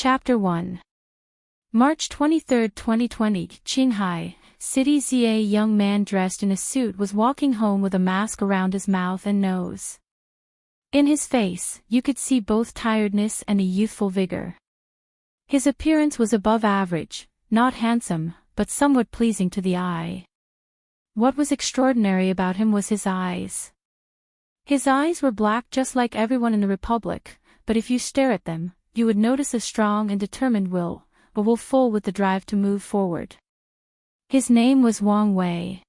Chapter 1. March 23, 2020, Qinghai, City. A young man dressed in a suit was walking home with a mask around his mouth and nose. In his face, you could see both tiredness and a youthful vigor. His appearance was above average, not handsome, but somewhat pleasing to the eye. What was extraordinary about him was his eyes. His eyes were black just like everyone in the Republic, but if you stare at them, you would notice a strong and determined will, a will full with the drive to move forward. His name was Wang Wei.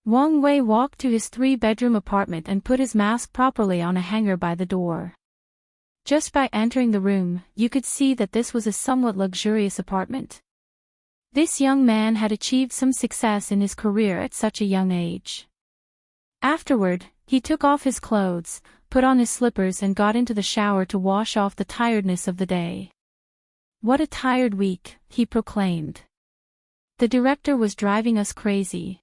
Wang Wei walked to his 3-bedroom apartment and put his mask properly on a hanger by the door. Just by entering the room, you could see that this was a somewhat luxurious apartment. This young man had achieved some success in his career at such a young age. Afterward, he took off his clothes, put on his slippers and got into the shower to wash off the tiredness of the day. "What a tired week," he proclaimed. "The director was driving us crazy."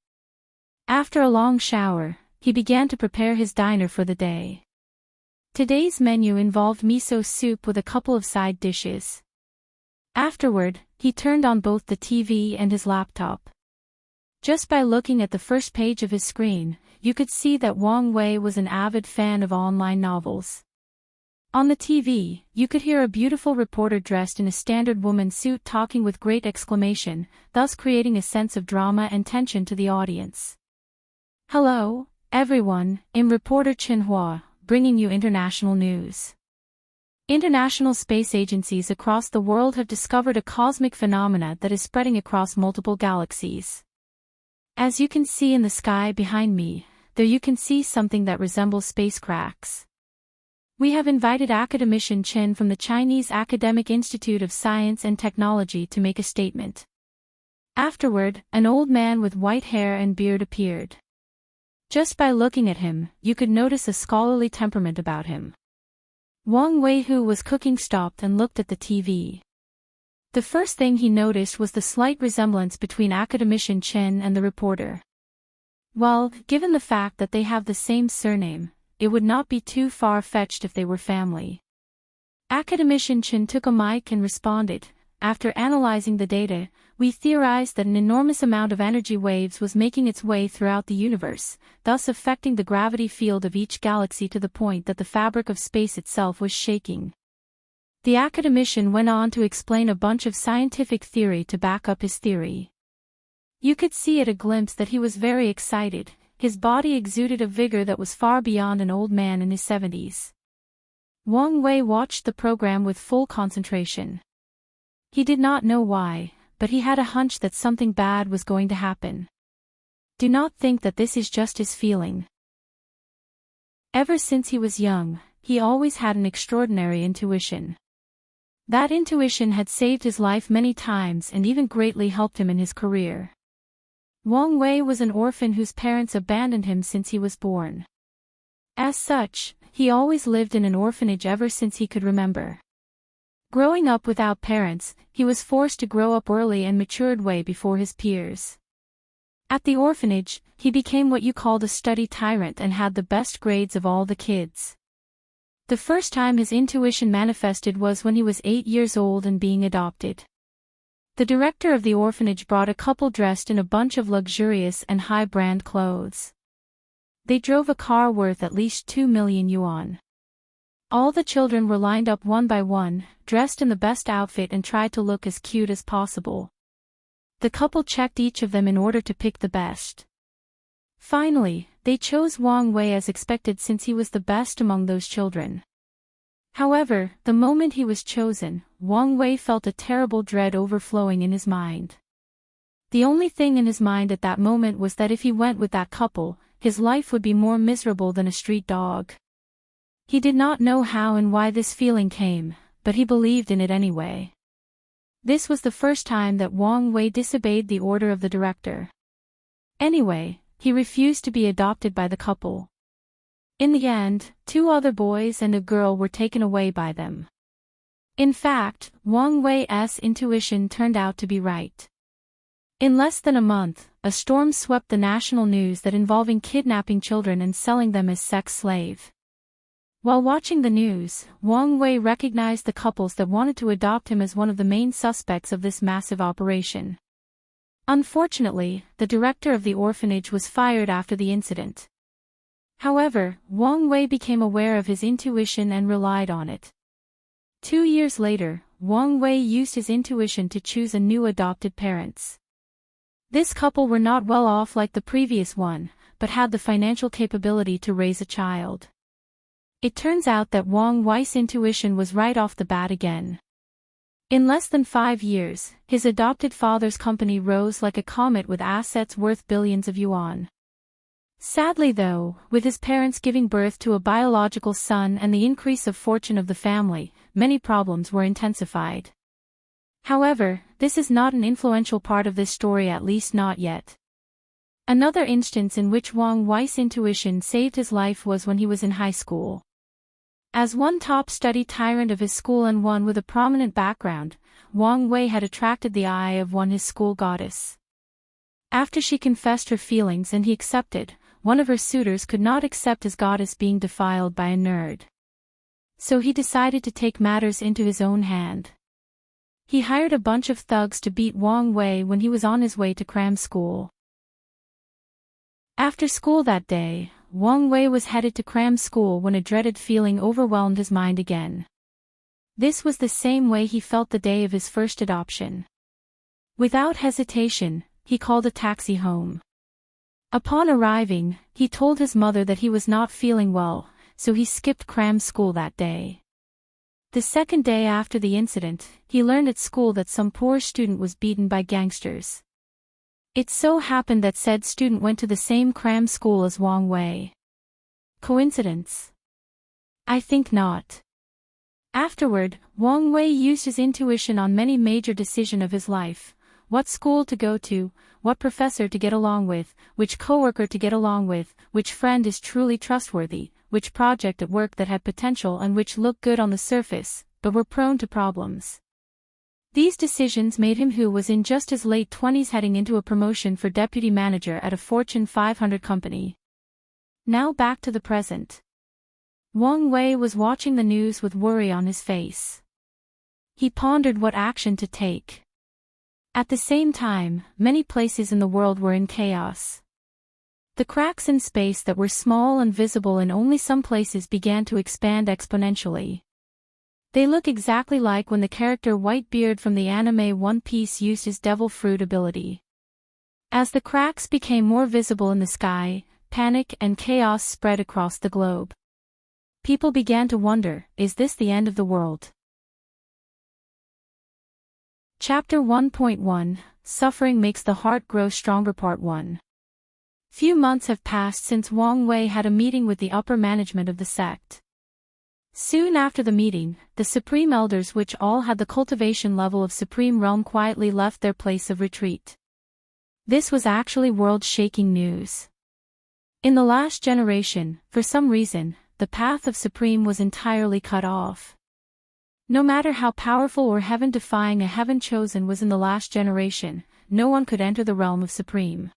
After a long shower, he began to prepare his dinner for the day. Today's menu involved miso soup with a couple of side dishes. Afterward, he turned on both the TV and his laptop. Just by looking at the first page of his screen, you could see that Wang Wei was an avid fan of online novels. On the TV, you could hear a beautiful reporter dressed in a standard woman suit talking with great exclamation, thus creating a sense of drama and tension to the audience. "Hello, everyone, I'm reporter Xinhua, bringing you international news. International space agencies across the world have discovered a cosmic phenomena that is spreading across multiple galaxies. As you can see in the sky behind me, there you can see something that resembles space cracks. We have invited Academician Chen from the Chinese Academic Institute of Science and Technology to make a statement." Afterward, an old man with white hair and beard appeared. Just by looking at him, you could notice a scholarly temperament about him. Wang Wei, who was cooking, stopped and looked at the TV. The first thing he noticed was the slight resemblance between Academician Chen and the reporter. Well, given the fact that they have the same surname, it would not be too far-fetched if they were family. Academician Chen took a mic and responded, "After analyzing the data, we theorized that an enormous amount of energy waves was making its way throughout the universe, thus affecting the gravity field of each galaxy to the point that the fabric of space itself was shaking." The academician went on to explain a bunch of scientific theory to back up his theory. You could see at a glimpse that he was very excited. His body exuded a vigor that was far beyond an old man in his 70s. Wang Wei watched the program with full concentration. He did not know why, but he had a hunch that something bad was going to happen. Do not think that this is just his feeling. Ever since he was young, he always had an extraordinary intuition. That intuition had saved his life many times and even greatly helped him in his career. Wang Wei was an orphan whose parents abandoned him since he was born. As such, he always lived in an orphanage ever since he could remember. Growing up without parents, he was forced to grow up early and matured way before his peers. At the orphanage, he became what you called a study tyrant and had the best grades of all the kids. The first time his intuition manifested was when he was 8 years old and being adopted. The director of the orphanage brought a couple dressed in a bunch of luxurious and high-brand clothes. They drove a car worth at least 2 million yuan. All the children were lined up one by one, dressed in the best outfit and tried to look as cute as possible. The couple checked each of them in order to pick the best. Finally, they chose Wang Wei as expected since he was the best among those children. However, the moment he was chosen, Wang Wei felt a terrible dread overflowing in his mind. The only thing in his mind at that moment was that if he went with that couple, his life would be more miserable than a street dog. He did not know how and why this feeling came, but he believed in it anyway. This was the first time that Wang Wei disobeyed the order of the director. Anyway, he refused to be adopted by the couple. In the end, 2 other boys and a girl were taken away by them. In fact, Wang Wei's intuition turned out to be right. In less than a month, a storm swept the national news that involving kidnapping children and selling them as sex slaves. While watching the news, Wang Wei recognized the couples that wanted to adopt him as one of the main suspects of this massive operation. Unfortunately, the director of the orphanage was fired after the incident. However, Wang Wei became aware of his intuition and relied on it. 2 years later, Wang Wei used his intuition to choose a new adopted parents. This couple were not well off like the previous one, but had the financial capability to raise a child. It turns out that Wang Wei's intuition was right off the bat again. In less than 5 years, his adopted father's company rose like a comet with assets worth billions of yuan. Sadly though, with his parents giving birth to a biological son and the increase of fortune of the family, many problems were intensified. However, this is not an influential part of this story, at least not yet. Another instance in which Wang Wei's intuition saved his life was when he was in high school. As one top study tyrant of his school and one with a prominent background, Wang Wei had attracted the eye of his school goddess. After she confessed her feelings and he accepted, one of her suitors could not accept his goddess being defiled by a nerd. So he decided to take matters into his own hand. He hired a bunch of thugs to beat Wang Wei when he was on his way to cram school. After school that day, Wang Wei was headed to cram school when a dreaded feeling overwhelmed his mind again. This was the same way he felt the day of his first adoption. Without hesitation, he called a taxi home. Upon arriving, he told his mother that he was not feeling well, so he skipped cram school that day. The second day after the incident, he learned at school that some poor student was beaten by gangsters. It so happened that said student went to the same cram school as Wang Wei. Coincidence? I think not. Afterward, Wang Wei used his intuition on many major decisions of his life: what school to go to, what professor to get along with, which coworker to get along with, which friend is truly trustworthy, which project at work that had potential and which looked good on the surface, but were prone to problems. These decisions made him who was in just his late 20s heading into a promotion for deputy manager at a Fortune 500 company. Now back to the present. Wang Wei was watching the news with worry on his face. He pondered what action to take. At the same time, many places in the world were in chaos. The cracks in space that were small and visible in only some places began to expand exponentially. They look exactly like when the character Whitebeard from the anime One Piece used his devil fruit ability. As the cracks became more visible in the sky, panic and chaos spread across the globe. People began to wonder, is this the end of the world? Chapter 1.1 Suffering Makes the Heart Grow Stronger Part 1. Few months have passed since Wang Wei had a meeting with the upper management of the sect. Soon after the meeting, the Supreme Elders, which all had the cultivation level of Supreme Realm, quietly left their place of retreat. This was actually world-shaking news. In the last generation, for some reason, the path of Supreme was entirely cut off. No matter how powerful or heaven-defying a heaven chosen was in the last generation, no one could enter the realm of Supreme.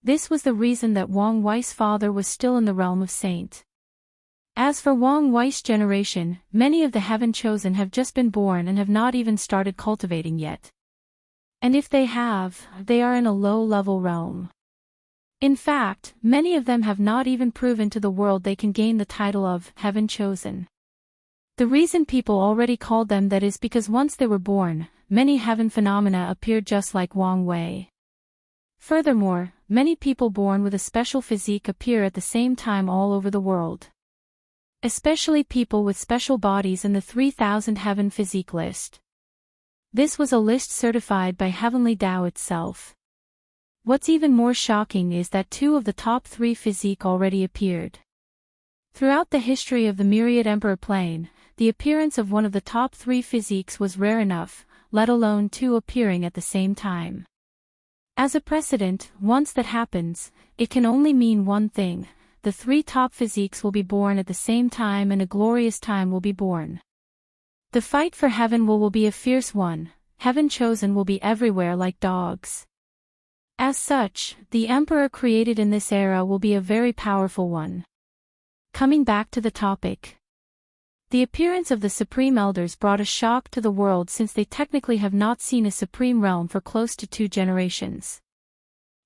This was the reason that Wang Wei's father was still in the realm of Saint. As for Wang Wei's generation, many of the heaven chosen have just been born and have not even started cultivating yet. And if they have, they are in a low-level realm. In fact, many of them have not even proven to the world they can gain the title of heaven chosen. The reason people already called them that is because once they were born, many heaven phenomena appeared just like Wang Wei. Furthermore, many people born with a special physique appear at the same time all over the world. Especially people with special bodies in the 3000 heaven physique list. This was a list certified by Heavenly Tao itself. What's even more shocking is that 2 of the top 3 physique already appeared. Throughout the history of the myriad Emperor plane, the appearance of one of the top 3 physiques was rare enough, let alone 2 appearing at the same time. As a precedent, once that happens, it can only mean one thing: the 3 top physiques will be born at the same time and a glorious time will be born. The fight for heaven will be a fierce one, heaven chosen will be everywhere like dogs. As such, the emperor created in this era will be a very powerful one. Coming back to the topic. The appearance of the Supreme Elders brought a shock to the world since they technically have not seen a Supreme Realm for close to 2 generations.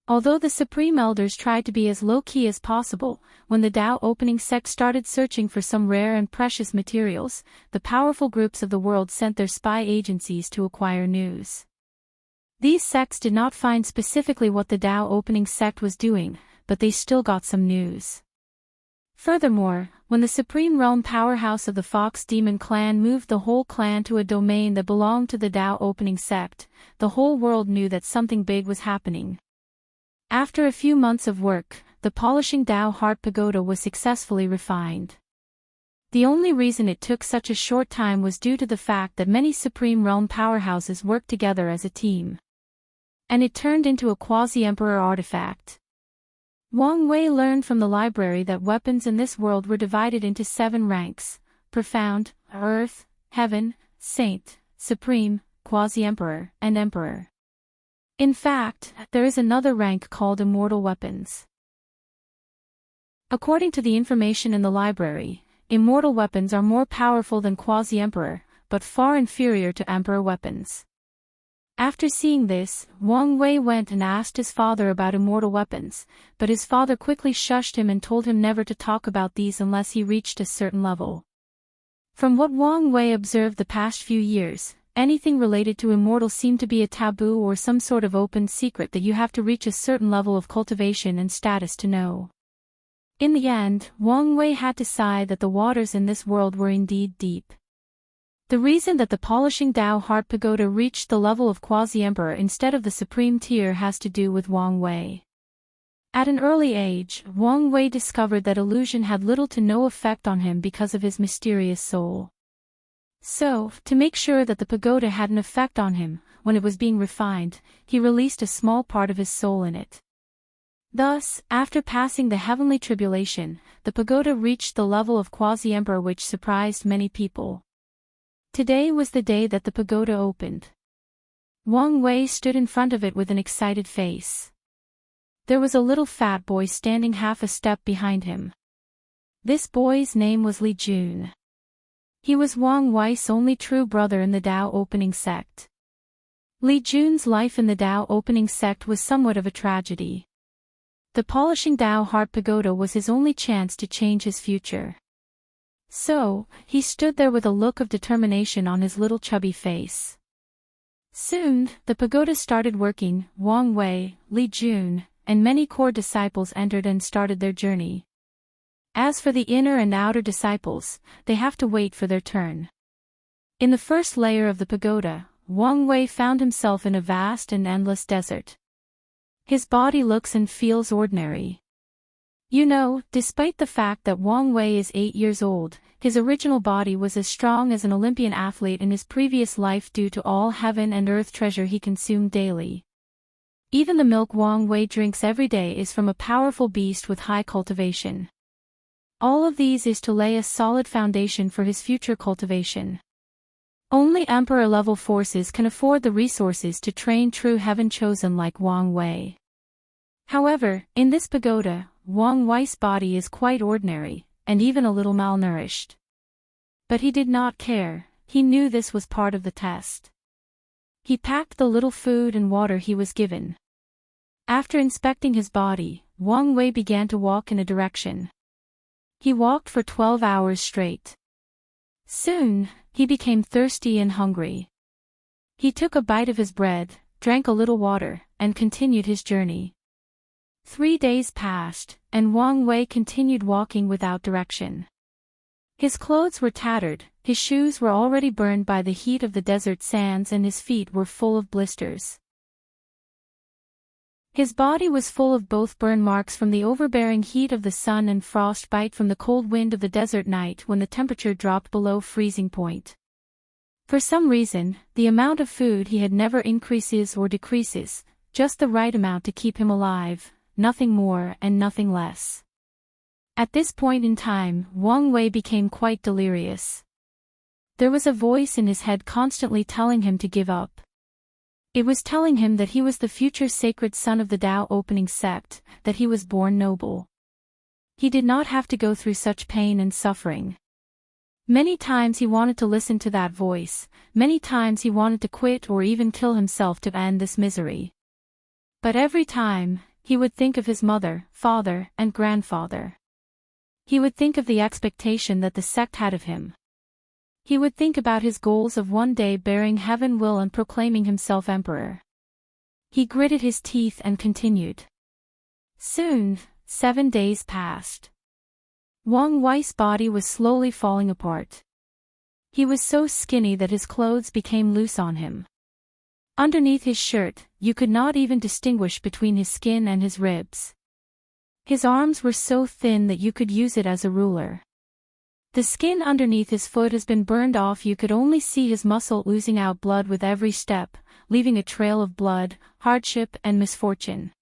Although the Supreme Elders tried to be as low-key as possible, when the Tao opening sect started searching for some rare and precious materials, the powerful groups of the world sent their spy agencies to acquire news. These sects did not find specifically what the Tao opening sect was doing, but they still got some news. Furthermore, when the Supreme Realm powerhouse of the Fox Demon clan moved the whole clan to a domain that belonged to the Tao opening sect, the whole world knew that something big was happening. After a few months of work, the polishing Tao Heart Pagoda was successfully refined. The only reason it took such a short time was due to the fact that many Supreme Realm powerhouses worked together as a team. And it turned into a quasi-emperor artifact. Wang Wei learned from the library that weapons in this world were divided into 7 ranks: profound, earth, heaven, saint, supreme, quasi-emperor, and emperor. In fact, there is another rank called immortal weapons. According to the information in the library, immortal weapons are more powerful than quasi-emperor, but far inferior to emperor weapons. After seeing this, Wang Wei went and asked his father about immortal weapons, but his father quickly shushed him and told him never to talk about these unless he reached a certain level. From what Wang Wei observed the past few years, anything related to immortal seemed to be a taboo or some sort of open secret that you have to reach a certain level of cultivation and status to know. In the end, Wang Wei had to sigh that the waters in this world were indeed deep. The reason that the polishing Tao Heart Pagoda reached the level of quasi-emperor instead of the supreme tier has to do with Wang Wei. At an early age, Wang Wei discovered that illusion had little to no effect on him because of his mysterious soul. So, to make sure that the pagoda had an effect on him, when it was being refined, he released a small part of his soul in it. Thus, after passing the heavenly tribulation, the pagoda reached the level of quasi-emperor, which surprised many people. Today was the day that the pagoda opened. Wang Wei stood in front of it with an excited face. There was a little fat boy standing half a step behind him. This boy's name was Li Jun. He was Wang Wei's only true brother in the Tao opening sect. Li Jun's life in the Tao opening sect was somewhat of a tragedy. The polishing Tao Heart Pagoda was his only chance to change his future. So, he stood there with a look of determination on his little chubby face. Soon, the pagoda started working. Wang Wei, Li Jun, and many core disciples entered and started their journey. As for the inner and outer disciples, they have to wait for their turn. In the first layer of the pagoda, Wang Wei found himself in a vast and endless desert. His body looks and feels ordinary. You know, despite the fact that Wang Wei is 8 years old, his original body was as strong as an Olympian athlete in his previous life due to all heaven and earth treasure he consumed daily. Even the milk Wang Wei drinks every day is from a powerful beast with high cultivation. All of these is to lay a solid foundation for his future cultivation. Only emperor-level forces can afford the resources to train true heaven-chosen like Wang Wei. However, in this pagoda, Wang Wei's body is quite ordinary, and even a little malnourished. But he did not care, he knew this was part of the test. He packed the little food and water he was given. After inspecting his body, Wang Wei began to walk in a direction. He walked for 12 hours straight. Soon, he became thirsty and hungry. He took a bite of his bread, drank a little water, and continued his journey. 3 days passed, and Wang Wei continued walking without direction. His clothes were tattered, his shoes were already burned by the heat of the desert sands, and his feet were full of blisters. His body was full of both burn marks from the overbearing heat of the sun and frostbite from the cold wind of the desert night when the temperature dropped below freezing point. For some reason, the amount of food he had never increases or decreases, just the right amount to keep him alive, nothing more and nothing less. At this point in time, Wang Wei became quite delirious. There was a voice in his head constantly telling him to give up. It was telling him that he was the future sacred son of the Tao opening sect, that he was born noble. He did not have to go through such pain and suffering. Many times he wanted to listen to that voice, many times he wanted to quit or even kill himself to end this misery. But every time, he would think of his mother, father, and grandfather. He would think of the expectation that the sect had of him. He would think about his goals of one day bearing heaven will and proclaiming himself emperor. He gritted his teeth and continued. Soon, 7 days passed. Wang Wei's body was slowly falling apart. He was so skinny that his clothes became loose on him. Underneath his shirt, you could not even distinguish between his skin and his ribs. His arms were so thin that you could use it as a ruler. The skin underneath his foot has been burned off. You could only see his muscle oozing out blood with every step, leaving a trail of blood, hardship and misfortune.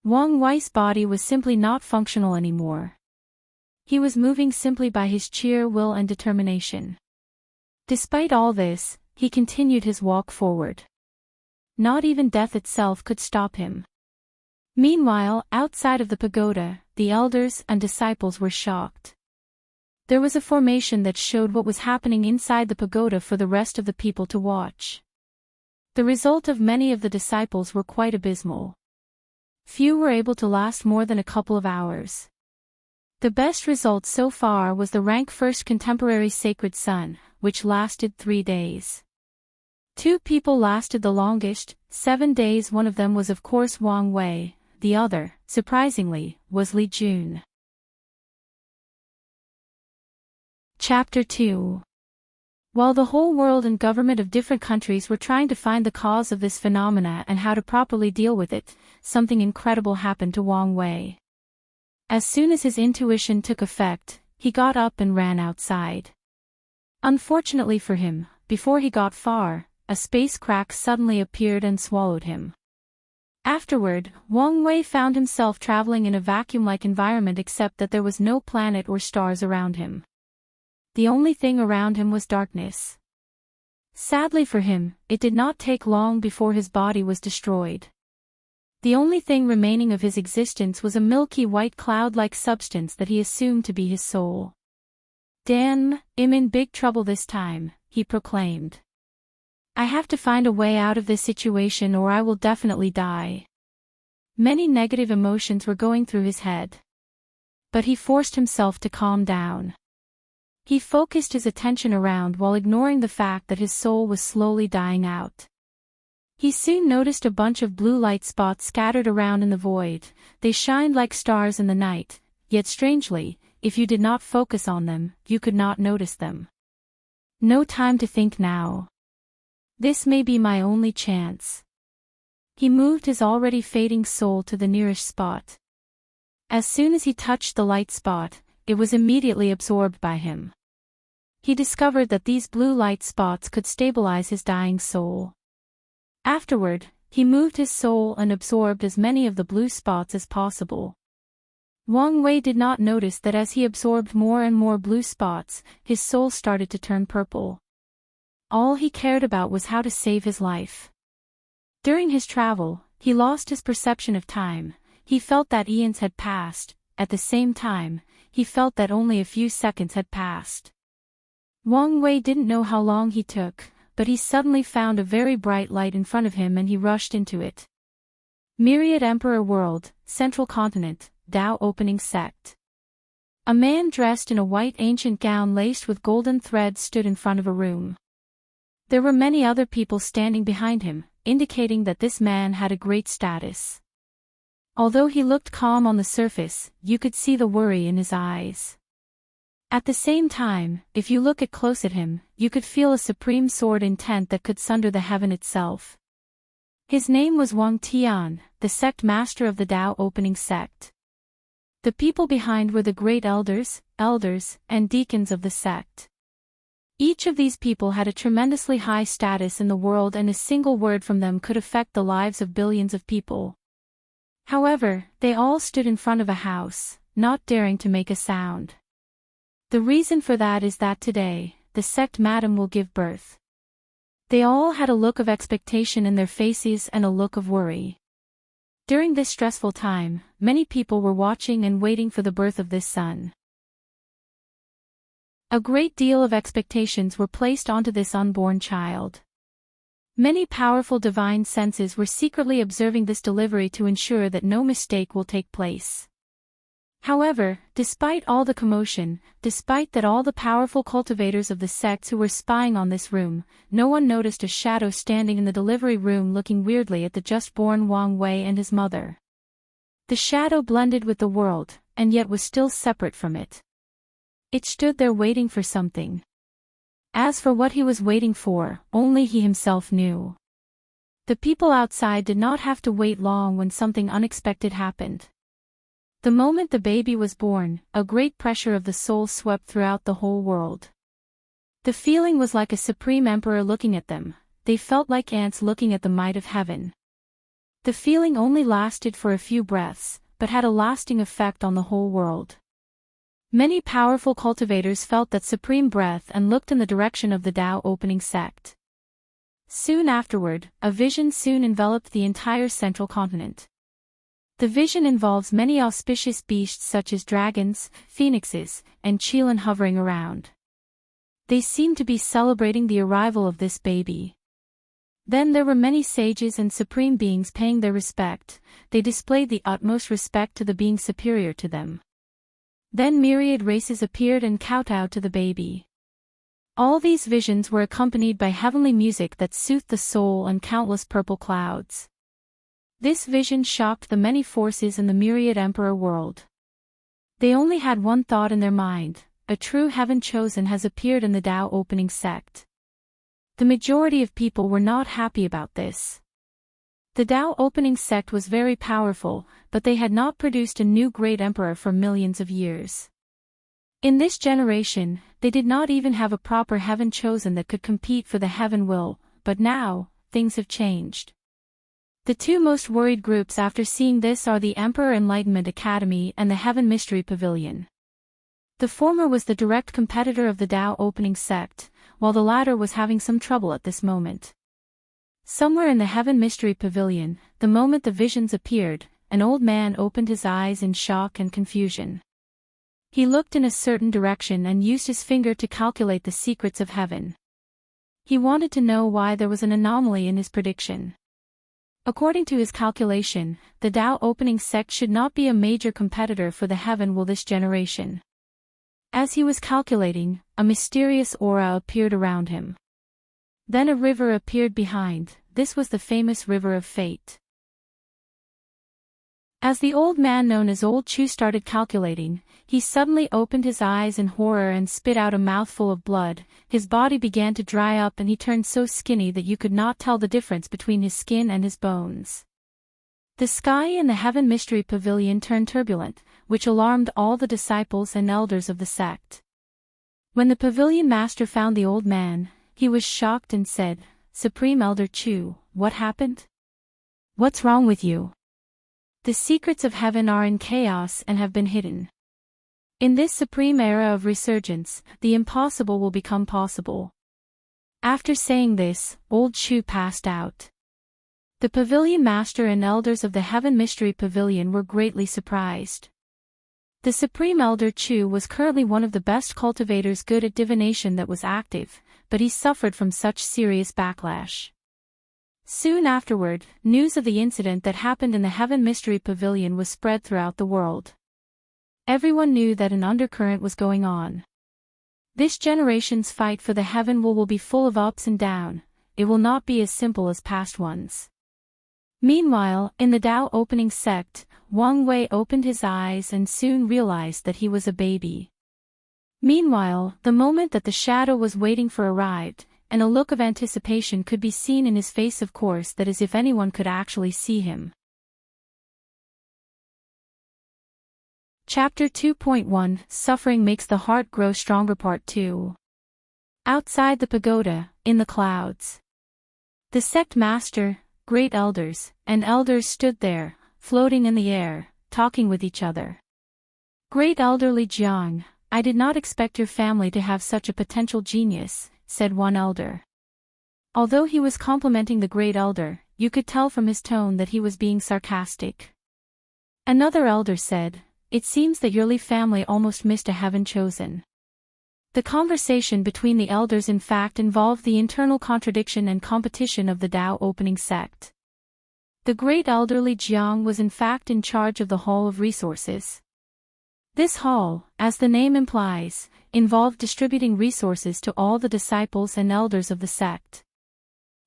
Wang Wei's body was simply not functional anymore. He was moving simply by his sheer will and determination. Despite all this, he continued his walk forward. Not even death itself could stop him. Meanwhile, outside of the pagoda, the elders and disciples were shocked. There was a formation that showed what was happening inside the pagoda for the rest of the people to watch. The result of many of the disciples were quite abysmal. Few were able to last more than a couple of hours. The best result so far was the rank first contemporary sacred son, which lasted 3 days. 2 people lasted the longest, 7 days. One of them was of course Wang Wei, the other, surprisingly, was Li Jun. Chapter 2. While the whole world and government of different countries were trying to find the cause of this phenomena and how to properly deal with it, something incredible happened to Wang Wei. As soon as his intuition took effect, he got up and ran outside. Unfortunately for him, before he got far, a space crack suddenly appeared and swallowed him. Afterward, Wang Wei found himself traveling in a vacuum-like environment except that there was no planet or stars around him. The only thing around him was darkness. Sadly for him, it did not take long before his body was destroyed. The only thing remaining of his existence was a milky white cloud-like substance that he assumed to be his soul. Damn, I'm in big trouble this time, he proclaimed. I have to find a way out of this situation or I will definitely die. Many negative emotions were going through his head. But he forced himself to calm down. He focused his attention around while ignoring the fact that his soul was slowly dying out. He soon noticed a bunch of blue light spots scattered around in the void. They shined like stars in the night, yet strangely, if you did not focus on them, you could not notice them. No time to think now. This may be my only chance. He moved his already fading soul to the nearest spot. As soon as he touched the light spot, it was immediately absorbed by him. He discovered that these blue light spots could stabilize his dying soul. Afterward, he moved his soul and absorbed as many of the blue spots as possible. Wang Wei did not notice that as he absorbed more and more blue spots, his soul started to turn purple. All he cared about was how to save his life. During his travel, he lost his perception of time. He felt that eons had passed. At the same time, he felt that only a few seconds had passed. Wang Wei didn't know how long he took, but he suddenly found a very bright light in front of him and he rushed into it. Myriad Emperor World, Central Continent, Tao Opening Sect. A man dressed in a white ancient gown laced with golden threads stood in front of a room. There were many other people standing behind him, indicating that this man had a great status. Although he looked calm on the surface, you could see the worry in his eyes. At the same time, if you look close at him, you could feel a supreme sword intent that could sunder the heaven itself. His name was Wang Tian, the sect master of the Tao Opening Sect. The people behind were the great elders, and deacons of the sect. Each of these people had a tremendously high status in the world and a single word from them could affect the lives of billions of people. However, they all stood in front of a house, not daring to make a sound. The reason for that is that today, the sect madam will give birth. They all had a look of expectation in their faces and a look of worry. During this stressful time, many people were watching and waiting for the birth of this son. A great deal of expectations were placed onto this unborn child. Many powerful divine senses were secretly observing this delivery to ensure that no mistake will take place. However, despite all the commotion, despite that all the powerful cultivators of the sects who were spying on this room, no one noticed a shadow standing in the delivery room looking weirdly at the just-born Wang Wei and his mother. The shadow blended with the world, and yet was still separate from it. It stood there waiting for something. As for what he was waiting for, only he himself knew. The people outside did not have to wait long when something unexpected happened. The moment the baby was born, a great pressure of the soul swept throughout the whole world. The feeling was like a supreme emperor looking at them. They felt like ants looking at the might of heaven. The feeling only lasted for a few breaths, but had a lasting effect on the whole world. Many powerful cultivators felt that supreme breath and looked in the direction of the Tao opening sect. Soon afterward, a vision soon enveloped the entire central continent. The vision involves many auspicious beasts such as dragons, phoenixes, and qilin hovering around. They seemed to be celebrating the arrival of this baby. Then there were many sages and supreme beings paying their respect. They displayed the utmost respect to the being superior to them. Then myriad races appeared and kowtowed to the baby. All these visions were accompanied by heavenly music that soothed the soul and countless purple clouds. This vision shocked the many forces in the myriad emperor world. They only had one thought in their mind: a true heaven chosen has appeared in the Tao opening sect. The majority of people were not happy about this. The Tao opening sect was very powerful, but they had not produced a new great emperor for millions of years. In this generation, they did not even have a proper heaven chosen that could compete for the heaven will, but now, things have changed. The two most worried groups after seeing this are the Emperor Enlightenment Academy and the Heaven Mystery Pavilion. The former was the direct competitor of the Tao opening sect, while the latter was having some trouble at this moment. Somewhere in the Heaven Mystery Pavilion, the moment the visions appeared, an old man opened his eyes in shock and confusion. He looked in a certain direction and used his finger to calculate the secrets of heaven. He wanted to know why there was an anomaly in his prediction. According to his calculation, the Tao opening sect should not be a major competitor for the heaven will this generation. As he was calculating, a mysterious aura appeared around him. Then a river appeared behind. This was the famous river of fate. As the old man known as Old Chu started calculating, he suddenly opened his eyes in horror and spit out a mouthful of blood. His body began to dry up and he turned so skinny that you could not tell the difference between his skin and his bones. The sky in the Heaven Mystery Pavilion turned turbulent, which alarmed all the disciples and elders of the sect. When the pavilion master found the old man, he was shocked and said, "Supreme Elder Chu, what happened? What's wrong with you? The secrets of heaven are in chaos and have been hidden. In this supreme era of resurgence, the impossible will become possible." After saying this, Old Chu passed out. The pavilion master and elders of the Heaven Mystery Pavilion were greatly surprised. The Supreme Elder Chu was currently one of the best cultivators good at divination that was active, but he suffered from such serious backlash. Soon afterward, news of the incident that happened in the Heaven Mystery Pavilion was spread throughout the world. Everyone knew that an undercurrent was going on. This generation's fight for the heaven will be full of ups and downs. It will not be as simple as past ones. Meanwhile, in the Tao opening sect, Wang Wei opened his eyes and soon realized that he was a baby. Meanwhile, the moment that the shadow was waiting for arrived, and a look of anticipation could be seen in his face, of course, that is if anyone could actually see him. Chapter 2.1 Suffering Makes the Heart Grow Stronger Part 2. Outside the pagoda, in the clouds. The sect master, great elders, and elders stood there, floating in the air, talking with each other. Great elderly Jiang, I did not expect your family to have such a potential genius, said one elder. Although he was complimenting the great elder, you could tell from his tone that he was being sarcastic. Another elder said, "It seems that your Li family almost missed a heaven chosen." The conversation between the elders in fact involved the internal contradiction and competition of the Tao opening sect. The great elder Li Jiang was in fact in charge of the Hall of Resources. This hall, as the name implies, involved distributing resources to all the disciples and elders of the sect.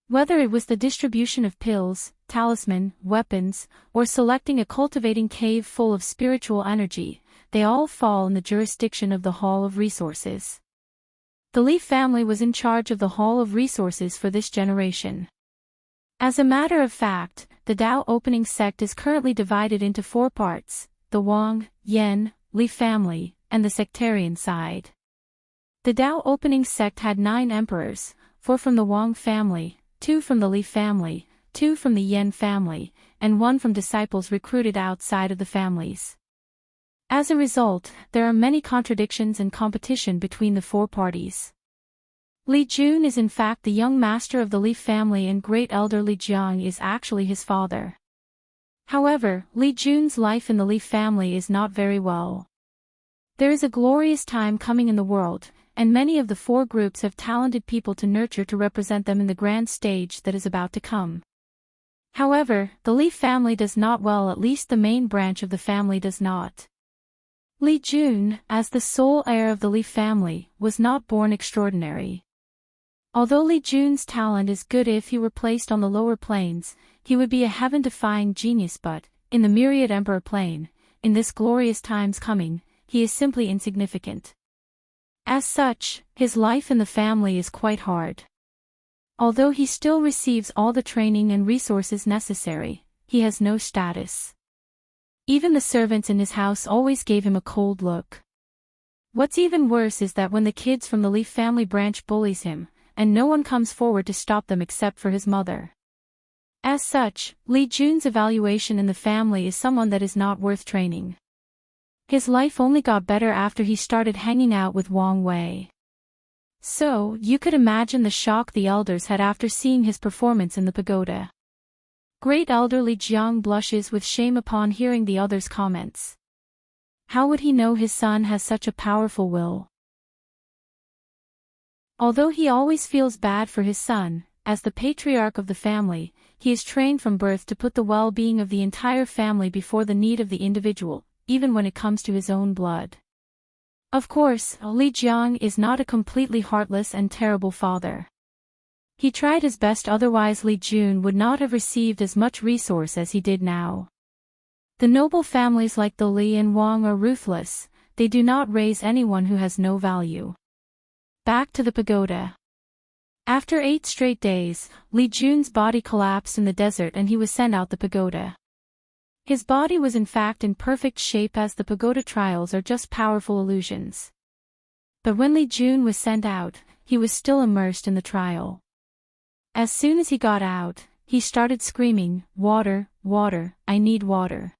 Whether it was the distribution of pills, talisman, weapons, or selecting a cultivating cave full of spiritual energy, they all fall in the jurisdiction of the Hall of Resources. The Li family was in charge of the Hall of Resources for this generation. As a matter of fact, the Tao opening sect is currently divided into 4 parts: the Wang, Yan, Li family, and the sectarian side. The Tao opening sect had 9 emperors, 4 from the Wang family, 2 from the Li family, 2 from the Yan family, and 1 from disciples recruited outside of the families. As a result, there are many contradictions and competition between the 4 parties. Li Jun is in fact the young master of the Li family, and great elder Li Jiang is actually his father. However, Li Jun's life in the Li family is not very well. There is a glorious time coming in the world, and many of the 4 groups have talented people to nurture to represent them in the grand stage that is about to come. However, the Li family does not well, at least the main branch of the family does not. Li Jun, as the sole heir of the Li family, was not born extraordinary. Although Li Jun's talent is good if he were placed on the lower planes, he would be a heaven-defying genius, but, in the myriad emperor plane, in this glorious times coming, he is simply insignificant. As such, his life in the family is quite hard. Although he still receives all the training and resources necessary, he has no status. Even the servants in his house always gave him a cold look. What's even worse is that when the kids from the Li family branch bullies him, and no one comes forward to stop them except for his mother. As such, Li Jun's evaluation in the family is someone that is not worth training. His life only got better after he started hanging out with Wang Wei. So, you could imagine the shock the elders had after seeing his performance in the pagoda. Great elder Li Jiang blushes with shame upon hearing the others' comments. How would he know his son has such a powerful will? Although he always feels bad for his son, as the patriarch of the family, he is trained from birth to put the well-being of the entire family before the need of the individual, even when it comes to his own blood. Of course, Li Jiang is not a completely heartless and terrible father. He tried his best, otherwise Li Jun would not have received as much resource as he did now. The noble families like the Li and Wang are ruthless, they do not raise anyone who has no value. Back to the pagoda. After 8 straight days, Li Jun's body collapsed in the desert and he was sent out the pagoda. His body was in fact in perfect shape, as the pagoda trials are just powerful illusions. But when Li Jun was sent out, he was still immersed in the trial. As soon as he got out, he started screaming, "Water, water, I need water."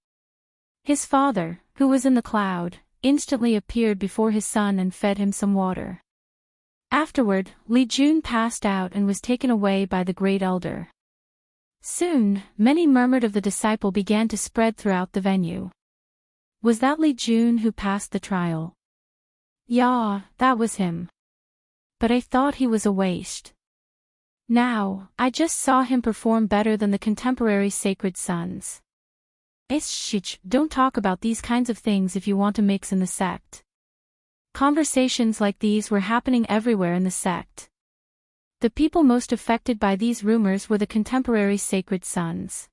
His father, who was in the cloud, instantly appeared before his son and fed him some water. Afterward, Li Jun passed out and was taken away by the great elder. Soon, many murmured of the disciple began to spread throughout the venue. Was that Li Jun who passed the trial? Yeah, that was him. But I thought he was a waste. Now, I just saw him perform better than the contemporary sacred sons. Shh, don't talk about these kinds of things if you want to mix in the sect. Conversations like these were happening everywhere in the sect. The people most affected by these rumors were the contemporary sacred sons.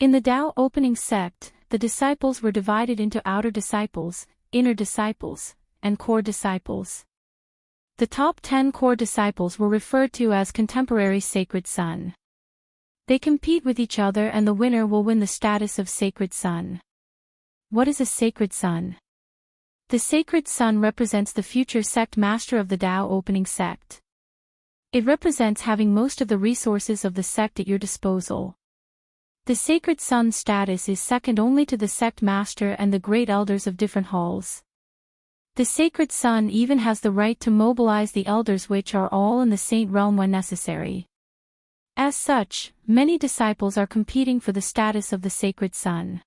In the Tao opening sect, the disciples were divided into outer disciples, inner disciples, and core disciples. The top 10 core disciples were referred to as contemporary sacred son. They compete with each other and the winner will win the status of sacred son. What is a sacred son? The sacred son represents the future sect master of the Tao opening sect. It represents having most of the resources of the sect at your disposal. The sacred son's status is second only to the sect master and the great elders of different halls. The sacred son even has the right to mobilize the elders, which are all in the saint realm when necessary. As such, many disciples are competing for the status of the sacred son.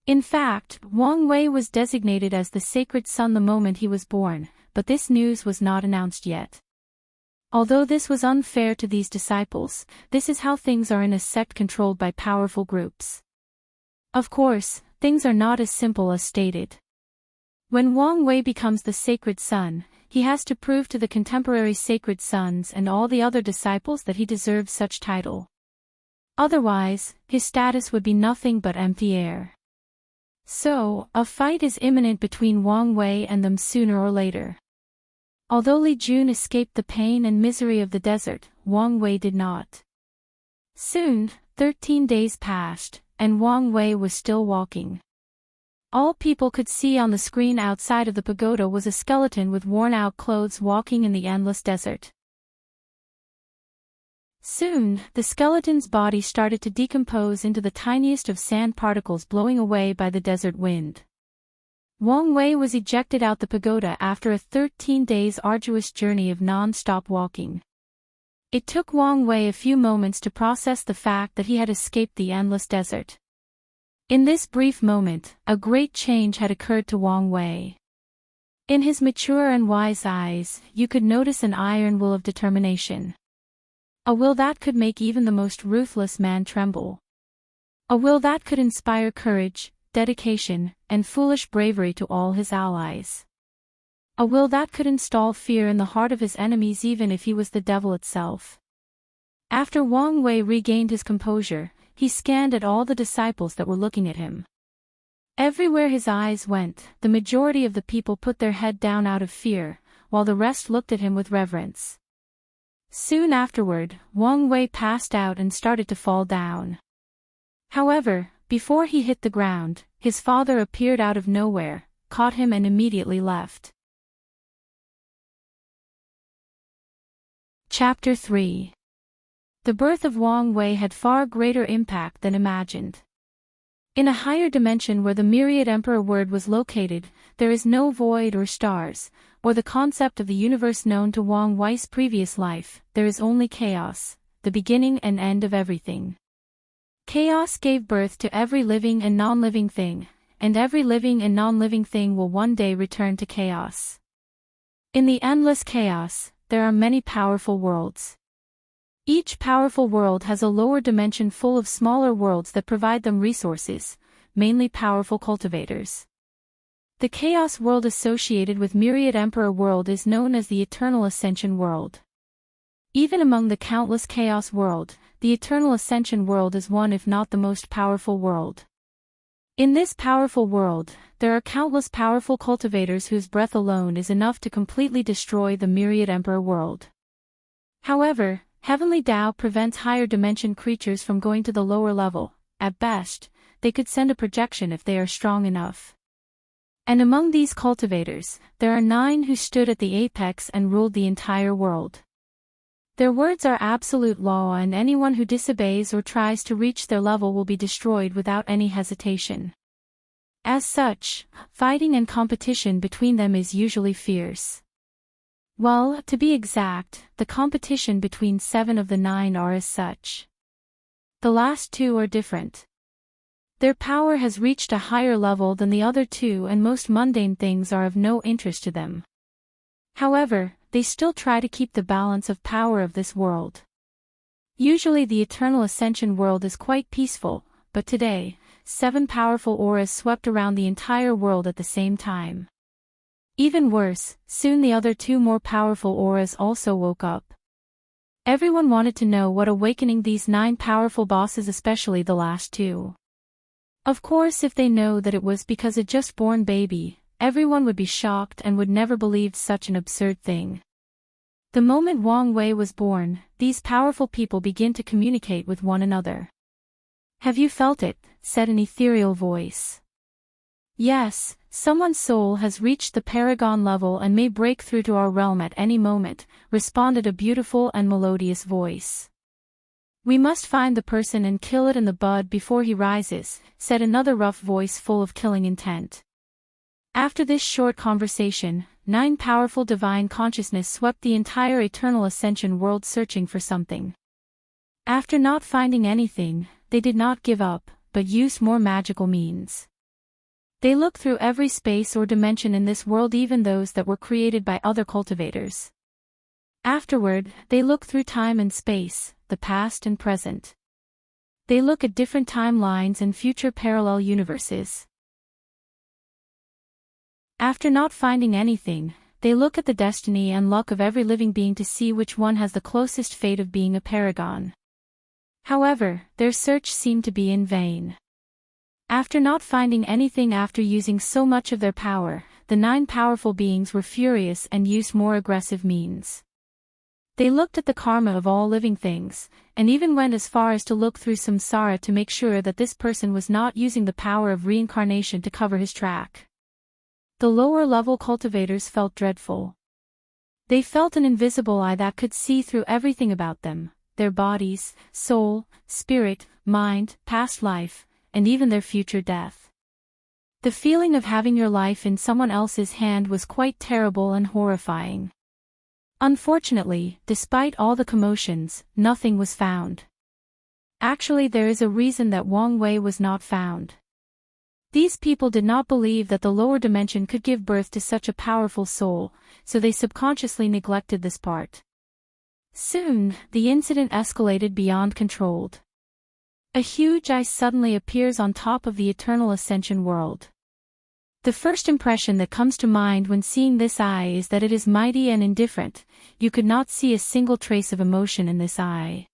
In fact, Wang Wei was designated as the sacred son the moment he was born, but this news was not announced yet. Although this was unfair to these disciples, this is how things are in a sect controlled by powerful groups. Of course, things are not as simple as stated. When Wang Wei becomes the sacred son, he has to prove to the contemporary sacred sons and all the other disciples that he deserves such title. Otherwise, his status would be nothing but empty air. So, a fight is imminent between Wang Wei and them sooner or later. Although Li Jun escaped the pain and misery of the desert, Wang Wei did not. Soon, 13 days passed, and Wang Wei was still walking. All people could see on the screen outside of the pagoda was a skeleton with worn-out clothes walking in the endless desert. Soon, the skeleton's body started to decompose into the tiniest of sand particles blowing away by the desert wind. Wang Wei was ejected out the pagoda after a 13 days arduous journey of non-stop walking. It took Wang Wei a few moments to process the fact that he had escaped the endless desert. In this brief moment, a great change had occurred to Wang Wei. In his mature and wise eyes, you could notice an iron will of determination. A will that could make even the most ruthless man tremble. A will that could inspire courage, dedication, and foolish bravery to all his allies. A will that could install fear in the heart of his enemies even if he was the devil itself. After Wang Wei regained his composure, he scanned at all the disciples that were looking at him. Everywhere his eyes went, the majority of the people put their head down out of fear, while the rest looked at him with reverence. Soon afterward, Wang Wei passed out and started to fall down. However, before he hit the ground, his father appeared out of nowhere, caught him and immediately left. Chapter 3. The birth of Wang Wei had far greater impact than imagined. In a higher dimension where the myriad emperor word was located, there is no void or stars, or the concept of the universe known to Wang Wei's previous life. There is only chaos, the beginning and end of everything. Chaos gave birth to every living and non-living thing, and every living and non-living thing will one day return to chaos. In the endless chaos, there are many powerful worlds. Each powerful world has a lower dimension full of smaller worlds that provide them resources, mainly powerful cultivators. The chaos world associated with Myriad Emperor world is known as the Eternal Ascension world. Even among the countless chaos world, the Eternal Ascension world is one if not the most powerful world. In this powerful world, there are countless powerful cultivators whose breath alone is enough to completely destroy the Myriad Emperor world. However, Heavenly Tao prevents higher dimension creatures from going to the lower level. At best, they could send a projection if they are strong enough. And among these cultivators, there are 9 who stood at the apex and ruled the entire world. Their words are absolute law, and anyone who disobeys or tries to reach their level will be destroyed without any hesitation. As such, fighting and competition between them is usually fierce. Well, to be exact, the competition between 7 of the 9 are as such. The last 2 are different. Their power has reached a higher level than the other 2, and most mundane things are of no interest to them. However, they still try to keep the balance of power of this world. Usually the Eternal Ascension world is quite peaceful, but today, 7 powerful auras swept around the entire world at the same time. Even worse, soon the other 2 more powerful auras also woke up. Everyone wanted to know what awakening these 9 powerful bosses, especially the last 2. Of course, if they know that it was because a just-born baby, everyone would be shocked and would never believe such an absurd thing. The moment Wang Wei was born, these powerful people begin to communicate with one another. "Have you felt it?" said an ethereal voice. "Yes, someone's soul has reached the paragon level and may break through to our realm at any moment," responded a beautiful and melodious voice. "We must find the person and kill it in the bud before he rises," said another rough voice full of killing intent. After this short conversation, 9 powerful divine consciousness swept the entire Eternal Ascension world searching for something. After not finding anything, they did not give up, but used more magical means. They looked through every space or dimension in this world, even those that were created by other cultivators. Afterward, they look through time and space, the past and present. They look at different timelines and future parallel universes. After not finding anything, they look at the destiny and luck of every living being to see which one has the closest fate of being a paragon. However, their search seemed to be in vain. After not finding anything after using so much of their power, the 9 powerful beings were furious and used more aggressive means. They looked at the karma of all living things, and even went as far as to look through samsara to make sure that this person was not using the power of reincarnation to cover his track. The lower-level cultivators felt dreadful. They felt an invisible eye that could see through everything about them, their bodies, soul, spirit, mind, past life, and even their future death. The feeling of having your life in someone else's hand was quite terrible and horrifying. Unfortunately, despite all the commotions, nothing was found. Actually, there is a reason that Wang Wei was not found. These people did not believe that the lower dimension could give birth to such a powerful soul, so they subconsciously neglected this part. Soon, the incident escalated beyond control. A huge ice suddenly appears on top of the Eternal Ascension world. The first impression that comes to mind when seeing this eye is that it is mighty and indifferent. You could not see a single trace of emotion in this eye.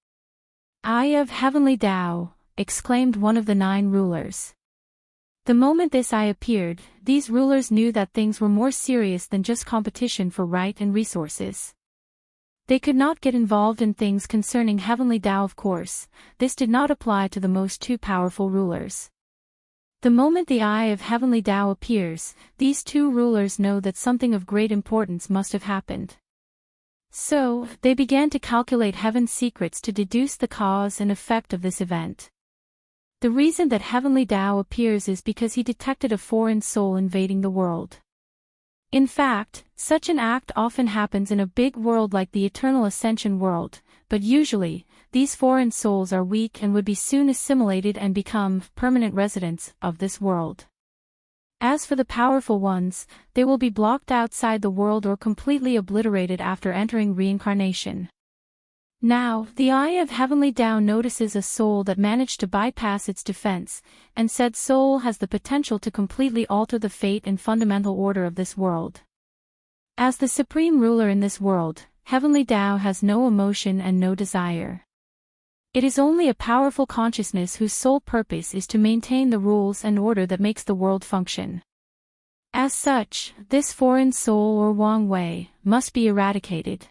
"Eye of Heavenly Tao," exclaimed one of the 9 rulers. The moment this eye appeared, these rulers knew that things were more serious than just competition for right and resources. They could not get involved in things concerning Heavenly Tao, of course. This did not apply to the most 2 powerful rulers. The moment the eye of Heavenly Tao appears, these 2 rulers know that something of great importance must have happened. So, they began to calculate heaven's secrets to deduce the cause and effect of this event. The reason that Heavenly Tao appears is because he detected a foreign soul invading the world. In fact, such an act often happens in a big world like the Eternal Ascension world, but usually, these foreign souls are weak and would be soon assimilated and become permanent residents of this world. As for the powerful ones, they will be blocked outside the world or completely obliterated after entering reincarnation. Now, the eye of Heavenly Tao notices a soul that managed to bypass its defense, and said soul has the potential to completely alter the fate and fundamental order of this world. As the supreme ruler in this world, Heavenly Tao has no emotion and no desire. It is only a powerful consciousness whose sole purpose is to maintain the rules and order that makes the world function. As such, this foreign soul or Wang Wei must be eradicated.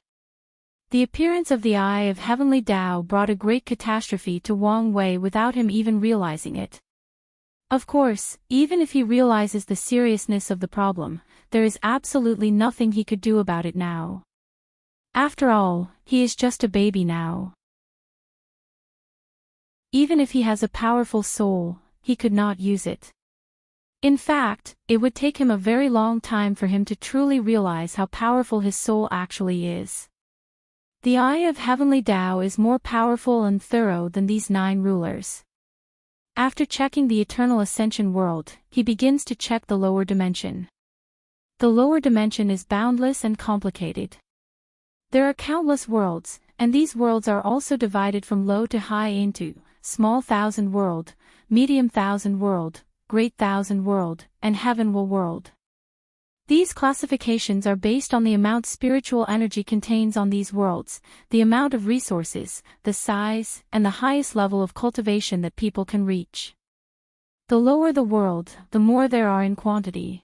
The appearance of the eye of Heavenly Tao brought a great catastrophe to Wang Wei without him even realizing it. Of course, even if he realizes the seriousness of the problem, there is absolutely nothing he could do about it now. After all, he is just a baby now. Even if he has a powerful soul, he could not use it. In fact, it would take him a very long time for him to truly realize how powerful his soul actually is. The eye of Heavenly Tao is more powerful and thorough than these 9 rulers. After checking the Eternal Ascension world, he begins to check the lower dimension. The lower dimension is boundless and complicated. There are countless worlds, and these worlds are also divided from low to high into small thousand world, medium thousand world, great thousand world, and heavenward world. These classifications are based on the amount spiritual energy contains on these worlds, the amount of resources, the size, and the highest level of cultivation that people can reach. The lower the world, the more there are in quantity.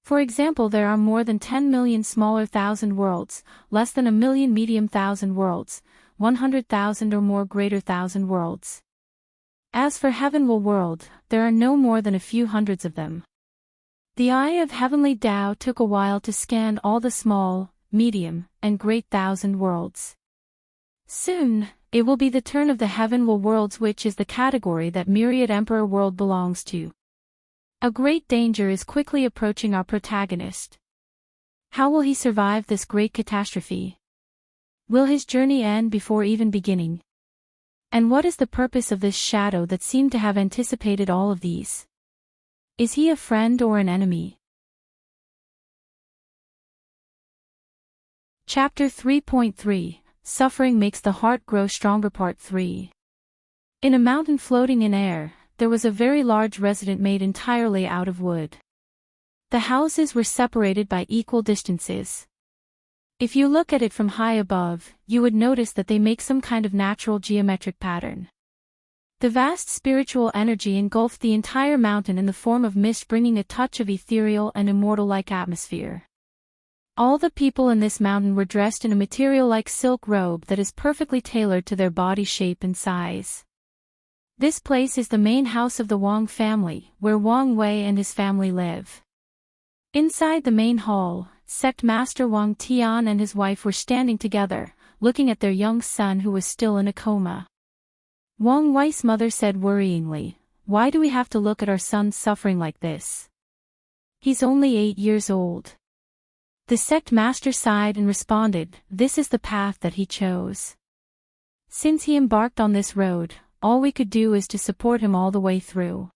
For example, there are more than 10 million smaller thousand worlds, less than a million medium thousand worlds, 100,000 or more greater thousand worlds. As for heavenward world, there are no more than a few hundreds of them. The eye of Heavenly Tao took a while to scan all the small, medium, and great thousand worlds. Soon, it will be the turn of the heavenward worlds, which is the category that Myriad Emperor world belongs to. A great danger is quickly approaching our protagonist. How will he survive this great catastrophe? Will his journey end before even beginning? And what is the purpose of this shadow that seemed to have anticipated all of these? Is he a friend or an enemy? Chapter 3.3 Suffering Makes the Heart Grow Stronger Part 3. In a mountain floating in air, there was a very large residence made entirely out of wood. The houses were separated by equal distances. If you look at it from high above, you would notice that they make some kind of natural geometric pattern. The vast spiritual energy engulfed the entire mountain in the form of mist, bringing a touch of ethereal and immortal-like atmosphere. All the people in this mountain were dressed in a material-like silk robe that is perfectly tailored to their body shape and size. This place is the main house of the Wang family, where Wang Wei and his family live. Inside the main hall, Sect Master Wang Tian and his wife were standing together, looking at their young son who was still in a coma. Wang Wei's mother said worryingly, "Why do we have to look at our son suffering like this? He's only 8 years old." The sect master sighed and responded, "This is the path that he chose. Since he embarked on this road, all we could do is to support him all the way through."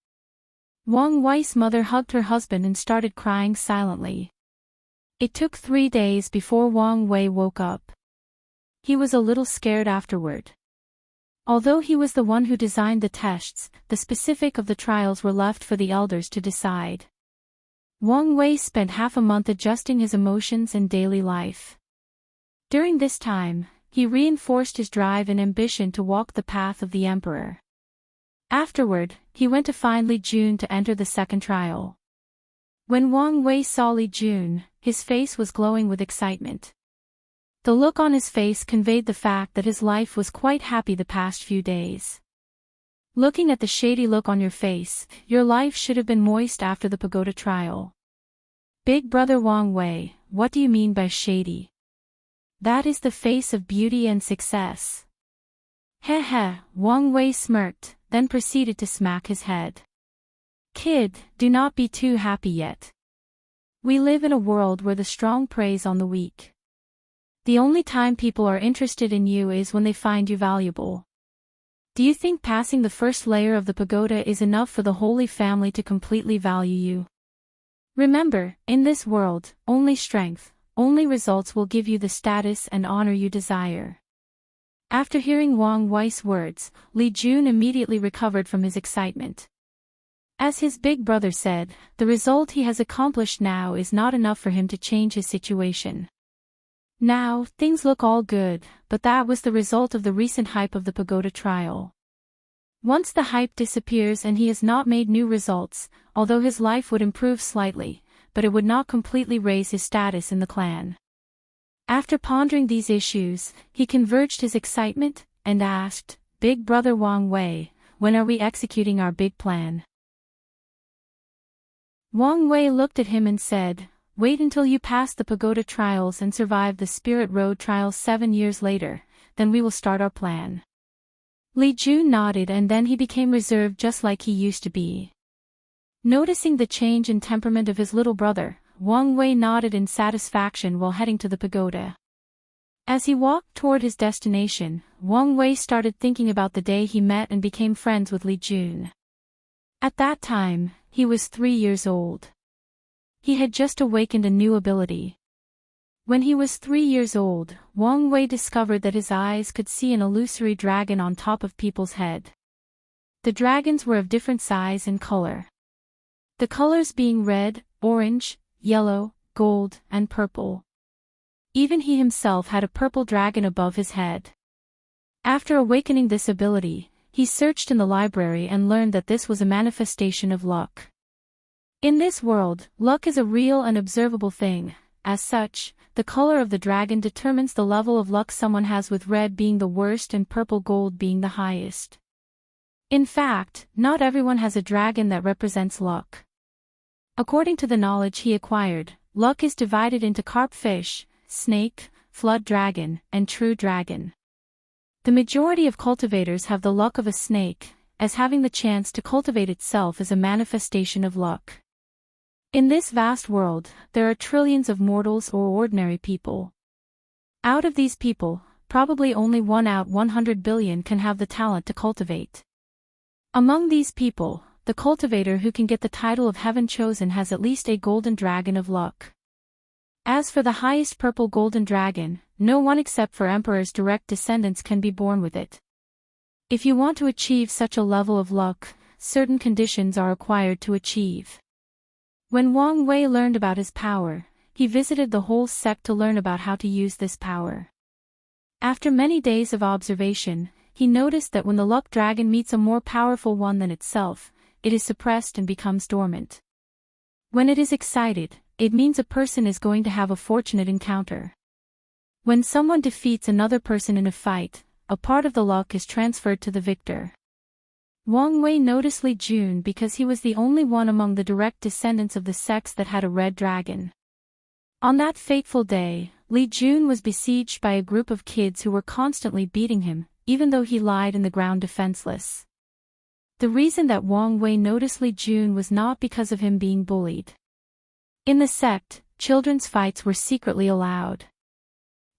Wang Wei's mother hugged her husband and started crying silently. It took 3 days before Wang Wei woke up. He was a little scared afterward. Although he was the one who designed the tests, the specifics of the trials were left for the elders to decide. Wang Wei spent half a month adjusting his emotions and daily life. During this time, he reinforced his drive and ambition to walk the path of the emperor. Afterward, he went to find Li Jun to enter the second trial. When Wang Wei saw Li Jun, his face was glowing with excitement. The look on his face conveyed the fact that his life was quite happy the past few days. Looking at the shady look on your face, your life should have been moist after the pagoda trial. Big brother Wang Wei, what do you mean by shady? That is the face of beauty and success. Heh heh, Wang Wei smirked, then proceeded to smack his head. Kid, do not be too happy yet. We live in a world where the strong preys on the weak. The only time people are interested in you is when they find you valuable. Do you think passing the first layer of the pagoda is enough for the Holy Family to completely value you? Remember, in this world, only strength, only results will give you the status and honor you desire. After hearing Wang Wei's words, Li Jun immediately recovered from his excitement. As his big brother said, the result he has accomplished now is not enough for him to change his situation. Now, things look all good, but that was the result of the recent hype of the pagoda trial. Once the hype disappears and he has not made new results, although his life would improve slightly, but it would not completely raise his status in the clan. After pondering these issues, he converged his excitement, and asked, "Big brother Wang Wei, when are we executing our big plan?" Wang Wei looked at him and said, "Wait until you pass the pagoda trials and survive the Spirit Road trials 7 years later, then we will start our plan." Li Jun nodded and then he became reserved just like he used to be. Noticing the change in temperament of his little brother, Wang Wei nodded in satisfaction while heading to the pagoda. As he walked toward his destination, Wang Wei started thinking about the day he met and became friends with Li Jun. At that time, he was 3 years old. He had just awakened a new ability. When he was 3 years old, Wang Wei discovered that his eyes could see an illusory dragon on top of people's head. The dragons were of different size and color. The colors being red, orange, yellow, gold, and purple. Even he himself had a purple dragon above his head. After awakening this ability, he searched in the library and learned that this was a manifestation of luck. In this world, luck is a real and observable thing. As such, the color of the dragon determines the level of luck someone has, with red being the worst and purple gold being the highest. In fact, not everyone has a dragon that represents luck. According to the knowledge he acquired, luck is divided into carp fish, snake, flood dragon, and true dragon. The majority of cultivators have the luck of a snake, as having the chance to cultivate itself is a manifestation of luck. In this vast world, there are trillions of mortals or ordinary people. Out of these people, probably only 1 out 100 billion can have the talent to cultivate. Among these people, the cultivator who can get the title of Heaven Chosen has at least a golden dragon of luck. As for the highest purple golden dragon, no one except for emperors' direct descendants can be born with it. If you want to achieve such a level of luck, certain conditions are required to achieve. When Wang Wei learned about his power, he visited the whole sect to learn about how to use this power. After many days of observation, he noticed that when the luck dragon meets a more powerful one than itself, it is suppressed and becomes dormant. When it is excited, it means a person is going to have a fortunate encounter. When someone defeats another person in a fight, a part of the luck is transferred to the victor. Wang Wei noticed Li Jun because he was the only one among the direct descendants of the sects that had a red dragon. On that fateful day, Li Jun was besieged by a group of kids who were constantly beating him, even though he lied in the ground defenseless. The reason that Wang Wei noticed Li Jun was not because of him being bullied. In the sect, children's fights were secretly allowed.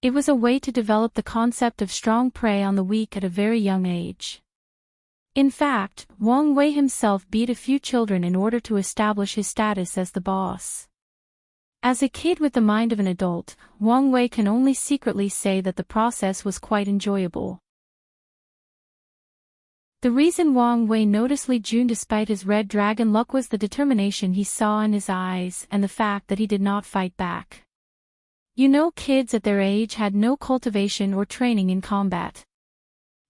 It was a way to develop the concept of strong prey on the weak at a very young age. In fact, Wang Wei himself beat a few children in order to establish his status as the boss. As a kid with the mind of an adult, Wang Wei can only secretly say that the process was quite enjoyable. The reason Wang Wei noticed Li Jun despite his red dragon luck was the determination he saw in his eyes and the fact that he did not fight back. You know, kids at their age had no cultivation or training in combat.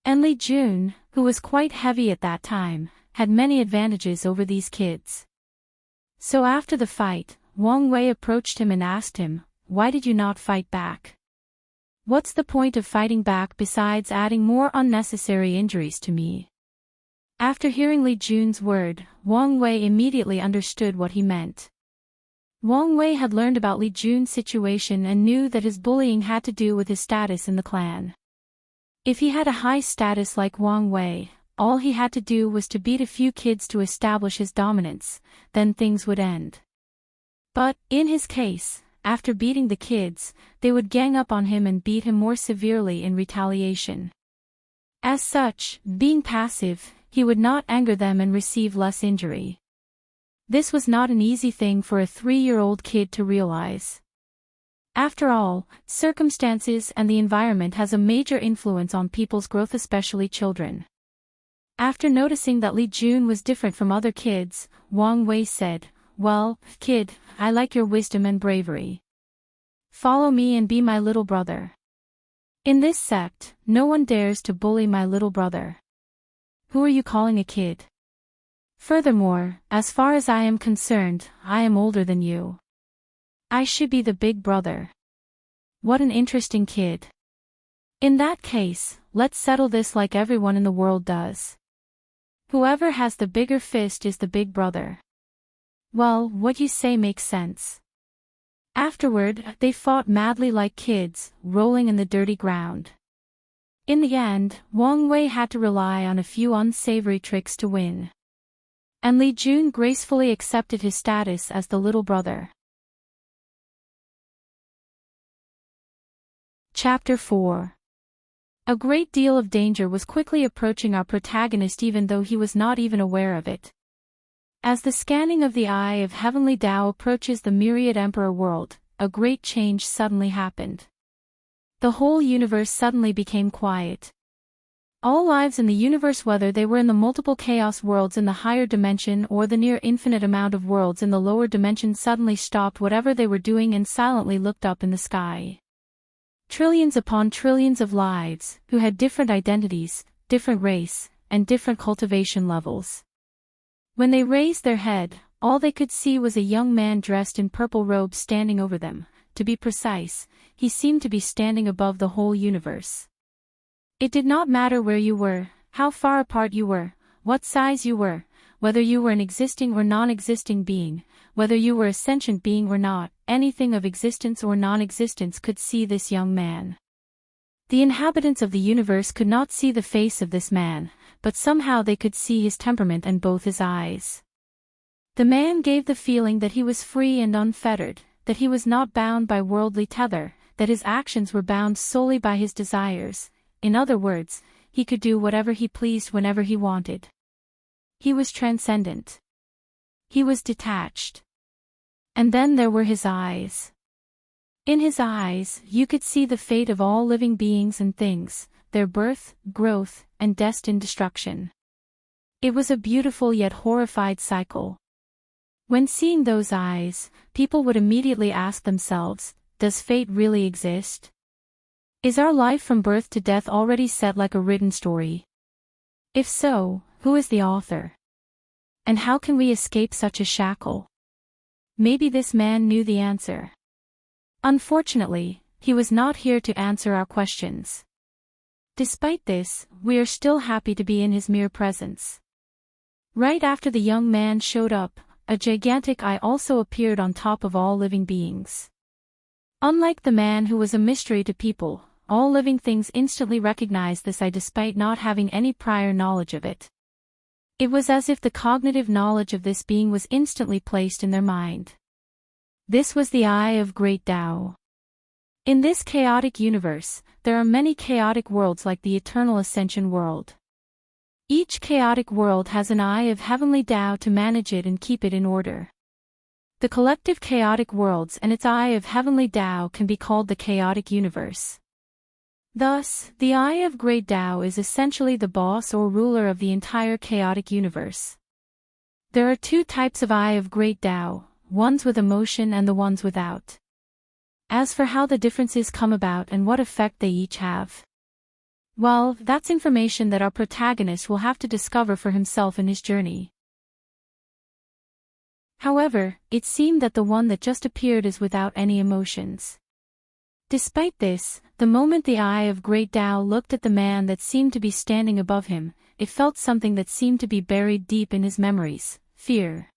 And Li Jun, who was quite heavy at that time, had many advantages over these kids. So after the fight, Wang Wei approached him and asked him, "Why did you not fight back? What's the point of fighting back besides adding more unnecessary injuries to me?" After hearing Li Jun's word, Wang Wei immediately understood what he meant. Wang Wei had learned about Li Jun's situation and knew that his bullying had to do with his status in the clan. If he had a high status like Wang Wei, all he had to do was to beat a few kids to establish his dominance, then things would end. But, in his case, after beating the kids, they would gang up on him and beat him more severely in retaliation. As such, being passive, he would not anger them and receive less injury. This was not an easy thing for a 3-year-old kid to realize. After all, circumstances and the environment has a major influence on people's growth, especially children. After noticing that Li Jun was different from other kids, Wang Wei said, "Well, kid, I like your wisdom and bravery. Follow me and be my little brother. In this sect, no one dares to bully my little brother. Who are you calling a kid? Furthermore, as far as I am concerned, I am older than you. I should be the big brother. What an interesting kid. In that case, let's settle this like everyone in the world does. Whoever has the bigger fist is the big brother. Well, what you say makes sense." Afterward, they fought madly like kids, rolling in the dirty ground. In the end, Wang Wei had to rely on a few unsavory tricks to win. And Li Jun gracefully accepted his status as the little brother. Chapter 4. A great deal of danger was quickly approaching our protagonist even though he was not even aware of it. As the scanning of the eye of heavenly Tao approaches the myriad emperor world, a great change suddenly happened. The whole universe suddenly became quiet. All lives in the universe, whether they were in the multiple chaos worlds in the higher dimension or the near infinite amount of worlds in the lower dimension, suddenly stopped whatever they were doing and silently looked up in the sky. Trillions upon trillions of lives, who had different identities, different race, and different cultivation levels. When they raised their head, all they could see was a young man dressed in purple robes standing over them. To be precise, he seemed to be standing above the whole universe. It did not matter where you were, how far apart you were, what size you were, whether you were an existing or non-existing being, whether you were a sentient being or not, anything of existence or non-existence could see this young man. The inhabitants of the universe could not see the face of this man, but somehow they could see his temperament and both his eyes. The man gave the feeling that he was free and unfettered, that he was not bound by worldly tether, that his actions were bound solely by his desires. In other words, he could do whatever he pleased whenever he wanted. He was transcendent. He was detached. And then there were his eyes. In his eyes, you could see the fate of all living beings and things, their birth, growth, and destined destruction. It was a beautiful yet horrified cycle. When seeing those eyes, people would immediately ask themselves, does fate really exist? Is our life from birth to death already set like a written story? If so, who is the author? And how can we escape such a shackle? Maybe this man knew the answer. Unfortunately, he was not here to answer our questions. Despite this, we are still happy to be in his mere presence. Right after the young man showed up, a gigantic eye also appeared on top of all living beings. Unlike the man who was a mystery to people, all living things instantly recognized this eye despite not having any prior knowledge of it. It was as if the cognitive knowledge of this being was instantly placed in their mind. This was the Eye of Great Tao. In this chaotic universe, there are many chaotic worlds like the Eternal Ascension world. Each chaotic world has an Eye of Heavenly Tao to manage it and keep it in order. The collective chaotic worlds and its Eye of Heavenly Tao can be called the chaotic universe. Thus, the Eye of Great Tao is essentially the boss or ruler of the entire chaotic universe. There are two types of Eye of Great Tao, ones with emotion and the ones without. As for how the differences come about and what effect they each have, well, that's information that our protagonist will have to discover for himself in his journey. However, it seemed that the one that just appeared is without any emotions. Despite this, the moment the Eye of Great Tao looked at the man that seemed to be standing above him, it felt something that seemed to be buried deep in his memories, fear.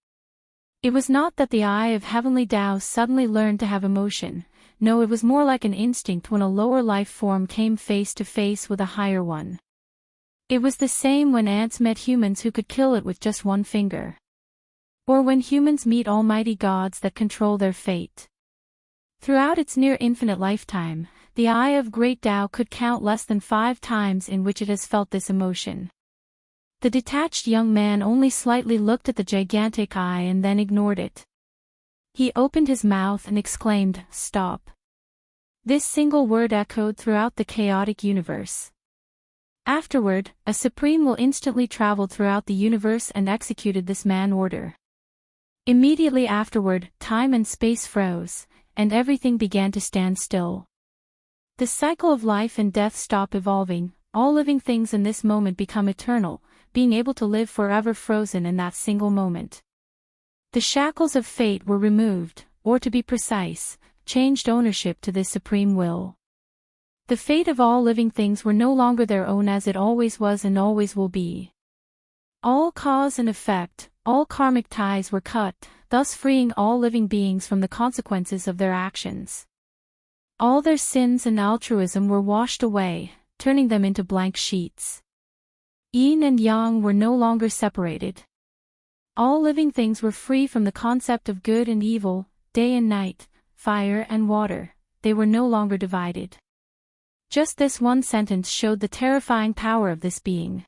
It was not that the Eye of Heavenly Tao suddenly learned to have emotion. No, it was more like an instinct when a lower life form came face to face with a higher one. It was the same when ants met humans who could kill it with just one finger. Or when humans meet almighty gods that control their fate. Throughout its near infinite lifetime, the Eye of Great Tao could count less than 5 times in which it has felt this emotion. The detached young man only slightly looked at the gigantic eye and then ignored it. He opened his mouth and exclaimed, "Stop." This single word echoed throughout the chaotic universe. Afterward, a supreme will instantly traveled throughout the universe and executed this man order. Immediately afterward, time and space froze, and everything began to stand still. The cycle of life and death stopped evolving, all living things in this moment become eternal, being able to live forever frozen in that single moment. The shackles of fate were removed, or to be precise, changed ownership to this supreme will. The fate of all living things were no longer their own as it always was and always will be. All cause and effect, all karmic ties were cut, thus freeing all living beings from the consequences of their actions. All their sins and altruism were washed away, turning them into blank sheets. Yin and yang were no longer separated. All living things were free from the concept of good and evil, day and night, fire and water. They were no longer divided. Just this one sentence showed the terrifying power of this being.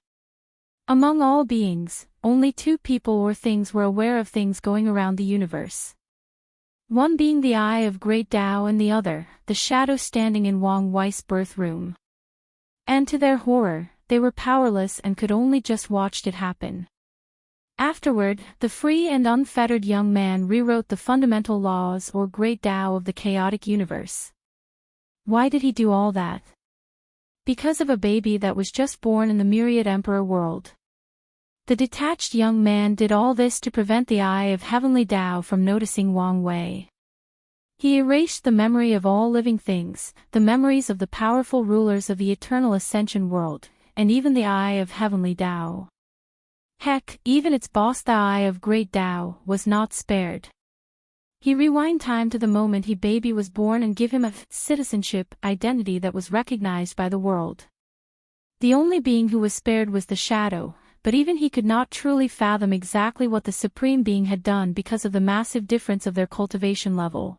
Among all beings, only 2 people or things were aware of things going around the universe. One being the Eye of Great Tao and the other, the shadow standing in Wang Wei's birth room. And to their horror, they were powerless and could only just watch it happen. Afterward, the free and unfettered young man rewrote the fundamental laws or Great Tao of the chaotic universe. Why did he do all that? Because of a baby that was just born in the myriad emperor world. The detached young man did all this to prevent the Eye of Heavenly Tao from noticing Wang Wei. He erased the memory of all living things, the memories of the powerful rulers of the Eternal Ascension world, and even the Eye of Heavenly Tao. Heck, even its boss, the Eye of Great Tao, was not spared. He rewind time to the moment he baby was born and give him a citizenship identity that was recognized by the world. The only being who was spared was the shadow, but even he could not truly fathom exactly what the Supreme Being had done because of the massive difference of their cultivation level.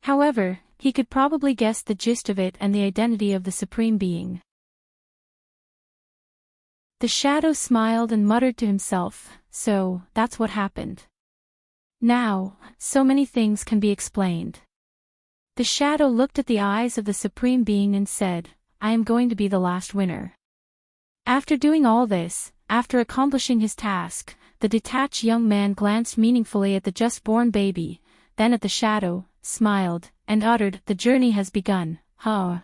However, he could probably guess the gist of it and the identity of the Supreme Being. The shadow smiled and muttered to himself, "So, that's what happened. Now, so many things can be explained." The shadow looked at the eyes of the Supreme Being and said, "I am going to be the last winner." After doing all this, after accomplishing his task, the detached young man glanced meaningfully at the just-born baby, then at the shadow, smiled, and uttered, "The journey has begun, huh?"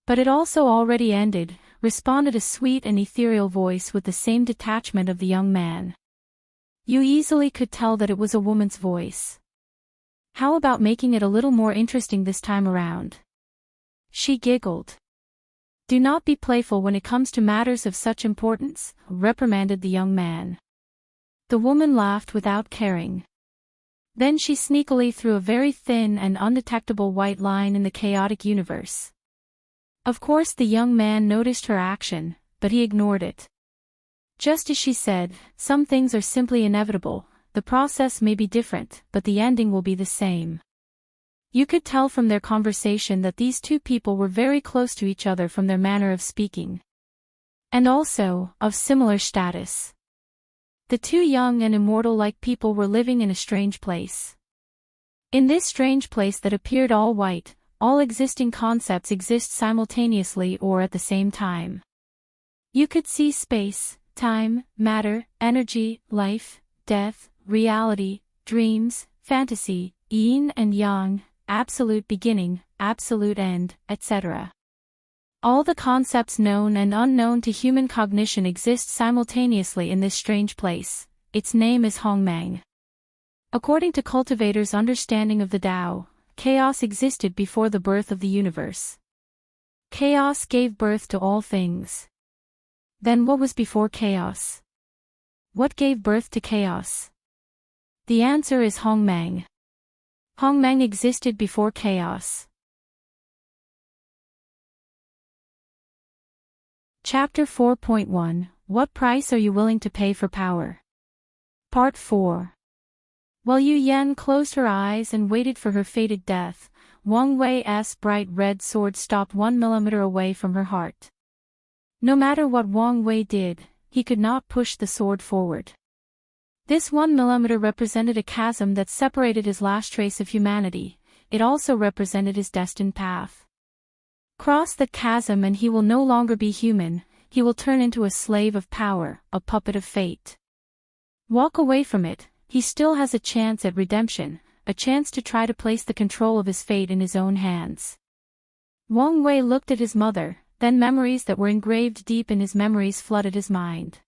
"But it also already ended," responded a sweet and ethereal voice with the same detachment of the young man. You easily could tell that it was a woman's voice. "How about making it a little more interesting this time around?" She giggled. "Do not be playful when it comes to matters of such importance," reprimanded the young man. The woman laughed without caring. Then she sneakily threw a very thin and undetectable white line in the chaotic universe. Of course the young man noticed her action, but he ignored it. Just as she said, some things are simply inevitable, the process may be different, but the ending will be the same. You could tell from their conversation that these two people were very close to each other from their manner of speaking. And also, of similar status. The two young and immortal-like people were living in a strange place. In this strange place that appeared all white, all existing concepts exist simultaneously or at the same time. You could see space, time, matter, energy, life, death, reality, dreams, fantasy, yin and yang, absolute beginning, absolute end, etc. All the concepts known and unknown to human cognition exist simultaneously in this strange place. Its name is Hongmeng. According to cultivators' understanding of the Tao, chaos existed before the birth of the universe. Chaos gave birth to all things. Then what was before chaos? What gave birth to chaos? The answer is Hongmeng. Hongmeng existed before chaos. Chapter 4.1 What price are you willing to pay for power? Part 4. While Yu Yan closed her eyes and waited for her fated death, Wang Wei's bright red sword stopped 1 millimeter away from her heart. No matter what Wang Wei did, he could not push the sword forward. This 1 millimeter represented a chasm that separated his last trace of humanity. It also represented his destined path. Cross that chasm and he will no longer be human, he will turn into a slave of power, a puppet of fate. Walk away from it, he still has a chance at redemption, a chance to try to place the control of his fate in his own hands. Wang Wei looked at his mother, then memories that were engraved deep in his memories flooded his mind.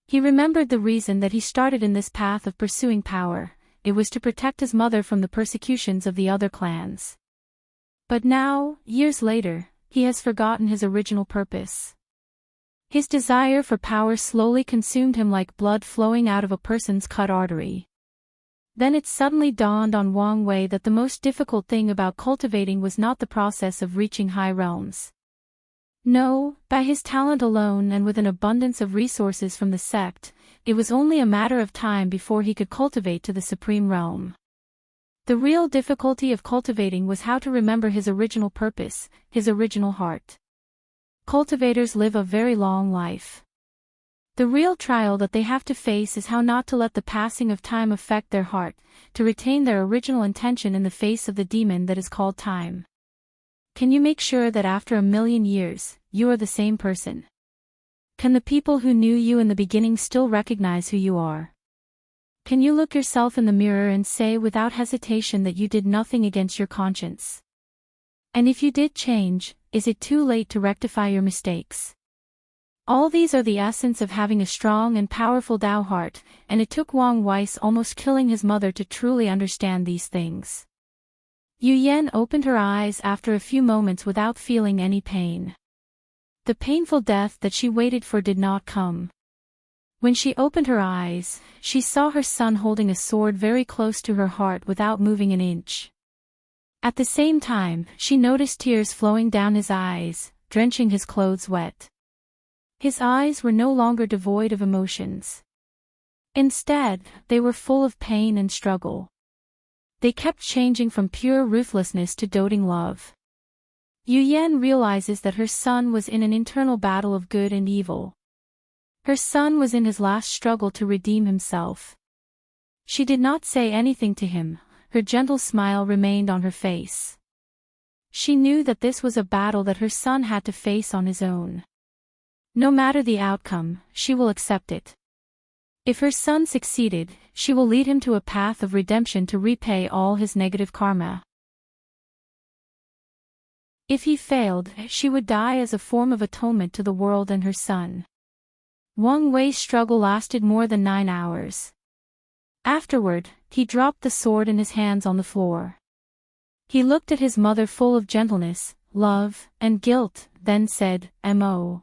He remembered the reason that he started in this path of pursuing power. It was to protect his mother from the persecutions of the other clans. But now, years later, he has forgotten his original purpose. His desire for power slowly consumed him like blood flowing out of a person's cut artery. Then it suddenly dawned on Wang Wei that the most difficult thing about cultivating was not the process of reaching high realms. No, by his talent alone and with an abundance of resources from the sect, it was only a matter of time before he could cultivate to the supreme realm. The real difficulty of cultivating was how to remember his original purpose, his original heart. Cultivators live a very long life. The real trial that they have to face is how not to let the passing of time affect their heart, to retain their original intention in the face of the demon that is called time. Can you make sure that after 1,000,000 years, you are the same person? Can the people who knew you in the beginning still recognize who you are? Can you look yourself in the mirror and say without hesitation that you did nothing against your conscience? And if you did change, is it too late to rectify your mistakes? All these are the essence of having a strong and powerful Tao heart, and it took Wang Wei's almost killing his mother to truly understand these things. Yu Yan opened her eyes after a few moments without feeling any pain. The painful death that she waited for did not come. When she opened her eyes, she saw her son holding a sword very close to her heart without moving an inch. At the same time, she noticed tears flowing down his eyes, drenching his clothes wet. His eyes were no longer devoid of emotions. Instead, they were full of pain and struggle. They kept changing from pure ruthlessness to doting love. Yu Yan realizes that her son was in an internal battle of good and evil. Her son was in his last struggle to redeem himself. She did not say anything to him, her gentle smile remained on her face. She knew that this was a battle that her son had to face on his own. No matter the outcome, she will accept it. If her son succeeded, she will lead him to a path of redemption to repay all his negative karma. If he failed, she would die as a form of atonement to the world and her son. Wang Wei's struggle lasted more than 9 hours. Afterward, he dropped the sword in his hands on the floor. He looked at his mother full of gentleness, love, and guilt, then said, "Mo.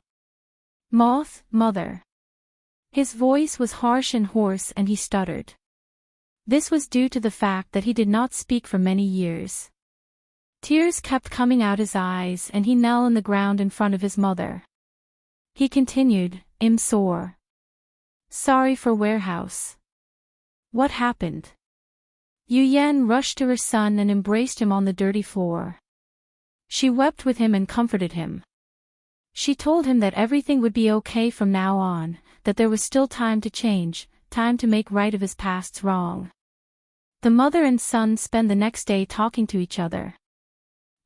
Moth, mother." His voice was harsh and hoarse and he stuttered. This was due to the fact that he did not speak for many years. Tears kept coming out his eyes and he knelt on the ground in front of his mother. He continued, "Soar. Sorry for warehouse. What happened?" Yu Yan rushed to her son and embraced him on the dirty floor. She wept with him and comforted him. She told him that everything would be okay from now on, that there was still time to change, time to make right of his past's wrong. The mother and son spent the next day talking to each other.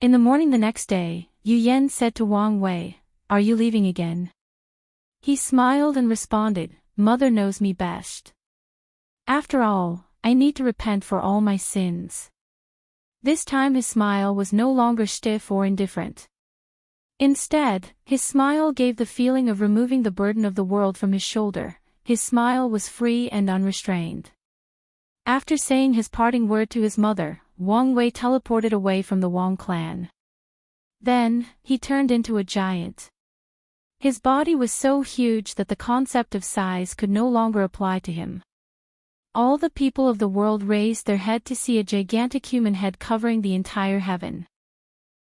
In the morning the next day, Yu Yan said to Wang Wei, "Are you leaving again?" He smiled and responded, "Mother knows me best. After all, I need to repent for all my sins." This time his smile was no longer stiff or indifferent. Instead, his smile gave the feeling of removing the burden of the world from his shoulder. His smile was free and unrestrained. After saying his parting word to his mother, Wang Wei teleported away from the Wang clan. Then, he turned into a giant. His body was so huge that the concept of size could no longer apply to him. All the people of the world raised their head to see a gigantic human head covering the entire heaven.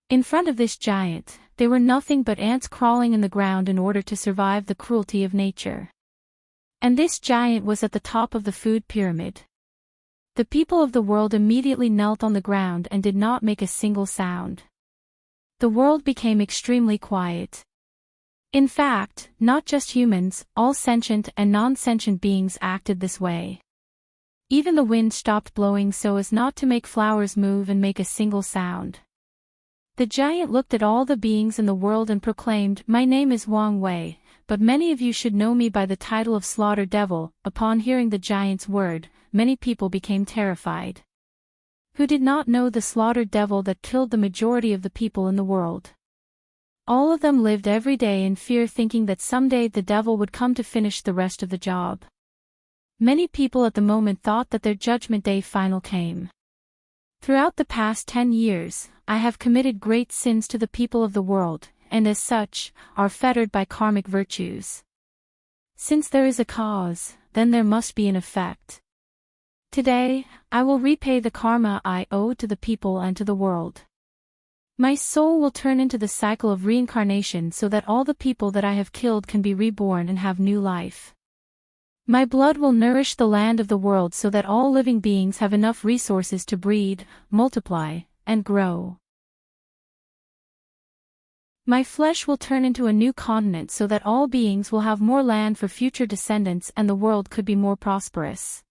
In front of this giant, they were nothing but ants crawling in the ground in order to survive the cruelty of nature. And this giant was at the top of the food pyramid. The people of the world immediately knelt on the ground and did not make a single sound. The world became extremely quiet. In fact, not just humans, all sentient and non-sentient beings acted this way. Even the wind stopped blowing so as not to make flowers move and make a single sound. The giant looked at all the beings in the world and proclaimed, "My name is Wang Wei, but many of you should know me by the title of Slaughter Devil." Upon hearing the giant's word, many people became terrified. Who did not know the slaughtered devil that killed the majority of the people in the world? All of them lived every day in fear, thinking that someday the devil would come to finish the rest of the job. Many people at the moment thought that their judgment day final came. Throughout the past 10 years, I have committed great sins to the people of the world, and as such, are fettered by karmic virtues. Since there is a cause, then there must be an effect. Today, I will repay the karma I owe to the people and to the world. My soul will turn into the cycle of reincarnation so that all the people that I have killed can be reborn and have new life. My blood will nourish the land of the world so that all living beings have enough resources to breed, multiply, and grow. My flesh will turn into a new continent so that all beings will have more land for future descendants and the world could be more prosperous.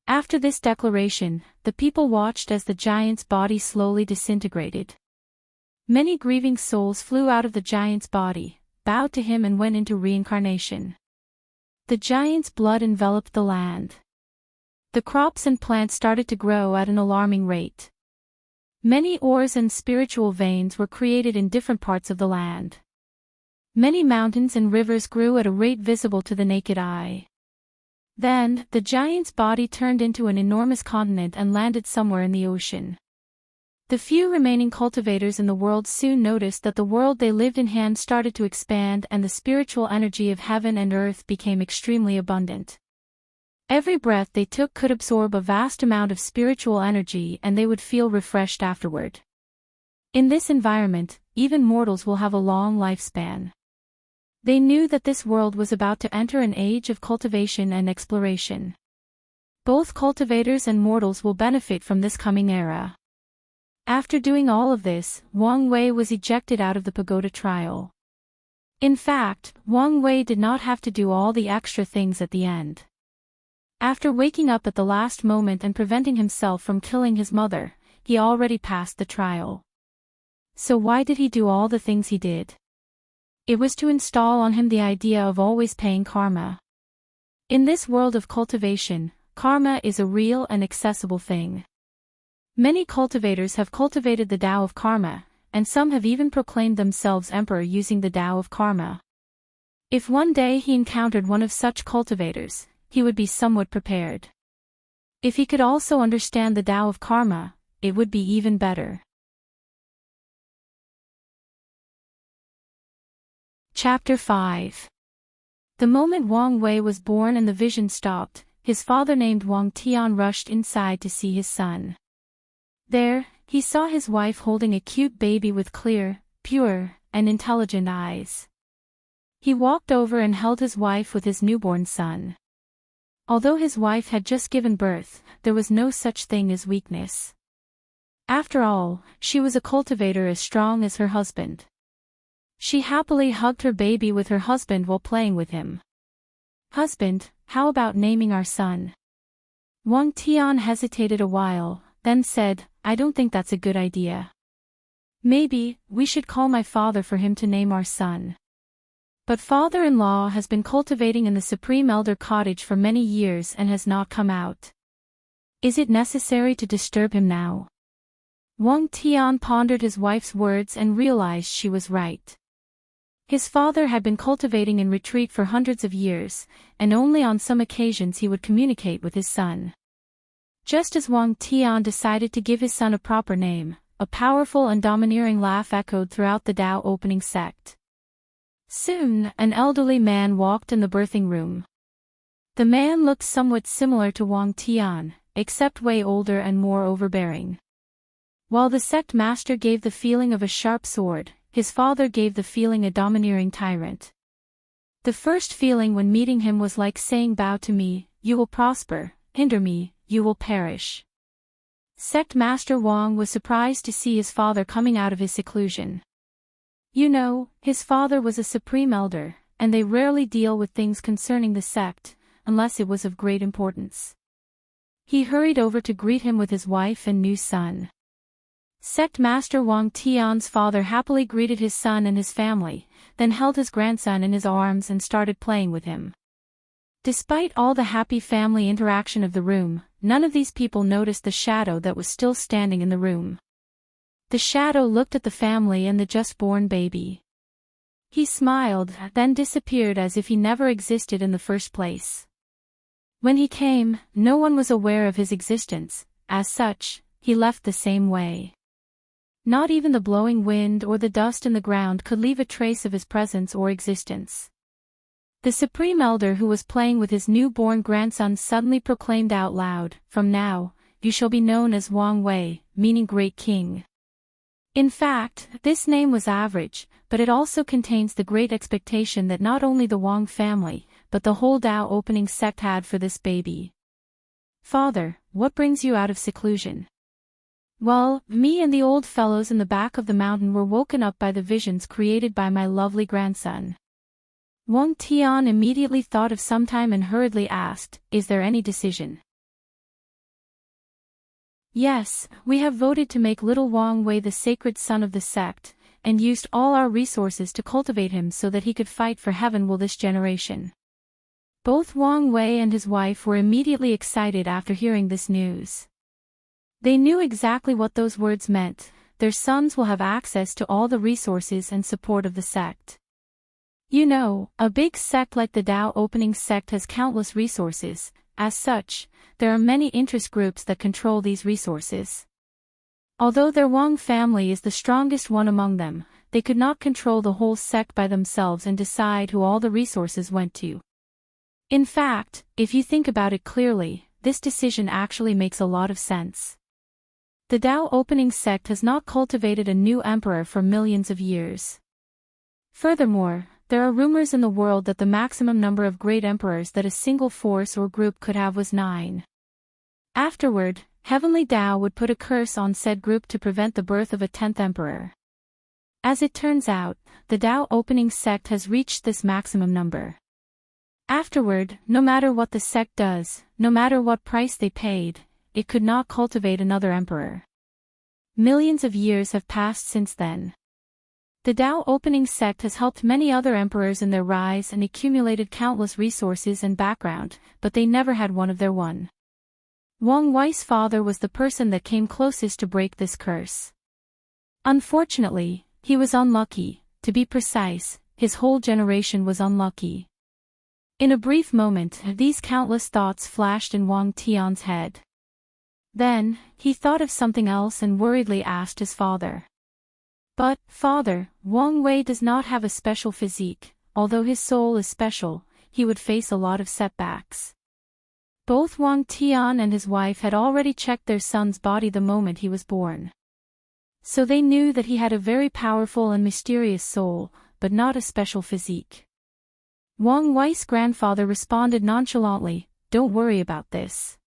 After this declaration, the people watched as the giant's body slowly disintegrated. Many grieving souls flew out of the giant's body, bowed to him and went into reincarnation. The giant's blood enveloped the land. The crops and plants started to grow at an alarming rate. Many ores and spiritual veins were created in different parts of the land. Many mountains and rivers grew at a rate visible to the naked eye. Then, the giant's body turned into an enormous continent and landed somewhere in the ocean. The few remaining cultivators in the world soon noticed that the world they lived in hand started to expand and the spiritual energy of heaven and earth became extremely abundant. Every breath they took could absorb a vast amount of spiritual energy and they would feel refreshed afterward. In this environment, even mortals will have a long lifespan. They knew that this world was about to enter an age of cultivation and exploration. Both cultivators and mortals will benefit from this coming era. After doing all of this, Wang Wei was ejected out of the pagoda trial. In fact, Wang Wei did not have to do all the extra things at the end. After waking up at the last moment and preventing himself from killing his mother, he already passed the trial. So why did he do all the things he did? It was to install on him the idea of always paying karma. In this world of cultivation, karma is a real and accessible thing. Many cultivators have cultivated the Tao of karma, and some have even proclaimed themselves emperor using the Tao of karma. If one day he encountered one of such cultivators, he would be somewhat prepared. If he could also understand the Tao of karma, it would be even better. Chapter 5. The moment Wang Wei was born and the vision stopped, his father named Wang Tian rushed inside to see his son. There, he saw his wife holding a cute baby with clear, pure, and intelligent eyes. He walked over and held his wife with his newborn son. Although his wife had just given birth, there was no such thing as weakness. After all, she was a cultivator as strong as her husband. She happily hugged her baby with her husband while playing with him. "Husband, how about naming our son?" Wang Tian hesitated a while, then said, "I don't think that's a good idea. Maybe, we should call my father for him to name our son. But father-in-law has been cultivating in the Supreme Elder Cottage for many years and has not come out. Is it necessary to disturb him now?" Wang Tian pondered his wife's words and realized she was right. His father had been cultivating in retreat for hundreds of years, and only on some occasions he would communicate with his son. Just as Wang Tian decided to give his son a proper name, a powerful and domineering laugh echoed throughout the Tao opening sect. Soon, an elderly man walked in the birthing room. The man looked somewhat similar to Wang Tian, except way older and more overbearing. While the sect master gave the feeling of a sharp sword, his father gave the feeling a domineering tyrant. The first feeling when meeting him was like saying, "Bow to me, you will prosper, hinder me, you will perish." Sect Master Wang was surprised to see his father coming out of his seclusion. You know, his father was a supreme elder, and they rarely deal with things concerning the sect, unless it was of great importance. He hurried over to greet him with his wife and new son. Sect Master Wang Tian's father happily greeted his son and his family, then held his grandson in his arms and started playing with him. Despite all the happy family interaction of the room, none of these people noticed the shadow that was still standing in the room. The shadow looked at the family and the just-born baby. He smiled, then disappeared as if he never existed in the first place. When he came, no one was aware of his existence. As such, he left the same way. Not even the blowing wind or the dust in the ground could leave a trace of his presence or existence. The Supreme Elder who was playing with his newborn grandson suddenly proclaimed out loud, "From now, you shall be known as Wang Wei, meaning Great King." In fact, this name was average, but it also contains the great expectation that not only the Wang family, but the whole Tao opening sect had for this baby. "Father, what brings you out of seclusion?" "Well, me and the old fellows in the back of the mountain were woken up by the visions created by my lovely grandson." Wang Tian immediately thought of some time and hurriedly asked, "Is there any decision?" "Yes, we have voted to make little Wang Wei the sacred son of the sect, and used all our resources to cultivate him so that he could fight for heaven will this generation." Both Wang Wei and his wife were immediately excited after hearing this news. They knew exactly what those words meant. Their sons will have access to all the resources and support of the sect. You know, a big sect like the Tao opening sect has countless resources. As such, there are many interest groups that control these resources. Although their Wang family is the strongest one among them, they could not control the whole sect by themselves and decide who all the resources went to. In fact, if you think about it clearly, this decision actually makes a lot of sense. The Tao opening sect has not cultivated a new emperor for millions of years. Furthermore, there are rumors in the world that the maximum number of great emperors that a single force or group could have was 9. Afterward, Heavenly Tao would put a curse on said group to prevent the birth of a 10th emperor. As it turns out, the Tao opening sect has reached this maximum number. Afterward, no matter what the sect does, no matter what price they paid, it could not cultivate another emperor. Millions of years have passed since then. The Tao opening sect has helped many other emperors in their rise and accumulated countless resources and background, but they never had one of their own. Wang Wei's father was the person that came closest to break this curse. Unfortunately, he was unlucky. To be precise, his whole generation was unlucky. In a brief moment, these countless thoughts flashed in Wang Tian's head. Then, he thought of something else and worriedly asked his father. But, father, Wang Wei does not have a special physique. Although his soul is special, he would face a lot of setbacks. Both Wang Tian and his wife had already checked their son's body the moment he was born. So they knew that he had a very powerful and mysterious soul, but not a special physique. Wang Wei's grandfather responded nonchalantly, "Don't worry about this.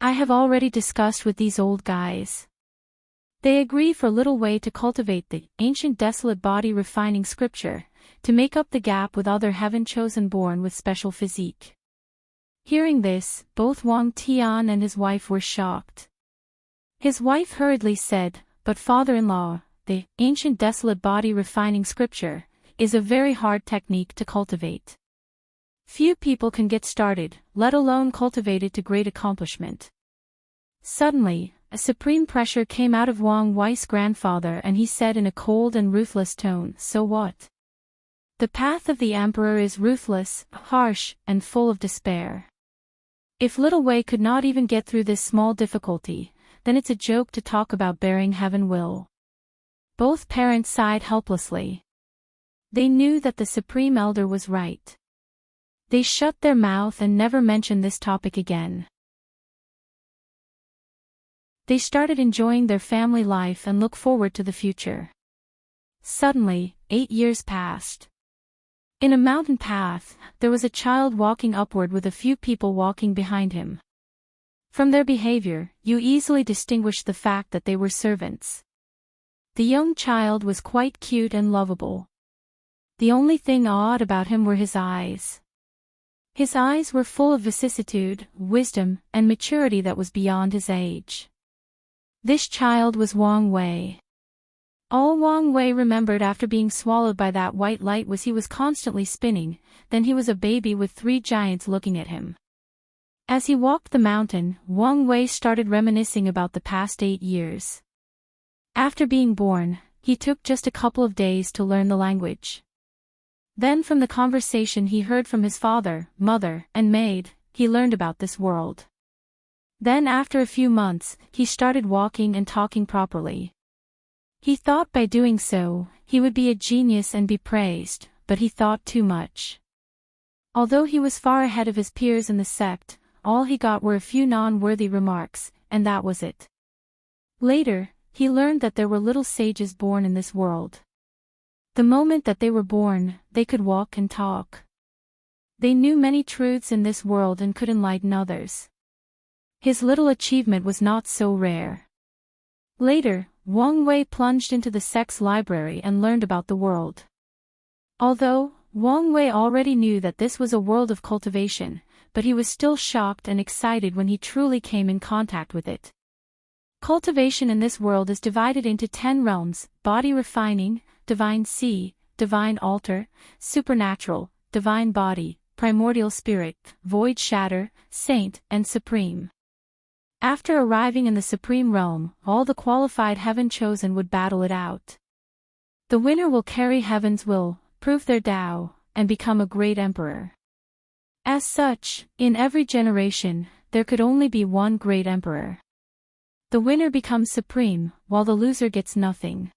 I have already discussed with these old guys. They agree for Little Wei to cultivate the ancient desolate body refining scripture, to make up the gap with other heaven-chosen born with special physique." Hearing this, both Wang Tian and his wife were shocked. His wife hurriedly said, "But father-in-law, the ancient desolate body refining scripture is a very hard technique to cultivate. Few people can get started, let alone cultivate it to great accomplishment." Suddenly, a supreme pressure came out of Wang Wei's grandfather and he said in a cold and ruthless tone, "So what? The path of the emperor is ruthless, harsh, and full of despair. If Little Wei could not even get through this small difficulty, then it's a joke to talk about bearing heaven will." Both parents sighed helplessly. They knew that the Supreme Elder was right. They shut their mouth and never mentioned this topic again. They started enjoying their family life and look forward to the future. Suddenly, 8 years passed. In a mountain path, there was a child walking upward with a few people walking behind him. From their behavior, you easily distinguished the fact that they were servants. The young child was quite cute and lovable. The only thing odd about him were his eyes. His eyes were full of vicissitude, wisdom, and maturity that was beyond his age. This child was Wang Wei. All Wang Wei remembered after being swallowed by that white light was he was constantly spinning, then he was a baby with 3 giants looking at him. As he walked the mountain, Wang Wei started reminiscing about the past 8 years. After being born, he took just a couple of days to learn the language. Then from the conversation he heard from his father, mother, and maid, he learned about this world. Then after a few months, he started walking and talking properly. He thought by doing so, he would be a genius and be praised, but he thought too much. Although he was far ahead of his peers in the sect, all he got were a few non-worthy remarks, and that was it. Later, he learned that there were little sages born in this world. The moment that they were born, they could walk and talk. They knew many truths in this world and could enlighten others. His little achievement was not so rare. Later, Wang Wei plunged into the sect's library and learned about the world. Although, Wang Wei already knew that this was a world of cultivation, but he was still shocked and excited when he truly came in contact with it. Cultivation in this world is divided into 10 realms: body refining, divine sea, divine altar, supernatural, divine body, primordial spirit, void shatter, saint, and supreme. After arriving in the supreme realm, all the qualified heaven-chosen would battle it out. The winner will carry heaven's will, prove their Tao, and become a great emperor. As such, in every generation, there could only be one great emperor. The winner becomes supreme, while the loser gets nothing.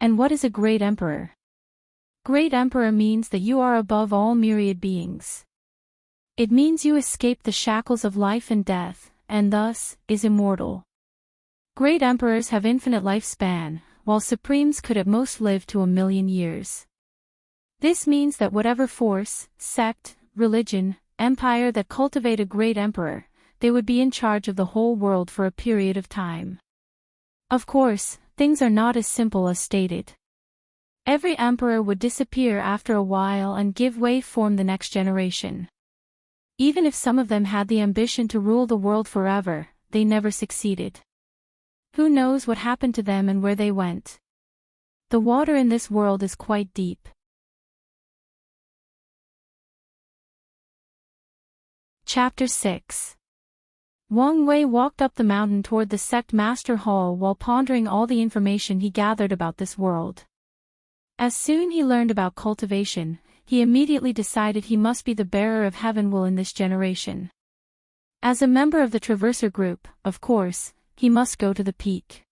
And what is a great emperor? Great emperor means that you are above all myriad beings. It means you escape the shackles of life and death, and thus, is immortal. Great emperors have infinite lifespan, while supremes could at most live to 1,000,000 years. This means that whatever force, sect, religion, empire that cultivate a great emperor, they would be in charge of the whole world for a period of time. Of course, things are not as simple as stated. Every emperor would disappear after a while and give way form the next generation. Even if some of them had the ambition to rule the world forever, they never succeeded. Who knows what happened to them and where they went? The water in this world is quite deep. Chapter 6. Wang Wei walked up the mountain toward the sect master hall while pondering all the information he gathered about this world. As soon he learned about cultivation, he immediately decided he must be the bearer of heaven will in this generation. As a member of the Traverser group, of course, he must go to the peak.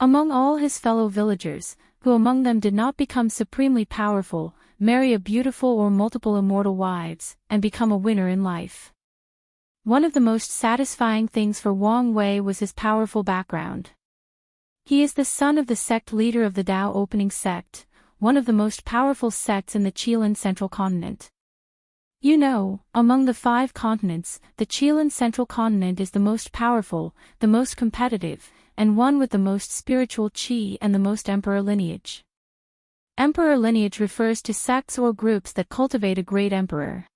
Among all his fellow villagers, who among them did not become supremely powerful, marry a beautiful or multiple immortal wives, and become a winner in life. One of the most satisfying things for Wang Wei was his powerful background. He is the son of the sect leader of the Dao Opening Sect, one of the most powerful sects in the Chilean Central Continent. You know, among the 5 continents, the Chilean Central Continent is the most powerful, the most competitive, and one with the most spiritual qi and the most emperor lineage. Emperor lineage refers to sects or groups that cultivate a great emperor.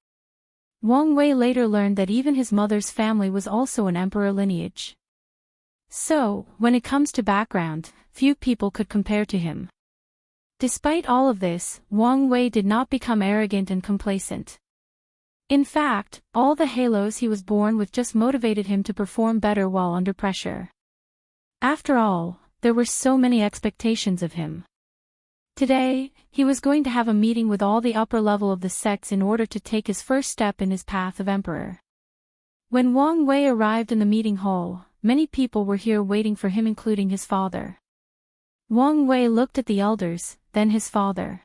Wang Wei later learned that even his mother's family was also an emperor lineage. So, when it comes to background, few people could compare to him. Despite all of this, Wang Wei did not become arrogant and complacent. In fact, all the halos he was born with just motivated him to perform better while under pressure. After all, there were so many expectations of him. Today, he was going to have a meeting with all the upper level of the sects in order to take his first step in his path of emperor. When Wang Wei arrived in the meeting hall, many people were here waiting for him, including his father. Wang Wei looked at the elders, then his father.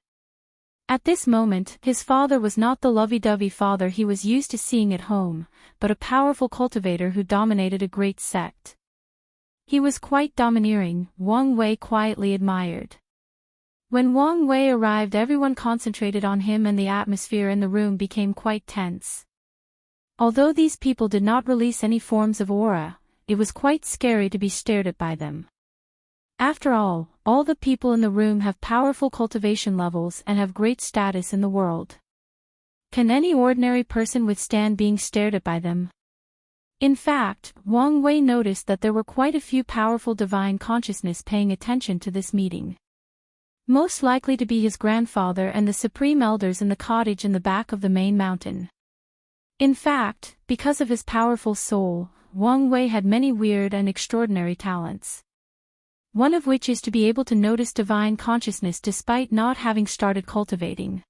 At this moment, his father was not the lovey-dovey father he was used to seeing at home, but a powerful cultivator who dominated a great sect. He was quite domineering, Wang Wei quietly admired. When Wang Wei arrived, everyone concentrated on him and the atmosphere in the room became quite tense. Although these people did not release any forms of aura, it was quite scary to be stared at by them. After all the people in the room have powerful cultivation levels and have great status in the world. Can any ordinary person withstand being stared at by them? In fact, Wang Wei noticed that there were quite a few powerful divine consciousness paying attention to this meeting. Most likely to be his grandfather and the supreme elders in the cottage in the back of the main mountain. In fact, because of his powerful soul, Wang Wei had many weird and extraordinary talents. One of which is to be able to notice divine consciousness despite not having started cultivating.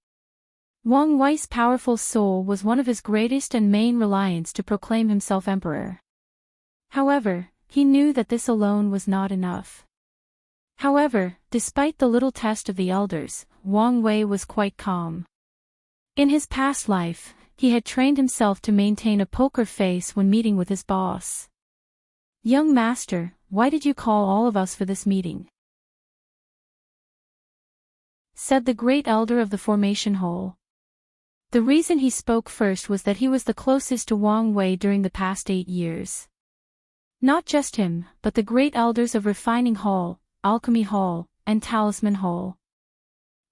Wang Wei's powerful soul was one of his greatest and main reliance to proclaim himself emperor. However, he knew that this alone was not enough. However, despite the little test of the elders, Wang Wei was quite calm. In his past life, he had trained himself to maintain a poker face when meeting with his boss. "Young master, why did you call all of us for this meeting?" said the great elder of the formation hall. The reason he spoke first was that he was the closest to Wang Wei during the past 8 years. Not just him, but the great elders of Refining Hall, Alchemy Hall, and Talisman Hall.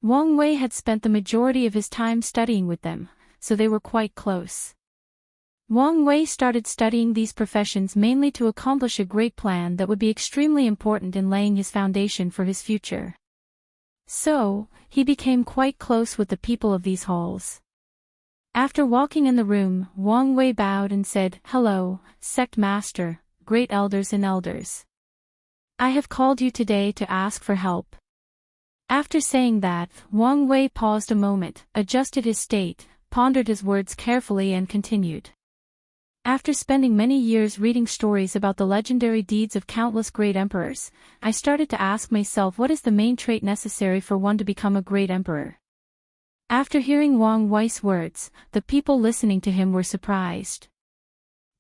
Wang Wei had spent the majority of his time studying with them, so they were quite close. Wang Wei started studying these professions mainly to accomplish a great plan that would be extremely important in laying his foundation for his future. So, he became quite close with the people of these halls. After walking in the room, Wang Wei bowed and said, "Hello, sect master, great elders and elders. I have called you today to ask for help." After saying that, Wang Wei paused a moment, adjusted his state, pondered his words carefully and continued. After spending many years reading stories about the legendary deeds of countless great emperors, I started to ask myself what is the main trait necessary for one to become a great emperor. After hearing Wang Wei's words, the people listening to him were surprised.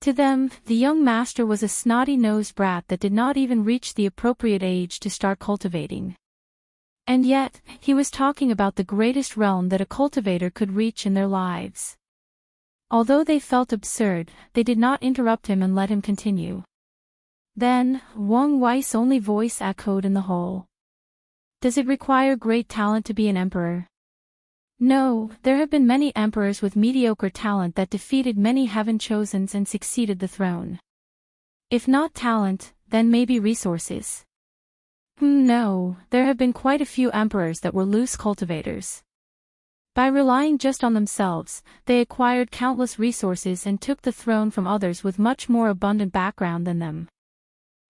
To them, the young master was a snotty-nosed brat that did not even reach the appropriate age to start cultivating. And yet, he was talking about the greatest realm that a cultivator could reach in their lives. Although they felt absurd, they did not interrupt him and let him continue. Then, Wang Wei's only voice echoed in the hall. Does it require great talent to be an emperor? No, there have been many emperors with mediocre talent that defeated many heaven-chosens and succeeded the throne. If not talent, then maybe resources. No, there have been quite a few emperors that were loose cultivators. By relying just on themselves, they acquired countless resources and took the throne from others with much more abundant background than them.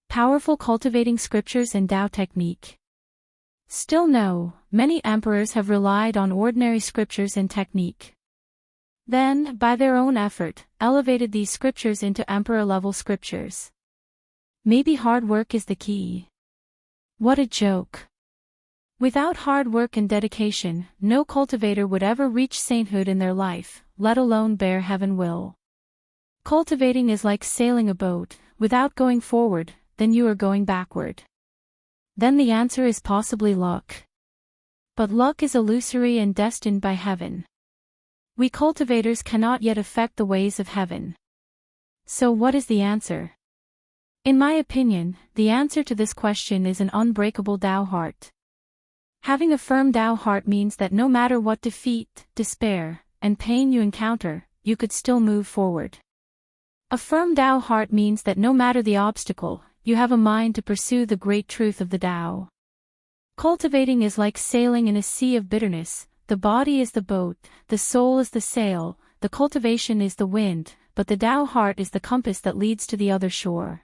Powerful cultivating scriptures and Tao technique. Still no, many emperors have relied on ordinary scriptures and technique. Then, by their own effort, elevated these scriptures into emperor-level scriptures. Maybe hard work is the key. What a joke. Without hard work and dedication, no cultivator would ever reach sainthood in their life, let alone bear heaven will. Cultivating is like sailing a boat. Without going forward, then you are going backward. Then the answer is possibly luck. But luck is illusory and destined by heaven. We cultivators cannot yet affect the ways of heaven. So what is the answer? In my opinion, the answer to this question is an unbreakable Tao heart. Having a firm Tao heart means that no matter what defeat, despair, and pain you encounter, you could still move forward. A firm Tao heart means that no matter the obstacle, you have a mind to pursue the great truth of the Tao. Cultivating is like sailing in a sea of bitterness. The body is the boat, the soul is the sail, the cultivation is the wind, but the Tao heart is the compass that leads to the other shore.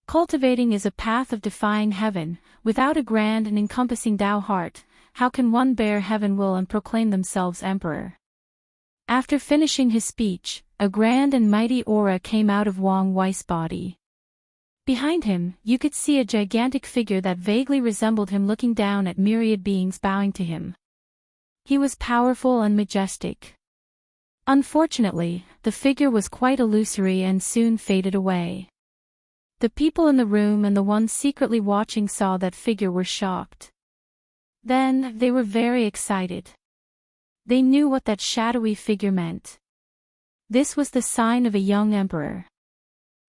Cultivating is a path of defying heaven. Without a grand and encompassing Tao heart, how can one bear heaven will and proclaim themselves emperor? After finishing his speech, a grand and mighty aura came out of Wang Wei's body. Behind him, you could see a gigantic figure that vaguely resembled him looking down at myriad beings bowing to him. He was powerful and majestic. Unfortunately, the figure was quite illusory and soon faded away. The people in the room and the ones secretly watching saw that figure were shocked. Then, they were very excited. They knew what that shadowy figure meant. This was the sign of a young emperor.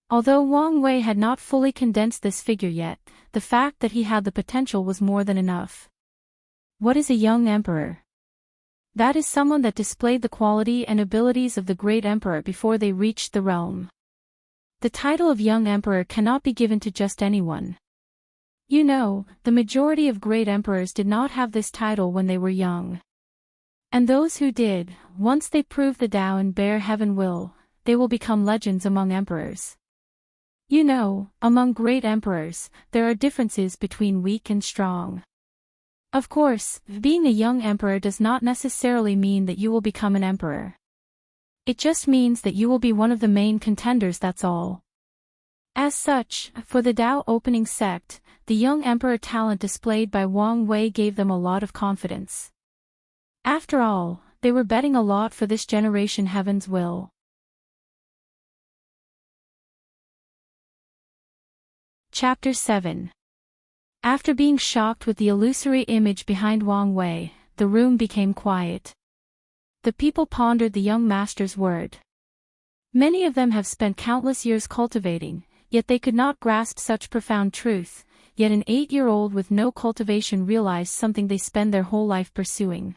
Although Wang Wei had not fully condensed this figure yet, the fact that he had the potential was more than enough. What is a young emperor? That is someone that displayed the quality and abilities of the great emperor before they reached the realm. The title of young emperor cannot be given to just anyone. You know, the majority of great emperors did not have this title when they were young. And those who did, once they prove the Tao and bear heaven will, they will become legends among emperors. You know, among great emperors, there are differences between weak and strong. Of course, being a young emperor does not necessarily mean that you will become an emperor. It just means that you will be one of the main contenders, that's all. As such, for the Tao opening sect, the young emperor talent displayed by Wang Wei gave them a lot of confidence. After all, they were betting a lot for this generation heaven's will. Chapter 7. After being shocked with the illusory image behind Wang Wei, the room became quiet. The people pondered the young master's word. Many of them have spent countless years cultivating, yet they could not grasp such profound truth, yet an 8-year-old with no cultivation realized something they spend their whole life pursuing.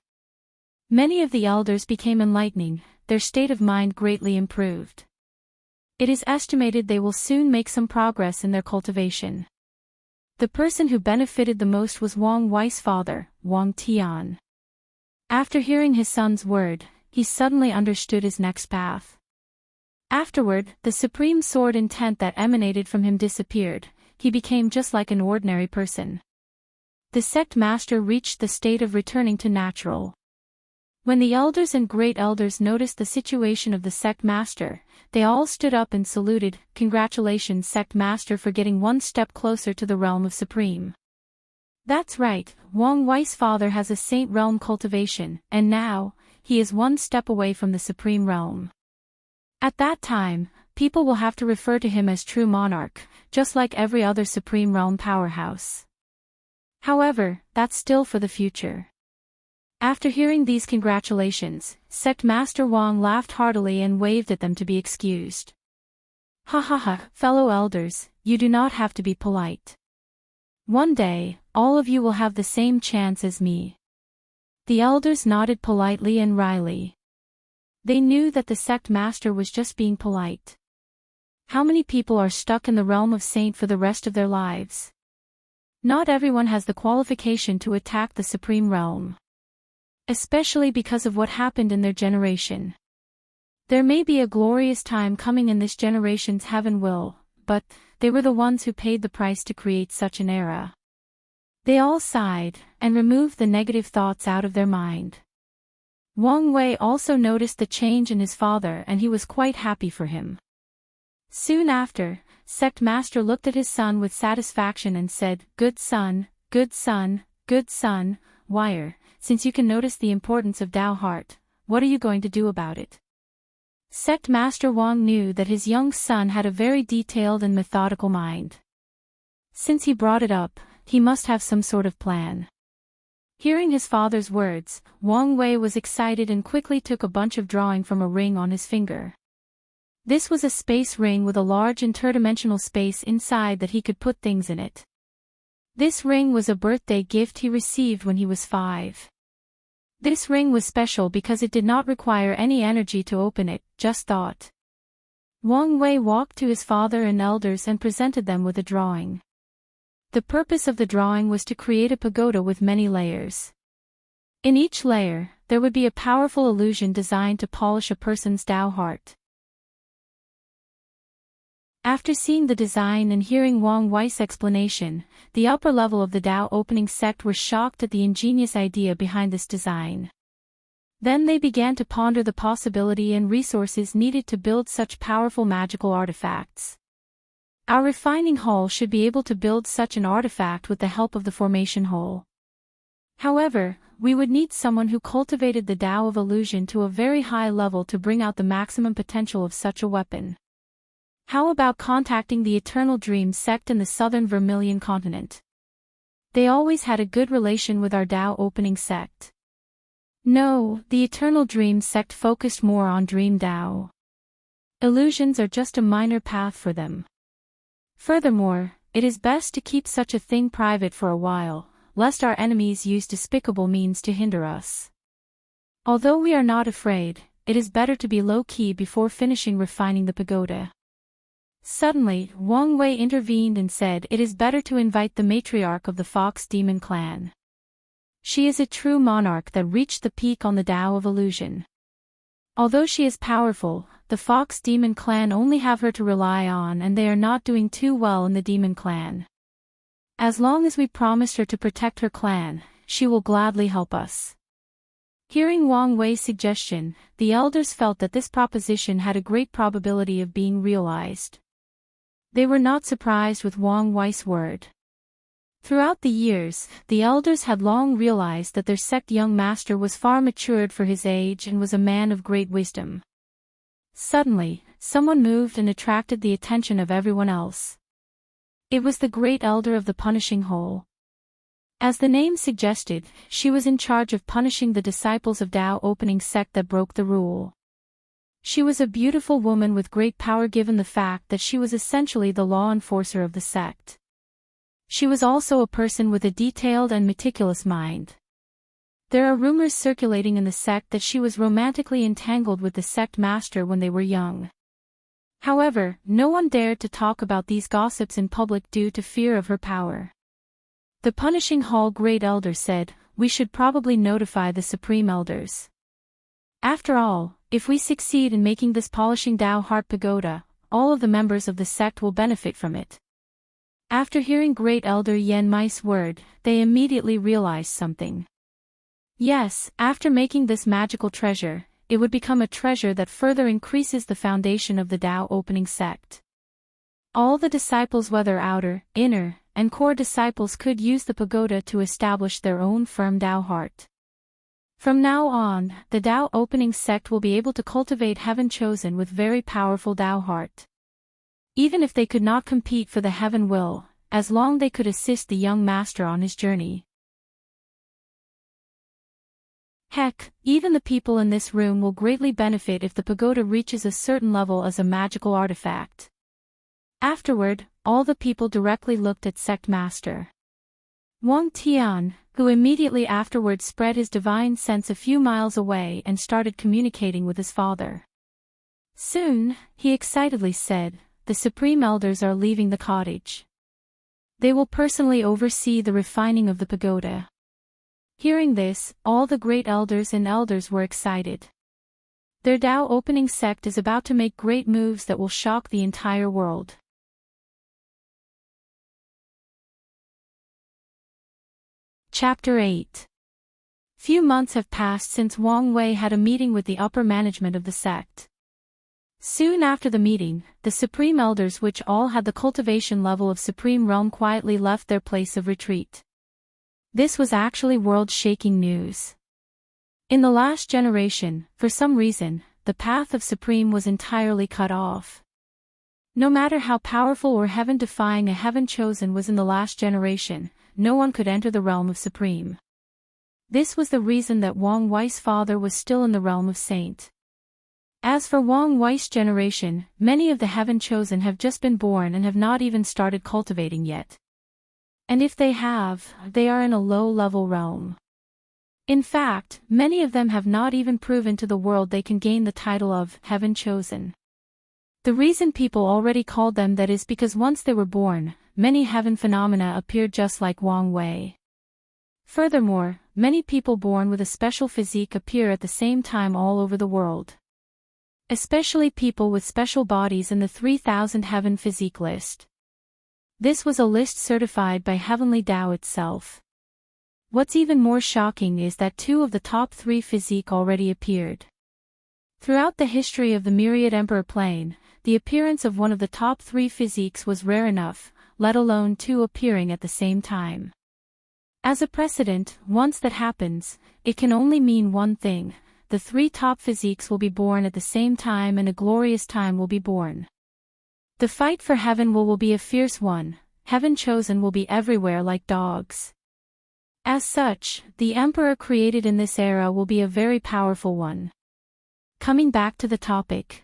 Many of the elders became enlightening, their state of mind greatly improved. It is estimated they will soon make some progress in their cultivation. The person who benefited the most was Wang Wei's father, Wang Tian. After hearing his son's word, he suddenly understood his next path. Afterward, the supreme sword intent that emanated from him disappeared, he became just like an ordinary person. The sect master reached the state of returning to natural. When the elders and great elders noticed the situation of the sect master, they all stood up and saluted. Congratulations, sect master, for getting one step closer to the realm of supreme. That's right, Wang Wei's father has a saint realm cultivation, and now, he is one step away from the supreme realm. At that time, people will have to refer to him as true monarch, just like every other supreme realm powerhouse. However, that's still for the future. After hearing these congratulations, Sect Master Wang laughed heartily and waved at them to be excused. Ha ha ha, fellow elders, you do not have to be polite. One day, all of you will have the same chance as me. The elders nodded politely and wryly. They knew that the sect master was just being polite. How many people are stuck in the realm of saint for the rest of their lives? Not everyone has the qualification to attack the supreme realm. Especially because of what happened in their generation. There may be a glorious time coming in this generation's heaven will, but they were the ones who paid the price to create such an era. They all sighed, and removed the negative thoughts out of their mind. Wang Wei also noticed the change in his father and he was quite happy for him. Soon after, Sect Master looked at his son with satisfaction and said, "Good son, good son, good son, Wire, since you can notice the importance of Tao heart, what are you going to do about it?" Sect Master Wang knew that his young son had a very detailed and methodical mind. Since he brought it up, he must have some sort of plan. Hearing his father's words, Wang Wei was excited and quickly took a bunch of drawing from a ring on his finger. This was a space ring with a large interdimensional space inside that he could put things in it. This ring was a birthday gift he received when he was 5. This ring was special because it did not require any energy to open it, just thought. Wang Wei walked to his father and elders and presented them with a drawing. The purpose of the drawing was to create a pagoda with many layers. In each layer, there would be a powerful illusion designed to polish a person's Tao heart. After seeing the design and hearing Wang Wei's explanation, the upper level of the Tao opening sect were shocked at the ingenious idea behind this design. Then they began to ponder the possibility and resources needed to build such powerful magical artifacts. Our refining hall should be able to build such an artifact with the help of the formation hole. However, we would need someone who cultivated the Tao of illusion to a very high level to bring out the maximum potential of such a weapon. How about contacting the Eternal Dream sect in the southern Vermilion continent? They always had a good relation with our Tao opening sect. No, the Eternal Dream sect focused more on Dream Tao. Illusions are just a minor path for them. Furthermore, it is best to keep such a thing private for a while, lest our enemies use despicable means to hinder us. Although we are not afraid, it is better to be low-key before finishing refining the pagoda. Suddenly, Wang Wei intervened and said it is better to invite the matriarch of the Fox Demon clan. She is a true monarch that reached the peak on the Tao of illusion. Although she is powerful, the Fox Demon clan only have her to rely on and they are not doing too well in the Demon clan. As long as we promised her to protect her clan, she will gladly help us. Hearing Wang Wei's suggestion, the elders felt that this proposition had a great probability of being realized. They were not surprised with Wang Wei's word. Throughout the years, the elders had long realized that their sect young master was far matured for his age and was a man of great wisdom. Suddenly, someone moved and attracted the attention of everyone else. It was the great elder of the punishing hole. As the name suggested, she was in charge of punishing the disciples of Tao opening sect that broke the rule. She was a beautiful woman with great power given the fact that she was essentially the law enforcer of the sect. She was also a person with a detailed and meticulous mind. There are rumors circulating in the sect that she was romantically entangled with the sect master when they were young. However, no one dared to talk about these gossips in public due to fear of her power. The punishing hall great elder said, "We should probably notify the supreme elders. After all, if we succeed in making this polishing Tao heart pagoda, all of the members of the sect will benefit from it." After hearing Great Elder Yen Mai's word, they immediately realized something. Yes, after making this magical treasure, it would become a treasure that further increases the foundation of the Tao opening sect. All the disciples, whether outer, inner, and core disciples, could use the pagoda to establish their own firm Tao heart. From now on, the Tao opening sect will be able to cultivate heaven chosen with very powerful Tao heart. Even if they could not compete for the heaven will, as long they could assist the young master on his journey. Heck, even the people in this room will greatly benefit if the pagoda reaches a certain level as a magical artifact. Afterward, all the people directly looked at sect master Wang Tian, who immediately afterwards spread his divine sense a few miles away and started communicating with his father. Soon, he excitedly said, "The Supreme Elders are leaving the cottage. They will personally oversee the refining of the pagoda." Hearing this, all the great elders and elders were excited. Their Tao opening sect is about to make great moves that will shock the entire world. Chapter 8. Few months have passed since Wang Wei had a meeting with the upper management of the sect. Soon after the meeting, the Supreme Elders, which all had the cultivation level of Supreme Realm, quietly left their place of retreat. This was actually world-shaking news. In the last generation, for some reason, the path of Supreme was entirely cut off. No matter how powerful or heaven-defying a heaven chosen was in the last generation, no one could enter the realm of Supreme. This was the reason that Wang Wei's father was still in the realm of Saint. As for Wang Wei's generation, many of the heaven chosen have just been born and have not even started cultivating yet. And if they have, they are in a low-level realm. In fact, many of them have not even proven to the world they can gain the title of heaven chosen. The reason people already called them that is because once they were born, many heaven phenomena appeared just like Wang Wei. Furthermore, many people born with a special physique appear at the same time all over the world. Especially people with special bodies in the 3000 heaven physique list. This was a list certified by Heavenly Tao itself. What's even more shocking is that 2 of the top 3 physique already appeared. Throughout the history of the myriad emperor plane, the appearance of one of the top 3 physiques was rare enough, let alone 2 appearing at the same time. As a precedent, once that happens, it can only mean one thing: the 3 top physiques will be born at the same time and a glorious time will be born. The fight for heaven will be a fierce one. Heaven chosen will be everywhere like dogs. As such, the emperor created in this era will be a very powerful one. Coming back to the topic.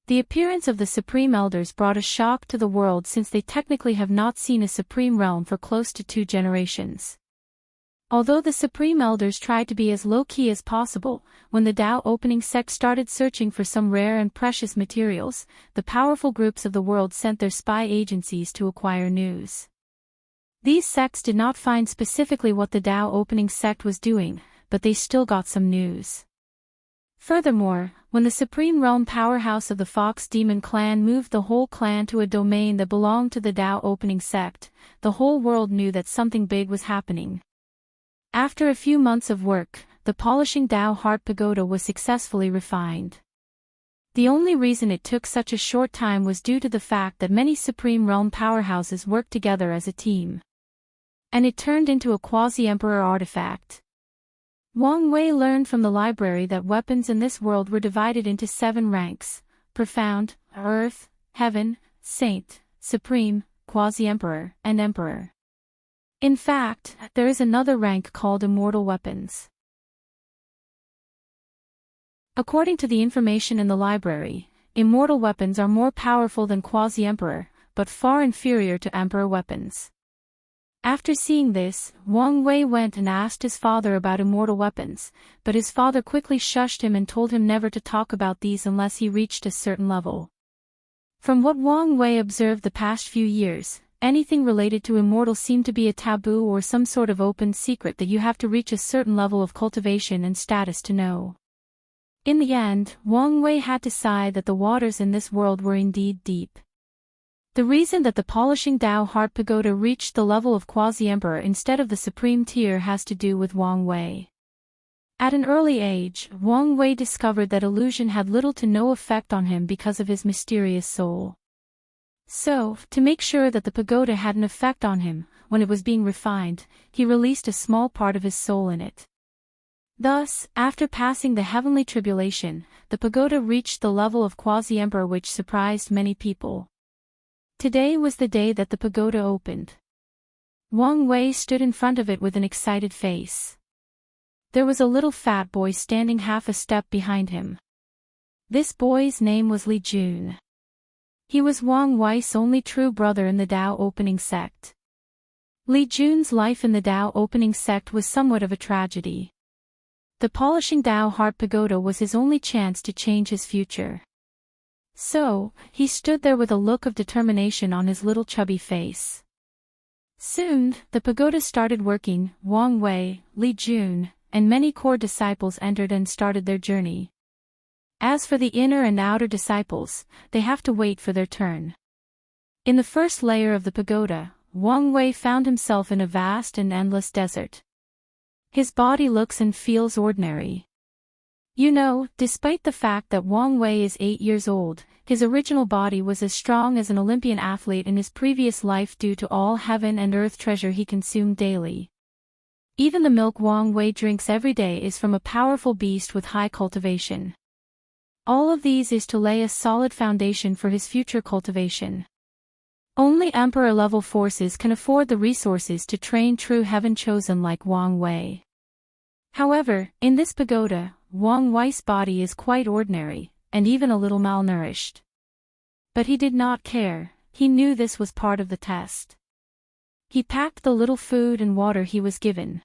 The appearance of the Supreme Elders brought a shock to the world, since they technically have not seen a Supreme Realm for close to 2 generations. Although the Supreme Elders tried to be as low-key as possible, when the Tao opening sect started searching for some rare and precious materials, the powerful groups of the world sent their spy agencies to acquire news. These sects did not find specifically what the Tao opening sect was doing, but they still got some news. Furthermore, when the Supreme Realm powerhouse of the Fox Demon clan moved the whole clan to a domain that belonged to the Tao opening sect, the whole world knew that something big was happening. After a few months of work, the polishing Tao Heart Pagoda was successfully refined. The only reason it took such a short time was due to the fact that many Supreme Realm powerhouses worked together as a team. And it turned into a quasi-emperor artifact. Wang Wei learned from the library that weapons in this world were divided into 7 ranks: profound, earth, heaven, saint, supreme, quasi-emperor, and emperor. In fact, there is another rank called immortal weapons. According to the information in the library, immortal weapons are more powerful than quasi-emperor, but far inferior to emperor weapons. After seeing this, Wang Wei went and asked his father about immortal weapons, but his father quickly shushed him and told him never to talk about these unless he reached a certain level. From what Wang Wei observed the past few years, anything related to immortal seemed to be a taboo or some sort of open secret that you have to reach a certain level of cultivation and status to know. In the end, Wang Wei had to sigh that the waters in this world were indeed deep. The reason that the polishing Tao Heart Pagoda reached the level of quasi-emperor instead of the supreme tier has to do with Wang Wei. At an early age, Wang Wei discovered that illusion had little to no effect on him because of his mysterious soul. So, to make sure that the pagoda had an effect on him, when it was being refined, he released a small part of his soul in it. Thus, after passing the heavenly tribulation, the pagoda reached the level of quasi-emperor, which surprised many people. Today was the day that the pagoda opened. Wang Wei stood in front of it with an excited face. there was a little fat boy standing half a step behind him. This boy's name was Li Jun. He was Wang Wei's only true brother in the Tao opening sect. Li Jun's life in the Tao opening sect was somewhat of a tragedy. The polishing Tao heart pagoda was his only chance to change his future. So, he stood there with a look of determination on his little chubby face. Soon, the pagoda started working. Wang Wei, Li Jun, and many core disciples entered and started their journey. As for the inner and outer disciples, they have to wait for their turn. In the first layer of the pagoda, Wang Wei found himself in a vast and endless desert. His body looks and feels ordinary. You know, despite the fact that Wang Wei is 8 years old, his original body was as strong as an Olympian athlete in his previous life due to all heaven and earth treasure he consumed daily. Even the milk Wang Wei drinks every day is from a powerful beast with high cultivation. All of these is to lay a solid foundation for his future cultivation. Only emperor-level forces can afford the resources to train true heaven-chosen like Wang Wei. However, in this pagoda, Wang Wei's body is quite ordinary, and even a little malnourished. But he did not care, he knew this was part of the test. He packed the little food and water he was given.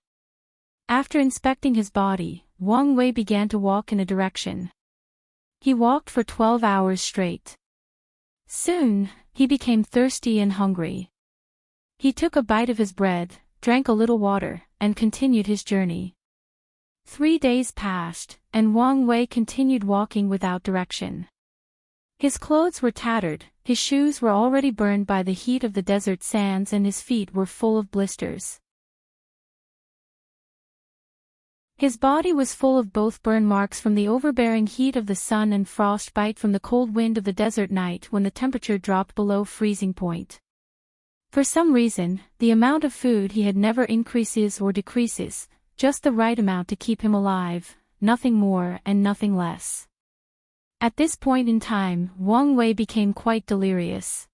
After inspecting his body, Wang Wei began to walk in a direction. He walked for 12 hours straight. Soon, he became thirsty and hungry. He took a bite of his bread, drank a little water, and continued his journey. 3 days passed, and Wang Wei continued walking without direction. His clothes were tattered, his shoes were already burned by the heat of the desert sands and his feet were full of blisters. His body was full of both burn marks from the overbearing heat of the sun and frostbite from the cold wind of the desert night when the temperature dropped below freezing point. For some reason, the amount of food he had never increases or decreases, just the right amount to keep him alive, nothing more and nothing less. At this point in time, Wang Wei became quite delirious.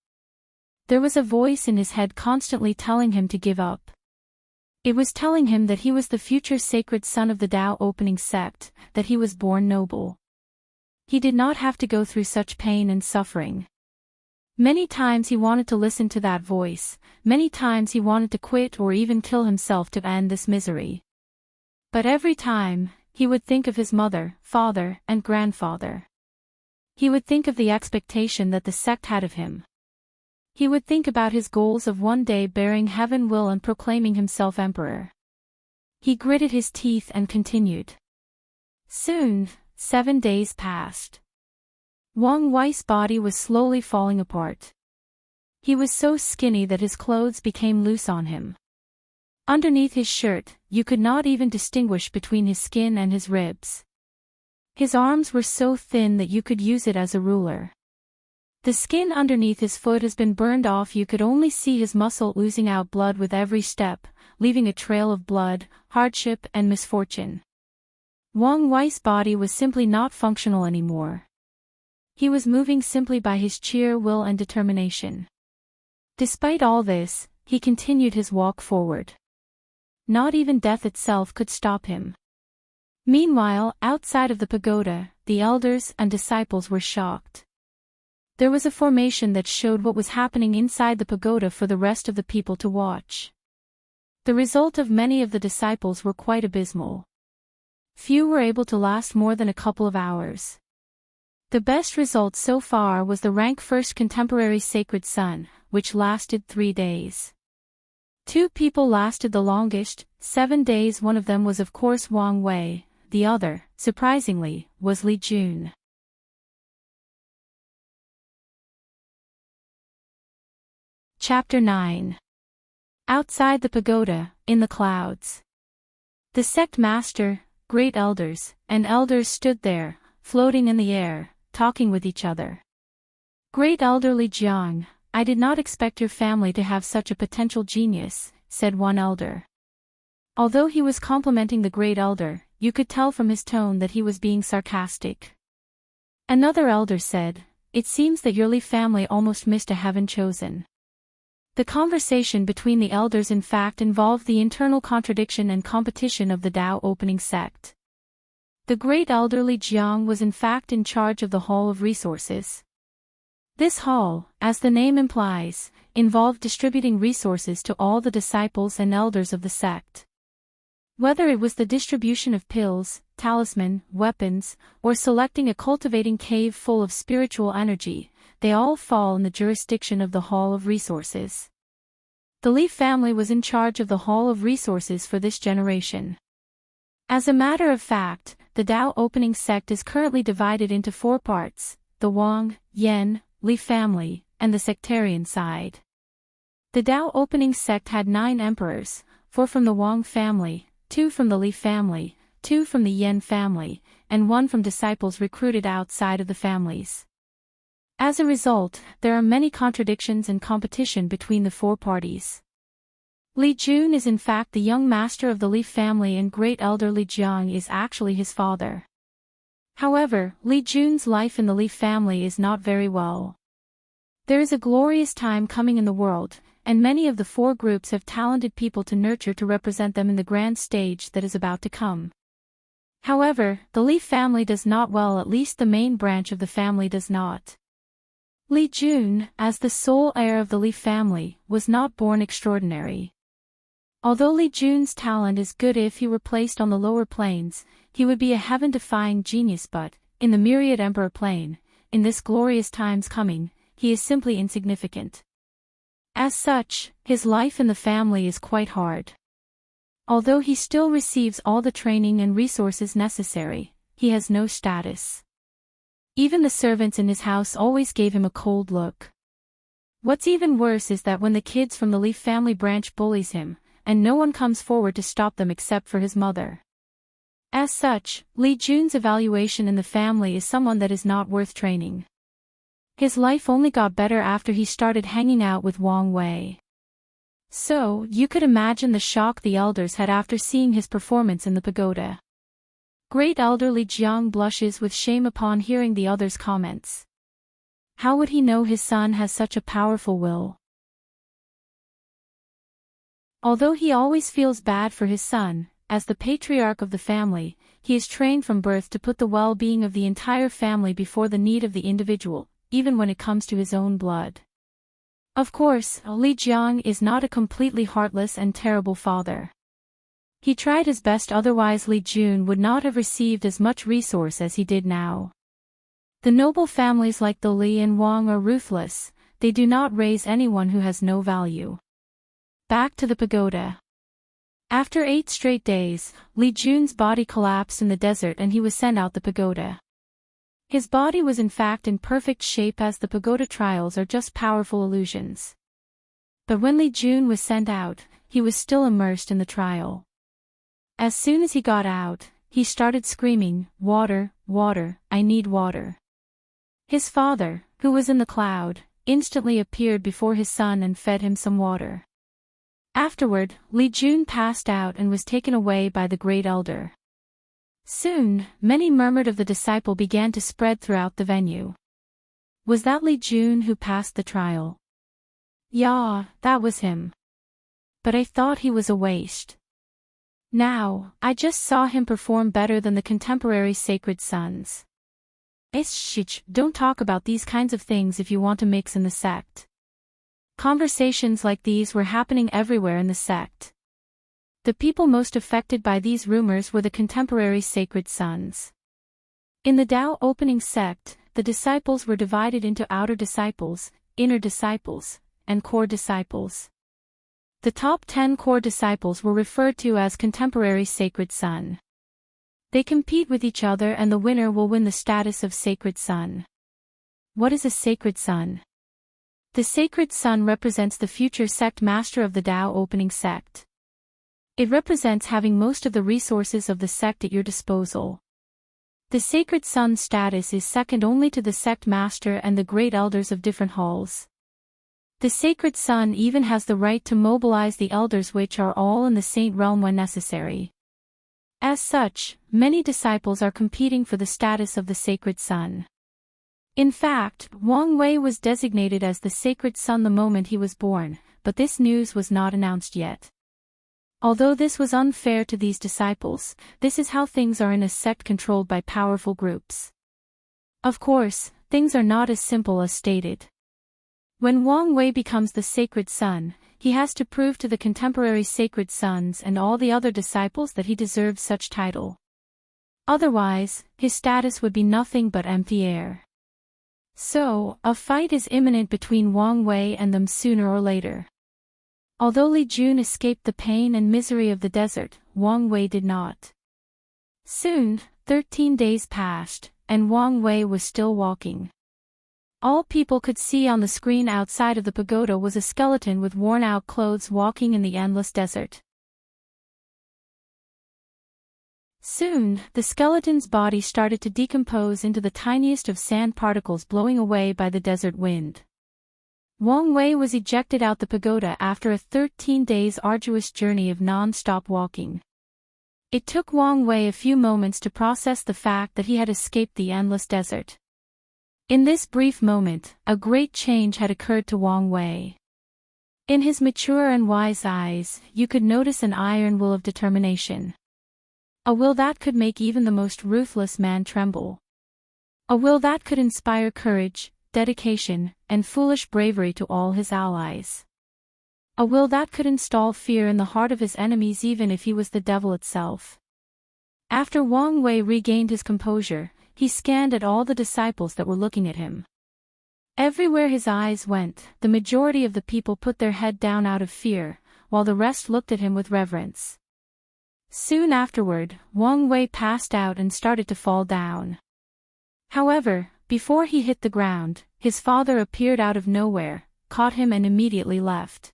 There was a voice in his head constantly telling him to give up. It was telling him that he was the future sacred son of the Tao opening sect, that he was born noble. He did not have to go through such pain and suffering. Many times he wanted to listen to that voice, many times he wanted to quit or even kill himself to end this misery. But every time, he would think of his mother, father, and grandfather. He would think of the expectation that the sect had of him. He would think about his goals of one day bearing heaven will and proclaiming himself emperor. He gritted his teeth and continued. Soon, 7 days passed. Wang Wei's body was slowly falling apart. He was so skinny that his clothes became loose on him. Underneath his shirt, you could not even distinguish between his skin and his ribs. His arms were so thin that you could use it as a ruler. The skin underneath his foot has been burned off. You could only see his muscle oozing out blood with every step, leaving a trail of blood, hardship and misfortune. Wang Wei's body was simply not functional anymore. He was moving simply by his sheer will and determination. Despite all this, he continued his walk forward. Not even death itself could stop him. Meanwhile, outside of the pagoda, the elders and disciples were shocked. There was a formation that showed what was happening inside the pagoda for the rest of the people to watch. The result of many of the disciples were quite abysmal. Few were able to last more than a couple of hours. The best result so far was the rank first contemporary sacred son, which lasted 3 days. 2 people lasted the longest, 7 days. One of them was of course Wang Wei, the other, surprisingly, was Li Jun. Chapter 9. Outside the pagoda, in the clouds. The sect master, great elders, and elders stood there, floating in the air, talking with each other. Great elder Li Jiang, I did not expect your family to have such a potential genius, said one elder. Although he was complimenting the great elder, you could tell from his tone that he was being sarcastic. Another elder said, it seems that your Li family almost missed a heaven chosen. The conversation between the elders in fact involved the internal contradiction and competition of the Tao opening sect. The great elder Li Jiang was in fact in charge of the Hall of Resources. This hall, as the name implies, involved distributing resources to all the disciples and elders of the sect. Whether it was the distribution of pills, talisman, weapons, or selecting a cultivating cave full of spiritual energy, they all fall in the jurisdiction of the Hall of Resources. The Li family was in charge of the Hall of Resources for this generation. As a matter of fact, the Tao opening sect is currently divided into 4 parts: the Wang, Yan, Li family, and the sectarian side. The Tao opening sect had 9 emperors, 4 from the Wang family, 2 from the Li family, 2 from the Yan family, and 1 from disciples recruited outside of the families. As a result, there are many contradictions and competition between the 4 parties. Li Jun is in fact the young master of the Li family, and great elder Li Jiang is actually his father. However, Li Jun's life in the Li family is not very well. There is a glorious time coming in the world, and many of the 4 groups have talented people to nurture to represent them in the grand stage that is about to come. However, the Li family does not well, at least the main branch of the family does not. Li Jun, as the sole heir of the Li family, was not born extraordinary. Although Li Jun's talent is good if he were placed on the lower planes, he would be a heaven-defying genius, but, in the myriad emperor plane, in this glorious times coming, he is simply insignificant. As such, his life in the family is quite hard. Although he still receives all the training and resources necessary, he has no status. Even the servants in his house always gave him a cold look. What's even worse is that when the kids from the Li family branch bullies him, and no one comes forward to stop them except for his mother. As such, Li Jun's evaluation in the family is someone that is not worth training. His life only got better after he started hanging out with Wang Wei. So, you could imagine the shock the elders had after seeing his performance in the pagoda. Great elder Li Jiang blushes with shame upon hearing the others' comments. How would he know his son has such a powerful will? Although he always feels bad for his son, as the patriarch of the family, he is trained from birth to put the well-being of the entire family before the need of the individual, even when it comes to his own blood. Of course, Li Jiang is not a completely heartless and terrible father. He tried his best, otherwise Li Jun would not have received as much resource as he did now. The noble families like the Li and Wang are ruthless, they do not raise anyone who has no value. Back to the pagoda. After 8 straight days, Li Jun's body collapsed in the desert and he was sent out the pagoda. His body was in fact in perfect shape, as the pagoda trials are just powerful illusions. But when Li Jun was sent out, he was still immersed in the trial. As soon as he got out, he started screaming, "Water, water, I need water." His father, who was in the cloud, instantly appeared before his son and fed him some water. Afterward, Li Jun passed out and was taken away by the great elder. Soon, many murmured of the disciple began to spread throughout the venue. Was that Li Jun who passed the trial? Yeah, that was him. But I thought he was a waste. Now, I just saw him perform better than the contemporary sacred sons. Don't talk about these kinds of things if you want to mix in the sect. Conversations like these were happening everywhere in the sect. The people most affected by these rumors were the contemporary sacred sons. In the Tao opening sect, the disciples were divided into outer disciples, inner disciples, and core disciples. The top 10 core disciples were referred to as contemporary sacred son. They compete with each other and the winner will win the status of sacred son. What is a sacred son? The sacred son represents the future sect master of the Tao opening sect. It represents having most of the resources of the sect at your disposal. The sacred son status is second only to the sect master and the great elders of different halls. The sacred son even has the right to mobilize the elders, which are all in the saint realm when necessary. As such, many disciples are competing for the status of the sacred son. In fact, Wang Wei was designated as the sacred son the moment he was born, but this news was not announced yet. Although this was unfair to these disciples, this is how things are in a sect controlled by powerful groups. Of course, things are not as simple as stated. When Wang Wei becomes the sacred son, he has to prove to the contemporary sacred sons and all the other disciples that he deserves such title. Otherwise, his status would be nothing but empty air. So, a fight is imminent between Wang Wei and them sooner or later. Although Li Jun escaped the pain and misery of the desert, Wang Wei did not. Soon, 13 days passed, and Wang Wei was still walking. All people could see on the screen outside of the pagoda was a skeleton with worn-out clothes walking in the endless desert. Soon, the skeleton's body started to decompose into the tiniest of sand particles blowing away by the desert wind. Wang Wei was ejected out the pagoda after a 13 days arduous journey of non-stop walking. It took Wang Wei a few moments to process the fact that he had escaped the endless desert. In this brief moment, a great change had occurred to Wang Wei. In his mature and wise eyes, you could notice an iron will of determination. A will that could make even the most ruthless man tremble. A will that could inspire courage, dedication, and foolish bravery to all his allies. A will that could install fear in the heart of his enemies even if he was the devil itself. After Wang Wei regained his composure, he scanned at all the disciples that were looking at him. Everywhere his eyes went, the majority of the people put their head down out of fear, while the rest looked at him with reverence. Soon afterward, Wang Wei passed out and started to fall down. However, before he hit the ground, his father appeared out of nowhere, caught him and immediately left.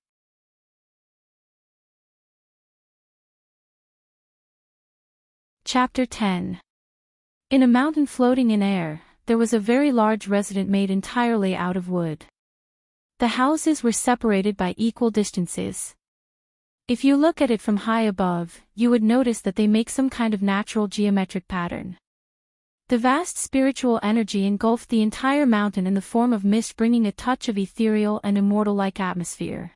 Chapter 10. In a mountain floating in air, there was a very large residence made entirely out of wood. The houses were separated by equal distances. If you look at it from high above, you would notice that they make some kind of natural geometric pattern. The vast spiritual energy engulfed the entire mountain in the form of mist, bringing a touch of ethereal and immortal-like atmosphere.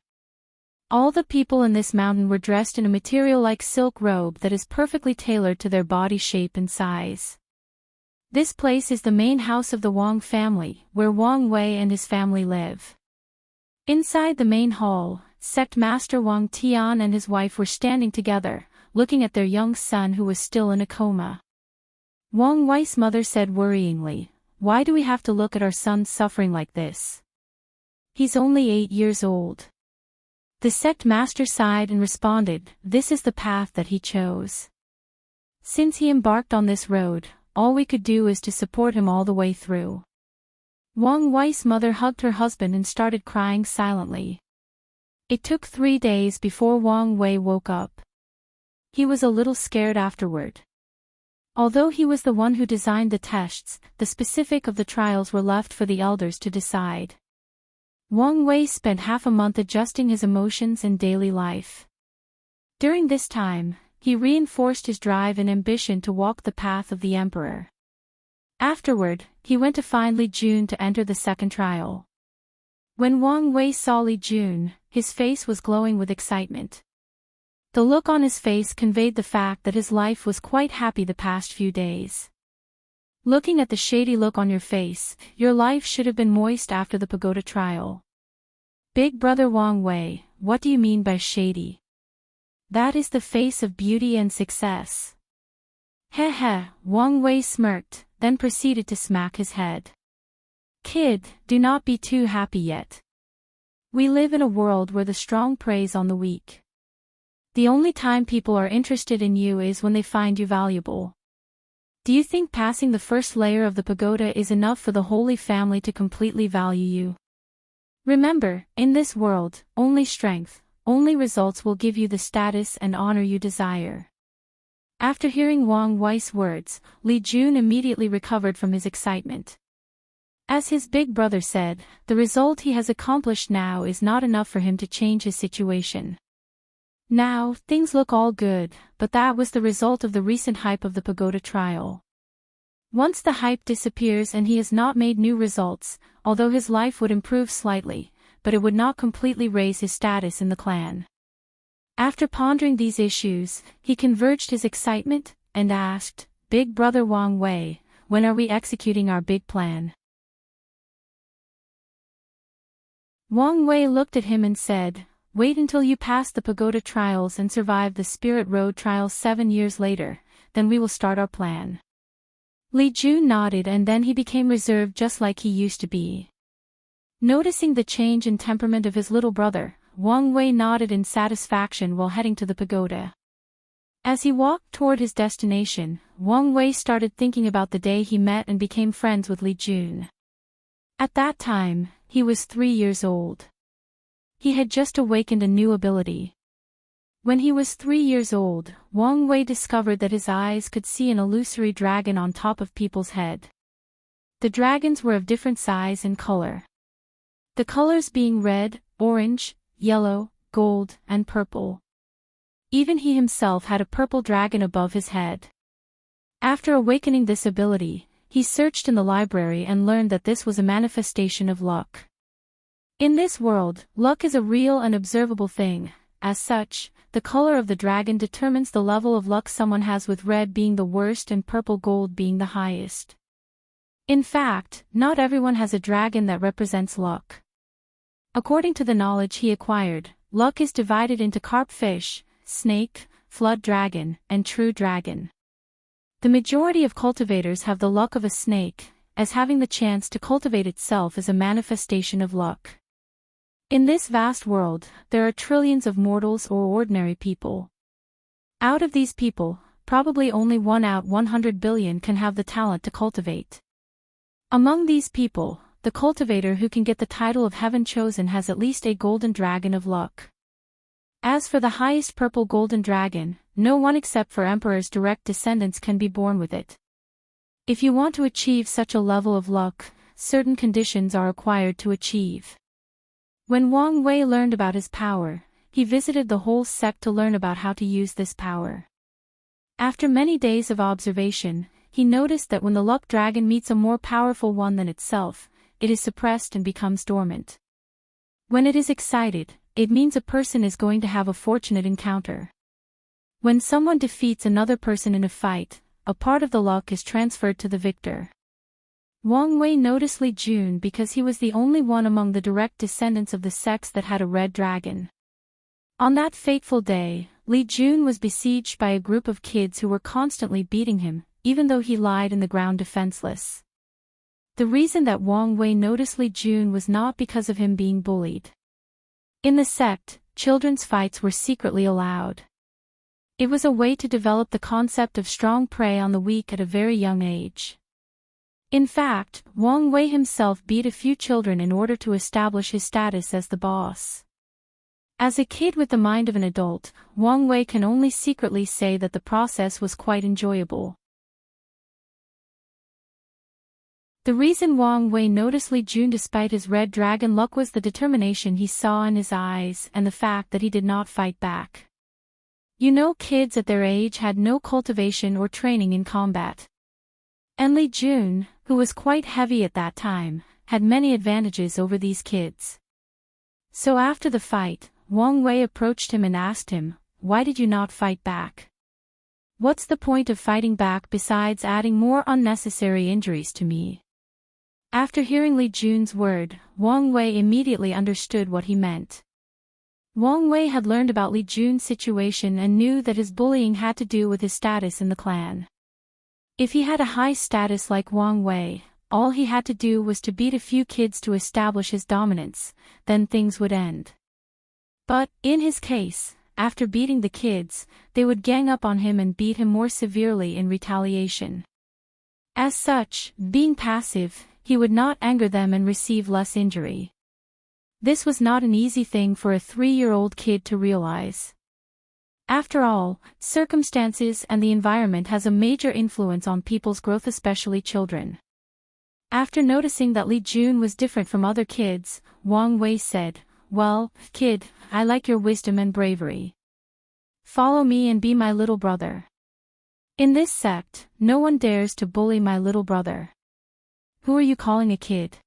All the people in this mountain were dressed in a material-like silk robe that is perfectly tailored to their body shape and size. This place is the main house of the Wang family, where Wang Wei and his family live. Inside the main hall, Sect Master Wang Tian and his wife were standing together, looking at their young son who was still in a coma. Wang Wei's mother said worryingly, "Why do we have to look at our son suffering like this? He's only 8 years old." The sect master sighed and responded, "This is the path that he chose. Since he embarked on this road, all we could do is to support him all the way through." Wang Wei's mother hugged her husband and started crying silently. It took 3 days before Wang Wei woke up. He was a little scared afterward. Although he was the one who designed the tests, the specifics of the trials were left for the elders to decide. Wang Wei spent half a month adjusting his emotions and daily life. During this time, he reinforced his drive and ambition to walk the path of the emperor. Afterward, he went to find Li Jun to enter the second trial. When Wang Wei saw Li Jun, his face was glowing with excitement. The look on his face conveyed the fact that his life was quite happy the past few days. Looking at the shady look on your face, your life should have been moist after the pagoda trial. Big brother Wang Wei, what do you mean by shady? That is the face of beauty and success. Heh heh, Wang Wei smirked, then proceeded to smack his head. Kid, do not be too happy yet. We live in a world where the strong preys on the weak. The only time people are interested in you is when they find you valuable. Do you think passing the first layer of the pagoda is enough for the Holy Family to completely value you? Remember, in this world, only strength, only results will give you the status and honor you desire. After hearing Wang Wei's words, Li Jun immediately recovered from his excitement. As his big brother said, the result he has accomplished now is not enough for him to change his situation. Now, things look all good, but that was the result of the recent hype of the pagoda trial. Once the hype disappears and he has not made new results, although his life would improve slightly, but it would not completely raise his status in the clan. After pondering these issues, he converged his excitement, and asked, "Big brother Wang Wei, when are we executing our big plan?" Wang Wei looked at him and said, "Wait until you pass the pagoda trials and survive the Spirit Road trials 7 years later, then we will start our plan." Li Jun nodded and then he became reserved just like he used to be. Noticing the change in temperament of his little brother, Wang Wei nodded in satisfaction while heading to the pagoda. As he walked toward his destination, Wang Wei started thinking about the day he met and became friends with Li Jun. At that time, he was 3 years old. He had just awakened a new ability. When he was 3 years old, Wang Wei discovered that his eyes could see an illusory dragon on top of people's head. The dragons were of different size and color. The colors being red, orange, yellow, gold, and purple. Even he himself had a purple dragon above his head. After awakening this ability, he searched in the library and learned that this was a manifestation of luck. In this world, luck is a real and observable thing. As such, the color of the dragon determines the level of luck someone has, with red being the worst and purple gold being the highest. In fact, not everyone has a dragon that represents luck. According to the knowledge he acquired, luck is divided into carp fish, snake, flood dragon, and true dragon. The majority of cultivators have the luck of a snake, as having the chance to cultivate itself is a manifestation of luck. In this vast world, there are trillions of mortals or ordinary people. Out of these people, probably only 1 out 100 billion can have the talent to cultivate. Among these people, the cultivator who can get the title of Heaven Chosen has at least a golden dragon of luck. As for the highest purple golden dragon, no one except for emperors' direct descendants can be born with it. If you want to achieve such a level of luck, certain conditions are required to achieve. When Wang Wei learned about his power, he visited the whole sect to learn about how to use this power. After many days of observation, he noticed that when the luck dragon meets a more powerful one than itself, it is suppressed and becomes dormant. When it is excited, it means a person is going to have a fortunate encounter. When someone defeats another person in a fight, a part of the luck is transferred to the victor. Wang Wei noticed Li Jun because he was the only one among the direct descendants of the sects that had a red dragon. On that fateful day, Li Jun was besieged by a group of kids who were constantly beating him, even though he lied in the ground defenseless. The reason that Wang Wei noticed Li Jun was not because of him being bullied. In the sect, children's fights were secretly allowed. It was a way to develop the concept of strong prey on the weak at a very young age. In fact, Wang Wei himself beat a few children in order to establish his status as the boss. As a kid with the mind of an adult, Wang Wei can only secretly say that the process was quite enjoyable. The reason Wang Wei noticed Li Jun despite his red dragon luck was the determination he saw in his eyes and the fact that he did not fight back. You know, kids at their age had no cultivation or training in combat. And Li Jun, who was quite heavy at that time, had many advantages over these kids. So after the fight, Wang Wei approached him and asked him, "Why did you not fight back? What's the point of fighting back besides adding more unnecessary injuries to me?" After hearing Li Jun's word, Wang Wei immediately understood what he meant. Wang Wei had learned about Li Jun's situation and knew that his bullying had to do with his status in the clan. If he had a high status like Wang Wei, all he had to do was to beat a few kids to establish his dominance, then things would end. But, in his case, after beating the kids, they would gang up on him and beat him more severely in retaliation. As such, being passive, he would not anger them and receive less injury. This was not an easy thing for a 3-year-old kid to realize. After all, circumstances and the environment has a major influence on people's growth, especially children. After noticing that Li Jun was different from other kids, Wang Wei said, "Well, kid, I like your wisdom and bravery. Follow me and be my little brother. In this sect, no one dares to bully my little brother." "Who are you calling a kid?"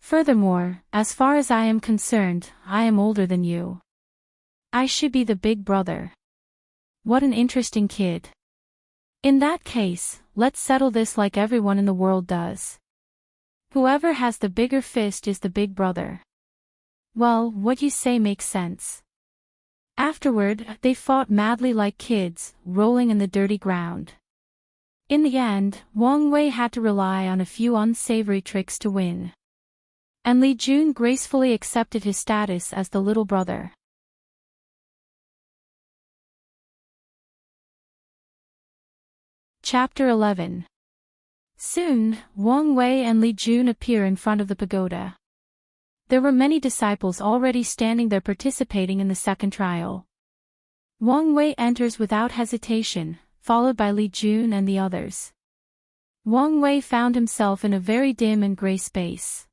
Furthermore, as far as I am concerned, I am older than you. I should be the big brother. What an interesting kid. In that case, let's settle this like everyone in the world does. Whoever has the bigger fist is the big brother. Well, what you say makes sense. Afterward, they fought madly like kids, rolling in the dirty ground. In the end, Wang Wei had to rely on a few unsavory tricks to win. And Li Jun gracefully accepted his status as the little brother. Chapter 11. Soon, Wang Wei and Li Jun appear in front of the pagoda. There were many disciples already standing there participating in the second trial. Wang Wei enters without hesitation, followed by Li Jun and the others. Wang Wei found himself in a very dim and gray space.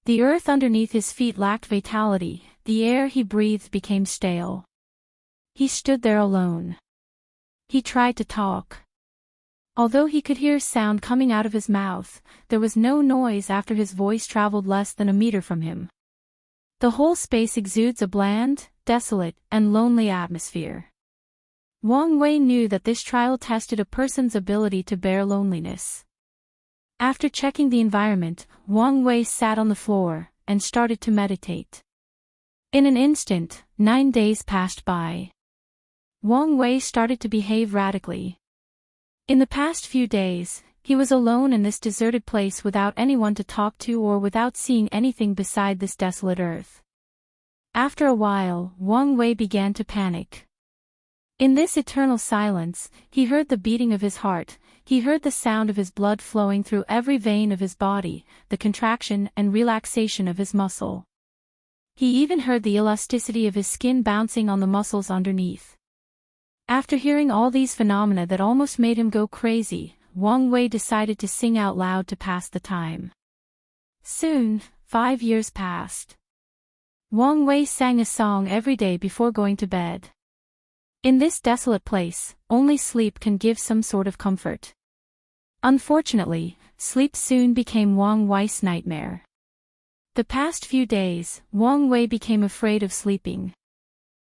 The earth underneath his feet lacked vitality, the air he breathed became stale. He stood there alone. He tried to talk. Although he could hear sound coming out of his mouth, there was no noise after his voice traveled less than a meter from him. The whole space exudes a bland, desolate, and lonely atmosphere. Wang Wei knew that this trial tested a person's ability to bear loneliness. After checking the environment, Wang Wei sat on the floor and started to meditate. In an instant, 9 days passed by. Wang Wei started to behave radically. In the past few days, he was alone in this deserted place without anyone to talk to or without seeing anything beside this desolate earth. After a while, Wang Wei began to panic. In this eternal silence, he heard the beating of his heart, he heard the sound of his blood flowing through every vein of his body, the contraction and relaxation of his muscle. He even heard the elasticity of his skin bouncing on the muscles underneath. After hearing all these phenomena that almost made him go crazy, Wang Wei decided to sing out loud to pass the time. Soon, 5 years passed. Wang Wei sang a song every day before going to bed. In this desolate place, only sleep can give some sort of comfort. Unfortunately, sleep soon became Wang Wei's nightmare. The past few days, Wang Wei became afraid of sleeping.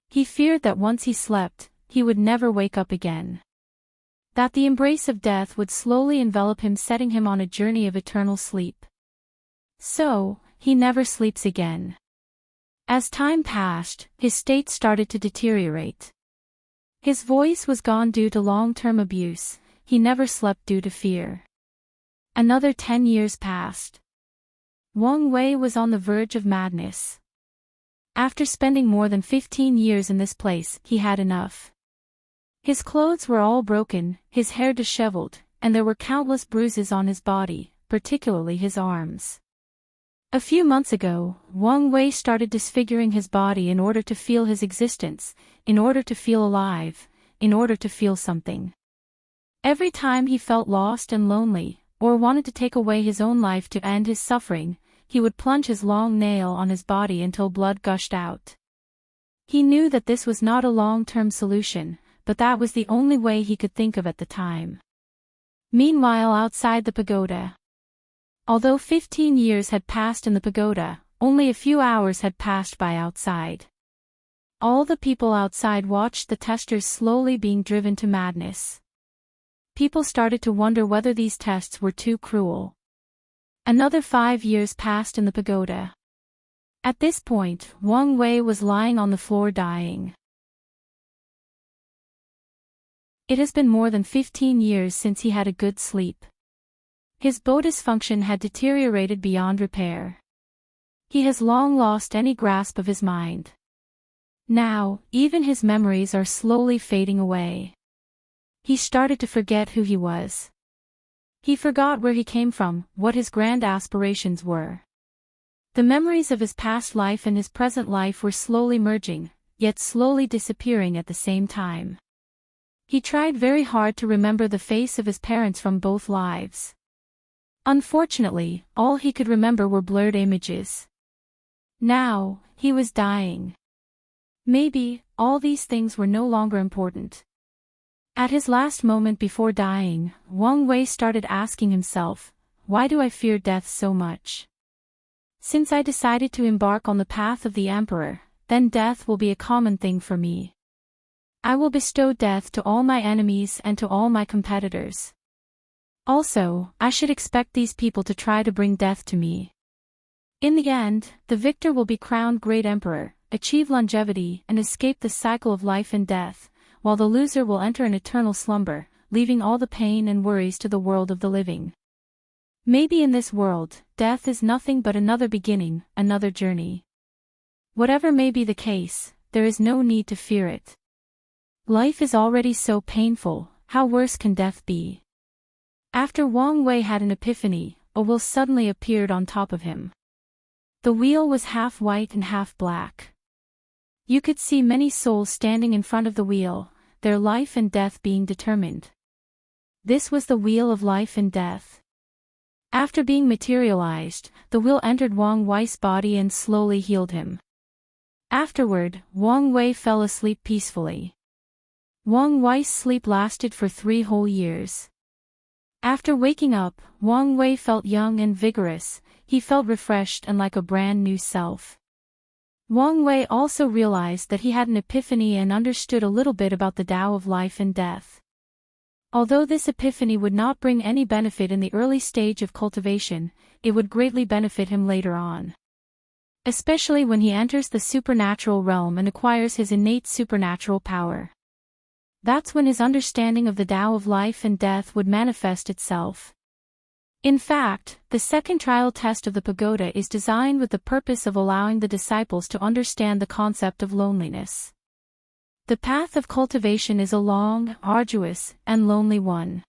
He feared that once he slept, he would never wake up again. That the embrace of death would slowly envelop him, setting him on a journey of eternal sleep. So, he never sleeps again. As time passed, his state started to deteriorate. His voice was gone due to long-term abuse, he never slept due to fear. Another 10 years passed. Wang Wei was on the verge of madness. After spending more than 15 years in this place, he had enough. His clothes were all broken, his hair disheveled, and there were countless bruises on his body, particularly his arms. A few months ago, Wang Wei started disfiguring his body in order to feel his existence, in order to feel alive, in order to feel something. Every time he felt lost and lonely, or wanted to take away his own life to end his suffering, he would plunge his long nail on his body until blood gushed out. He knew that this was not a long-term solution, but that was the only way he could think of at the time. Meanwhile, outside the pagoda. Although 15 years had passed in the pagoda, only a few hours had passed by outside. All the people outside watched the testers slowly being driven to madness. People started to wonder whether these tests were too cruel. Another 5 years passed in the pagoda. At this point, Wang Wei was lying on the floor dying. It has been more than 15 years since he had a good sleep. His bodhi's function had deteriorated beyond repair. He has long lost any grasp of his mind. Now, even his memories are slowly fading away. He started to forget who he was. He forgot where he came from, what his grand aspirations were. The memories of his past life and his present life were slowly merging, yet slowly disappearing at the same time. He tried very hard to remember the face of his parents from both lives. Unfortunately, all he could remember were blurred images. Now, he was dying. Maybe, all these things were no longer important. At his last moment before dying, Wang Wei started asking himself, why do I fear death so much? Since I decided to embark on the path of the Emperor, then death will be a common thing for me. I will bestow death to all my enemies and to all my competitors. Also, I should expect these people to try to bring death to me. In the end, the victor will be crowned Great Emperor, achieve longevity and escape the cycle of life and death, while the loser will enter an eternal slumber, leaving all the pain and worries to the world of the living. Maybe in this world, death is nothing but another beginning, another journey. Whatever may be the case, there is no need to fear it. Life is already so painful, how worse can death be? After Wang Wei had an epiphany, a wheel suddenly appeared on top of him. The wheel was half white and half black. You could see many souls standing in front of the wheel, their life and death being determined. This was the wheel of life and death. After being materialized, the wheel entered Wang Wei's body and slowly healed him. Afterward, Wang Wei fell asleep peacefully. Wang Wei's sleep lasted for 3 whole years. After waking up, Wang Wei felt young and vigorous, he felt refreshed and like a brand new self. Wang Wei also realized that he had an epiphany and understood a little bit about the Tao of life and death. Although this epiphany would not bring any benefit in the early stage of cultivation, it would greatly benefit him later on. Especially when he enters the supernatural realm and acquires his innate supernatural power. That's when his understanding of the Tao of life and death would manifest itself. In fact, the second trial test of the pagoda is designed with the purpose of allowing the disciples to understand the concept of loneliness. The path of cultivation is a long, arduous, and lonely one.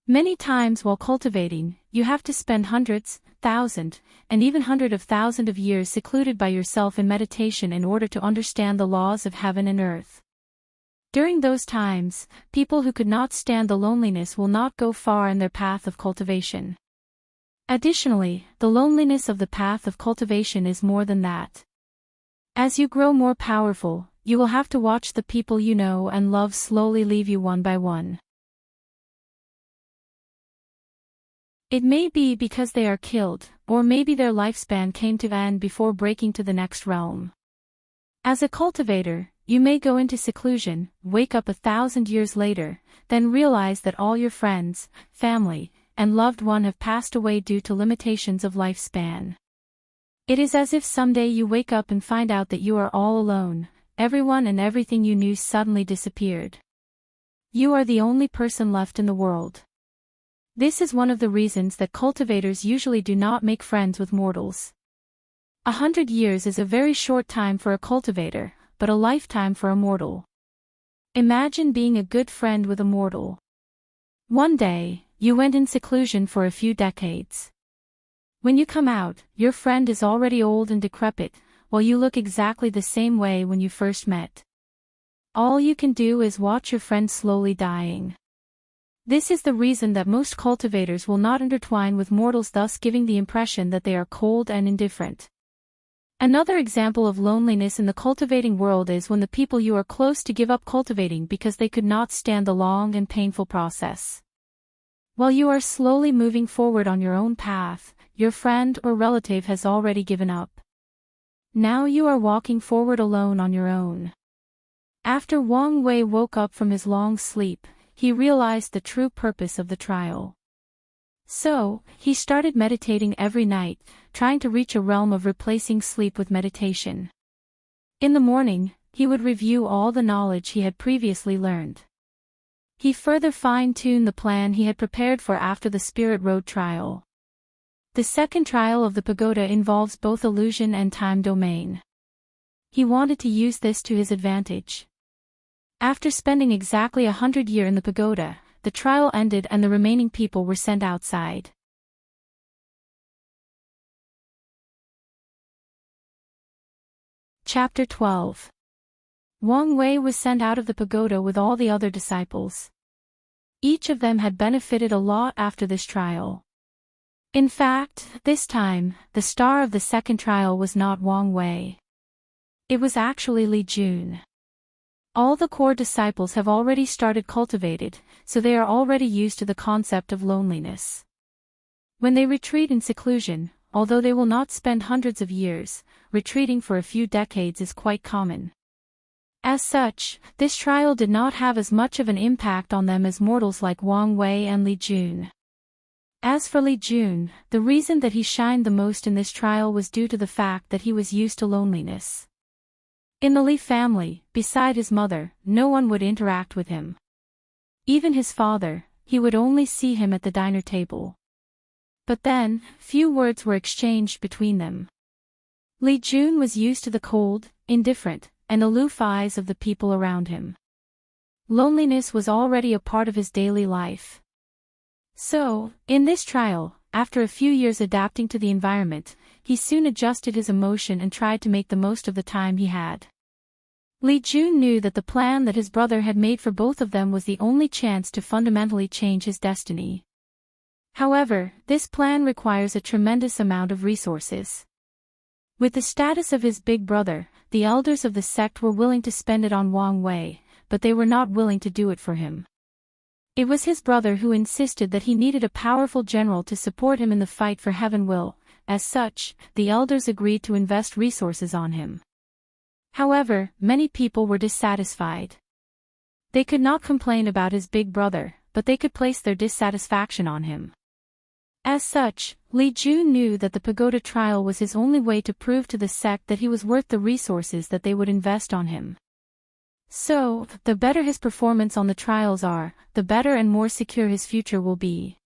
Many times while cultivating, you have to spend hundreds, thousands, and even hundreds of thousands of years secluded by yourself in meditation in order to understand the laws of heaven and earth. During those times, people who could not stand the loneliness will not go far in their path of cultivation. Additionally, the loneliness of the path of cultivation is more than that. As you grow more powerful, you will have to watch the people you know and love slowly leave you one by one. It may be because they are killed, or maybe their lifespan came to an end before breaking to the next realm. As a cultivator, you may go into seclusion, wake up 1,000 years later, then realize that all your friends, family, and loved one have passed away due to limitations of lifespan. It is as if someday you wake up and find out that you are all alone, everyone and everything you knew suddenly disappeared. You are the only person left in the world. This is one of the reasons that cultivators usually do not make friends with mortals. 100 years is a very short time for a cultivator, but a lifetime for a mortal. Imagine being a good friend with a mortal. One day, you went in seclusion for a few decades. When you come out, your friend is already old and decrepit, while you look exactly the same way when you first met. All you can do is watch your friend slowly dying. This is the reason that most cultivators will not intertwine with mortals, thus giving the impression that they are cold and indifferent. Another example of loneliness in the cultivating world is when the people you are close to give up cultivating because they could not stand the long and painful process. While you are slowly moving forward on your own path, your friend or relative has already given up. Now you are walking forward alone on your own. After Wang Wei woke up from his long sleep, he realized the true purpose of the trial. So, he started meditating every night, trying to reach a realm of replacing sleep with meditation. In the morning, he would review all the knowledge he had previously learned. He further fine-tuned the plan he had prepared for after the Spirit Road trial. The second trial of the pagoda involves both illusion and time domain. He wanted to use this to his advantage. After spending exactly 100 years in the pagoda, the trial ended and the remaining people were sent outside. Chapter 12. Wang Wei was sent out of the pagoda with all the other disciples. Each of them had benefited a lot after this trial. In fact, this time, the star of the second trial was not Wang Wei. It was actually Li Jun. All the core disciples have already started cultivated, so they are already used to the concept of loneliness. When they retreat in seclusion, although they will not spend hundreds of years, retreating for a few decades is quite common. As such, this trial did not have as much of an impact on them as mortals like Wang Wei and Li Jun. As for Li Jun, the reason that he shined the most in this trial was due to the fact that he was used to loneliness. In the Li family, beside his mother, no one would interact with him. Even his father, he would only see him at the dinner table. But then, few words were exchanged between them. Li Jun was used to the cold, indifferent, and aloof eyes of the people around him. Loneliness was already a part of his daily life. So, in this trial, after a few years adapting to the environment, he soon adjusted his emotion and tried to make the most of the time he had. Li Jun knew that the plan that his brother had made for both of them was the only chance to fundamentally change his destiny. However, this plan requires a tremendous amount of resources. With the status of his big brother, the elders of the sect were willing to spend it on Wang Wei, but they were not willing to do it for him. It was his brother who insisted that he needed a powerful general to support him in the fight for heaven will. As such, the elders agreed to invest resources on him. However, many people were dissatisfied. They could not complain about his big brother, but they could place their dissatisfaction on him. As such, Li Jun knew that the pagoda trial was his only way to prove to the sect that he was worth the resources that they would invest on him. So, the better his performance on the trials are, the better and more secure his future will be.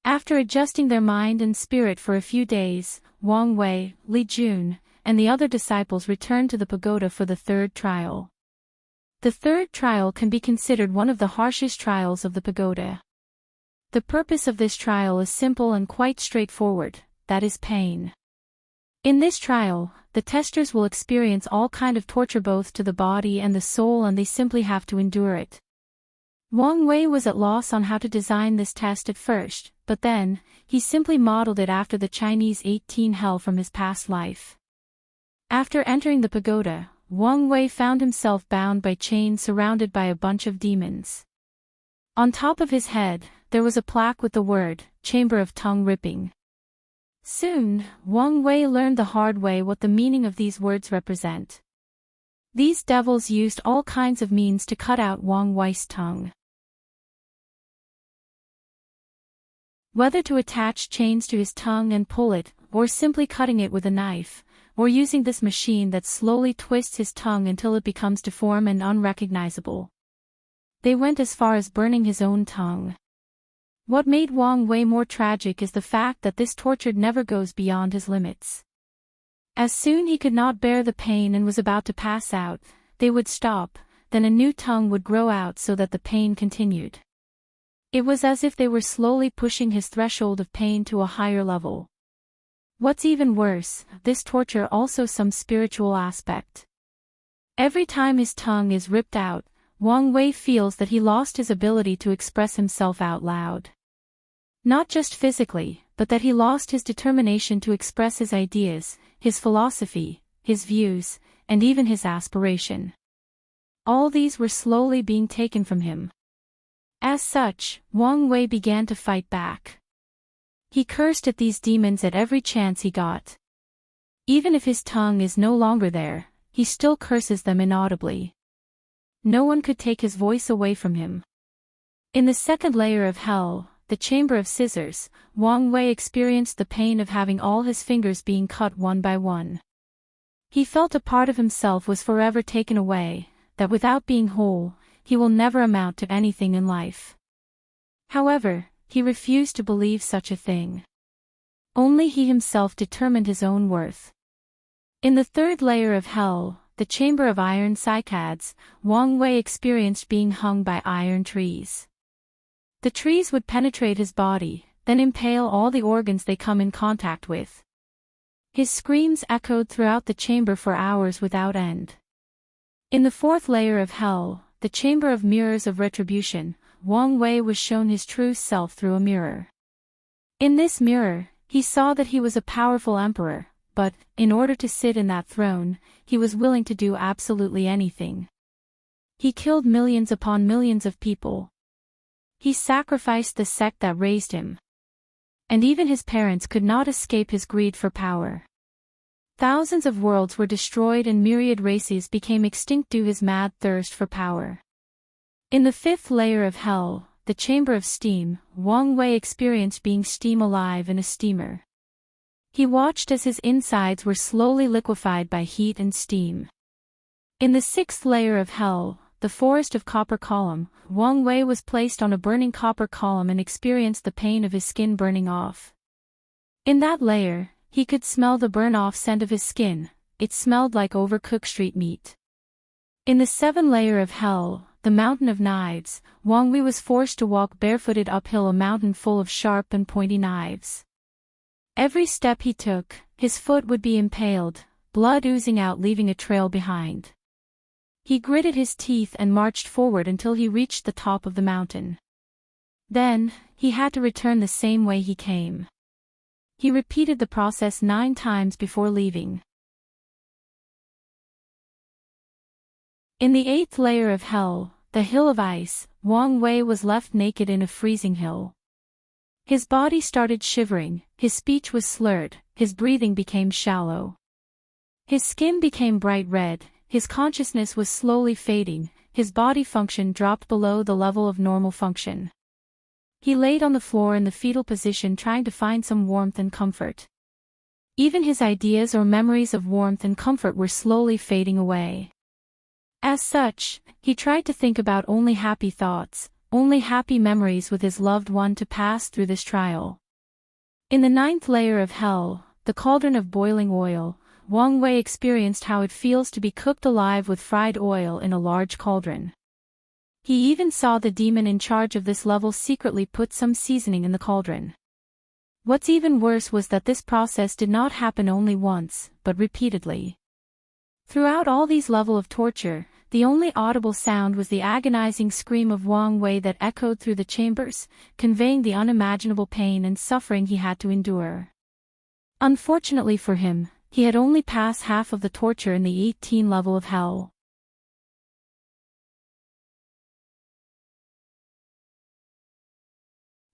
After adjusting their mind and spirit for a few days, Wang Wei, Li Jun, and the other disciples returned to the pagoda for the third trial. The third trial can be considered one of the harshest trials of the pagoda. The purpose of this trial is simple and quite straightforward, that is pain. In this trial, the testers will experience all kind of torture both to the body and the soul, and they simply have to endure it. Wang Wei was at loss on how to design this test at first, but then, he simply modeled it after the Chinese 18 hell from his past life. After entering the pagoda, Wang Wei found himself bound by chains surrounded by a bunch of demons. On top of his head, there was a plaque with the word, Chamber of Tongue Ripping. Soon, Wang Wei learned the hard way what the meaning of these words represent. These devils used all kinds of means to cut out Wang Wei's tongue. Whether to attach chains to his tongue and pull it, or simply cutting it with a knife, or using this machine that slowly twists his tongue until it becomes deformed and unrecognizable. They went as far as burning his own tongue. What made Wang Wei more tragic is the fact that this torture never goes beyond his limits. As soon he could not bear the pain and was about to pass out, they would stop, then a new tongue would grow out so that the pain continued. It was as if they were slowly pushing his threshold of pain to a higher level. What's even worse, this torture also some spiritual aspect. Every time his tongue is ripped out, Wang Wei feels that he lost his ability to express himself out loud. Not just physically, but that he lost his determination to express his ideas, his philosophy, his views, and even his aspiration. All these were slowly being taken from him. As such, Wang Wei began to fight back. He cursed at these demons at every chance he got. Even if his tongue is no longer there, he still curses them inaudibly. No one could take his voice away from him. In the second layer of hell, the Chamber of Scissors, Wang Wei experienced the pain of having all his fingers being cut one by one. He felt a part of himself was forever taken away, that without being whole, he will never amount to anything in life. However, he refused to believe such a thing. Only he himself determined his own worth. In the third layer of hell, the Chamber of Iron Cycads, Wang Wei experienced being hung by iron trees. The trees would penetrate his body, then impale all the organs they come in contact with. His screams echoed throughout the chamber for hours without end. In the fourth layer of hell, the Chamber of Mirrors of Retribution, Wang Wei was shown his true self through a mirror. In this mirror, he saw that he was a powerful emperor, but, in order to sit in that throne, he was willing to do absolutely anything. He killed millions upon millions of people. He sacrificed the sect that raised him. and even his parents could not escape his greed for power. Thousands of worlds were destroyed and myriad races became extinct due to his mad thirst for power. In the fifth layer of hell, the chamber of steam, Wang Wei experienced being steam alive in a steamer. He watched as his insides were slowly liquefied by heat and steam. In the sixth layer of hell, the forest of copper column, Wang Wei was placed on a burning copper column and experienced the pain of his skin burning off. In that layer, he could smell the burn-off scent of his skin. It smelled like overcooked street meat. In the seventh layer of hell, the mountain of knives, Wang Wei was forced to walk barefooted uphill a mountain full of sharp and pointy knives. Every step he took, his foot would be impaled, blood oozing out leaving a trail behind. He gritted his teeth and marched forward until he reached the top of the mountain. Then, he had to return the same way he came. He repeated the process 9 times before leaving. In the 8th layer of hell, the hill of ice, Wang Wei was left naked in a freezing hill. His body started shivering, his speech was slurred, his breathing became shallow. His skin became bright red, his consciousness was slowly fading, his body function dropped below the level of normal function. He laid on the floor in the fetal position trying to find some warmth and comfort. Even his ideas or memories of warmth and comfort were slowly fading away. As such, he tried to think about only happy thoughts, only happy memories with his loved one to pass through this trial. In the 9th layer of hell, the cauldron of boiling oil, Wang Wei experienced how it feels to be cooked alive with fried oil in a large cauldron. He even saw the demon in charge of this level secretly put some seasoning in the cauldron. What's even worse was that this process did not happen only once, but repeatedly. Throughout all these levels of torture, the only audible sound was the agonizing scream of Wang Wei that echoed through the chambers, conveying the unimaginable pain and suffering he had to endure. Unfortunately for him, he had only passed half of the torture in the 18th level of hell.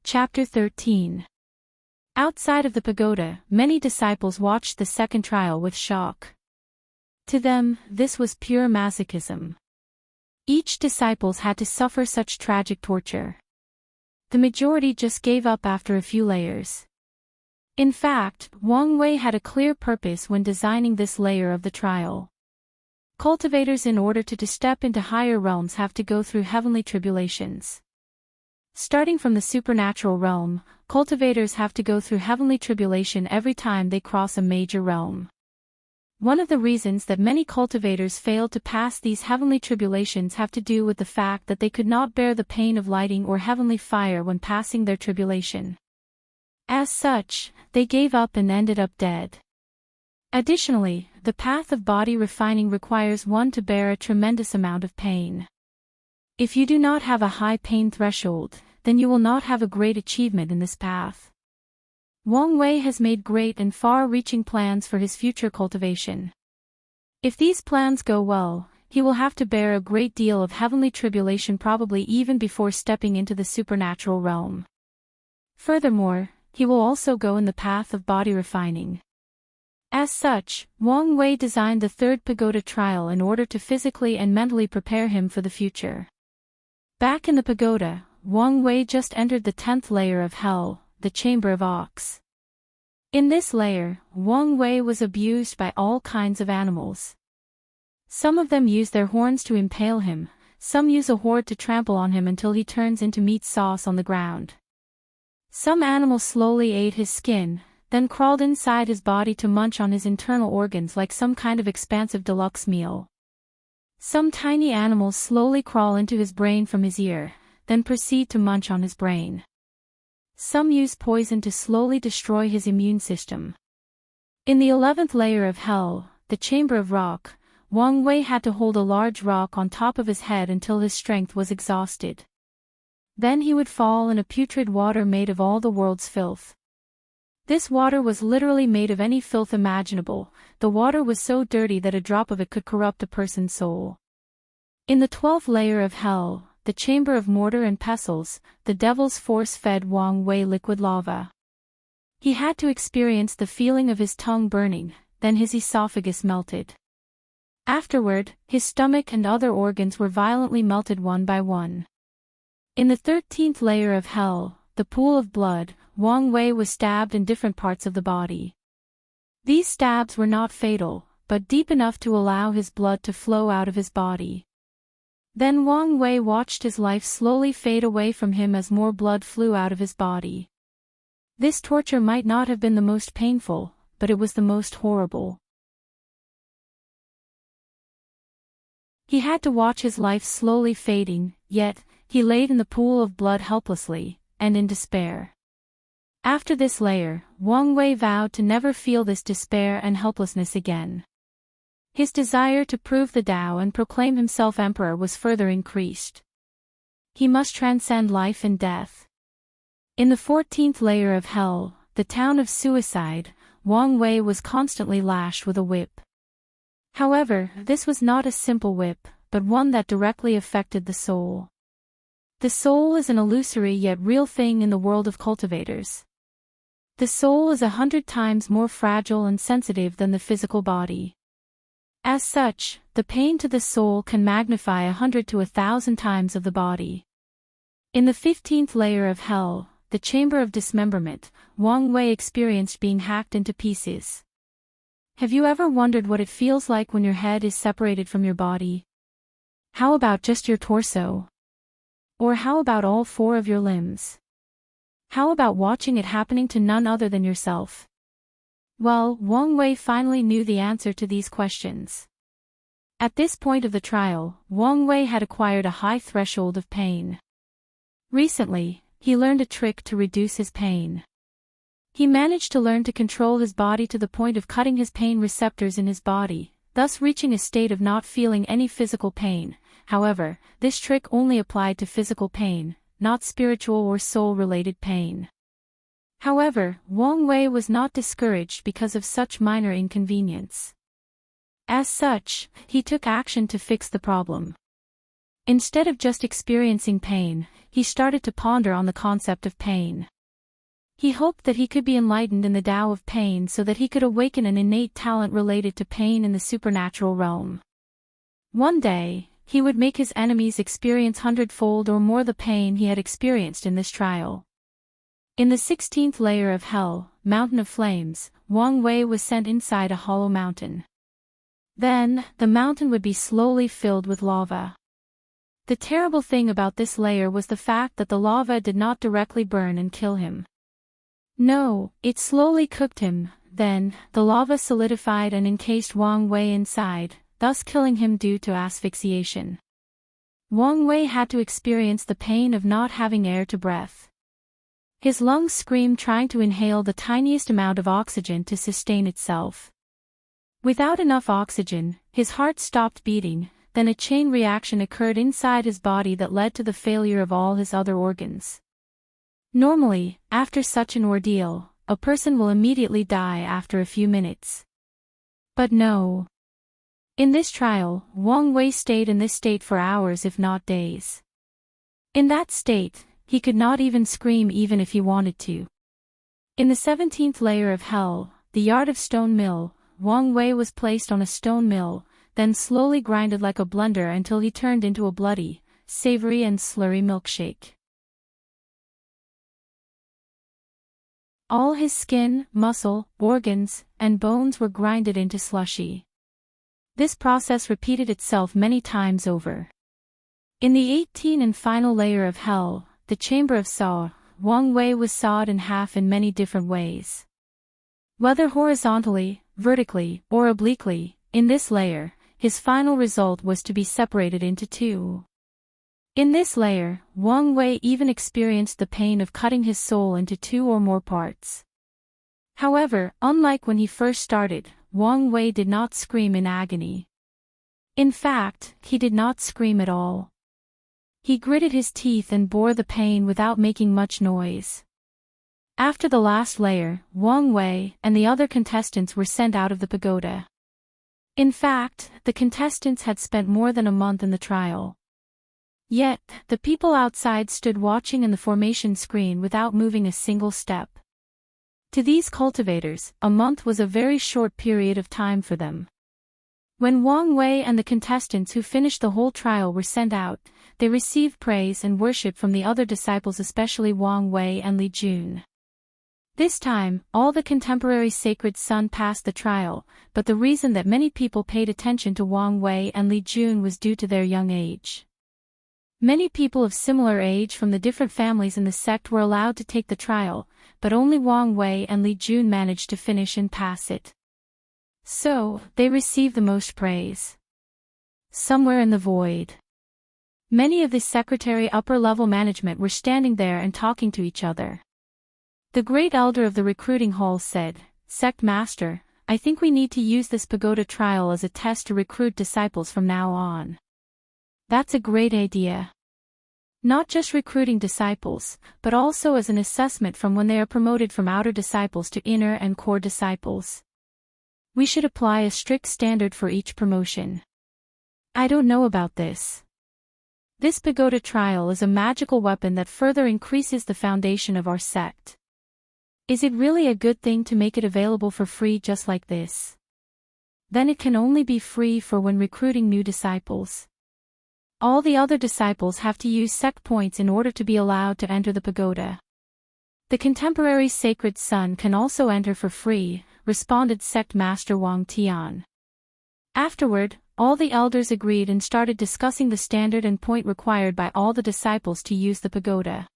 Chapter 13. Outside of the pagoda, many disciples watched the second trial with shock. To them, this was pure masochism. Each disciple had to suffer such tragic torture. The majority just gave up after a few layers. In fact, Wang Wei had a clear purpose when designing this layer of the trial. Cultivators in order to step into higher realms have to go through heavenly tribulations. Starting from the supernatural realm, cultivators have to go through heavenly tribulation every time they cross a major realm. One of the reasons that many cultivators failed to pass these heavenly tribulations have to do with the fact that they could not bear the pain of lighting or heavenly fire when passing their tribulation. As such, they gave up and ended up dead. Additionally, the path of body refining requires one to bear a tremendous amount of pain. If you do not have a high pain threshold, then you will not have a great achievement in this path. Wang Wei has made great and far-reaching plans for his future cultivation. If these plans go well, he will have to bear a great deal of heavenly tribulation probably even before stepping into the supernatural realm. Furthermore, he will also go in the path of body refining. As such, Wang Wei designed the third pagoda trial in order to physically and mentally prepare him for the future. Back in the pagoda, Wang Wei just entered the 10th layer of hell, the chamber of ox. In this layer, Wang Wei was abused by all kinds of animals. Some of them use their horns to impale him, some use a horde to trample on him until he turns into meat sauce on the ground. Some animals slowly ate his skin, then crawled inside his body to munch on his internal organs like some kind of expansive deluxe meal. Some tiny animals slowly crawl into his brain from his ear, then proceed to munch on his brain. Some use poison to slowly destroy his immune system. In the 11th layer of hell, the chamber of rock, Wang Wei had to hold a large rock on top of his head until his strength was exhausted. Then he would fall in a putrid water made of all the world's filth. This water was literally made of any filth imaginable. The water was so dirty that a drop of it could corrupt a person's soul. In the 12th layer of hell, the chamber of mortar and pestles, the devil's force fed Wang Wei liquid lava. He had to experience the feeling of his tongue burning, then his esophagus melted. Afterward, his stomach and other organs were violently melted one by one. In the 13th layer of hell, the pool of blood, Wang Wei was stabbed in different parts of the body. These stabs were not fatal, but deep enough to allow his blood to flow out of his body. Then Wang Wei watched his life slowly fade away from him as more blood flew out of his body. This torture might not have been the most painful, but it was the most horrible. He had to watch his life slowly fading, yet, he laid in the pool of blood helplessly, and in despair. After this layer, Wang Wei vowed to never feel this despair and helplessness again. His desire to prove the Tao and proclaim himself emperor was further increased. He must transcend life and death. In the 14th layer of hell, the town of suicide, Wang Wei was constantly lashed with a whip. However, this was not a simple whip, but one that directly affected the soul. The soul is an illusory yet real thing in the world of cultivators. The soul is 100 times more fragile and sensitive than the physical body. As such, the pain to the soul can magnify 100 to 1,000 times of the body. In the 15th layer of hell, the chamber of dismemberment, Wang Wei experienced being hacked into pieces. Have you ever wondered what it feels like when your head is separated from your body? How about just your torso? Or how about all 4 of your limbs? How about watching it happening to none other than yourself? Well, Wang Wei finally knew the answer to these questions. At this point of the trial, Wang Wei had acquired a high threshold of pain. Recently, he learned a trick to reduce his pain. He managed to learn to control his body to the point of cutting his pain receptors in his body, thus reaching a state of not feeling any physical pain. However, this trick only applied to physical pain, not spiritual or soul-related pain. However, Wang Wei was not discouraged because of such minor inconvenience. As such, he took action to fix the problem. Instead of just experiencing pain, he started to ponder on the concept of pain. He hoped that he could be enlightened in the Tao of pain so that he could awaken an innate talent related to pain in the supernatural realm. One day, he would make his enemies experience 100-fold or more the pain he had experienced in this trial. In the 16th layer of hell, Mountain of Flames, Wang Wei was sent inside a hollow mountain. Then, the mountain would be slowly filled with lava. The terrible thing about this layer was the fact that the lava did not directly burn and kill him. No, it slowly cooked him. Then, the lava solidified and encased Wang Wei inside, thus killing him due to asphyxiation. Wang Wei had to experience the pain of not having air to breathe. His lungs screamed trying to inhale the tiniest amount of oxygen to sustain itself. Without enough oxygen, his heart stopped beating, then a chain reaction occurred inside his body that led to the failure of all his other organs. Normally, after such an ordeal, a person will immediately die after a few minutes. But no. In this trial, Wang Wei stayed in this state for hours if not days. In that state, he could not even scream even if he wanted to. In the 17th layer of hell, the yard of stone mill, Wang Wei was placed on a stone mill, then slowly grinded like a blender until he turned into a bloody, savory and slurry milkshake. All his skin, muscle, organs, and bones were grinded into slushy. This process repeated itself many times over. In the 18th and final layer of hell, the chamber of soar, Wang Wei was sawed in half in many different ways. Whether horizontally, vertically, or obliquely, in this layer, his final result was to be separated into 2. In this layer, Wang Wei even experienced the pain of cutting his soul into 2 or more parts. However, unlike when he first started, Wang Wei did not scream in agony. In fact, he did not scream at all. He gritted his teeth and bore the pain without making much noise. After the last layer, Wang Wei and the other contestants were sent out of the pagoda. In fact, the contestants had spent more than a month in the trial. Yet, the people outside stood watching in the formation screen without moving a single step. To these cultivators, a month was a very short period of time for them. When Wang Wei and the contestants who finished the whole trial were sent out, they received praise and worship from the other disciples, especially Wang Wei and Li Jun. This time, all the contemporary sacred son passed the trial, but the reason that many people paid attention to Wang Wei and Li Jun was due to their young age. Many people of similar age from the different families in the sect were allowed to take the trial, but only Wang Wei and Li Jun managed to finish and pass it. So, they received the most praise. Somewhere in the void, many of the secretary upper-level management were standing there and talking to each other. The great elder of the recruiting hall said, "Sect Master, I think we need to use this pagoda trial as a test to recruit disciples from now on." That's a great idea. Not just recruiting disciples, but also as an assessment from when they are promoted from outer disciples to inner and core disciples. We should apply a strict standard for each promotion. I don't know about this. This pagoda trial is a magical weapon that further increases the foundation of our sect. Is it really a good thing to make it available for free just like this? Then it can only be free for when recruiting new disciples. All the other disciples have to use sect points in order to be allowed to enter the pagoda. The contemporary sacred son can also enter for free, responded sect master Wang Tian. Afterward, all the elders agreed and started discussing the standard and point required by all the disciples to use the pagoda.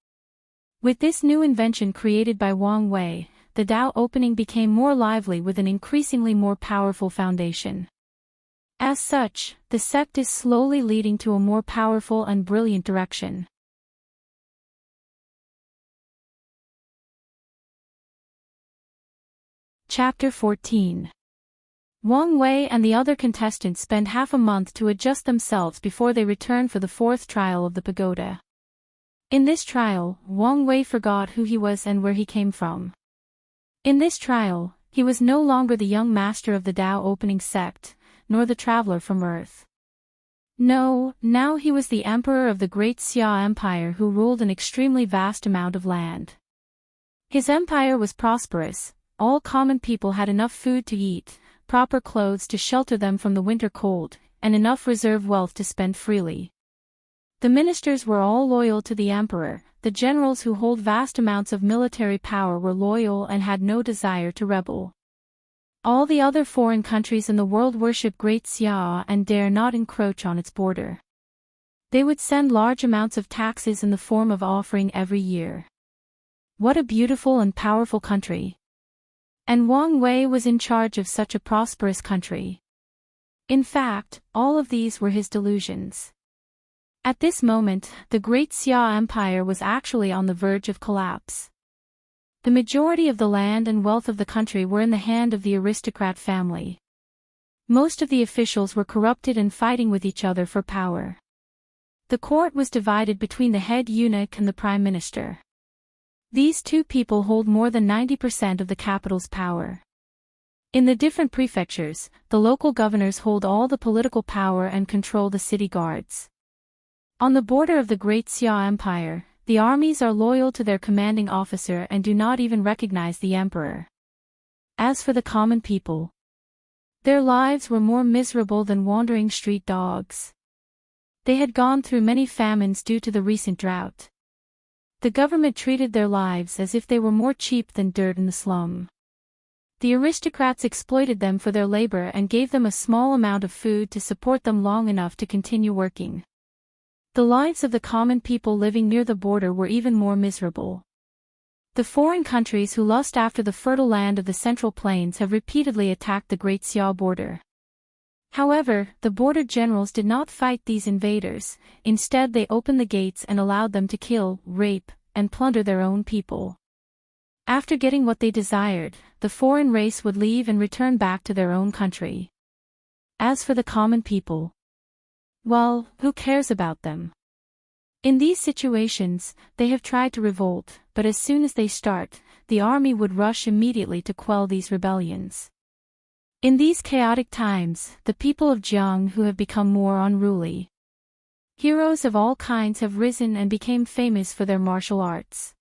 With this new invention created by Wang Wei, the Tao opening became more lively with an increasingly more powerful foundation. As such, the sect is slowly leading to a more powerful and brilliant direction. Chapter 14. Wang Wei and the other contestants spend half a month to adjust themselves before they return for the fourth trial of the pagoda. In this trial, Wang Wei forgot who he was and where he came from. In this trial, he was no longer the young master of the Tao opening sect, nor the traveler from Earth. No, now he was the emperor of the great Xia Empire who ruled an extremely vast amount of land. His empire was prosperous, all common people had enough food to eat, proper clothes to shelter them from the winter cold, and enough reserve wealth to spend freely. The ministers were all loyal to the emperor, the generals who hold vast amounts of military power were loyal and had no desire to rebel. All the other foreign countries in the world worship Great Xia and dare not encroach on its border. They would send large amounts of taxes in the form of offering every year. What a beautiful and powerful country! And Wang Wei was in charge of such a prosperous country. In fact, all of these were his delusions. At this moment, the great Xia Empire was actually on the verge of collapse. The majority of the land and wealth of the country were in the hand of the aristocrat family. Most of the officials were corrupted and fighting with each other for power. The court was divided between the head eunuch and the prime minister. These two people hold more than 90% of the capital's power. In the different prefectures, the local governors hold all the political power and control the city guards. On the border of the great Xia Empire, the armies are loyal to their commanding officer and do not even recognize the emperor. As for the common people, their lives were more miserable than wandering street dogs. They had gone through many famines due to the recent drought. The government treated their lives as if they were more cheap than dirt in the slum. The aristocrats exploited them for their labor and gave them a small amount of food to support them long enough to continue working. The lives of the common people living near the border were even more miserable. The foreign countries who lust after the fertile land of the Central Plains have repeatedly attacked the Great Xia border. However, the border generals did not fight these invaders, instead they opened the gates and allowed them to kill, rape, and plunder their own people. After getting what they desired, the foreign race would leave and return back to their own country. As for the common people, well, who cares about them? In these situations, they have tried to revolt, but as soon as they start, the army would rush immediately to quell these rebellions. In these chaotic times, the people of Jiang who have become more unruly. Heroes of all kinds have risen and became famous for their martial arts.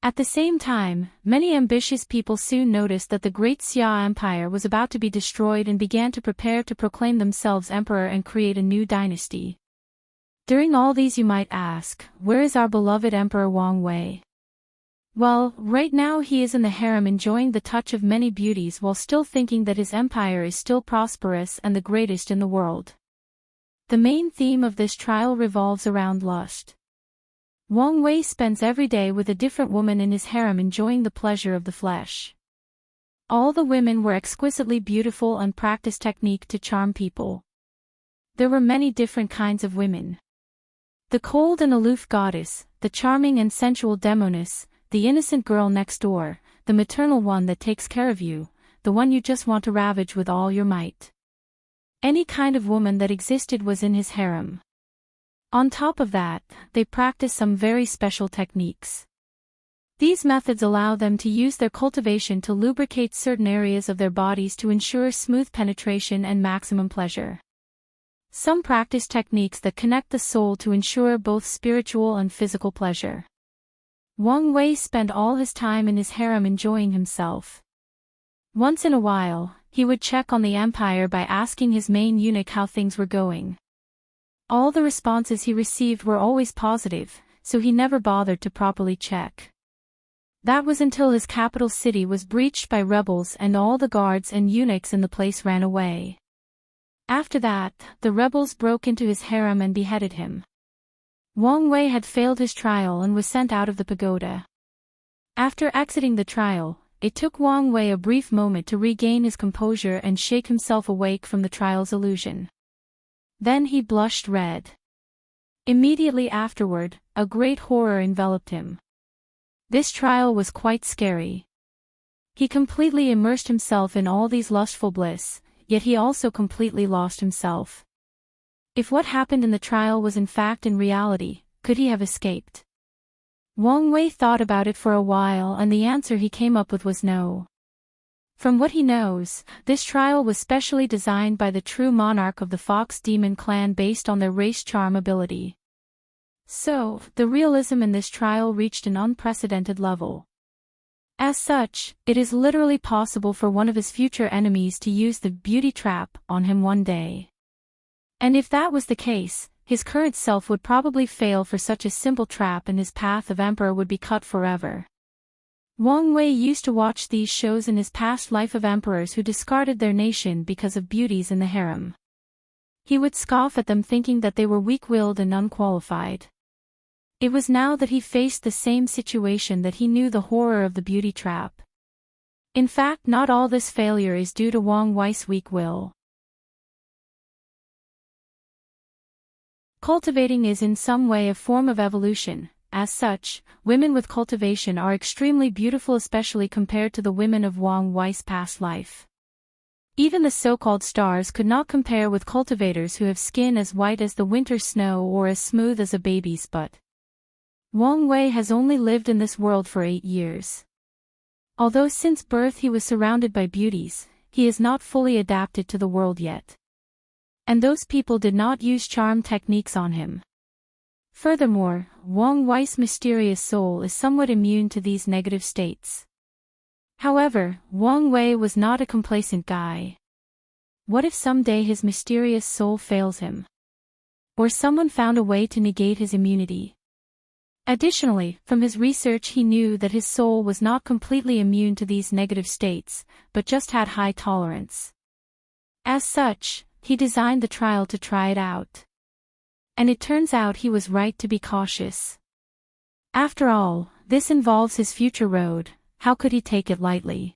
At the same time, many ambitious people soon noticed that the great Xia Empire was about to be destroyed and began to prepare to proclaim themselves emperor and create a new dynasty. During all these you might ask, where is our beloved Emperor Wang Wei? Well, right now he is in the harem enjoying the touch of many beauties while still thinking that his empire is still prosperous and the greatest in the world. The main theme of this trial revolves around lust. Wang Wei spends every day with a different woman in his harem enjoying the pleasure of the flesh. All the women were exquisitely beautiful and practiced technique to charm people. There were many different kinds of women. The cold and aloof goddess, the charming and sensual demoness, the innocent girl next door, the maternal one that takes care of you, the one you just want to ravage with all your might. Any kind of woman that existed was in his harem. On top of that, they practice some very special techniques. These methods allow them to use their cultivation to lubricate certain areas of their bodies to ensure smooth penetration and maximum pleasure. Some practice techniques that connect the soul to ensure both spiritual and physical pleasure. Wang Wei spent all his time in his harem enjoying himself. Once in a while, he would check on the empire by asking his main eunuch how things were going. All the responses he received were always positive, so he never bothered to properly check. That was until his capital city was breached by rebels and all the guards and eunuchs in the place ran away. After that, the rebels broke into his harem and beheaded him. Wang Wei had failed his trial and was sent out of the pagoda. After exiting the trial, it took Wang Wei a brief moment to regain his composure and shake himself awake from the trial's illusion. Then he blushed red. Immediately afterward, a great horror enveloped him. This trial was quite scary. He completely immersed himself in all these lustful bliss, yet he also completely lost himself. If what happened in the trial was in fact in reality, could he have escaped? Wang Wei thought about it for a while and the answer he came up with was no. From what he knows, this trial was specially designed by the true monarch of the Fox Demon clan based on their race charm ability. So, the realism in this trial reached an unprecedented level. As such, it is literally possible for one of his future enemies to use the beauty trap on him one day. And if that was the case, his current self would probably fail for such a simple trap and his path of emperor would be cut forever. Wang Wei used to watch these shows in his past life of emperors who discarded their nation because of beauties in the harem. He would scoff at them thinking that they were weak-willed and unqualified. It was now that he faced the same situation that he knew the horror of the beauty trap. In fact, not all this failure is due to Wang Wei's weak will. Cultivating is in some way a form of evolution. As such, women with cultivation are extremely beautiful, especially compared to the women of Wang Wei's past life. Even the so-called stars could not compare with cultivators who have skin as white as the winter snow or as smooth as a baby's butt. Wang Wei has only lived in this world for 8 years. Although since birth he was surrounded by beauties, he is not fully adapted to the world yet. And those people did not use charm techniques on him. Furthermore, Wang Wei's mysterious soul is somewhat immune to these negative states. However, Wang Wei was not a complacent guy. What if someday his mysterious soul fails him? Or someone found a way to negate his immunity? Additionally, from his research he knew that his soul was not completely immune to these negative states, but just had high tolerance. As such, he designed the trial to try it out. And it turns out he was right to be cautious. After all, this involves his future road, how could he take it lightly?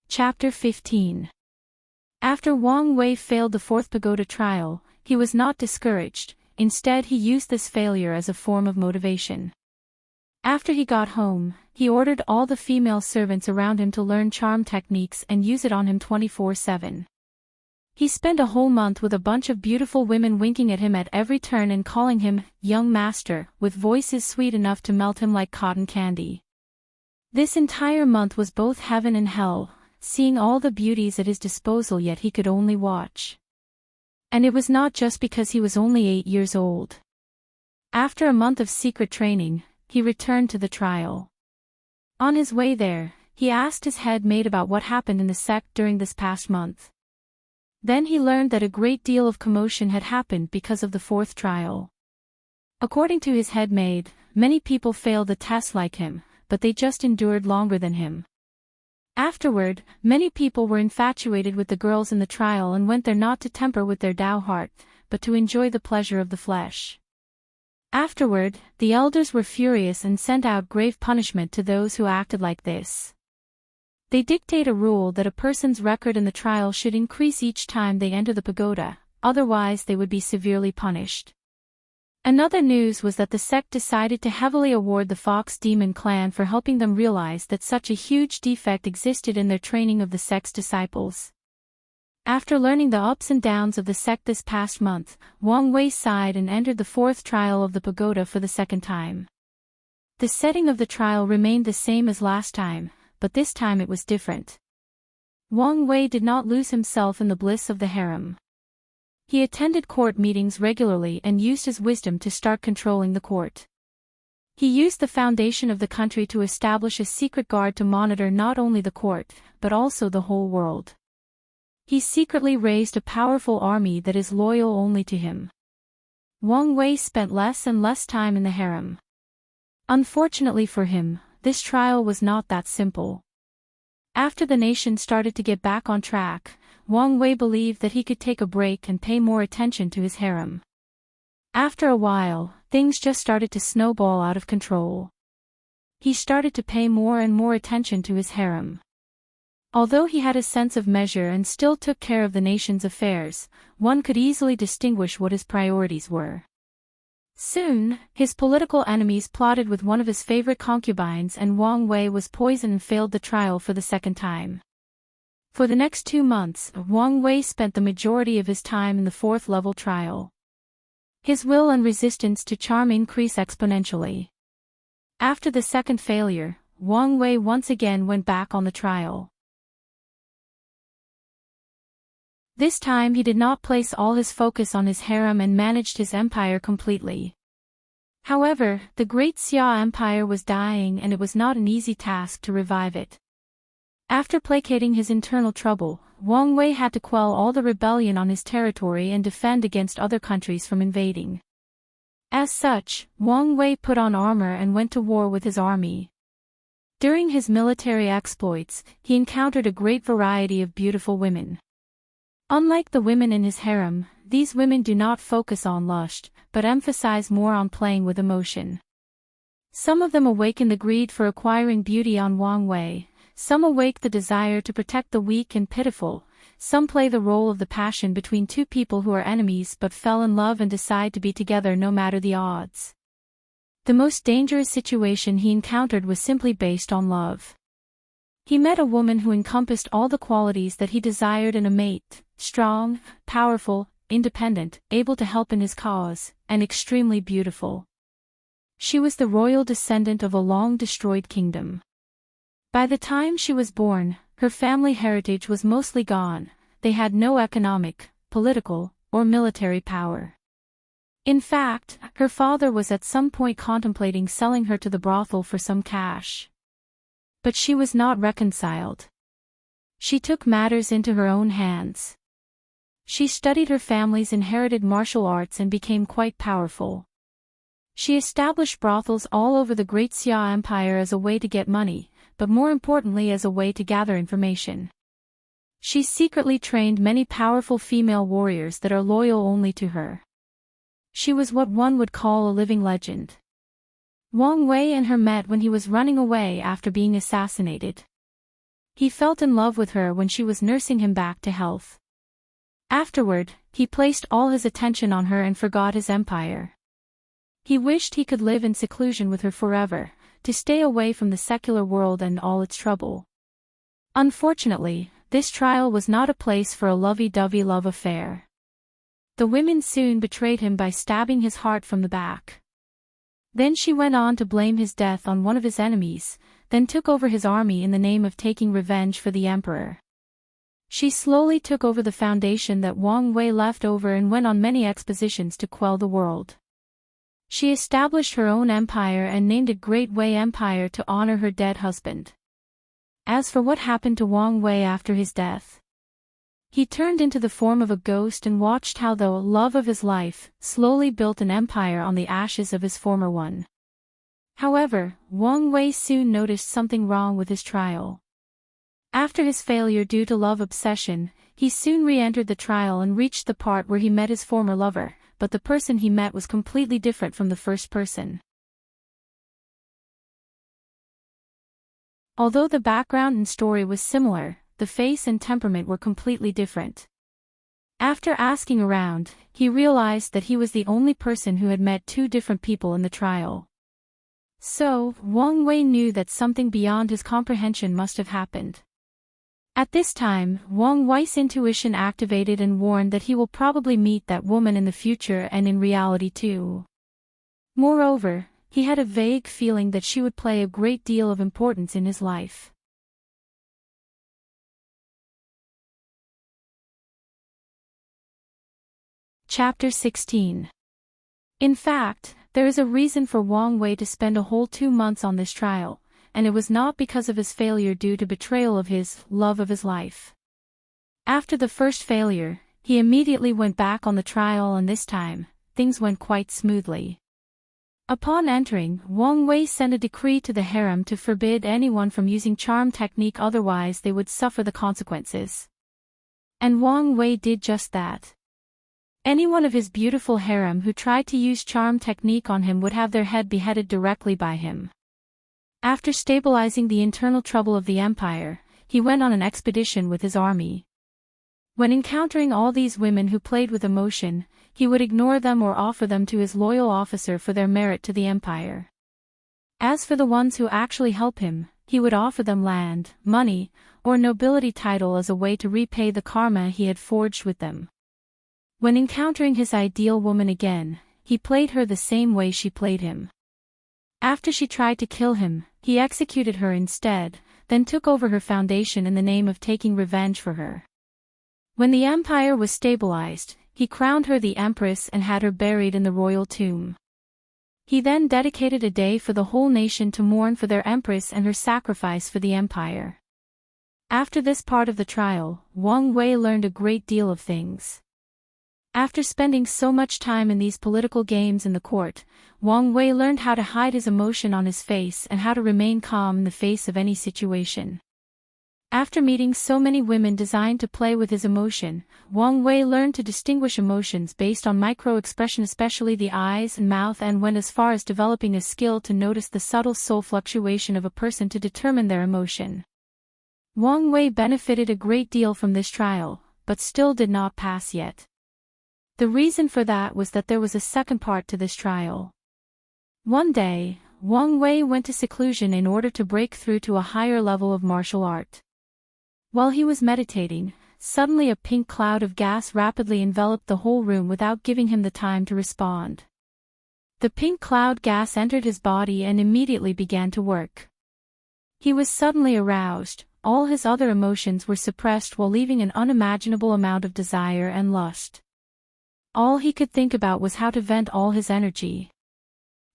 Chapter 15. After Wang Wei failed the fourth pagoda trial, he was not discouraged, instead he used this failure as a form of motivation. After he got home, he ordered all the female servants around him to learn charm techniques and use it on him 24/7. He spent a whole month with a bunch of beautiful women winking at him at every turn and calling him, young master, with voices sweet enough to melt him like cotton candy. This entire month was both heaven and hell, seeing all the beauties at his disposal, yet he could only watch. And it was not just because he was only 8 years old. After a month of secret training, he returned to the trial. On his way there, he asked his head mate about what happened in the sect during this past month. Then he learned that a great deal of commotion had happened because of the fourth trial. According to his head maid, many people failed the test like him, but they just endured longer than him. Afterward, many people were infatuated with the girls in the trial and went there not to temper with their Tao heart, but to enjoy the pleasure of the flesh. Afterward, the elders were furious and sent out grave punishment to those who acted like this. They dictate a rule that a person's record in the trial should increase each time they enter the pagoda, otherwise they would be severely punished. Another news was that the sect decided to heavily award the Fox Demon clan for helping them realize that such a huge defect existed in their training of the sect's disciples. After learning the ups and downs of the sect this past month, Wang Wei sighed and entered the fourth trial of the pagoda for the second time. The setting of the trial remained the same as last time, but this time it was different. Wang Wei did not lose himself in the bliss of the harem. He attended court meetings regularly and used his wisdom to start controlling the court. He used the foundation of the country to establish a secret guard to monitor not only the court, but also the whole world. He secretly raised a powerful army that is loyal only to him. Wang Wei spent less and less time in the harem. Unfortunately for him, this trial was not that simple. After the nation started to get back on track, Wang Wei believed that he could take a break and pay more attention to his harem. After a while, things just started to snowball out of control. He started to pay more and more attention to his harem. Although he had a sense of measure and still took care of the nation's affairs, one could easily distinguish what his priorities were. Soon, his political enemies plotted with one of his favorite concubines and Wang Wei was poisoned and failed the trial for the second time. For the next 2 months, Wang Wei spent the majority of his time in the fourth-level trial. His will and resistance to charm increased exponentially. After the second failure, Wang Wei once again went back on the trial. This time he did not place all his focus on his harem and managed his empire completely. However, the great Xia Empire was dying and it was not an easy task to revive it. After placating his internal trouble, Wang Wei had to quell all the rebellion on his territory and defend against other countries from invading. As such, Wang Wei put on armor and went to war with his army. During his military exploits, he encountered a great variety of beautiful women. Unlike the women in his harem, these women do not focus on lust, but emphasize more on playing with emotion. Some of them awaken the greed for acquiring beauty on Wang Wei. Some awake the desire to protect the weak and pitiful, some play the role of the passion between two people who are enemies but fell in love and decide to be together no matter the odds. The most dangerous situation he encountered was simply based on love. He met a woman who encompassed all the qualities that he desired in a mate: strong, powerful, independent, able to help in his cause, and extremely beautiful. She was the royal descendant of a long-destroyed kingdom. By the time she was born, her family heritage was mostly gone. They had no economic, political, or military power. In fact, her father was at some point contemplating selling her to the brothel for some cash. But she was not reconciled. She took matters into her own hands. She studied her family's inherited martial arts and became quite powerful. She established brothels all over the Great Xia Empire as a way to get money, but more importantly as a way to gather information. She secretly trained many powerful female warriors that are loyal only to her. She was what one would call a living legend. Wang Wei and her met when he was running away after being assassinated. He felt in love with her when she was nursing him back to health. Afterward, he placed all his attention on her and forgot his empire. He wished he could live in seclusion with her forever, to stay away from the secular world and all its trouble. Unfortunately, this trial was not a place for a lovey-dovey love affair. The women soon betrayed him by stabbing his heart from the back. Then she went on to blame his death on one of his enemies, then took over his army in the name of taking revenge for the emperor. She slowly took over the foundation that Wang Wei left over and went on many expeditions to quell the world. She established her own empire and named it Great Wei Empire to honor her dead husband. As for what happened to Wang Wei after his death, he turned into the form of a ghost and watched how the love of his life slowly built an empire on the ashes of his former one. However, Wang Wei soon noticed something wrong with his trial. After his failure due to love obsession, he soon re-entered the trial and reached the part where he met his former lover, but the person he met was completely different from the first person. Although the background and story was similar, the face and temperament were completely different. After asking around, he realized that he was the only person who had met two different people in the trial. So, Wang Wei knew that something beyond his comprehension must have happened. At this time, Wang Wei's intuition activated and warned that he will probably meet that woman in the future and in reality too. Moreover, he had a vague feeling that she would play a great deal of importance in his life. Chapter 16. In fact, there is a reason for Wang Wei to spend a whole 2 months on this trial, and it was not because of his failure due to betrayal of his love of his life. After the first failure, he immediately went back on the trial and this time, things went quite smoothly. Upon entering, Wang Wei sent a decree to the harem to forbid anyone from using charm technique, otherwise they would suffer the consequences. And Wang Wei did just that. Anyone of his beautiful harem who tried to use charm technique on him would have their head beheaded directly by him. After stabilizing the internal trouble of the empire, he went on an expedition with his army. When encountering all these women who played with emotion, he would ignore them or offer them to his loyal officer for their merit to the empire. As for the ones who actually help him, he would offer them land, money, or nobility title as a way to repay the karma he had forged with them. When encountering his ideal woman again, he played her the same way she played him. After she tried to kill him, he executed her instead, then took over her foundation in the name of taking revenge for her. When the empire was stabilized, he crowned her the empress and had her buried in the royal tomb. He then dedicated a day for the whole nation to mourn for their empress and her sacrifice for the empire. After this part of the trial, Wang Wei learned a great deal of things. After spending so much time in these political games in the court, Wang Wei learned how to hide his emotion on his face and how to remain calm in the face of any situation. After meeting so many women designed to play with his emotion, Wang Wei learned to distinguish emotions based on micro-expression, especially the eyes and mouth, and went as far as developing a skill to notice the subtle soul fluctuation of a person to determine their emotion. Wang Wei benefited a great deal from this trial, but still did not pass yet. The reason for that was that there was a second part to this trial. One day, Wang Wei went to seclusion in order to break through to a higher level of martial art. While he was meditating, suddenly a pink cloud of gas rapidly enveloped the whole room without giving him the time to respond. The pink cloud gas entered his body and immediately began to work. He was suddenly aroused, all his other emotions were suppressed while leaving an unimaginable amount of desire and lust. All he could think about was how to vent all his energy.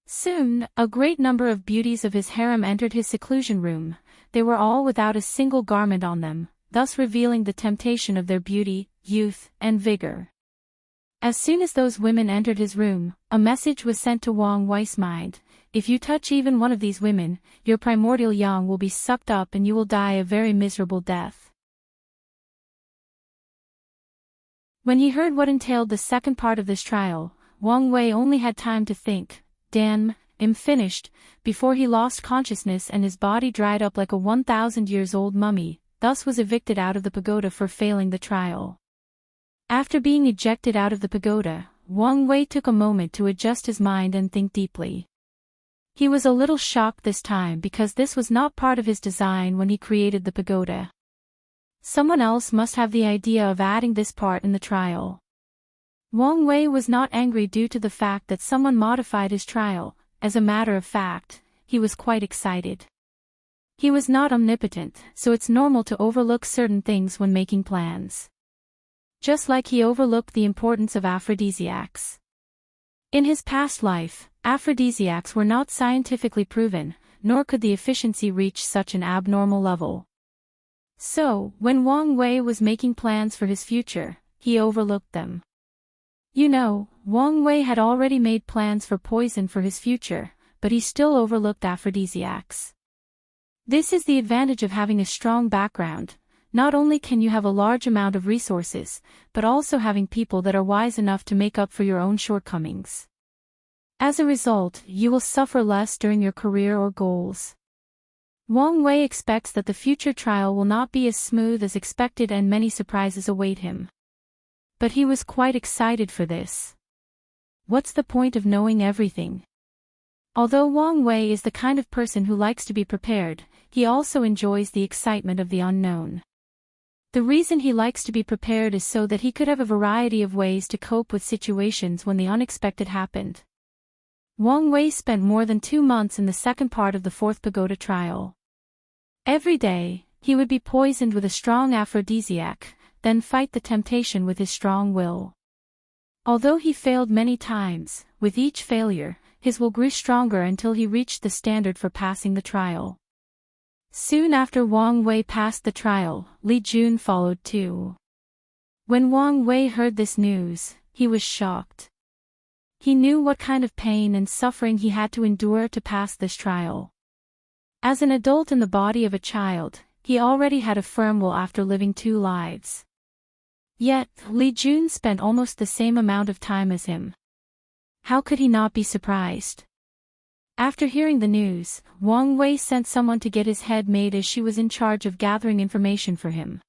Soon, a great number of beauties of his harem entered his seclusion room. They were all without a single garment on them, thus revealing the temptation of their beauty, youth, and vigor. As soon as those women entered his room, a message was sent to Wang Wei's mind: if you touch even one of these women, your primordial yang will be sucked up and you will die a very miserable death. When he heard what entailed the second part of this trial, Wang Wei only had time to think, "Damn, I'm finished," before he lost consciousness and his body dried up like a 1,000-years-old mummy, thus was evicted out of the pagoda for failing the trial. After being ejected out of the pagoda, Wang Wei took a moment to adjust his mind and think deeply. He was a little shocked this time because this was not part of his design when he created the pagoda. Someone else must have the idea of adding this part in the trial. Wang Wei was not angry due to the fact that someone modified his trial. As a matter of fact, he was quite excited. He was not omnipotent, so it's normal to overlook certain things when making plans. Just like he overlooked the importance of aphrodisiacs. In his past life, aphrodisiacs were not scientifically proven, nor could the efficiency reach such an abnormal level. So, when Wang Wei was making plans for his future, he overlooked them. You know, Wang Wei had already made plans for poison for his future, but he still overlooked aphrodisiacs. This is the advantage of having a strong background. Not only can you have a large amount of resources, but also having people that are wise enough to make up for your own shortcomings. As a result, you will suffer less during your career or goals. Wang Wei expects that the future trial will not be as smooth as expected and many surprises await him. But he was quite excited for this. What's the point of knowing everything? Although Wang Wei is the kind of person who likes to be prepared, he also enjoys the excitement of the unknown. The reason he likes to be prepared is so that he could have a variety of ways to cope with situations when the unexpected happened. Wang Wei spent more than 2 months in the second part of the fourth pagoda trial. Every day, he would be poisoned with a strong aphrodisiac, then fight the temptation with his strong will. Although he failed many times, with each failure, his will grew stronger until he reached the standard for passing the trial. Soon after Wang Wei passed the trial, Li Jun followed too. When Wang Wei heard this news, he was shocked. He knew what kind of pain and suffering he had to endure to pass this trial. As an adult in the body of a child, he already had a firm will after living 2 lives. Yet, Li Jun spent almost the same amount of time as him. How could he not be surprised? After hearing the news, Wang Wei sent someone to get his head made as she was in charge of gathering information for him.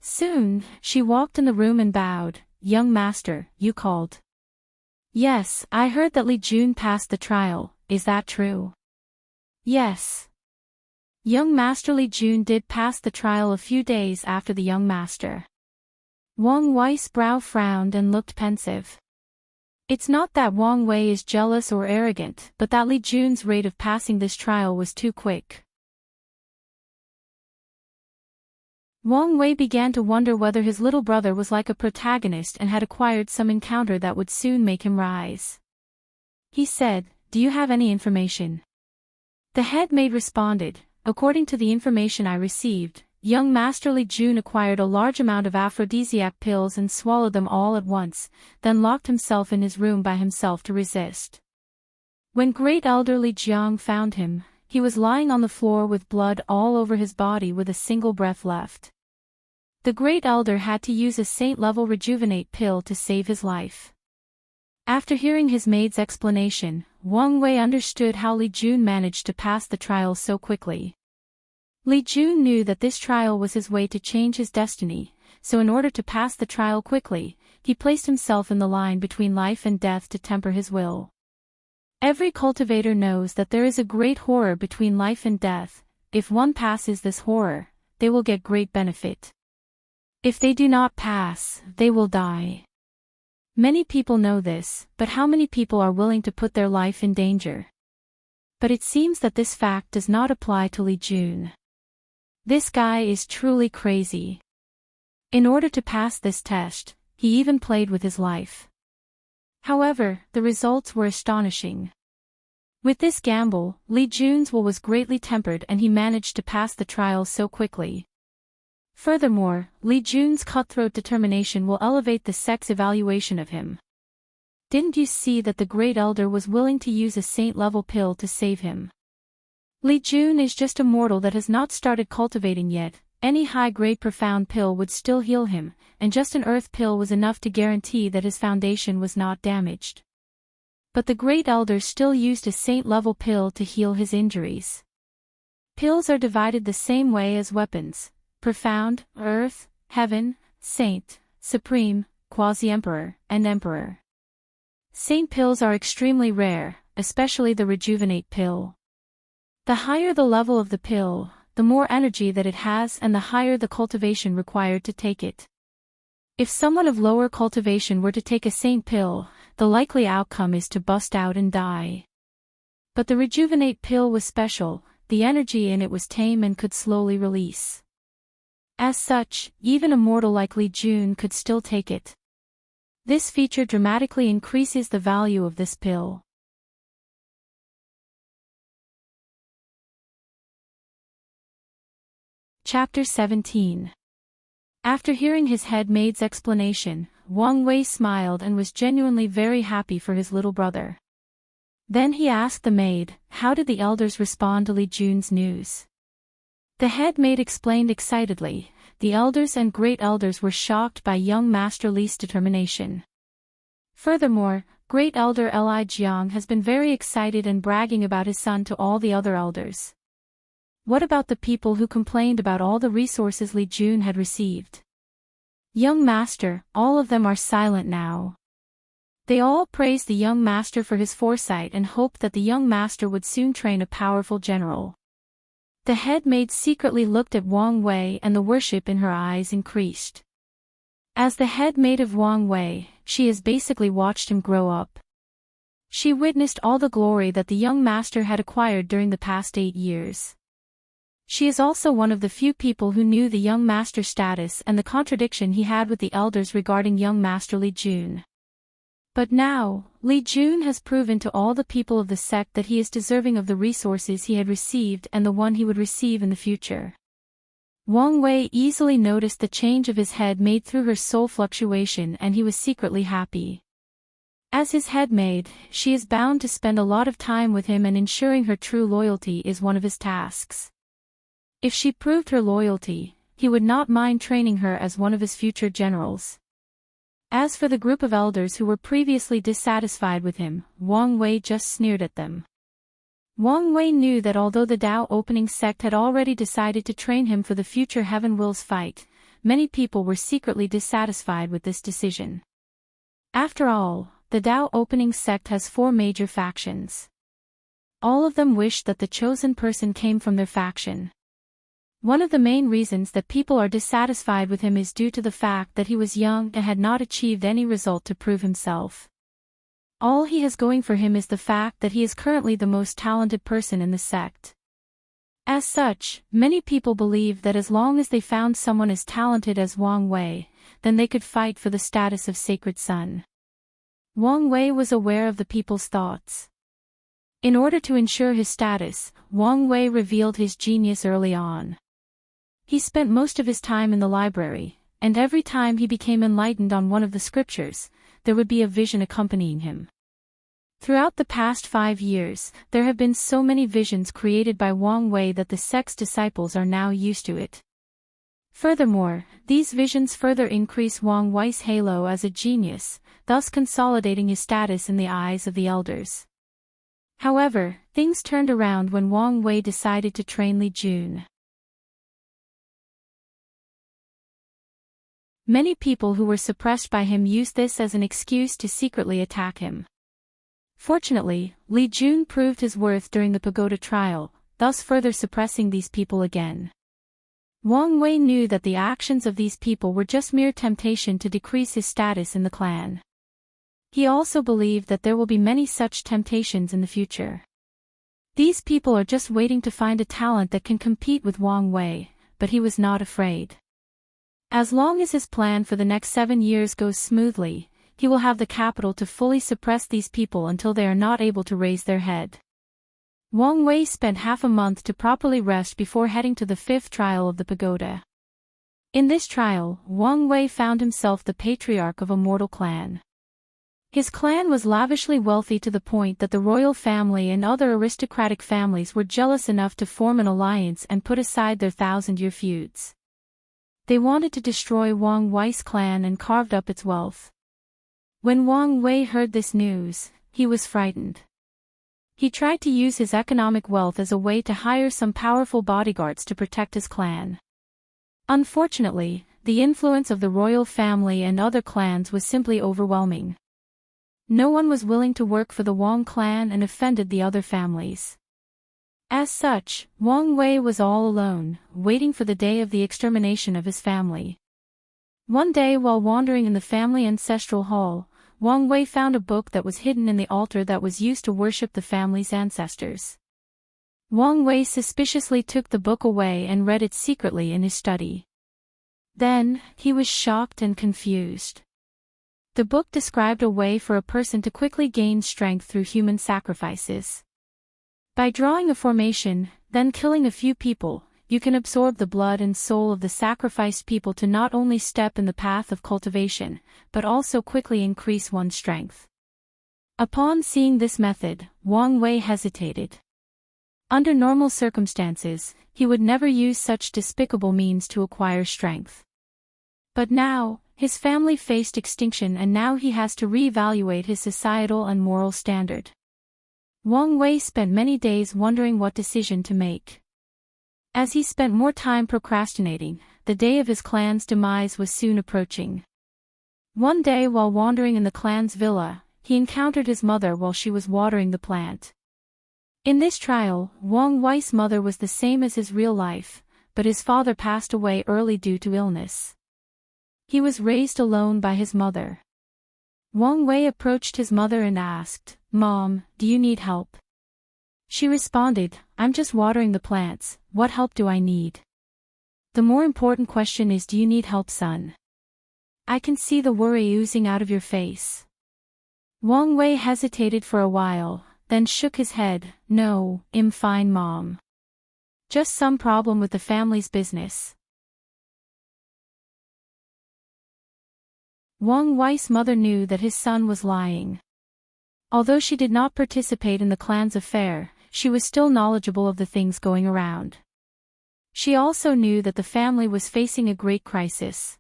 Soon, she walked in the room and bowed. "Young master, you called." "Yes, I heard that Li Jun passed the trial, is that true?" "Yes." Young master Li Jun did pass the trial a few days after the young master. Wang Wei's brow frowned and looked pensive. It's not that Wang Wei is jealous or arrogant, but that Li Jun's rate of passing this trial was too quick. Wang Wei began to wonder whether his little brother was like a protagonist and had acquired some encounter that would soon make him rise. He said, "Do you have any information?" The head maid responded, "According to the information I received, young Master Li Jun acquired a large amount of aphrodisiac pills and swallowed them all at once, then locked himself in his room by himself to resist. When Great Elder Li Jiang found him, he was lying on the floor with blood all over his body with a single breath left. The Great Elder had to use a saint-level rejuvenate pill to save his life." After hearing his maid's explanation, Wang Wei understood how Li Jun managed to pass the trial so quickly. Li Jun knew that this trial was his way to change his destiny, so in order to pass the trial quickly, he placed himself in the line between life and death to temper his will. Every cultivator knows that there is a great horror between life and death. If one passes this horror, they will get great benefit. If they do not pass, they will die. Many people know this, but how many people are willing to put their life in danger? But it seems that this fact does not apply to Li Jun. This guy is truly crazy. In order to pass this test, he even played with his life. However, the results were astonishing. With this gamble, Li Jun's will was greatly tempered and he managed to pass the trial so quickly. Furthermore, Li Jun's cutthroat determination will elevate the sect's evaluation of him. Didn't you see that the Great Elder was willing to use a saint-level pill to save him? Li Jun is just a mortal that has not started cultivating yet. Any high-grade profound pill would still heal him, and just an earth pill was enough to guarantee that his foundation was not damaged. But the Great Elder still used a saint-level pill to heal his injuries. Pills are divided the same way as weapons: profound, earth, heaven, saint, supreme, quasi-emperor, and emperor. Saint pills are extremely rare, especially the rejuvenate pill. The higher the level of the pill, the more energy that it has and the higher the cultivation required to take it. If someone of lower cultivation were to take a saint pill, the likely outcome is to bust out and die. But the rejuvenate pill was special, the energy in it was tame and could slowly release. As such, even a mortal like Li Jun could still take it. This feature dramatically increases the value of this pill. Chapter 17. After hearing his head maid's explanation, Wang Wei smiled and was genuinely very happy for his little brother. Then he asked the maid, how did the elders respond to Li Jun's news? The head maid explained excitedly, the elders and great elders were shocked by young Master Li's determination. Furthermore, great elder Li Jiang has been very excited and bragging about his son to all the other elders. What about the people who complained about all the resources Li Jun had received? Young master, all of them are silent now. They all praised the young master for his foresight and hoped that the young master would soon train a powerful general. The head maid secretly looked at Wang Wei and the worship in her eyes increased. As the head maid of Wang Wei, she has basically watched him grow up. She witnessed all the glory that the young master had acquired during the past 8 years. She is also one of the few people who knew the young master's status and the contradiction he had with the elders regarding young master Li Jun. But now, Li Jun has proven to all the people of the sect that he is deserving of the resources he had received and the one he would receive in the future. Wang Wei easily noticed the change of his head maid through her soul fluctuation and he was secretly happy. As his head maid, she is bound to spend a lot of time with him and ensuring her true loyalty is one of his tasks. If she proved her loyalty, he would not mind training her as one of his future generals. As for the group of elders who were previously dissatisfied with him, Wang Wei just sneered at them. Wang Wei knew that although the Tao opening sect had already decided to train him for the future Heaven Wills fight, many people were secretly dissatisfied with this decision. After all, the Tao opening sect has 4 major factions. All of them wished that the chosen person came from their faction. One of the main reasons that people are dissatisfied with him is due to the fact that he was young and had not achieved any result to prove himself. All he has going for him is the fact that he is currently the most talented person in the sect. As such, many people believe that as long as they found someone as talented as Wang Wei, then they could fight for the status of sacred son. Wang Wei was aware of the people's thoughts. In order to ensure his status, Wang Wei revealed his genius early on. He spent most of his time in the library, and every time he became enlightened on one of the scriptures, there would be a vision accompanying him. Throughout the past 5 years, there have been so many visions created by Wang Wei that the sect's disciples are now used to it. Furthermore, these visions further increase Wang Wei's halo as a genius, thus consolidating his status in the eyes of the elders. However, things turned around when Wang Wei decided to train Li Jun. Many people who were suppressed by him used this as an excuse to secretly attack him. Fortunately, Li Jun proved his worth during the pagoda trial, thus further suppressing these people again. Wang Wei knew that the actions of these people were just mere temptation to decrease his status in the clan. He also believed that there will be many such temptations in the future. These people are just waiting to find a talent that can compete with Wang Wei, but he was not afraid. As long as his plan for the next 7 years goes smoothly, he will have the capital to fully suppress these people until they are not able to raise their head. Wang Wei spent half a month to properly rest before heading to the 5th trial of the pagoda. In this trial, Wang Wei found himself the patriarch of a mortal clan. His clan was lavishly wealthy to the point that the royal family and other aristocratic families were jealous enough to form an alliance and put aside their 1,000-year feuds. They wanted to destroy Wang Wei's clan and carved up its wealth. When Wang Wei heard this news, he was frightened. He tried to use his economic wealth as a way to hire some powerful bodyguards to protect his clan. Unfortunately, the influence of the royal family and other clans was simply overwhelming. No one was willing to work for the Wang clan and offended the other families. As such, Wang Wei was all alone, waiting for the day of the extermination of his family. One day while wandering in the family ancestral hall, Wang Wei found a book that was hidden in the altar that was used to worship the family's ancestors. Wang Wei suspiciously took the book away and read it secretly in his study. Then, he was shocked and confused. The book described a way for a person to quickly gain strength through human sacrifices. By drawing a formation, then killing a few people, you can absorb the blood and soul of the sacrificed people to not only step in the path of cultivation, but also quickly increase one's strength. Upon seeing this method, Wang Wei hesitated. Under normal circumstances, he would never use such despicable means to acquire strength. But now, his family faced extinction and now he has to reevaluate his societal and moral standard. Wang Wei spent many days wondering what decision to make. As he spent more time procrastinating, the day of his clan's demise was soon approaching. One day while wandering in the clan's villa, he encountered his mother while she was watering the plant. In this trial, Wang Wei's mother was the same as his real life, but his father passed away early due to illness. He was raised alone by his mother. Wang Wei approached his mother and asked, "Mom, do you need help?" She responded, "I'm just watering the plants, what help do I need?" "The more important question is, do you need help, son? I can see the worry oozing out of your face." Wang Wei hesitated for a while, then shook his head, "No, I'm fine, Mom. Just some problem with the family's business." Wang Wei's mother knew that his son was lying. Although she did not participate in the clan's affair, she was still knowledgeable of the things going around. She also knew that the family was facing a great crisis.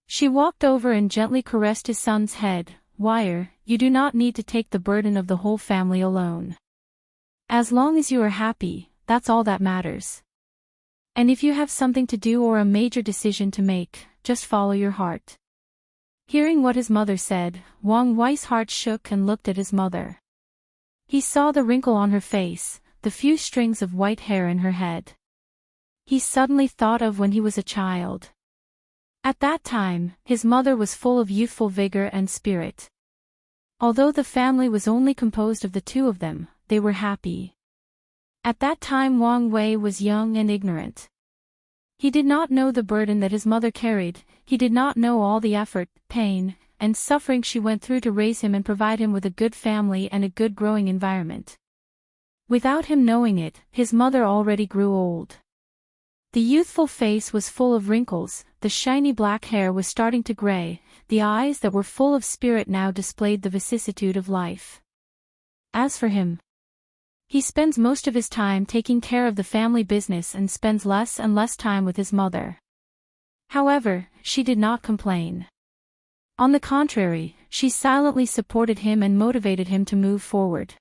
She walked over and gently caressed his son's head. "Wire, you do not need to take the burden of the whole family alone. As long as you are happy, that's all that matters. And if you have something to do or a major decision to make, just follow your heart." Hearing what his mother said, Wang Wei's heart shook and looked at his mother. He saw the wrinkle on her face, the few strings of white hair in her head. He suddenly thought of when he was a child. At that time, his mother was full of youthful vigor and spirit. Although the family was only composed of the two of them, they were happy. At that time Wang Wei was young and ignorant. He did not know the burden that his mother carried, he did not know all the effort, pain, and suffering she went through to raise him and provide him with a good family and a good growing environment. Without him knowing it, his mother already grew old. The youthful face was full of wrinkles, the shiny black hair was starting to gray, the eyes that were full of spirit now displayed the vicissitude of life. As for him, he spends most of his time taking care of the family business and spends less and less time with his mother. However, she did not complain. On the contrary, she silently supported him and motivated him to move forward.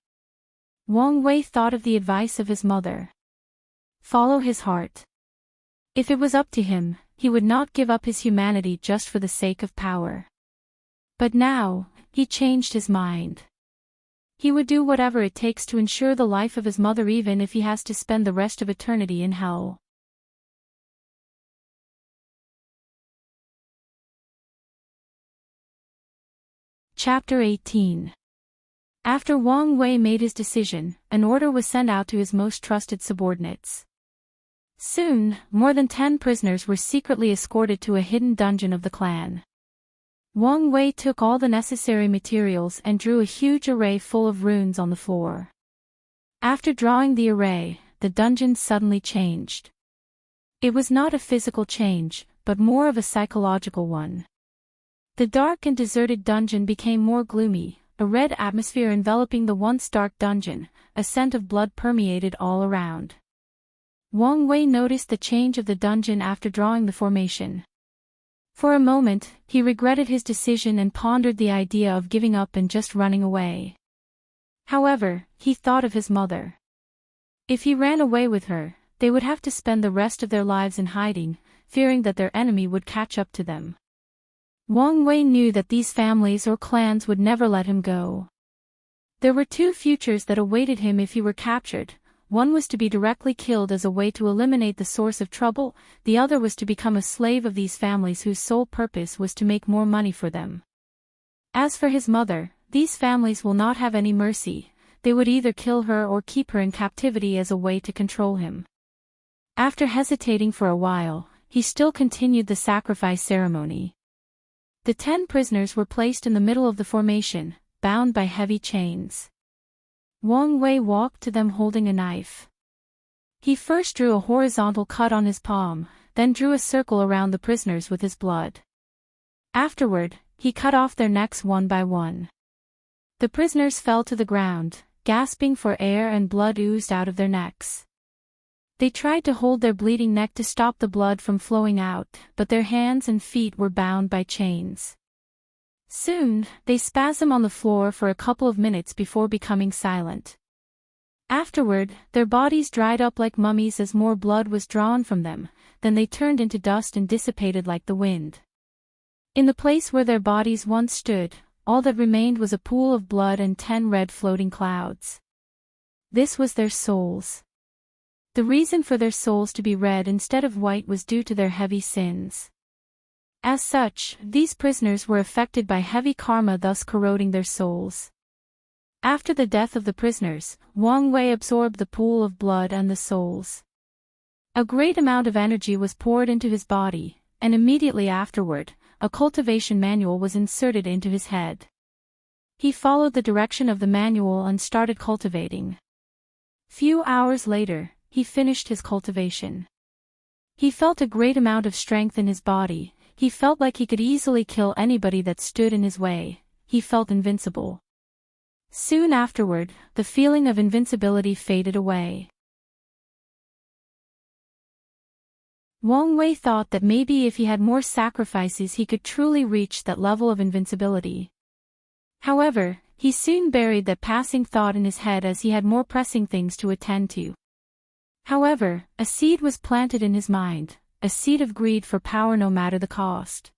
Wang Wei thought of the advice of his mother. Follow his heart. If it was up to him, he would not give up his humanity just for the sake of power. But now, he changed his mind. He would do whatever it takes to ensure the life of his mother even if he has to spend the rest of eternity in hell. Chapter 18. After Wang Wei made his decision, an order was sent out to his most trusted subordinates. Soon, more than 10 prisoners were secretly escorted to a hidden dungeon of the clan. Wang Wei took all the necessary materials and drew a huge array full of runes on the floor. After drawing the array, the dungeon suddenly changed. It was not a physical change, but more of a psychological one. The dark and deserted dungeon became more gloomy, a red atmosphere enveloping the once dark dungeon, a scent of blood permeated all around. Wang Wei noticed the change of the dungeon after drawing the formation. For a moment, he regretted his decision and pondered the idea of giving up and just running away. However, he thought of his mother. If he ran away with her, they would have to spend the rest of their lives in hiding, fearing that their enemy would catch up to them. Wang Wei knew that these families or clans would never let him go. There were two futures that awaited him if he were captured. One was to be directly killed as a way to eliminate the source of trouble, the other was to become a slave of these families whose sole purpose was to make more money for them. As for his mother, these families will not have any mercy, they would either kill her or keep her in captivity as a way to control him. After hesitating for a while, he still continued the sacrifice ceremony. The 10 prisoners were placed in the middle of the formation, bound by heavy chains. Wang Wei walked to them holding a knife. He first drew a horizontal cut on his palm, then drew a circle around the prisoners with his blood. Afterward, he cut off their necks one by one. The prisoners fell to the ground, gasping for air, and blood oozed out of their necks. They tried to hold their bleeding neck to stop the blood from flowing out, but their hands and feet were bound by chains. Soon, they spasmed on the floor for a couple of minutes before becoming silent. Afterward, their bodies dried up like mummies as more blood was drawn from them, then they turned into dust and dissipated like the wind. In the place where their bodies once stood, all that remained was a pool of blood and 10 red floating clouds. This was their souls. The reason for their souls to be red instead of white was due to their heavy sins. As such, these prisoners were affected by heavy karma, thus corroding their souls. After the death of the prisoners, Wang Wei absorbed the pool of blood and the souls. A great amount of energy was poured into his body, and immediately afterward, a cultivation manual was inserted into his head. He followed the direction of the manual and started cultivating. Few hours later, he finished his cultivation. He felt a great amount of strength in his body. He felt like he could easily kill anybody that stood in his way. He felt invincible. Soon afterward, the feeling of invincibility faded away. Wang Wei thought that maybe if he had more sacrifices he could truly reach that level of invincibility. However, he soon buried that passing thought in his head as he had more pressing things to attend to. However, a seed was planted in his mind, a seed of greed for power no matter the cost.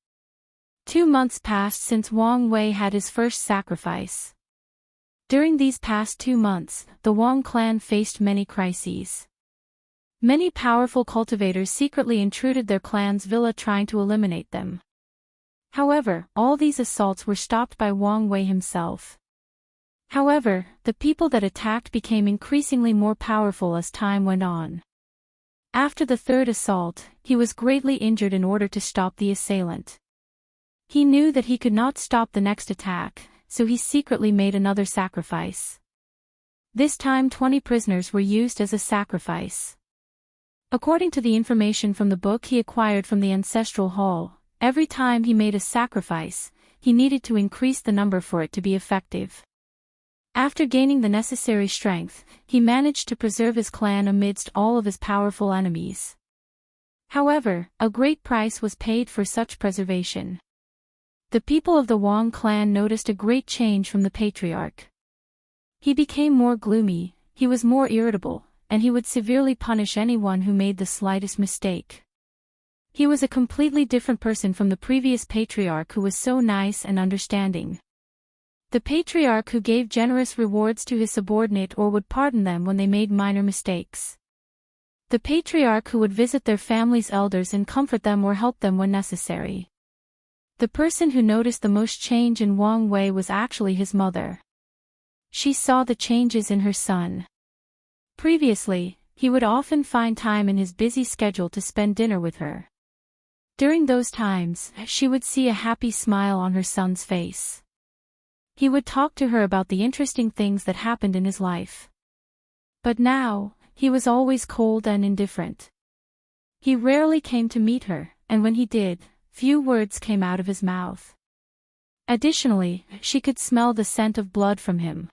2 months passed since Wang Wei had his first sacrifice. During these past 2 months, the Wang clan faced many crises. Many powerful cultivators secretly intruded their clan's villa trying to eliminate them. However, all these assaults were stopped by Wang Wei himself. However, the people that attacked became increasingly more powerful as time went on. After the 3rd assault, he was greatly injured in order to stop the assailant. He knew that he could not stop the next attack, so he secretly made another sacrifice. This time 20 prisoners were used as a sacrifice. According to the information from the book he acquired from the ancestral hall, every time he made a sacrifice, he needed to increase the number for it to be effective. After gaining the necessary strength, he managed to preserve his clan amidst all of his powerful enemies. However, a great price was paid for such preservation. The people of the Wang clan noticed a great change from the patriarch. He became more gloomy, he was more irritable, and he would severely punish anyone who made the slightest mistake. He was a completely different person from the previous patriarch who was so nice and understanding. The patriarch who gave generous rewards to his subordinate or would pardon them when they made minor mistakes. The patriarch who would visit their family's elders and comfort them or help them when necessary. The person who noticed the most change in Wang Wei was actually his mother. She saw the changes in her son. Previously, he would often find time in his busy schedule to spend dinner with her. During those times, she would see a happy smile on her son's face. He would talk to her about the interesting things that happened in his life. But now, he was always cold and indifferent. He rarely came to meet her, and when he did, few words came out of his mouth. Additionally, she could smell the scent of blood from him.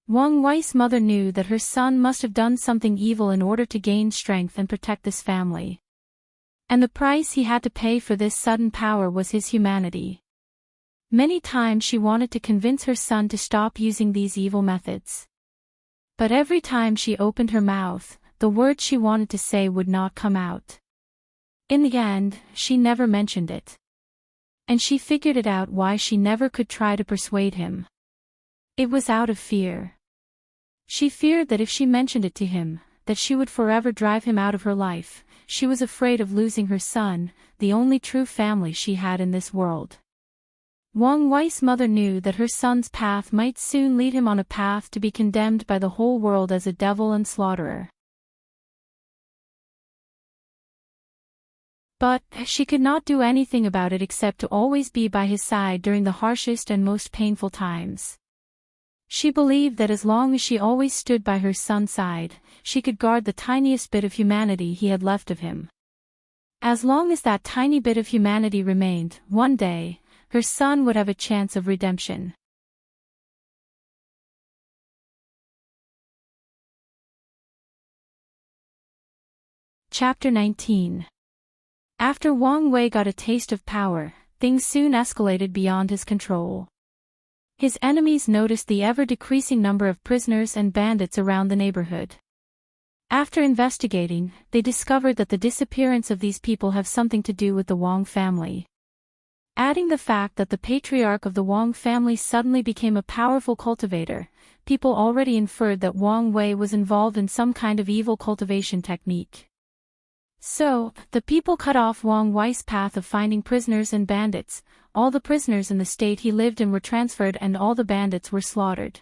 Wang Wei's mother knew that her son must have done something evil in order to gain strength and protect this family. And the price he had to pay for this sudden power was his humanity. Many times she wanted to convince her son to stop using these evil methods. But every time she opened her mouth, the words she wanted to say would not come out. In the end, she never mentioned it. And she figured it out why she never could try to persuade him. It was out of fear. She feared that if she mentioned it to him, that she would forever drive him out of her life. She was afraid of losing her son, the only true family she had in this world. Wang Wei's mother knew that her son's path might soon lead him on a path to be condemned by the whole world as a devil and slaughterer. But she could not do anything about it except to always be by his side during the harshest and most painful times. She believed that as long as she always stood by her son's side, she could guard the tiniest bit of humanity he had left of him. As long as that tiny bit of humanity remained, one day, her son would have a chance of redemption. Chapter 19. After Wang Wei got a taste of power, things soon escalated beyond his control. His enemies noticed the ever-decreasing number of prisoners and bandits around the neighborhood. After investigating, they discovered that the disappearance of these people have something to do with the Wang family. Adding the fact that the patriarch of the Wang family suddenly became a powerful cultivator, people already inferred that Wang Wei was involved in some kind of evil cultivation technique. So, the people cut off Wang Wei's path of finding prisoners and bandits. All the prisoners in the state he lived in were transferred and all the bandits were slaughtered.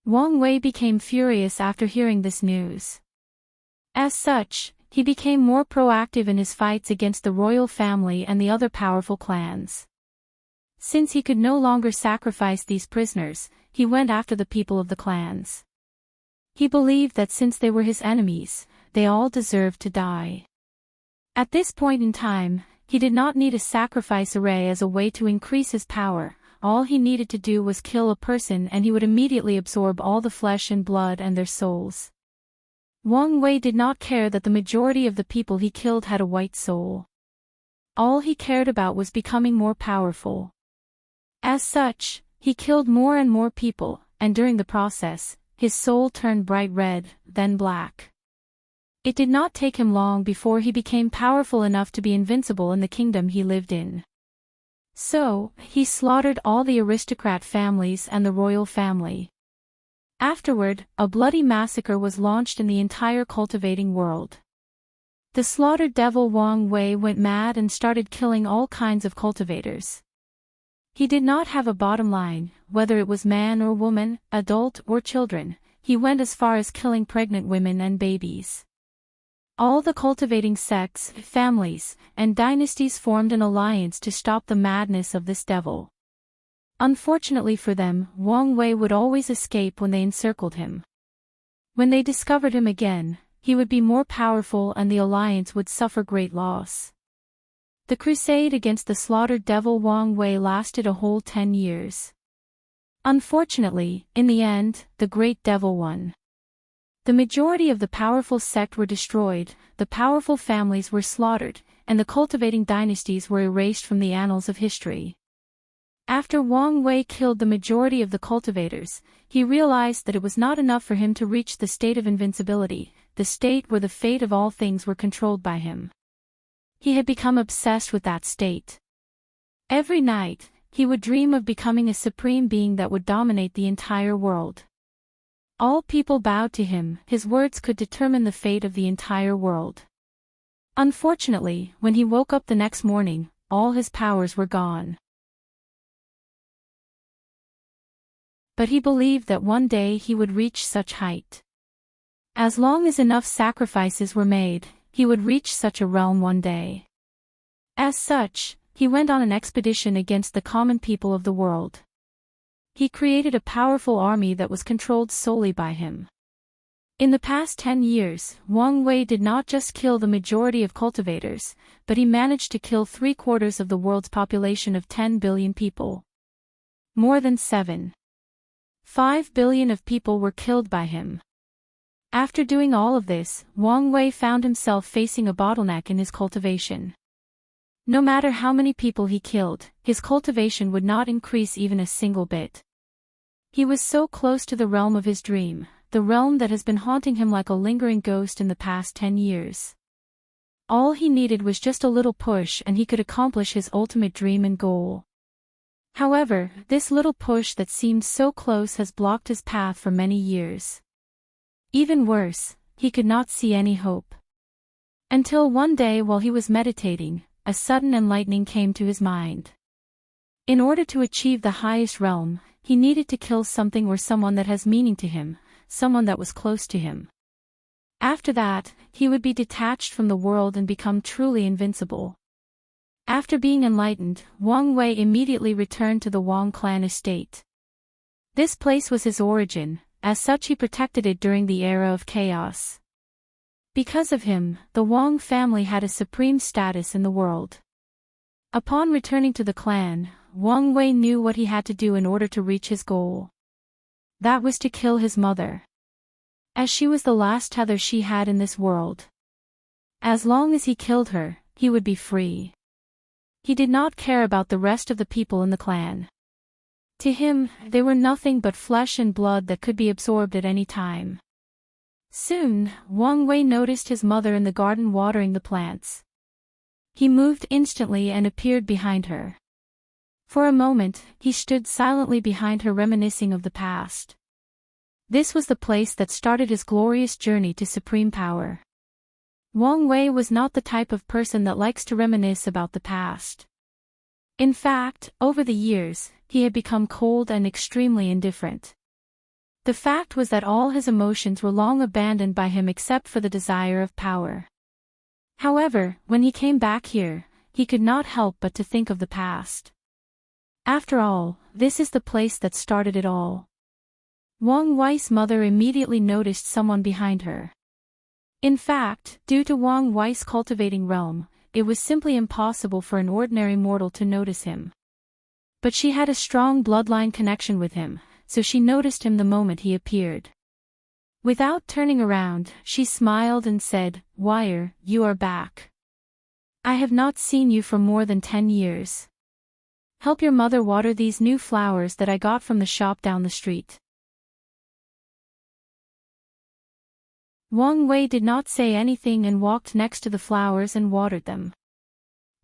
Wang Wei became furious after hearing this news. As such, he became more proactive in his fights against the royal family and the other powerful clans. Since he could no longer sacrifice these prisoners, he went after the people of the clans. He believed that since they were his enemies, they all deserved to die. At this point in time, he did not need a sacrifice array as a way to increase his power. All he needed to do was kill a person and he would immediately absorb all the flesh and blood and their souls. Wang Wei did not care that the majority of the people he killed had a white soul. All he cared about was becoming more powerful. As such, he killed more and more people, and during the process, his soul turned bright red, then black. It did not take him long before he became powerful enough to be invincible in the kingdom he lived in. So, he slaughtered all the aristocrat families and the royal family. Afterward, a bloody massacre was launched in the entire cultivating world. The slaughtered devil Wang Wei went mad and started killing all kinds of cultivators. He did not have a bottom line, whether it was man or woman, adult or children. He went as far as killing pregnant women and babies. All the cultivating sects, families, and dynasties formed an alliance to stop the madness of this devil. Unfortunately for them, Wang Wei would always escape when they encircled him. When they discovered him again, he would be more powerful and the alliance would suffer great loss. The crusade against the slaughtered devil Wang Wei lasted a whole 10 years. Unfortunately, in the end, the great devil won. The majority of the powerful sect were destroyed, the powerful families were slaughtered, and the cultivating dynasties were erased from the annals of history. After Wang Wei killed the majority of the cultivators, he realized that it was not enough for him to reach the state of invincibility, the state where the fate of all things were controlled by him. He had become obsessed with that state. Every night, he would dream of becoming a supreme being that would dominate the entire world. All people bowed to him, his words could determine the fate of the entire world. Unfortunately, when he woke up the next morning, all his powers were gone. But he believed that one day he would reach such height. As long as enough sacrifices were made, he would reach such a realm one day. As such, he went on an expedition against the common people of the world. He created a powerful army that was controlled solely by him. In the past 10 years, Wang Wei did not just kill the majority of cultivators, but he managed to kill 3/4 of the world's population of 10 billion people. More than 7.5 billion of people were killed by him. After doing all of this, Wang Wei found himself facing a bottleneck in his cultivation. No matter how many people he killed, his cultivation would not increase even a single bit. He was so close to the realm of his dream, the realm that has been haunting him like a lingering ghost in the past 10 years. All he needed was just a little push and he could accomplish his ultimate dream and goal. However, this little push that seemed so close has blocked his path for many years. Even worse, he could not see any hope. Until one day while he was meditating, a sudden enlightening came to his mind. In order to achieve the highest realm, he needed to kill something or someone that has meaning to him, someone that was close to him. After that, he would be detached from the world and become truly invincible. After being enlightened, Wang Wei immediately returned to the Wang clan estate. This place was his origin, as such he protected it during the era of chaos. Because of him, the Wang family had a supreme status in the world. Upon returning to the clan, Wang Wei knew what he had to do in order to reach his goal. That was to kill his mother, as she was the last tether she had in this world. As long as he killed her, he would be free. He did not care about the rest of the people in the clan. To him, they were nothing but flesh and blood that could be absorbed at any time. Soon, Wang Wei noticed his mother in the garden watering the plants. He moved instantly and appeared behind her. For a moment, he stood silently behind her, reminiscing of the past. This was the place that started his glorious journey to supreme power. Wang Wei was not the type of person that likes to reminisce about the past. In fact, over the years, he had become cold and extremely indifferent. The fact was that all his emotions were long abandoned by him except for the desire of power. However, when he came back here, he could not help but to think of the past. After all, this is the place that started it all. Wang Wei's mother immediately noticed someone behind her. In fact, due to Wang Wei's cultivating realm, it was simply impossible for an ordinary mortal to notice him. But she had a strong bloodline connection with him, so she noticed him the moment he appeared. Without turning around, she smiled and said, "Wire, you are back. I have not seen you for more than 10 years. Help your mother water these new flowers that I got from the shop down the street." Wang Wei did not say anything and walked next to the flowers and watered them.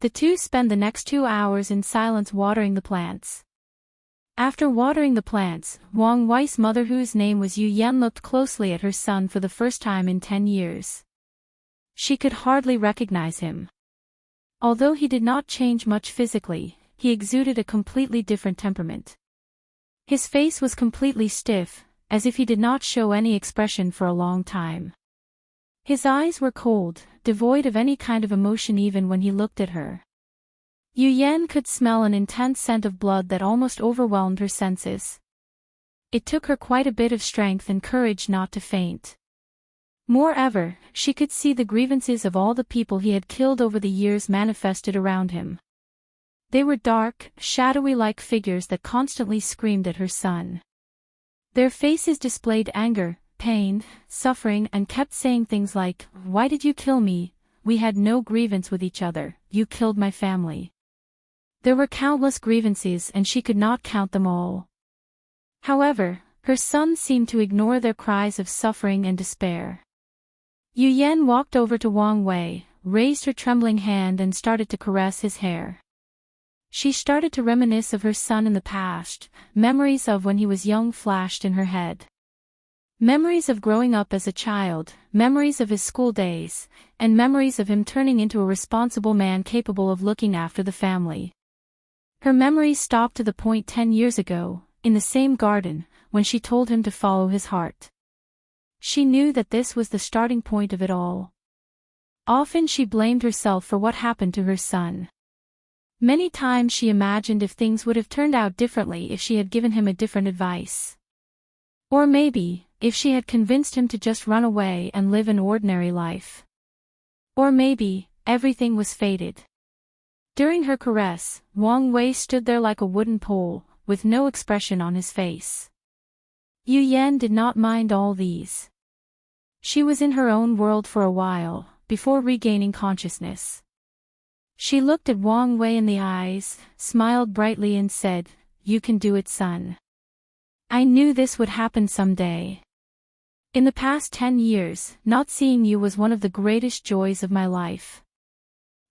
The two spent the next 2 hours in silence watering the plants. After watering the plants, Wang Wei's mother, whose name was Yu Yan, looked closely at her son for the first time in 10 years. She could hardly recognize him. Although he did not change much physically, he exuded a completely different temperament. His face was completely stiff, as if he did not show any expression for a long time. His eyes were cold, devoid of any kind of emotion even when he looked at her. Yu Yan could smell an intense scent of blood that almost overwhelmed her senses. It took her quite a bit of strength and courage not to faint. Moreover, she could see the grievances of all the people he had killed over the years manifested around him. They were dark, shadowy-like figures that constantly screamed at her son. Their faces displayed anger, pain, suffering, and kept saying things like, "Why did you kill me? We had no grievance with each other, you killed my family." There were countless grievances and she could not count them all. However, her son seemed to ignore their cries of suffering and despair. Yu Yan walked over to Wang Wei, raised her trembling hand and started to caress his hair. She started to reminisce of her son in the past, memories of when he was young flashed in her head. Memories of growing up as a child, memories of his school days, and memories of him turning into a responsible man capable of looking after the family. Her memories stopped to the point 10 years ago, in the same garden, when she told him to follow his heart. She knew that this was the starting point of it all. Often she blamed herself for what happened to her son. Many times she imagined if things would have turned out differently if she had given him a different advice. Or maybe, if she had convinced him to just run away and live an ordinary life. Or maybe, everything was fated. During her caress, Wang Wei stood there like a wooden pole, with no expression on his face. Yu Yan did not mind all these. She was in her own world for a while, before regaining consciousness. She looked at Wang Wei in the eyes, smiled brightly and said, "You can do it, son. I knew this would happen someday. In the past 10 years, not seeing you was one of the greatest joys of my life.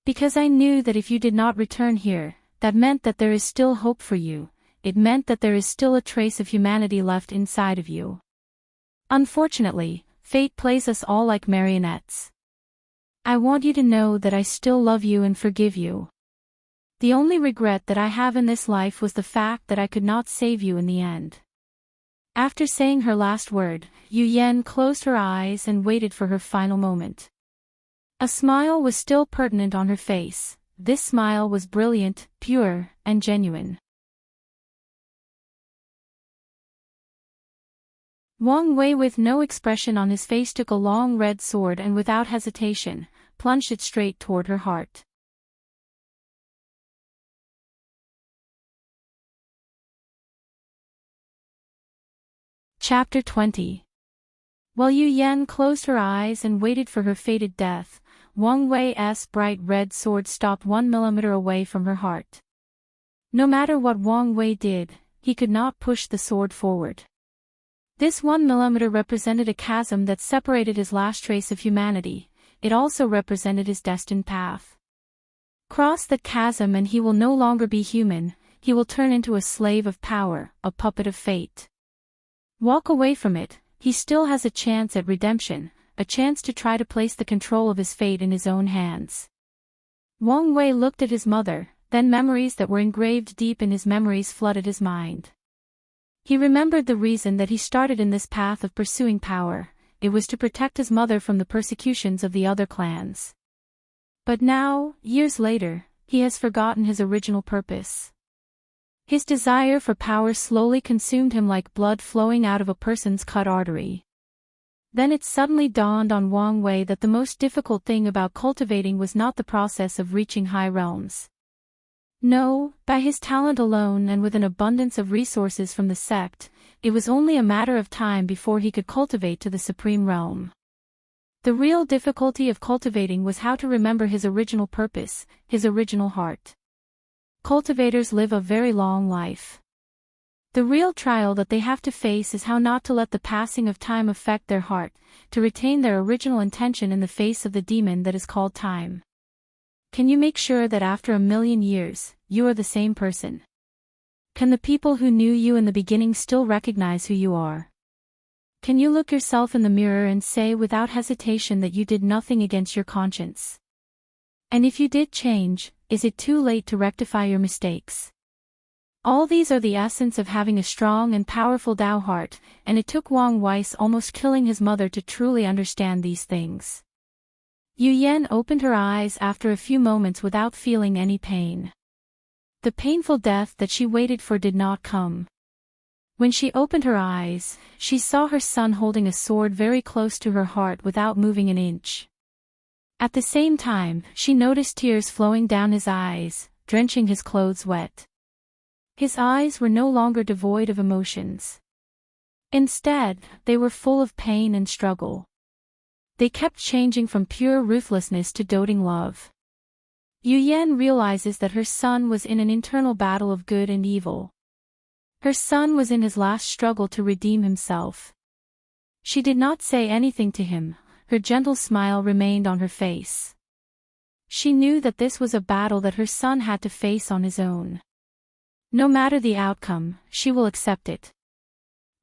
Because I knew that if you did not return here, that meant that there is still hope for you, it meant that there is still a trace of humanity left inside of you. Unfortunately, fate plays us all like marionettes. I want you to know that I still love you and forgive you. The only regret that I have in this life was the fact that I could not save you in the end." After saying her last word, Yu Yan closed her eyes and waited for her final moment. A smile was still pertinent on her face. This smile was brilliant, pure, and genuine. Wang Wei, with no expression on his face, took a long red sword and without hesitation, plunged it straight toward her heart. Chapter 20. While Yu Yan closed her eyes and waited for her fated death, Wang Wei's bright red sword stopped 1 millimeter away from her heart. No matter what Wang Wei did, he could not push the sword forward. This 1 millimeter represented a chasm that separated his last trace of humanity. It also represented his destined path. Cross that chasm and he will no longer be human, he will turn into a slave of power, a puppet of fate. Walk away from it, he still has a chance at redemption, a chance to try to place the control of his fate in his own hands. Wang Wei looked at his mother, then memories that were engraved deep in his memories flooded his mind. He remembered the reason that he started in this path of pursuing power. It was to protect his mother from the persecutions of the other clans. But now, years later, he has forgotten his original purpose. His desire for power slowly consumed him like blood flowing out of a person's cut artery. Then it suddenly dawned on Wang Wei that the most difficult thing about cultivating was not the process of reaching high realms. No, by his talent alone and with an abundance of resources from the sect, it was only a matter of time before he could cultivate to the supreme realm. The real difficulty of cultivating was how to remember his original purpose, his original heart. Cultivators live a very long life. The real trial that they have to face is how not to let the passing of time affect their heart, to retain their original intention in the face of the demon that is called time. Can you make sure that after 1,000,000 years, you are the same person? Can the people who knew you in the beginning still recognize who you are? Can you look yourself in the mirror and say without hesitation that you did nothing against your conscience? And if you did change, is it too late to rectify your mistakes? All these are the essence of having a strong and powerful Tao heart, and it took Wang Wei's almost killing his mother to truly understand these things. Yu Yan opened her eyes after a few moments without feeling any pain. The painful death that she waited for did not come. When she opened her eyes, she saw her son holding a sword very close to her heart without moving an inch. At the same time, she noticed tears flowing down his eyes, drenching his clothes wet. His eyes were no longer devoid of emotions. Instead, they were full of pain and struggle. They kept changing from pure ruthlessness to doting love. Yu Yan realizes that her son was in an internal battle of good and evil. Her son was in his last struggle to redeem himself. She did not say anything to him. Her gentle smile remained on her face. She knew that this was a battle that her son had to face on his own. No matter the outcome, she will accept it.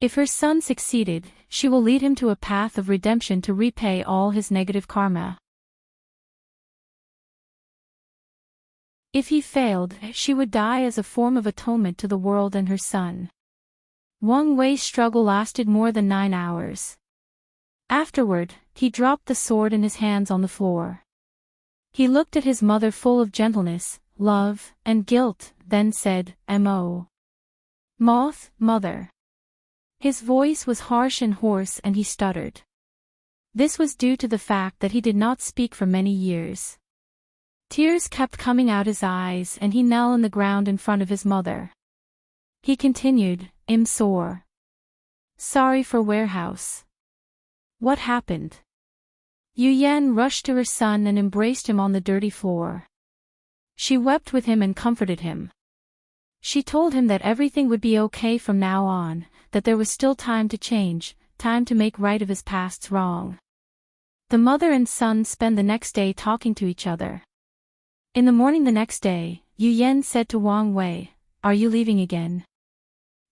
If her son succeeded, she will lead him to a path of redemption to repay all his negative karma. If he failed, she would die as a form of atonement to the world and her son. Wang Wei's struggle lasted more than 9 hours. Afterward, he dropped the sword in his hands on the floor. He looked at his mother full of gentleness, love, and guilt, then said, "Mo. Moth, mother." His voice was harsh and hoarse and he stuttered. This was due to the fact that he did not speak for many years. Tears kept coming out his eyes and he knelt on the ground in front of his mother. He continued, "Soar. Sorry for warehouse. What happened?" Yu Yan rushed to her son and embraced him on the dirty floor. She wept with him and comforted him. She told him that everything would be okay from now on, that there was still time to change, time to make right of his past's wrong. The mother and son spent the next day talking to each other. In the morning the next day, Yu Yan said to Wang Wei, "Are you leaving again?"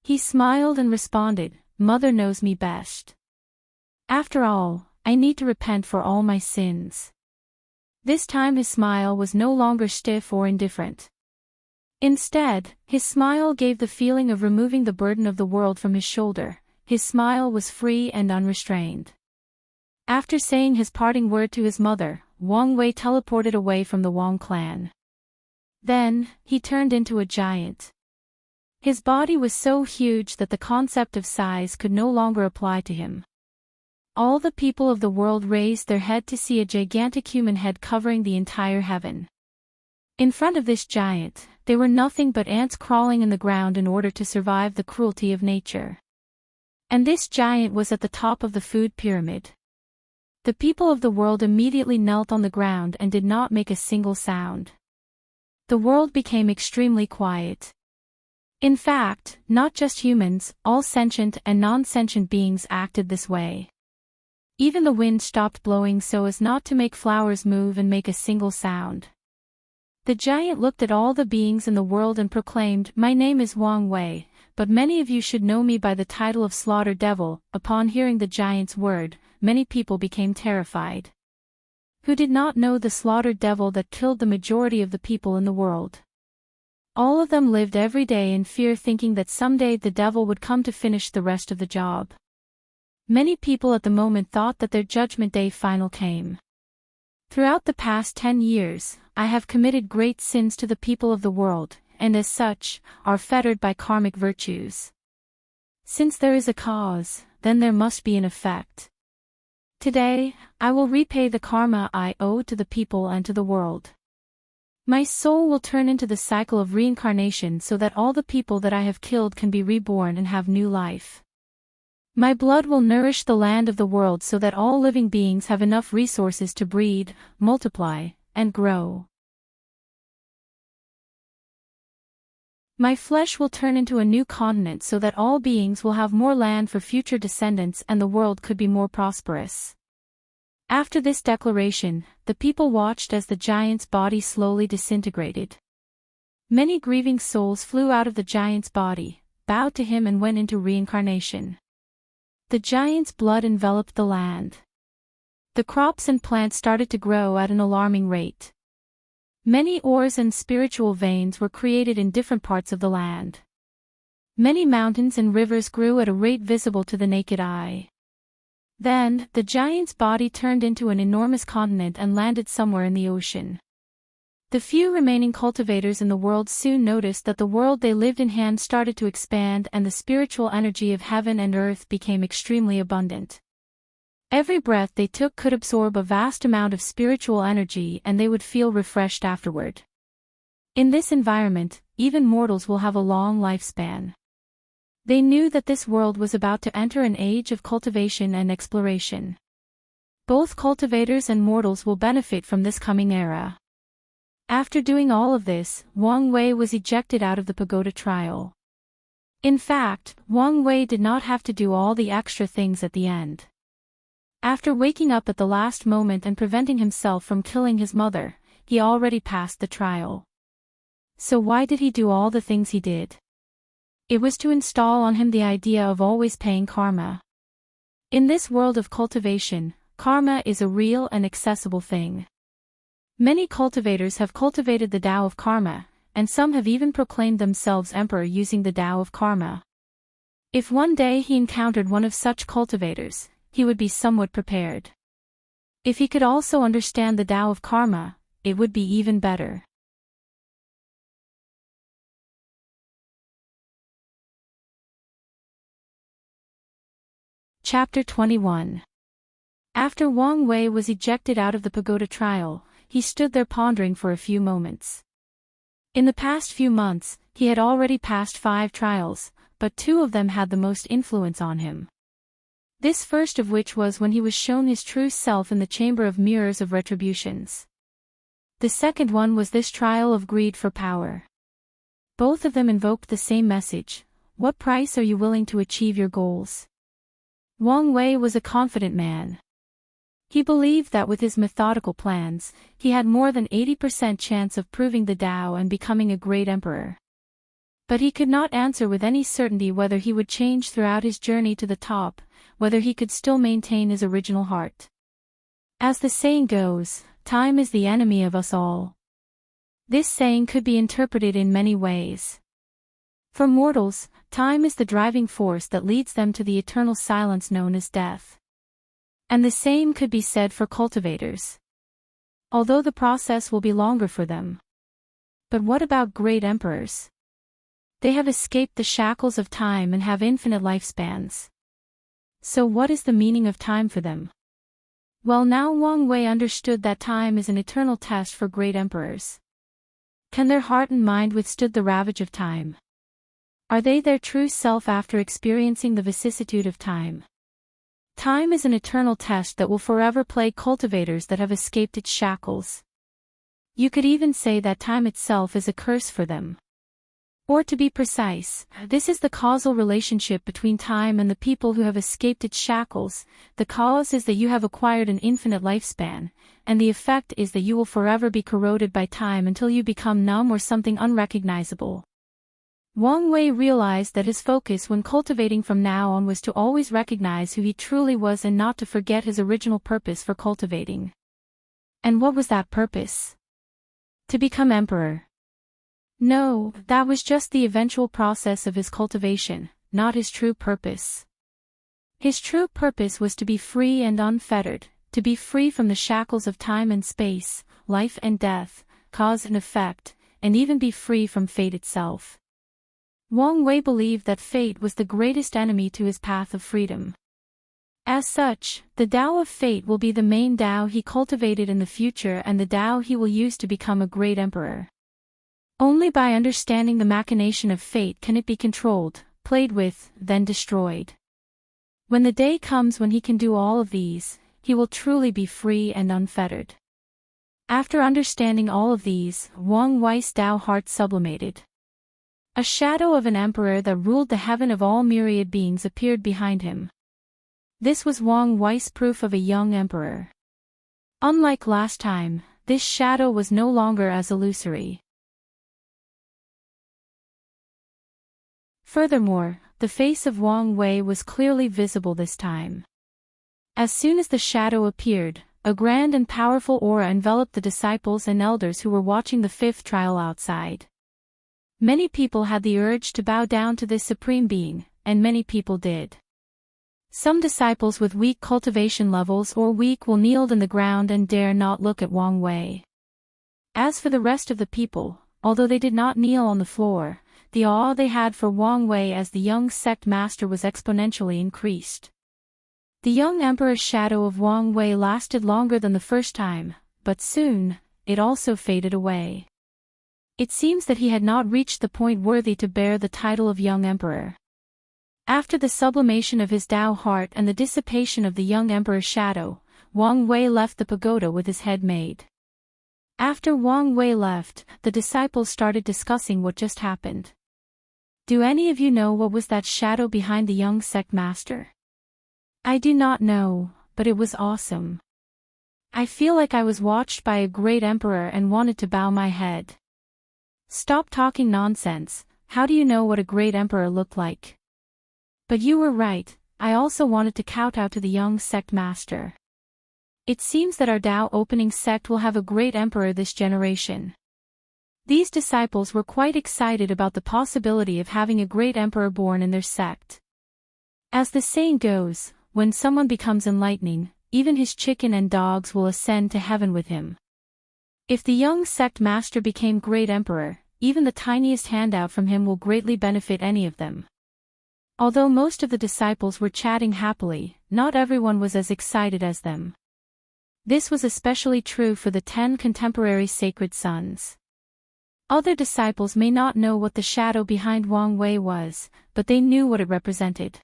He smiled and responded, "Mother knows me best. After all, I need to repent for all my sins." This time his smile was no longer stiff or indifferent. Instead, his smile gave the feeling of removing the burden of the world from his shoulder. His smile was free and unrestrained. After saying his parting word to his mother, Wang Wei teleported away from the Wang clan. Then, he turned into a giant. His body was so huge that the concept of size could no longer apply to him. All the people of the world raised their head to see a gigantic human head covering the entire heaven. In front of this giant, they were nothing but ants crawling in the ground in order to survive the cruelty of nature. And this giant was at the top of the food pyramid. The people of the world immediately knelt on the ground and did not make a single sound. The world became extremely quiet. In fact, not just humans, all sentient and non-sentient beings acted this way. Even the wind stopped blowing so as not to make flowers move and make a single sound. The giant looked at all the beings in the world and proclaimed, "My name is Wang Wei, but many of you should know me by the title of Slaughter Devil." Upon hearing the giant's word, many people became terrified. Who did not know the Slaughter Devil that killed the majority of the people in the world? All of them lived every day in fear, thinking that someday the devil would come to finish the rest of the job. Many people at the moment thought that their judgment day final came. Throughout the past 10 years, I have committed great sins to the people of the world, and as such, are fettered by karmic virtues. Since there is a cause, then there must be an effect. Today, I will repay the karma I owe to the people and to the world. My soul will turn into the cycle of reincarnation so that all the people that I have killed can be reborn and have new life. My blood will nourish the land of the world so that all living beings have enough resources to breed, multiply, and grow. My flesh will turn into a new continent so that all beings will have more land for future descendants and the world could be more prosperous. After this declaration, the people watched as the giant's body slowly disintegrated. Many grieving souls flew out of the giant's body, bowed to him and went into reincarnation. The giant's blood enveloped the land. The crops and plants started to grow at an alarming rate. Many ores and spiritual veins were created in different parts of the land. Many mountains and rivers grew at a rate visible to the naked eye. Then, the giant's body turned into an enormous continent and landed somewhere in the ocean. The few remaining cultivators in the world soon noticed that the world they lived in hand started to expand and the spiritual energy of heaven and earth became extremely abundant. Every breath they took could absorb a vast amount of spiritual energy and they would feel refreshed afterward. In this environment, even mortals will have a long lifespan. They knew that this world was about to enter an age of cultivation and exploration. Both cultivators and mortals will benefit from this coming era. After doing all of this, Wang Wei was ejected out of the pagoda trial. In fact, Wang Wei did not have to do all the extra things at the end. After waking up at the last moment and preventing himself from killing his mother, he already passed the trial. So why did he do all the things he did? It was to install on him the idea of always paying karma. In this world of cultivation, karma is a real and accessible thing. Many cultivators have cultivated the Tao of karma, and some have even proclaimed themselves emperor using the Tao of karma. If one day he encountered one of such cultivators, he would be somewhat prepared. If he could also understand the Tao of karma, it would be even better. Chapter 21. After Wang Wei was ejected out of the pagoda trial, he stood there pondering for a few moments. In the past few months, he had already passed 5 trials, but 2 of them had the most influence on him. This first of which was when he was shown his true self in the chamber of mirrors of retributions. The second one was this trial of greed for power. Both of them invoked the same message: what price are you willing to achieve your goals? Wang Wei was a confident man. He believed that with his methodical plans, he had more than 80% chance of proving the Tao and becoming a great emperor. But he could not answer with any certainty whether he would change throughout his journey to the top, whether he could still maintain his original heart. As the saying goes, time is the enemy of us all. This saying could be interpreted in many ways. For mortals, time is the driving force that leads them to the eternal silence known as death. And the same could be said for cultivators. Although the process will be longer for them. But what about great emperors? They have escaped the shackles of time and have infinite lifespans. So what is the meaning of time for them? Well, now Wang Wei understood that time is an eternal test for great emperors. Can their heart and mind withstood the ravage of time? Are they their true self after experiencing the vicissitude of time? Time is an eternal test that will forever plague cultivators that have escaped its shackles. You could even say that time itself is a curse for them. Or to be precise, this is the causal relationship between time and the people who have escaped its shackles. The cause is that you have acquired an infinite lifespan, and the effect is that you will forever be corroded by time until you become numb or something unrecognizable. Wang Wei realized that his focus when cultivating from now on was to always recognize who he truly was and not to forget his original purpose for cultivating. And what was that purpose? To become emperor. No, that was just the eventual process of his cultivation, not his true purpose. His true purpose was to be free and unfettered, to be free from the shackles of time and space, life and death, cause and effect, and even be free from fate itself. Wang Wei believed that fate was the greatest enemy to his path of freedom. As such, the Tao of fate will be the main Tao he cultivated in the future and the Tao he will use to become a great emperor. Only by understanding the machination of fate can it be controlled, played with, then destroyed. When the day comes when he can do all of these, he will truly be free and unfettered. After understanding all of these, Wang Wei's Tao heart sublimated. A shadow of an emperor that ruled the heaven of all myriad beings appeared behind him. This was Wang Wei's proof of a young emperor. Unlike last time, this shadow was no longer as illusory. Furthermore, the face of Wang Wei was clearly visible this time. As soon as the shadow appeared, a grand and powerful aura enveloped the disciples and elders who were watching the fifth trial outside. Many people had the urge to bow down to this supreme being, and many people did. Some disciples with weak cultivation levels or weak will kneeled in the ground and dare not look at Wang Wei. As for the rest of the people, although they did not kneel on the floor, the awe they had for Wang Wei as the young sect master was exponentially increased. The young emperor's shadow of Wang Wei lasted longer than the first time, but soon, it also faded away. It seems that he had not reached the point worthy to bear the title of young emperor. After the sublimation of his Tao heart and the dissipation of the young emperor's shadow, Wang Wei left the pagoda with his head made. After Wang Wei left, the disciples started discussing what just happened. Do any of you know what was that shadow behind the young sect master? I do not know, but it was awesome. I feel like I was watched by a great emperor and wanted to bow my head. Stop talking nonsense, how do you know what a great emperor looked like? But you were right, I also wanted to kowtow to the young sect master. It seems that our Tao opening sect will have a great emperor this generation. These disciples were quite excited about the possibility of having a great emperor born in their sect. As the saying goes, when someone becomes enlightening, even his chicken and dogs will ascend to heaven with him. If the young sect master became great emperor, even the tiniest handout from him will greatly benefit any of them. Although most of the disciples were chatting happily, not everyone was as excited as them. This was especially true for the 10 contemporary sacred sons. Other disciples may not know what the shadow behind Wang Wei was, but they knew what it represented.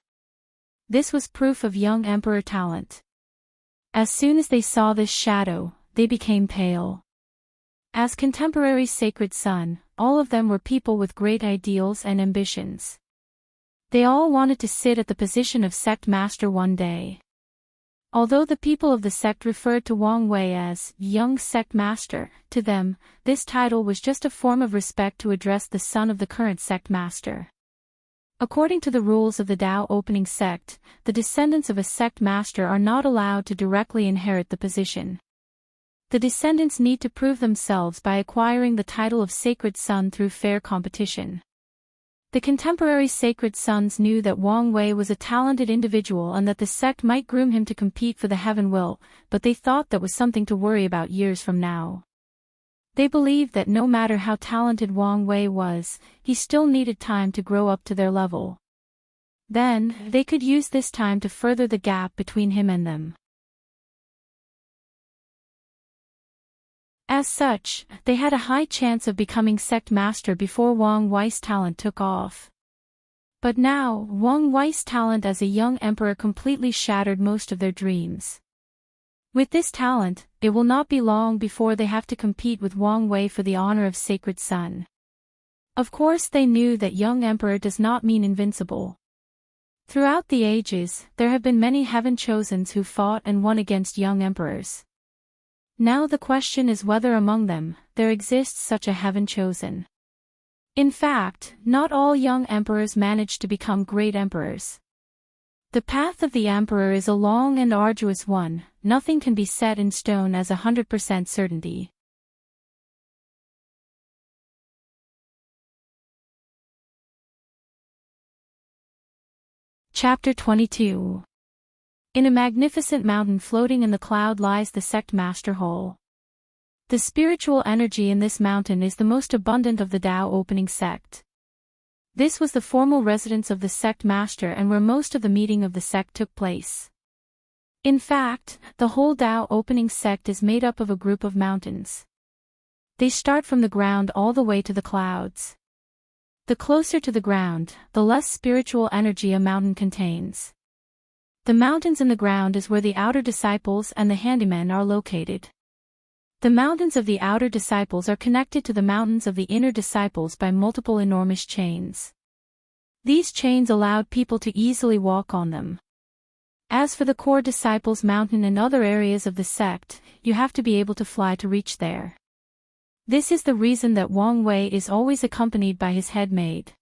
This was proof of young emperor talent. As soon as they saw this shadow, they became pale. As contemporary sacred son, all of them were people with great ideals and ambitions. They all wanted to sit at the position of sect master one day. Although the people of the sect referred to Wang Wei as young sect master, to them, this title was just a form of respect to address the son of the current sect master. According to the rules of the Tao opening sect, the descendants of a sect master are not allowed to directly inherit the position. The descendants need to prove themselves by acquiring the title of Sacred Son through fair competition. The contemporary Sacred Sons knew that Wang Wei was a talented individual and that the sect might groom him to compete for the heaven will, but they thought that was something to worry about years from now. They believed that no matter how talented Wang Wei was, he still needed time to grow up to their level. Then, they could use this time to further the gap between him and them. As such, they had a high chance of becoming sect master before Wang Wei's talent took off. But now, Wang Wei's talent as a young emperor completely shattered most of their dreams. With this talent, it will not be long before they have to compete with Wang Wei for the honor of Sacred Son. Of course they knew that young emperor does not mean invincible. Throughout the ages, there have been many heaven chosens who fought and won against young emperors. Now the question is whether among them, there exists such a heaven chosen. In fact, not all young emperors manage to become great emperors. The path of the emperor is a long and arduous one, nothing can be set in stone as 100% certainty. Chapter 22. In a magnificent mountain floating in the cloud lies the sect master hall. The spiritual energy in this mountain is the most abundant of the Tao opening sect. This was the formal residence of the sect master and where most of the meeting of the sect took place. In fact, the whole Tao opening sect is made up of a group of mountains. They start from the ground all the way to the clouds. The closer to the ground, the less spiritual energy a mountain contains. The mountains in the ground is where the outer disciples and the handymen are located. The mountains of the outer disciples are connected to the mountains of the inner disciples by multiple enormous chains. These chains allowed people to easily walk on them. As for the core disciples' mountain and other areas of the sect, you have to be able to fly to reach there. This is the reason that Wang Wei is always accompanied by his head maid.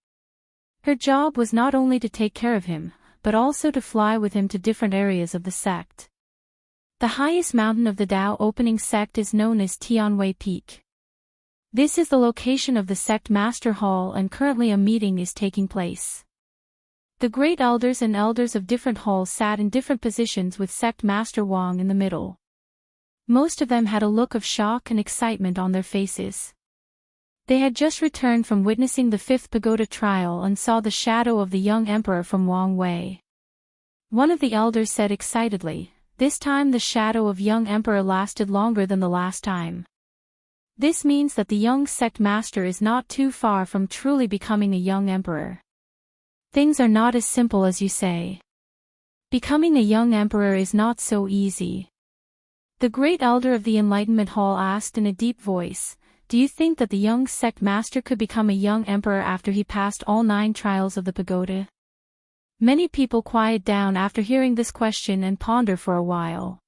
Her job was not only to take care of him, but also to fly with him to different areas of the sect. The highest mountain of the Tao opening sect is known as Tianwei Peak. This is the location of the sect master hall and currently a meeting is taking place. The great elders and elders of different halls sat in different positions with sect master Wang in the middle. Most of them had a look of shock and excitement on their faces. They had just returned from witnessing the 5th pagoda trial and saw the shadow of the young emperor from Wang Wei. One of the elders said excitedly, "This time the shadow of young emperor lasted longer than the last time. This means that the young sect master is not too far from truly becoming a young emperor. Things are not as simple as you say. Becoming a young emperor is not so easy." The great elder of the Enlightenment Hall asked in a deep voice, "Do you think that the young sect master could become a young emperor after he passed all 9 trials of the pagoda?" Many people quiet down after hearing this question and ponder for a while.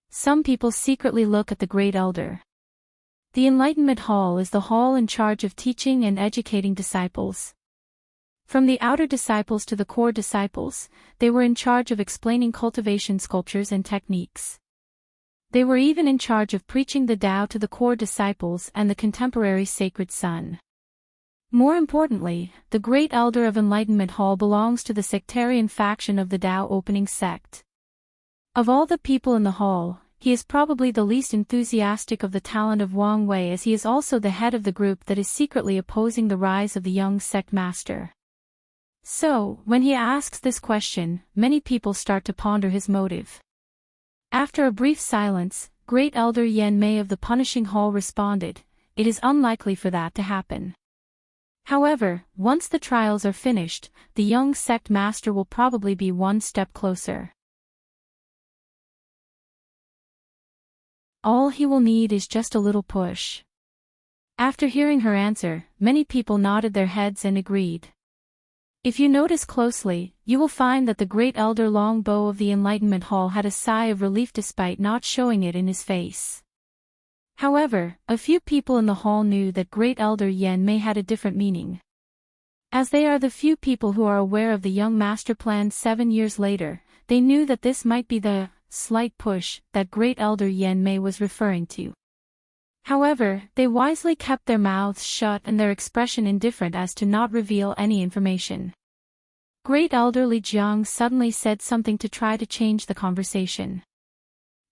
Some people secretly look at the great elder. The Enlightenment Hall is the hall in charge of teaching and educating disciples. From the outer disciples to the core disciples, they were in charge of explaining cultivation sculptures and techniques. They were even in charge of preaching the Tao to the core disciples and the contemporary Sacred Son. More importantly, the great elder of Enlightenment Hall belongs to the sectarian faction of the Tao opening sect. Of all the people in the hall, he is probably the least enthusiastic of the talent of Wang Wei, as he is also the head of the group that is secretly opposing the rise of the young sect master. So, when he asks this question, many people start to ponder his motive. After a brief silence, Great Elder Yan Mei of the Punishing Hall responded, "It is unlikely for that to happen. However, once the trials are finished, the young sect master will probably be one step closer. All he will need is just a little push." After hearing her answer, many people nodded their heads and agreed. If you notice closely, you will find that the great elder Long Bo of the Enlightenment Hall had a sigh of relief despite not showing it in his face. However, a few people in the hall knew that great elder Yan Mei had a different meaning. As they are the few people who are aware of the young master plan 7 years later, they knew that this might be the slight push that Great Elder Yen Mei was referring to. However, they wisely kept their mouths shut and their expression indifferent as to not reveal any information. Great Elder Li Jiang suddenly said something to try to change the conversation.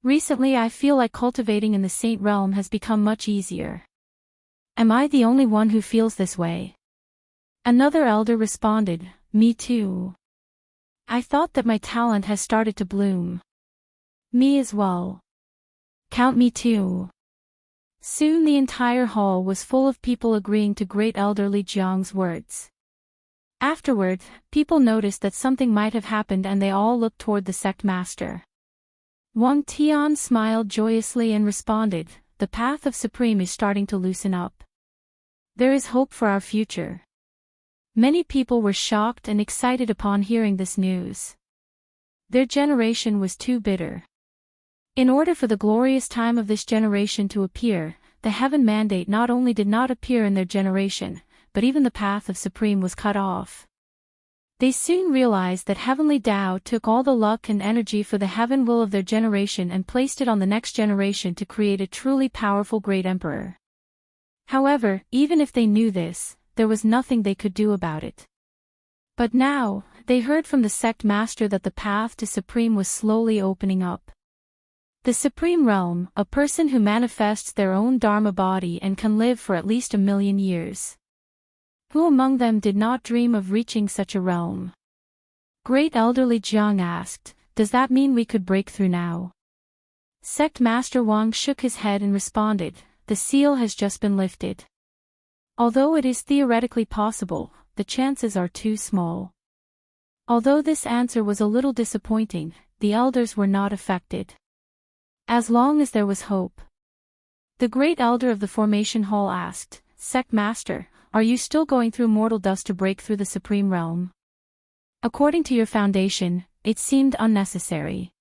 Recently I feel like cultivating in the Saint Realm has become much easier. Am I the only one who feels this way? Another elder responded, Me too. I thought that my talent has started to bloom. Me as well. Count me too. Soon the entire hall was full of people agreeing to Great Elder Li Jiang's words. Afterward, people noticed that something might have happened and they all looked toward the sect master. Wang Tian smiled joyously and responded, The path of Supreme is starting to loosen up. There is hope for our future. Many people were shocked and excited upon hearing this news. Their generation was too bitter. In order for the glorious time of this generation to appear, the heaven mandate not only did not appear in their generation, but even the path of Supreme was cut off. They soon realized that Heavenly Tao took all the luck and energy for the heaven will of their generation and placed it on the next generation to create a truly powerful great emperor. However, even if they knew this, there was nothing they could do about it. But now, they heard from the sect master that the path to Supreme was slowly opening up. The Supreme Realm, a person who manifests their own Dharma body and can live for at least 1,000,000 years. Who among them did not dream of reaching such a realm? Great Elder Li Jiang asked, Does that mean we could break through now? Sect Master Wang shook his head and responded, The seal has just been lifted. Although it is theoretically possible, the chances are too small. Although this answer was a little disappointing, the elders were not affected. As long as there was hope. The great elder of the formation hall asked, Sect Master, are you still going through mortal dust to break through the Supreme Realm? According to your foundation, it seemed unnecessary.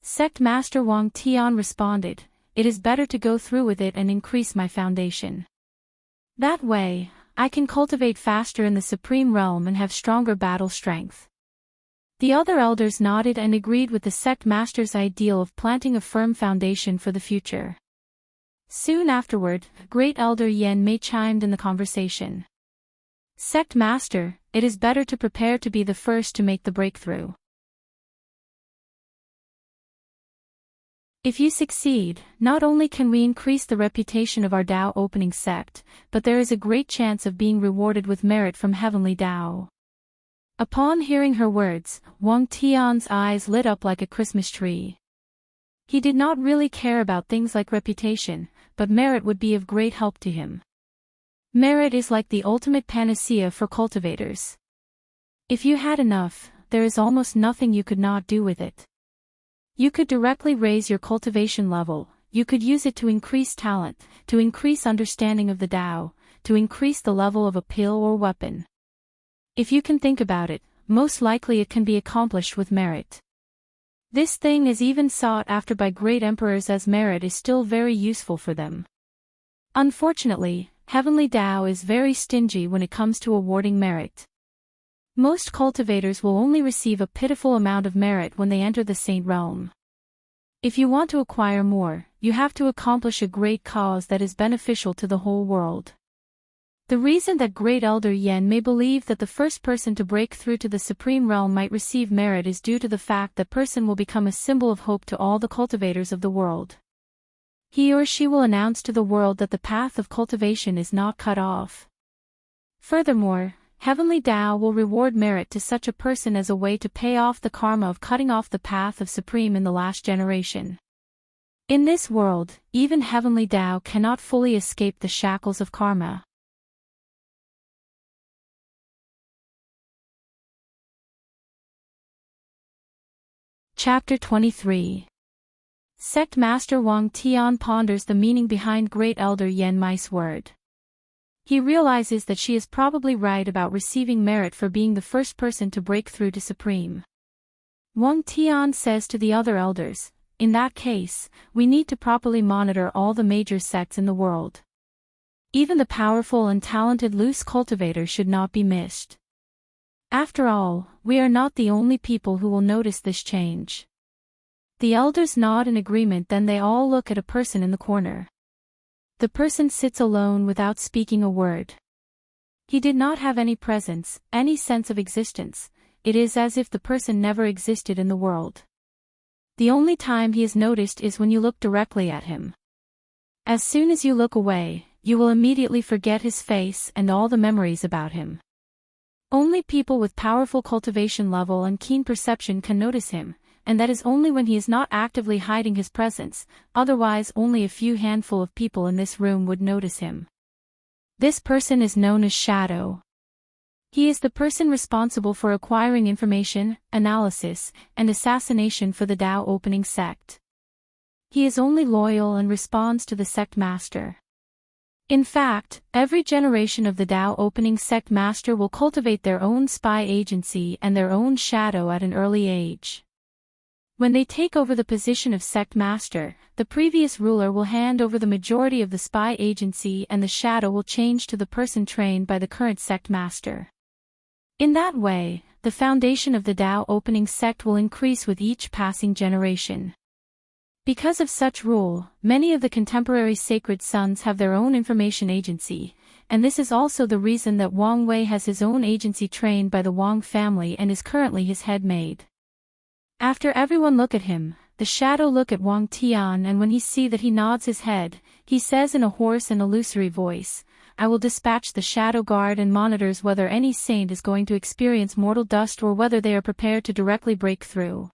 Sect Master Wang Tian responded, It is better to go through with it and increase my foundation. That way, I can cultivate faster in the Supreme Realm and have stronger battle strength. The other elders nodded and agreed with the sect master's ideal of planting a firm foundation for the future. Soon afterward, Great Elder Yen Mei chimed in the conversation. Sect Master, it is better to prepare to be the first to make the breakthrough. If you succeed, not only can we increase the reputation of our Tao opening sect, but there is a great chance of being rewarded with merit from Heavenly Tao. Upon hearing her words, Wang Tian's eyes lit up like a Christmas tree. He did not really care about things like reputation, but merit would be of great help to him. Merit is like the ultimate panacea for cultivators. If you had enough, there is almost nothing you could not do with it. You could directly raise your cultivation level, you could use it to increase talent, to increase understanding of the Tao, to increase the level of a pill or weapon. If you can think about it, most likely it can be accomplished with merit. This thing is even sought after by great emperors as merit is still very useful for them. Unfortunately, Heavenly Tao is very stingy when it comes to awarding merit. Most cultivators will only receive a pitiful amount of merit when they enter the Saint Realm. If you want to acquire more, you have to accomplish a great cause that is beneficial to the whole world. The reason that Great Elder Yen may believe that the first person to break through to the Supreme Realm might receive merit is due to the fact that person will become a symbol of hope to all the cultivators of the world. He or she will announce to the world that the path of cultivation is not cut off. Furthermore, Heavenly Tao will reward merit to such a person as a way to pay off the karma of cutting off the path of Supreme in the last generation. In this world, even Heavenly Tao cannot fully escape the shackles of karma. Chapter 23. Sect Master Wang Tian ponders the meaning behind Great Elder Yen Mei's word. He realizes that she is probably right about receiving merit for being the first person to break through to Supreme. Wang Tian says to the other elders, In that case, we need to properly monitor all the major sects in the world. Even the powerful and talented loose cultivators should not be missed. After all, we are not the only people who will notice this change. The elders nod in agreement, then they all look at a person in the corner. The person sits alone without speaking a word. He did not have any presence, any sense of existence. It is as if the person never existed in the world. The only time he is noticed is when you look directly at him. As soon as you look away, you will immediately forget his face and all the memories about him. Only people with powerful cultivation level and keen perception can notice him, and that is only when he is not actively hiding his presence, otherwise only a few handful of people in this room would notice him. This person is known as Shadow. He is the person responsible for acquiring information, analysis, and assassination for the Tao opening sect. He is only loyal and responds to the sect master. In fact, every generation of the Tao opening sect master will cultivate their own spy agency and their own shadow at an early age. When they take over the position of sect master, the previous ruler will hand over the majority of the spy agency and the shadow will change to the person trained by the current sect master. In that way, the foundation of the Tao opening sect will increase with each passing generation. Because of such rule, many of the contemporary sacred sons have their own information agency, and this is also the reason that Wang Wei has his own agency trained by the Wang family and is currently his head maid. After everyone look at him, the shadow look at Wang Tian, and when he see that he nods his head, he says in a hoarse and illusory voice, "I will dispatch the shadow guard and monitors whether any saint is going to experience mortal dust or whether they are prepared to directly break through."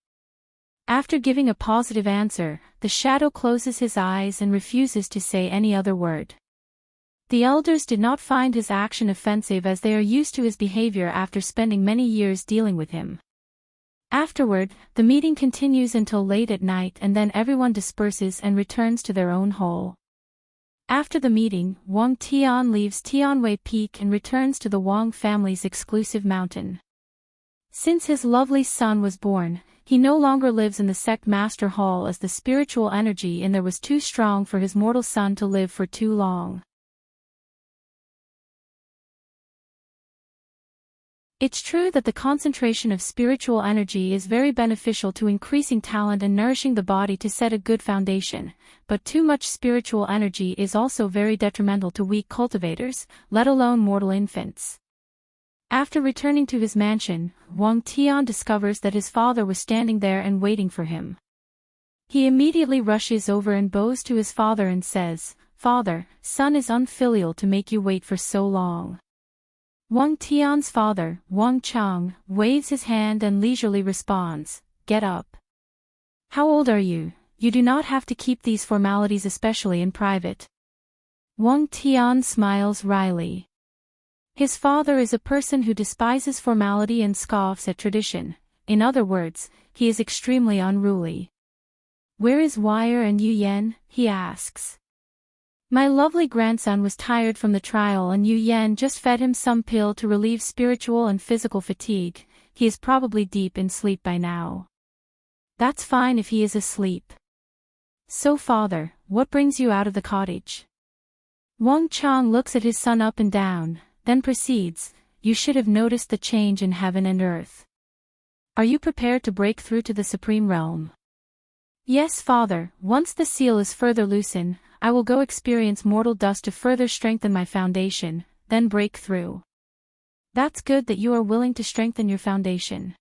After giving a positive answer, the shadow closes his eyes and refuses to say any other word. The elders did not find his action offensive as they are used to his behavior after spending many years dealing with him. Afterward, the meeting continues until late at night and then everyone disperses and returns to their own hole. After the meeting, Wang Tian leaves Tianwei Peak and returns to the Wang family's exclusive mountain. Since his lovely son was born, he no longer lives in the sect master hall as the spiritual energy in there was too strong for his mortal son to live for too long. It's true that the concentration of spiritual energy is very beneficial to increasing talent and nourishing the body to set a good foundation, but too much spiritual energy is also very detrimental to weak cultivators, let alone mortal infants. After returning to his mansion, Wang Tian discovers that his father was standing there and waiting for him. He immediately rushes over and bows to his father and says, "Father, son is unfilial to make you wait for so long." Wang Tian's father, Wang Chang, waves his hand and leisurely responds, "Get up. How old are you? You do not have to keep these formalities especially in private." Wang Tian smiles wryly. His father is a person who despises formality and scoffs at tradition. In other words, he is extremely unruly. "Where is Wire and Yu Yan?" he asks. "My lovely grandson was tired from the trial and Yu Yan just fed him some pill to relieve spiritual and physical fatigue. He is probably deep in sleep by now." "That's fine if he is asleep. So father, what brings you out of the cottage?" Wang Chang looks at his son up and down, then proceeds, "You should have noticed the change in heaven and earth. Are you prepared to break through to the supreme realm?" "Yes, father, once the seal is further loosened, I will go experience mortal dust to further strengthen my foundation, then break through." "That's good that you are willing to strengthen your foundation."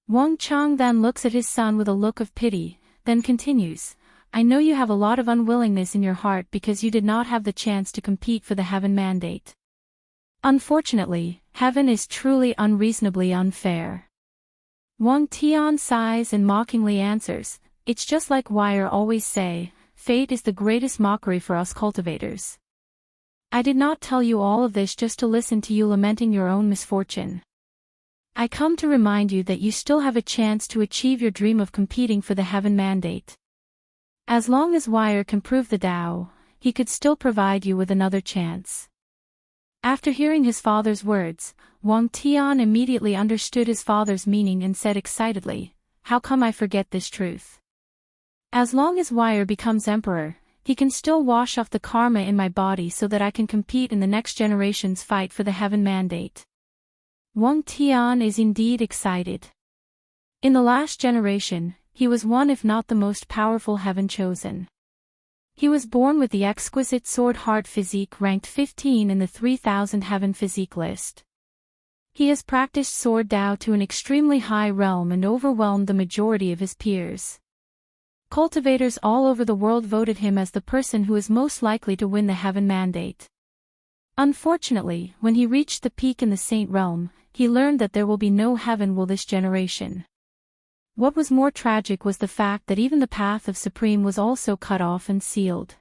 Wang Chang then looks at his son with a look of pity, then continues, "I know you have a lot of unwillingness in your heart because you did not have the chance to compete for the heaven mandate. Unfortunately, heaven is truly unreasonably unfair." Wang Tian sighs and mockingly answers, "It's just like Wire always say, fate is the greatest mockery for us cultivators. I did not tell you all of this just to listen to you lamenting your own misfortune. I come to remind you that you still have a chance to achieve your dream of competing for the heaven mandate. As long as Wire can prove the Tao, he could still provide you with another chance." After hearing his father's words, Wang Tian immediately understood his father's meaning and said excitedly, "How come I forget this truth? As long as Wire becomes emperor, he can still wash off the karma in my body so that I can compete in the next generation's fight for the heaven mandate." Wang Tian is indeed excited. In the last generation, he was one if not the most powerful heaven chosen. He was born with the exquisite sword heart physique ranked 15 in the 3000 heaven physique list. He has practiced sword Dao to an extremely high realm and overwhelmed the majority of his peers. Cultivators all over the world voted him as the person who is most likely to win the heaven mandate. Unfortunately, when he reached the peak in the saint realm, he learned that there will be no heaven will this generation. What was more tragic was the fact that even the path of Supreme was also cut off and sealed.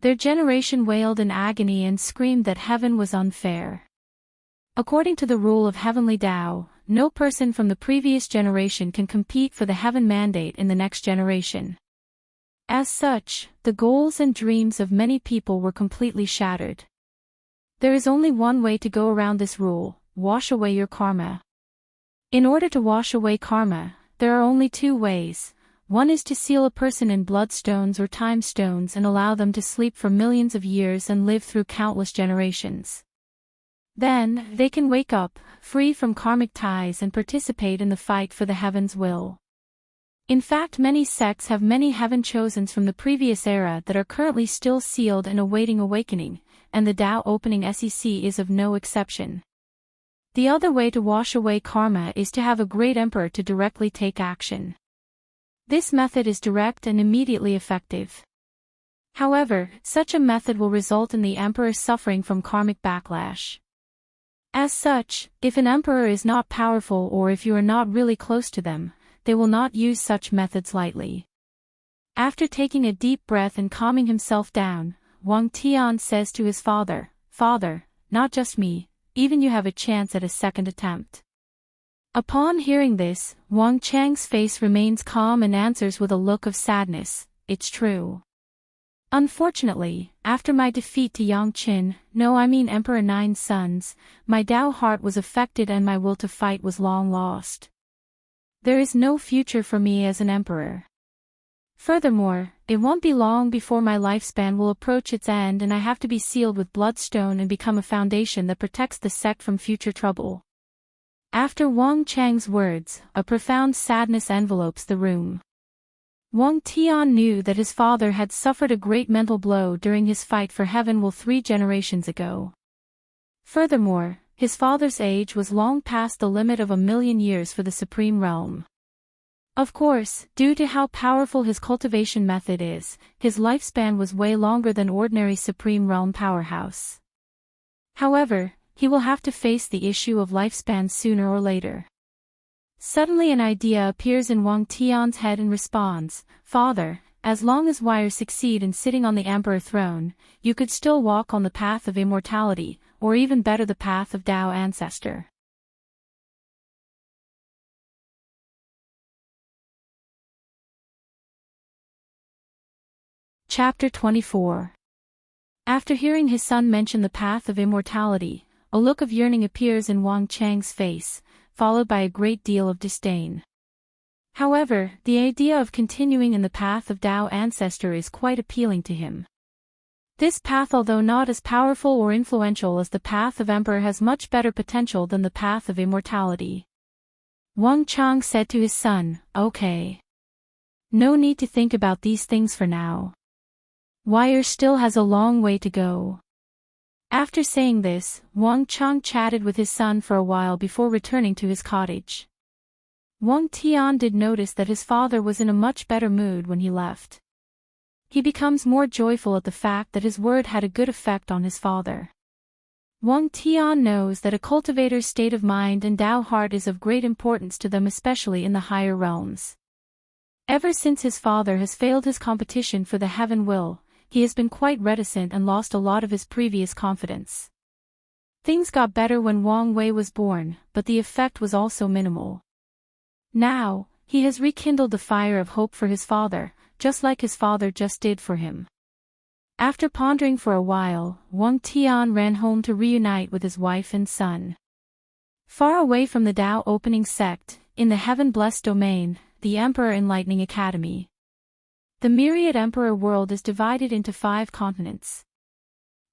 Their generation wailed in agony and screamed that heaven was unfair. According to the rule of heavenly Tao, no person from the previous generation can compete for the heaven mandate in the next generation. As such, the goals and dreams of many people were completely shattered. There is only one way to go around this rule: wash away your karma. In order to wash away karma, there are only two ways. One is to seal a person in bloodstones or time stones and allow them to sleep for millions of years and live through countless generations. Then, they can wake up, free from karmic ties and participate in the fight for the heaven's will. In fact, many sects have many heaven chosens from the previous era that are currently still sealed and awaiting awakening, and the Tao opening SEC is of no exception. The other way to wash away karma is to have a great emperor to directly take action. This method is direct and immediately effective. However, such a method will result in the emperor suffering from karmic backlash. As such, if an emperor is not powerful or if you are not really close to them, they will not use such methods lightly. After taking a deep breath and calming himself down, Wang Tian says to his father, "Father, not just me, even you have a chance at a second attempt." Upon hearing this, Wang Chang's face remains calm and answers with a look of sadness, "It's true. Unfortunately, after my defeat to Yang Qin, no I mean Emperor Nine Sons, my Tao heart was affected and my will to fight was long lost. There is no future for me as an emperor. Furthermore, it won't be long before my lifespan will approach its end and I have to be sealed with bloodstone and become a foundation that protects the sect from future trouble." After Wang Chang's words, a profound sadness envelopes the room. Wang Tian knew that his father had suffered a great mental blow during his fight for heaven will 3 generations ago. Furthermore, his father's age was long past the limit of 1,000,000 years for the supreme realm. Of course, due to how powerful his cultivation method is, his lifespan was way longer than ordinary supreme realm powerhouse. However, he will have to face the issue of lifespan sooner or later. Suddenly an idea appears in Wang Tian's head and responds, "Father, as long as Wire succeed in sitting on the emperor throne, you could still walk on the path of immortality, or even better the path of Tao ancestor." Chapter 24. After hearing his son mention the path of immortality, a look of yearning appears in Wang Chang's face, followed by a great deal of disdain. However, the idea of continuing in the path of Tao ancestor is quite appealing to him. This path, although not as powerful or influential as the path of emperor, has much better potential than the path of immortality. Wang Chang said to his son, "Okay. No need to think about these things for now. Wire still has a long way to go." After saying this, Wang Chang chatted with his son for a while before returning to his cottage. Wang Tian did notice that his father was in a much better mood when he left. He becomes more joyful at the fact that his word had a good effect on his father. Wang Tian knows that a cultivator's state of mind and Tao heart is of great importance to them, especially in the higher realms. Ever since his father has failed his competition for the heaven will, he has been quite reticent and lost a lot of his previous confidence. Things got better when Wang Wei was born, but the effect was also minimal. Now, he has rekindled the fire of hope for his father, just like his father just did for him. After pondering for a while, Wang Tian ran home to reunite with his wife and son. Far away from the Tao opening sect, in the heaven-blessed domain, the Emperor Enlightening Academy. The myriad emperor world is divided into 5 continents.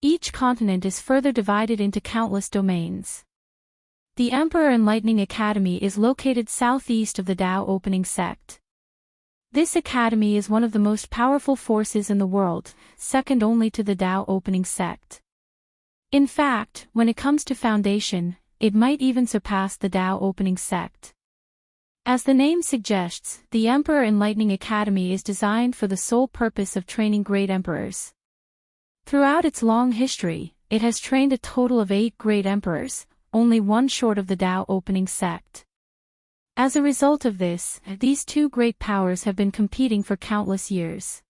Each continent is further divided into countless domains. The Emperor Enlightening Academy is located southeast of the Tao Opening Sect. This academy is one of the most powerful forces in the world, second only to the Tao Opening Sect. In fact, when it comes to foundation, it might even surpass the Tao Opening Sect. As the name suggests, the Emperor Enlightening Academy is designed for the sole purpose of training great emperors. Throughout its long history, it has trained a total of 8 great emperors, only one short of the Tao Opening Sect. As a result of this, these two great powers have been competing for countless years.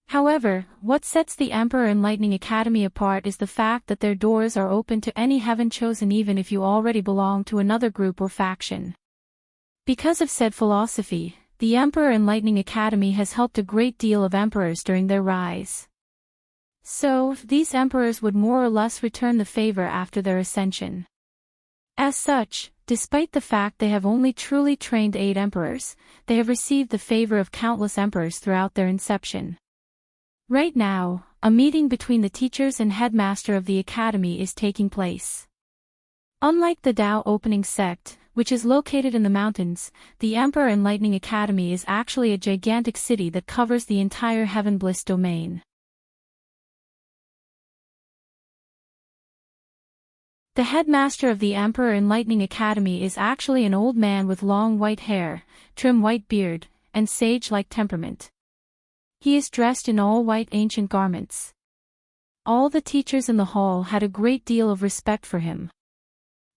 However, what sets the Emperor Enlightening Academy apart is the fact that their doors are open to any heaven chosen even if you already belong to another group or faction. Because of said philosophy, the Emperor Enlightening Academy has helped a great deal of emperors during their rise. So, these emperors would more or less return the favor after their ascension. As such, despite the fact they have only truly trained 8 emperors, they have received the favor of countless emperors throughout their inception. Right now, a meeting between the teachers and headmaster of the academy is taking place. Unlike the Tao Opening Sect, which is located in the mountains, the Emperor Enlightening Academy is actually a gigantic city that covers the entire Heaven Bliss domain. The headmaster of the Emperor Enlightening Academy is actually an old man with long white hair, trim white beard, and sage-like temperament. He is dressed in all white ancient garments. All the teachers in the hall had a great deal of respect for him.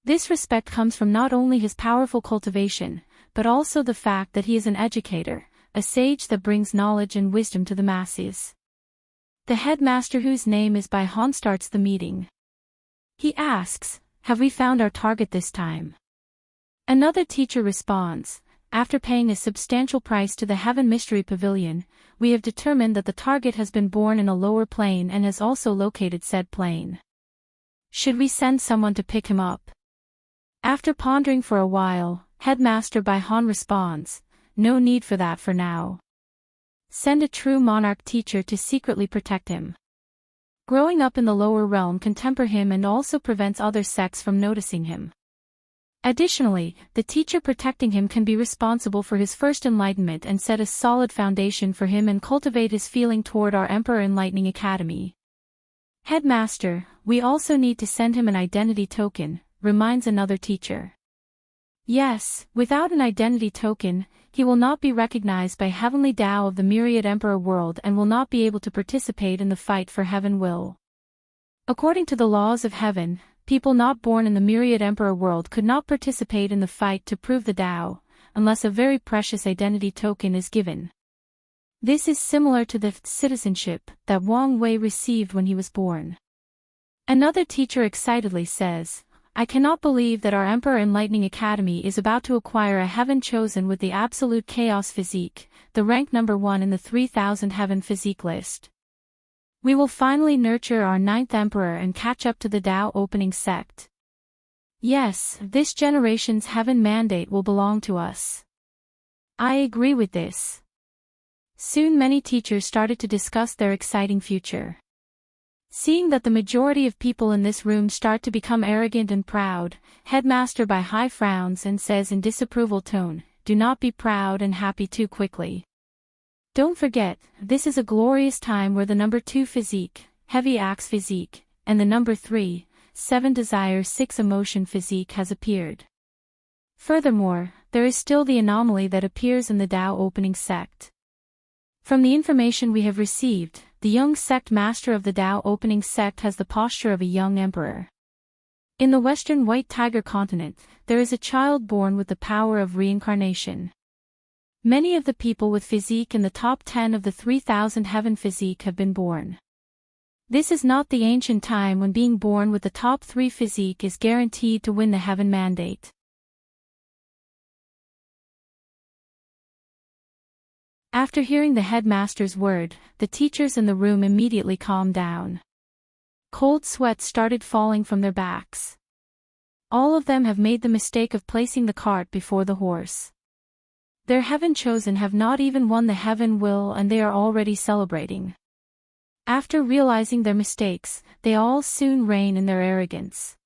This respect comes from not only his powerful cultivation, but also the fact that he is an educator, a sage that brings knowledge and wisdom to the masses. The headmaster, whose name is Bai Han, starts the meeting. He asks, "Have we found our target this time?" Another teacher responds, "After paying a substantial price to the Heaven Mystery Pavilion, we have determined that the target has been born in a lower plane and has also located said plane. Should we send someone to pick him up?" After pondering for a while, Headmaster Bai Han responds, "No need for that for now. Send a true monarch teacher to secretly protect him. Growing up in the lower realm can temper him and also prevents other sects from noticing him. Additionally, the teacher protecting him can be responsible for his first enlightenment and set a solid foundation for him and cultivate his feeling toward our Emperor Enlightening Academy. Headmaster, we also need to send him an identity token," reminds another teacher. "Yes, without an identity token, he will not be recognized by Heavenly Tao of the Myriad Emperor world and will not be able to participate in the fight for Heaven will. According to the laws of Heaven, people not born in the Myriad Emperor world could not participate in the fight to prove the Tao, unless a very precious identity token is given. This is similar to the citizenship that Wang Wei received when he was born." Another teacher excitedly says, "I cannot believe that our Emperor Enlightening Academy is about to acquire a heaven chosen with the absolute chaos physique, the rank number 1 in the 3000 heaven physique list. We will finally nurture our 9th emperor and catch up to the Tao Opening Sect. Yes, this generation's heaven mandate will belong to us." I agree with this. Soon many teachers started to discuss their exciting future. Seeing that the majority of people in this room start to become arrogant and proud, Headmaster Bai Han frowns and says in disapproval tone, "Do not be proud and happy too quickly. Don't forget, this is a glorious time where the number 2 physique, heavy axe physique, and the number 3, 7 desire 6 emotion physique has appeared. Furthermore, there is still the anomaly that appears in the Tao Opening Sect. From the information we have received, the young sect master of the Tao Opening Sect has the posture of a young emperor. In the western White Tiger continent, there is a child born with the power of reincarnation. Many of the people with physique in the top 10 of the 3000 heaven physique have been born. This is not the ancient time when being born with the top 3 physique is guaranteed to win the heaven mandate. After hearing the headmaster's word, the teachers in the room immediately calmed down. Cold sweat started falling from their backs. All of them have made the mistake of placing the cart before the horse. Their heaven chosen have not even won the heaven will and they are already celebrating. After realizing their mistakes, they all soon reign in their arrogance.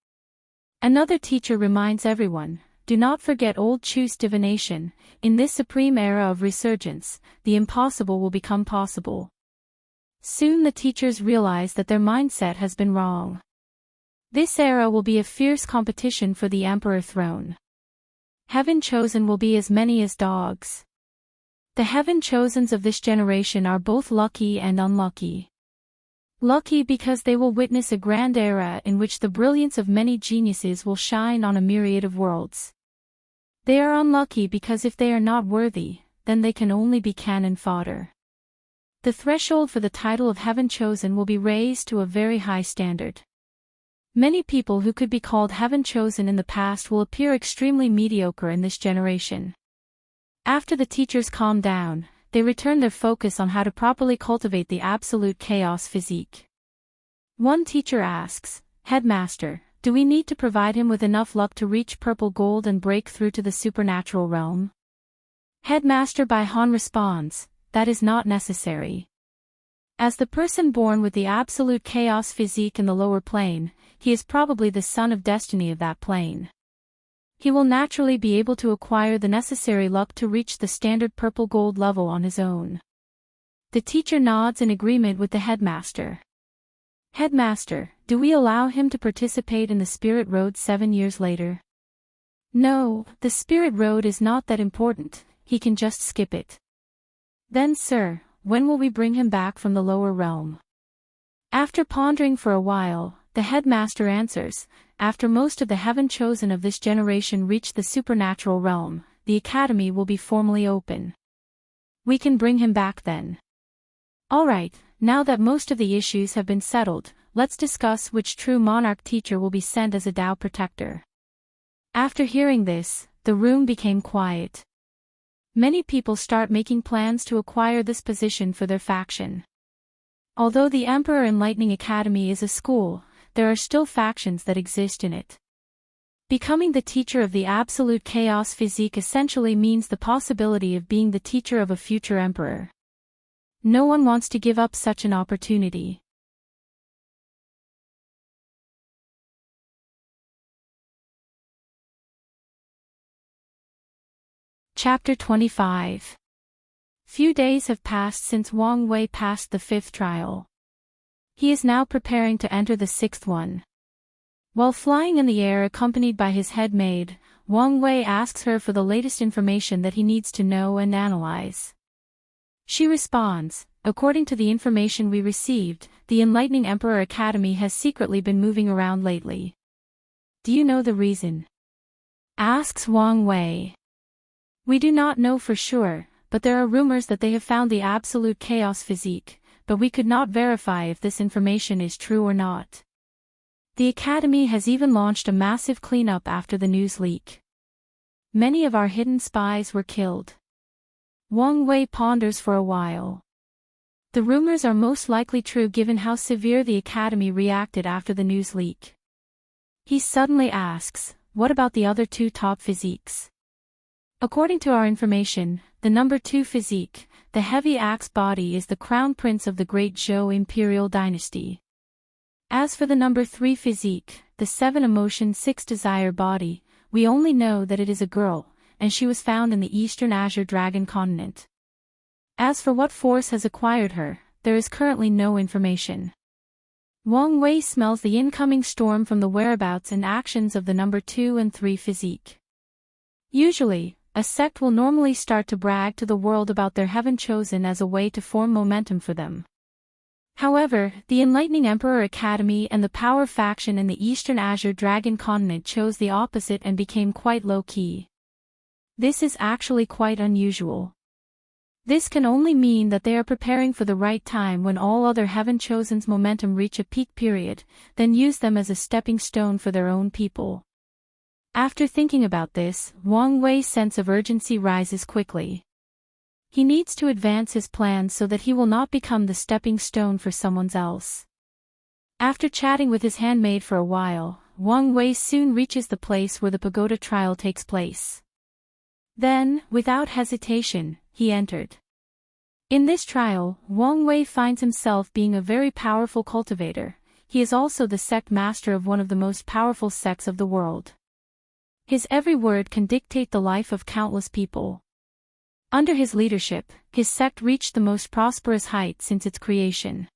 Another teacher reminds everyone, do not forget old Chu's divination, in this supreme era of resurgence, the impossible will become possible. Soon the teachers realize that their mindset has been wrong. This era will be a fierce competition for the emperor throne. Heaven chosen will be as many as dogs. The heaven chosens of this generation are both lucky and unlucky. Lucky because they will witness a grand era in which the brilliance of many geniuses will shine on a myriad of worlds. They are unlucky because if they are not worthy, then they can only be cannon fodder. The threshold for the title of heaven chosen will be raised to a very high standard. Many people who could be called heaven chosen in the past will appear extremely mediocre in this generation. After the teachers calm down, they return their focus on how to properly cultivate the absolute chaos physique. One teacher asks, Headmaster, do we need to provide him with enough luck to reach purple gold and break through to the supernatural realm? Headmaster Bai Han responds, that is not necessary. As the person born with the absolute chaos physique in the lower plane, he is probably the son of destiny of that plane. He will naturally be able to acquire the necessary luck to reach the standard purple gold level on his own. The teacher nods in agreement with the headmaster. Headmaster, do we allow him to participate in the Spirit Road 7 years later? No, the Spirit Road is not that important, he can just skip it. Then sir, when will we bring him back from the lower realm? After pondering for a while, the headmaster answers, after most of the heaven chosen of this generation reach the supernatural realm, the academy will be formally open. We can bring him back then. Alright, now that most of the issues have been settled, let's discuss which true monarch teacher will be sent as a Tao protector. After hearing this, the room became quiet. Many people start making plans to acquire this position for their faction. Although the Emperor Enlightening Academy is a school, there are still factions that exist in it. Becoming the teacher of the absolute chaos physique essentially means the possibility of being the teacher of a future emperor. No one wants to give up such an opportunity. Chapter 25. Few days have passed since Wang Wei passed the 5th trial. He is now preparing to enter the 6th one. While flying in the air accompanied by his head maid, Wang Wei asks her for the latest information that he needs to know and analyze. She responds, according to the information we received, the Enlightening Emperor Academy has secretly been moving around lately. Do you know the reason? Asks Wang Wei. We do not know for sure, but there are rumors that they have found the absolute chaos physique, but we could not verify if this information is true or not. The Academy has even launched a massive cleanup after the news leak. Many of our hidden spies were killed. Wang Wei ponders for a while. The rumors are most likely true given how severe the Academy reacted after the news leak. He suddenly asks, what about the other 2 top physiques? According to our information, the number 2 physique, the heavy axe body, is the crown prince of the Great Zhou Imperial Dynasty. As for the number 3 physique, the 7 emotion 6 desire body, we only know that it is a girl, and she was found in the Eastern Azure Dragon continent. As for what force has acquired her, there is currently no information. Wang Wei smells the incoming storm from the whereabouts and actions of the number 2 and 3 physique. Usually, a sect will normally start to brag to the world about their heaven chosen as a way to form momentum for them. However, the Enlightening Emperor Academy and the Power faction in the Eastern Azure Dragon continent chose the opposite and became quite low-key. This is actually quite unusual. This can only mean that they are preparing for the right time when all other heaven chosen's momentum reach a peak period, then use them as a stepping stone for their own people. After thinking about this, Wang Wei's sense of urgency rises quickly. He needs to advance his plans so that he will not become the stepping stone for someone else. After chatting with his handmaid for a while, Wang Wei soon reaches the place where the pagoda trial takes place. Then, without hesitation, he entered. In this trial, Wang Wei finds himself being a very powerful cultivator. he is also the sect master of one of the most powerful sects of the world. His every word can dictate the life of countless people. Under his leadership, his sect reached the most prosperous height since its creation.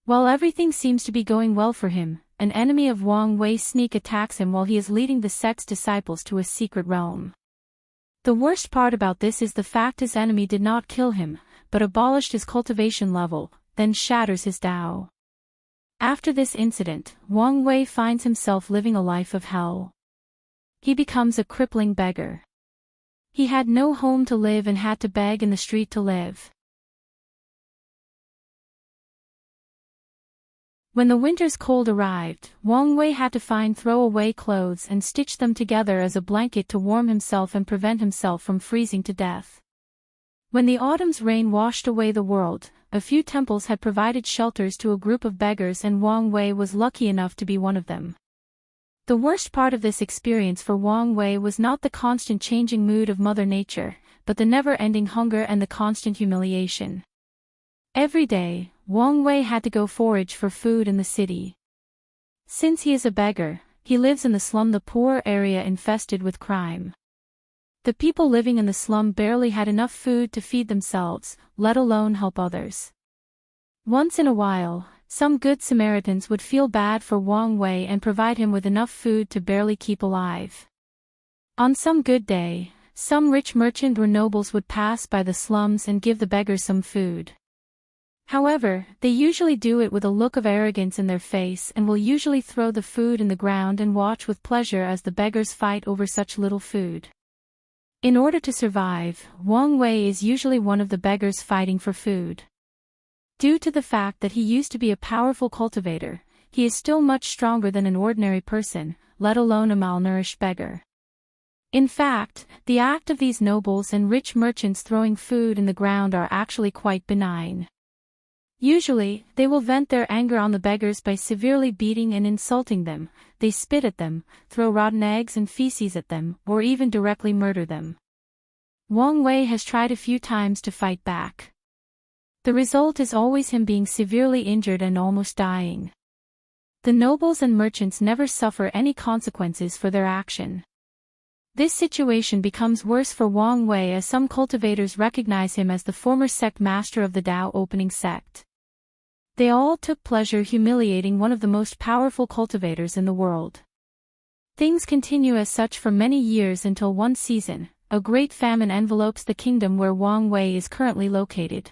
While everything seems to be going well for him, an enemy of Wang Wei's sneak attacks him while he is leading the sect's disciples to a secret realm. The worst part about this is the fact his enemy did not kill him, but abolished his cultivation level, then shatters his Tao. After this incident, Wang Wei finds himself living a life of hell. He becomes a crippling beggar. He had no home to live and had to beg in the street to live. When the winter's cold arrived, Wang Wei had to find throwaway clothes and stitch them together as a blanket to warm himself and prevent himself from freezing to death. When the autumn's rain washed away the world, a few temples had provided shelters to a group of beggars and Wang Wei was lucky enough to be one of them. The worst part of this experience for Wang Wei was not the constant changing mood of Mother Nature, but the never-ending hunger and the constant humiliation. Every day, Wang Wei had to go forage for food in the city. Since he is a beggar, he lives in the slum, the poor area infested with crime. The people living in the slum barely had enough food to feed themselves, let alone help others. Once in a while, some good Samaritans would feel bad for Wang Wei and provide him with enough food to barely keep alive. On some good day, some rich merchant or nobles would pass by the slums and give the beggars some food. However, they usually do it with a look of arrogance in their face and will usually throw the food in the ground and watch with pleasure as the beggars fight over such little food. In order to survive, Wang Wei is usually one of the beggars fighting for food. Due to the fact that he used to be a powerful cultivator, he is still much stronger than an ordinary person, let alone a malnourished beggar. In fact, the act of these nobles and rich merchants throwing food in the ground are actually quite benign. Usually, they will vent their anger on the beggars by severely beating and insulting them, they spit at them, throw rotten eggs and feces at them, or even directly murder them. Wang Wei has tried a few times to fight back. The result is always him being severely injured and almost dying. The nobles and merchants never suffer any consequences for their action. This situation becomes worse for Wang Wei as some cultivators recognize him as the former sect master of the Tao opening sect. They all took pleasure humiliating one of the most powerful cultivators in the world. Things continue as such for many years until one season, a great famine envelopes the kingdom where Wang Wei is currently located.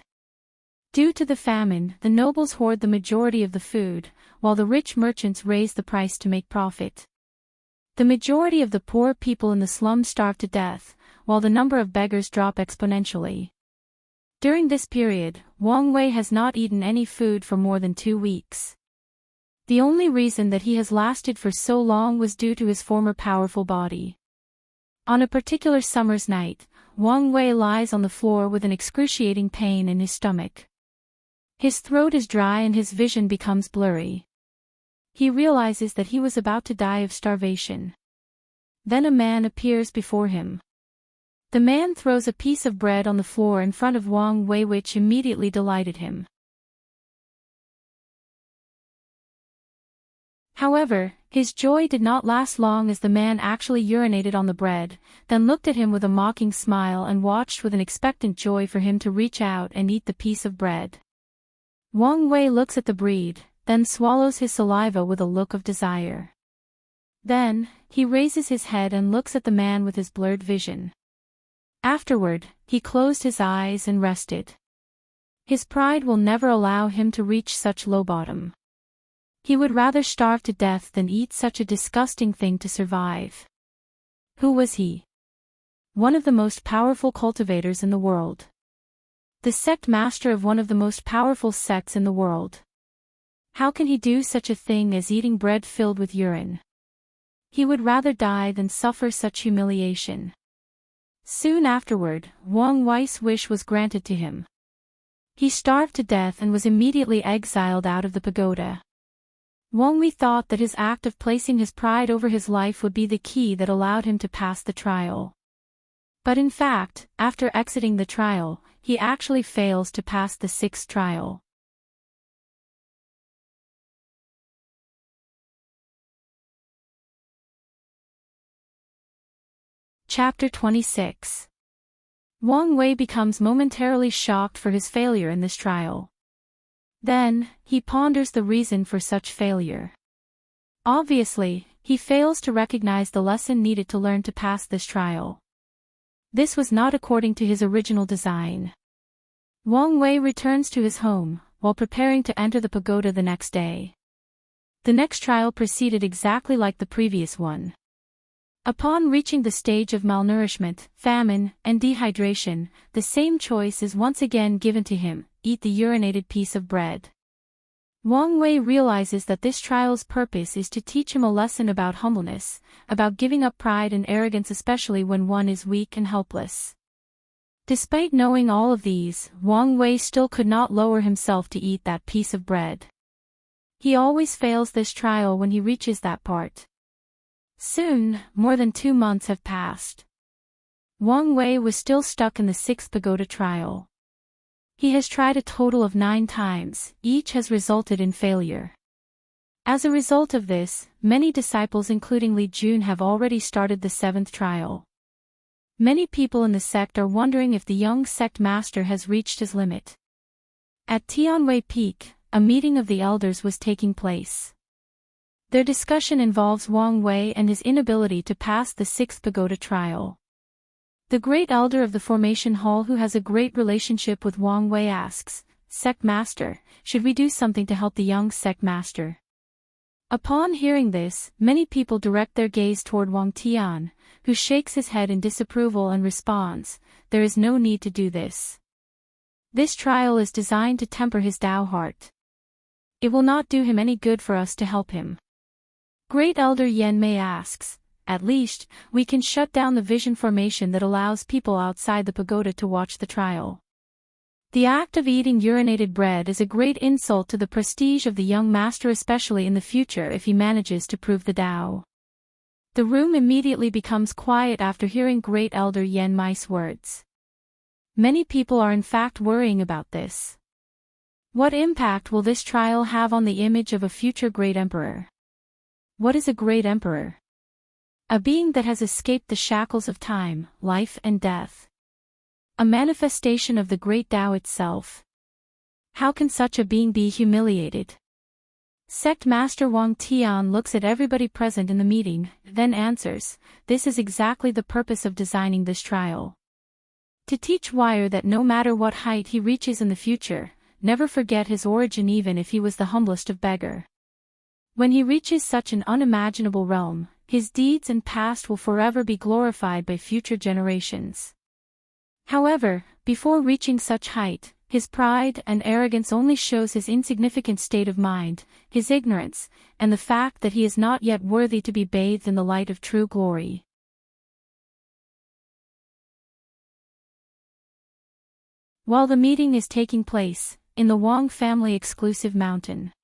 Due to the famine, the nobles hoard the majority of the food, while the rich merchants raise the price to make profit. The majority of the poor people in the slums starve to death, while the number of beggars drop exponentially. During this period, Wang Wei has not eaten any food for more than 2 weeks. The only reason that he has lasted for so long was due to his former powerful body. On a particular summer's night, Wang Wei lies on the floor with an excruciating pain in his stomach. His throat is dry and his vision becomes blurry. He realizes that he was about to die of starvation. Then a man appears before him. The man throws a piece of bread on the floor in front of Wang Wei, which immediately delighted him. However, his joy did not last long as the man actually urinated on the bread, then looked at him with a mocking smile and watched with an expectant joy for him to reach out and eat the piece of bread. Wang Wei looks at the bread, then swallows his saliva with a look of desire. Then, he raises his head and looks at the man with his blurred vision. Afterward, he closed his eyes and rested. His pride will never allow him to reach such low bottom. He would rather starve to death than eat such a disgusting thing to survive. Who was he? One of the most powerful cultivators in the world. The sect master of one of the most powerful sects in the world. How can he do such a thing as eating bread filled with urine? He would rather die than suffer such humiliation. Soon afterward, Wang Wei's wish was granted to him. He starved to death and was immediately exiled out of the pagoda. Wang Wei thought that his act of placing his pride over his life would be the key that allowed him to pass the trial. But in fact, after exiting the trial, he actually fails to pass the 6th trial. Chapter 26. Wang Wei becomes momentarily shocked for his failure in this trial. Then, he ponders the reason for such failure. Obviously, he fails to recognize the lesson needed to learn to pass this trial. This was not according to his original design. Wang Wei returns to his home, while preparing to enter the pagoda the next day. The next trial proceeded exactly like the previous one. Upon reaching the stage of malnourishment, famine, and dehydration, the same choice is once again given to him: eat the urinated piece of bread. Wang Wei realizes that this trial's purpose is to teach him a lesson about humbleness, about giving up pride and arrogance, especially when one is weak and helpless. Despite knowing all of these, Wang Wei still could not lower himself to eat that piece of bread. He always fails this trial when he reaches that part. Soon, more than 2 months have passed. Wang Wei was still stuck in the 6th pagoda trial. He has tried a total of 9 times, each has resulted in failure. As a result of this, many disciples including Li Jun have already started the 7th trial. Many people in the sect are wondering if the young sect master has reached his limit. At Tianwei Peak, a meeting of the elders was taking place. Their discussion involves Wang Wei and his inability to pass the 6th pagoda trial. The great elder of the formation hall, who has a great relationship with Wang Wei, asks, "Sect master, should we do something to help the young sect master?" Upon hearing this, many people direct their gaze toward Wang Tian, who shakes his head in disapproval and responds, "There is no need to do this. This trial is designed to temper his Tao heart. It will not do him any good for us to help him." Great Elder Yan Mei asks, "At least, we can shut down the vision formation that allows people outside the pagoda to watch the trial. The act of eating urinated bread is a great insult to the prestige of the young master, especially in the future if he manages to prove the Tao." The room immediately becomes quiet after hearing Great Elder Yan Mei's words. Many people are in fact worrying about this. What impact will this trial have on the image of a future great emperor? What is a great emperor? A being that has escaped the shackles of time, life and death. A manifestation of the great Tao itself. How can such a being be humiliated? Sect Master Wang Tian looks at everybody present in the meeting, then answers, "This is exactly the purpose of designing this trial. To teach Wire that no matter what height he reaches in the future, never forget his origin even if he was the humblest of beggar. When he reaches such an unimaginable realm, his deeds and past will forever be glorified by future generations. However, before reaching such height, his pride and arrogance only shows his insignificant state of mind, his ignorance, and the fact that he is not yet worthy to be bathed in the light of true glory." While the meeting is taking place, in the Wang family exclusive mountain,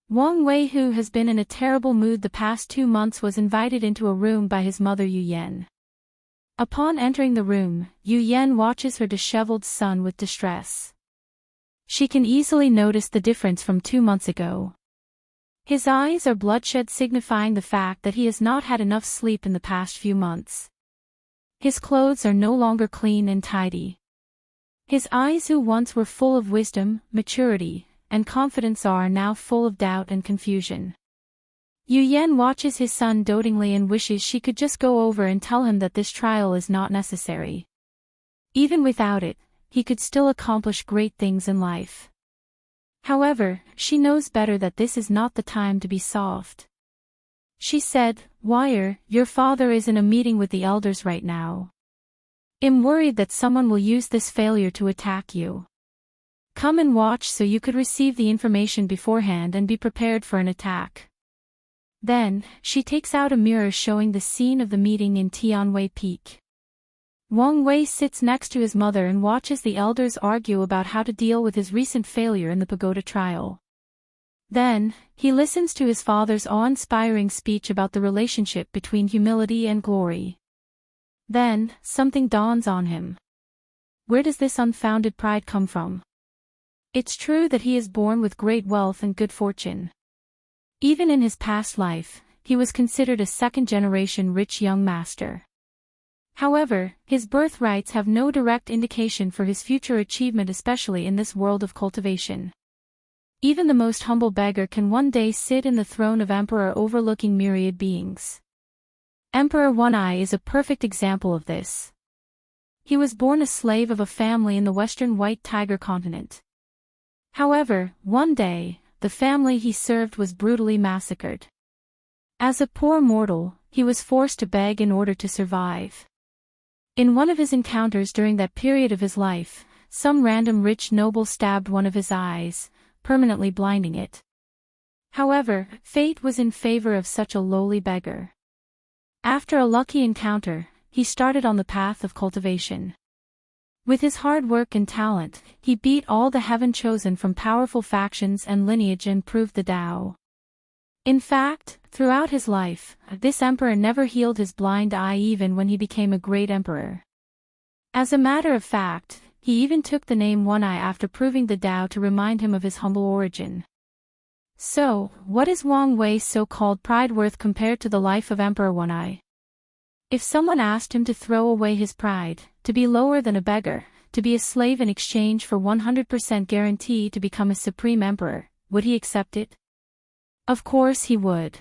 Wang Wei, who has been in a terrible mood the past 2 months, was invited into a room by his mother Yu Yan. Upon entering the room, Yu Yan watches her disheveled son with distress. She can easily notice the difference from 2 months ago. His eyes are bloodshot, signifying the fact that he has not had enough sleep in the past few months. His clothes are no longer clean and tidy. His eyes, who once were full of wisdom, maturity, and confidence, are now full of doubt and confusion. Yu Yan watches his son dotingly and wishes she could just go over and tell him that this trial is not necessary. Even without it, he could still accomplish great things in life. However, she knows better that this is not the time to be soft. She said, "Wire, your father is in a meeting with the elders right now. I'm worried that someone will use this failure to attack you. Come and watch so you could receive the information beforehand and be prepared for an attack." Then, she takes out a mirror showing the scene of the meeting in Tianwei Peak. Wang Wei sits next to his mother and watches the elders argue about how to deal with his recent failure in the pagoda trial. Then, he listens to his father's awe-inspiring speech about the relationship between humility and glory. Then, something dawns on him. Where does this unfounded pride come from? It's true that he is born with great wealth and good fortune. Even in his past life, he was considered a second-generation rich young master. However, his birthrights have no direct indication for his future achievement, especially in this world of cultivation. Even the most humble beggar can one day sit in the throne of emperor overlooking myriad beings. Emperor One Eye is a perfect example of this. He was born a slave of a family in the western White Tiger continent. However, one day, the family he served was brutally massacred. As a poor mortal, he was forced to beg in order to survive. In one of his encounters during that period of his life, some random rich noble stabbed one of his eyes, permanently blinding it. However, fate was in favor of such a lowly beggar. After a lucky encounter, he started on the path of cultivation. With his hard work and talent, he beat all the heaven-chosen from powerful factions and lineage and proved the Tao. In fact, throughout his life, this emperor never healed his blind eye even when he became a great emperor. As a matter of fact, he even took the name One Eye after proving the Tao to remind him of his humble origin. So, what is Wang Wei's so-called pride worth compared to the life of Emperor One Eye? If someone asked him to throw away his pride, to be lower than a beggar, to be a slave in exchange for 100% guarantee to become a supreme emperor, would he accept it? Of course he would.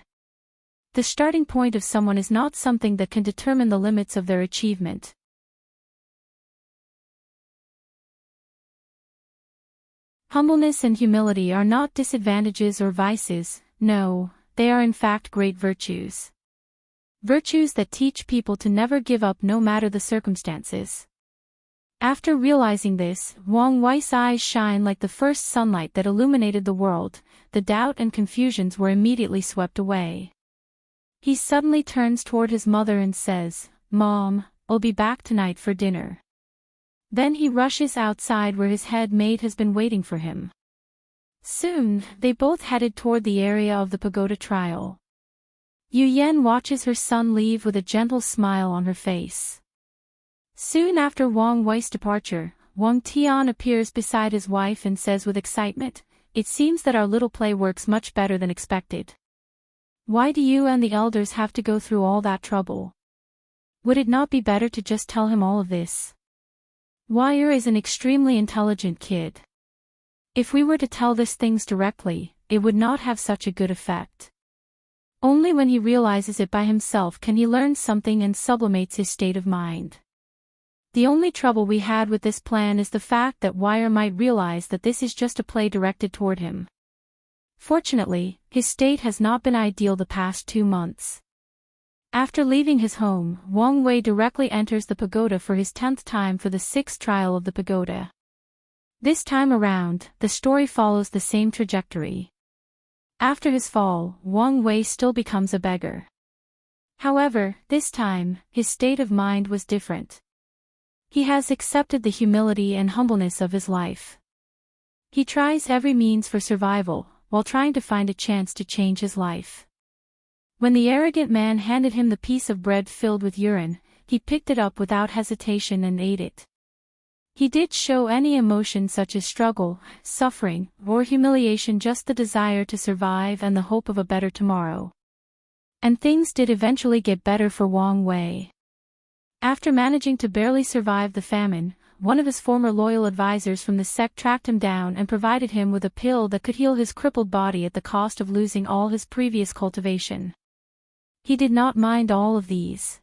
The starting point of someone is not something that can determine the limits of their achievement. Humbleness and humility are not disadvantages or vices, no, they are in fact great virtues. Virtues that teach people to never give up no matter the circumstances. After realizing this, Wang Wei's eyes shine like the first sunlight that illuminated the world, the doubt and confusions were immediately swept away. He suddenly turns toward his mother and says, "Mom, I'll be back tonight for dinner." Then he rushes outside where his head maid has been waiting for him. Soon, they both headed toward the area of the pagoda trial. Yu Yan watches her son leave with a gentle smile on her face. Soon after Wang Wei's departure, Wang Tian appears beside his wife and says with excitement, "It seems that our little play works much better than expected. Why do you and the elders have to go through all that trouble? Would it not be better to just tell him all of this? Wire is an extremely intelligent kid. If we were to tell this things directly, it would not have such a good effect. Only when he realizes it by himself can he learn something and sublimates his state of mind. The only trouble we had with this plan is the fact that Wire might realize that this is just a play directed toward him. Fortunately, his state has not been ideal the past 2 months. After leaving his home, Wang Wei directly enters the pagoda for his 10th time for the 6th trial of the pagoda. This time around, the story follows the same trajectory. After his fall, Wang Wei still becomes a beggar. However, this time, his state of mind was different. He has accepted the humility and humbleness of his life. He tries every means for survival, while trying to find a chance to change his life. When the arrogant man handed him the piece of bread filled with urine, he picked it up without hesitation and ate it. He did show any emotion such as struggle, suffering, or humiliation, just the desire to survive and the hope of a better tomorrow. And things did eventually get better for Wang Wei. After managing to barely survive the famine, one of his former loyal advisors from the sect tracked him down and provided him with a pill that could heal his crippled body at the cost of losing all his previous cultivation. He did not mind all of these.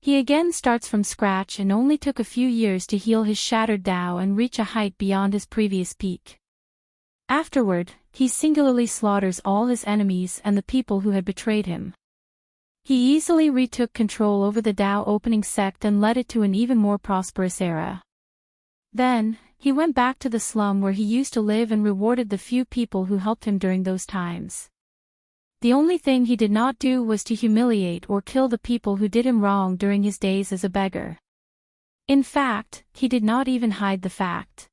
He again starts from scratch and only took a few years to heal his shattered Tao and reach a height beyond his previous peak. Afterward, he singularly slaughters all his enemies and the people who had betrayed him. He easily retook control over the Tao opening sect and led it to an even more prosperous era. Then, he went back to the slum where he used to live and rewarded the few people who helped him during those times. The only thing he did not do was to humiliate or kill the people who did him wrong during his days as a beggar. In fact, he did not even hide the fact.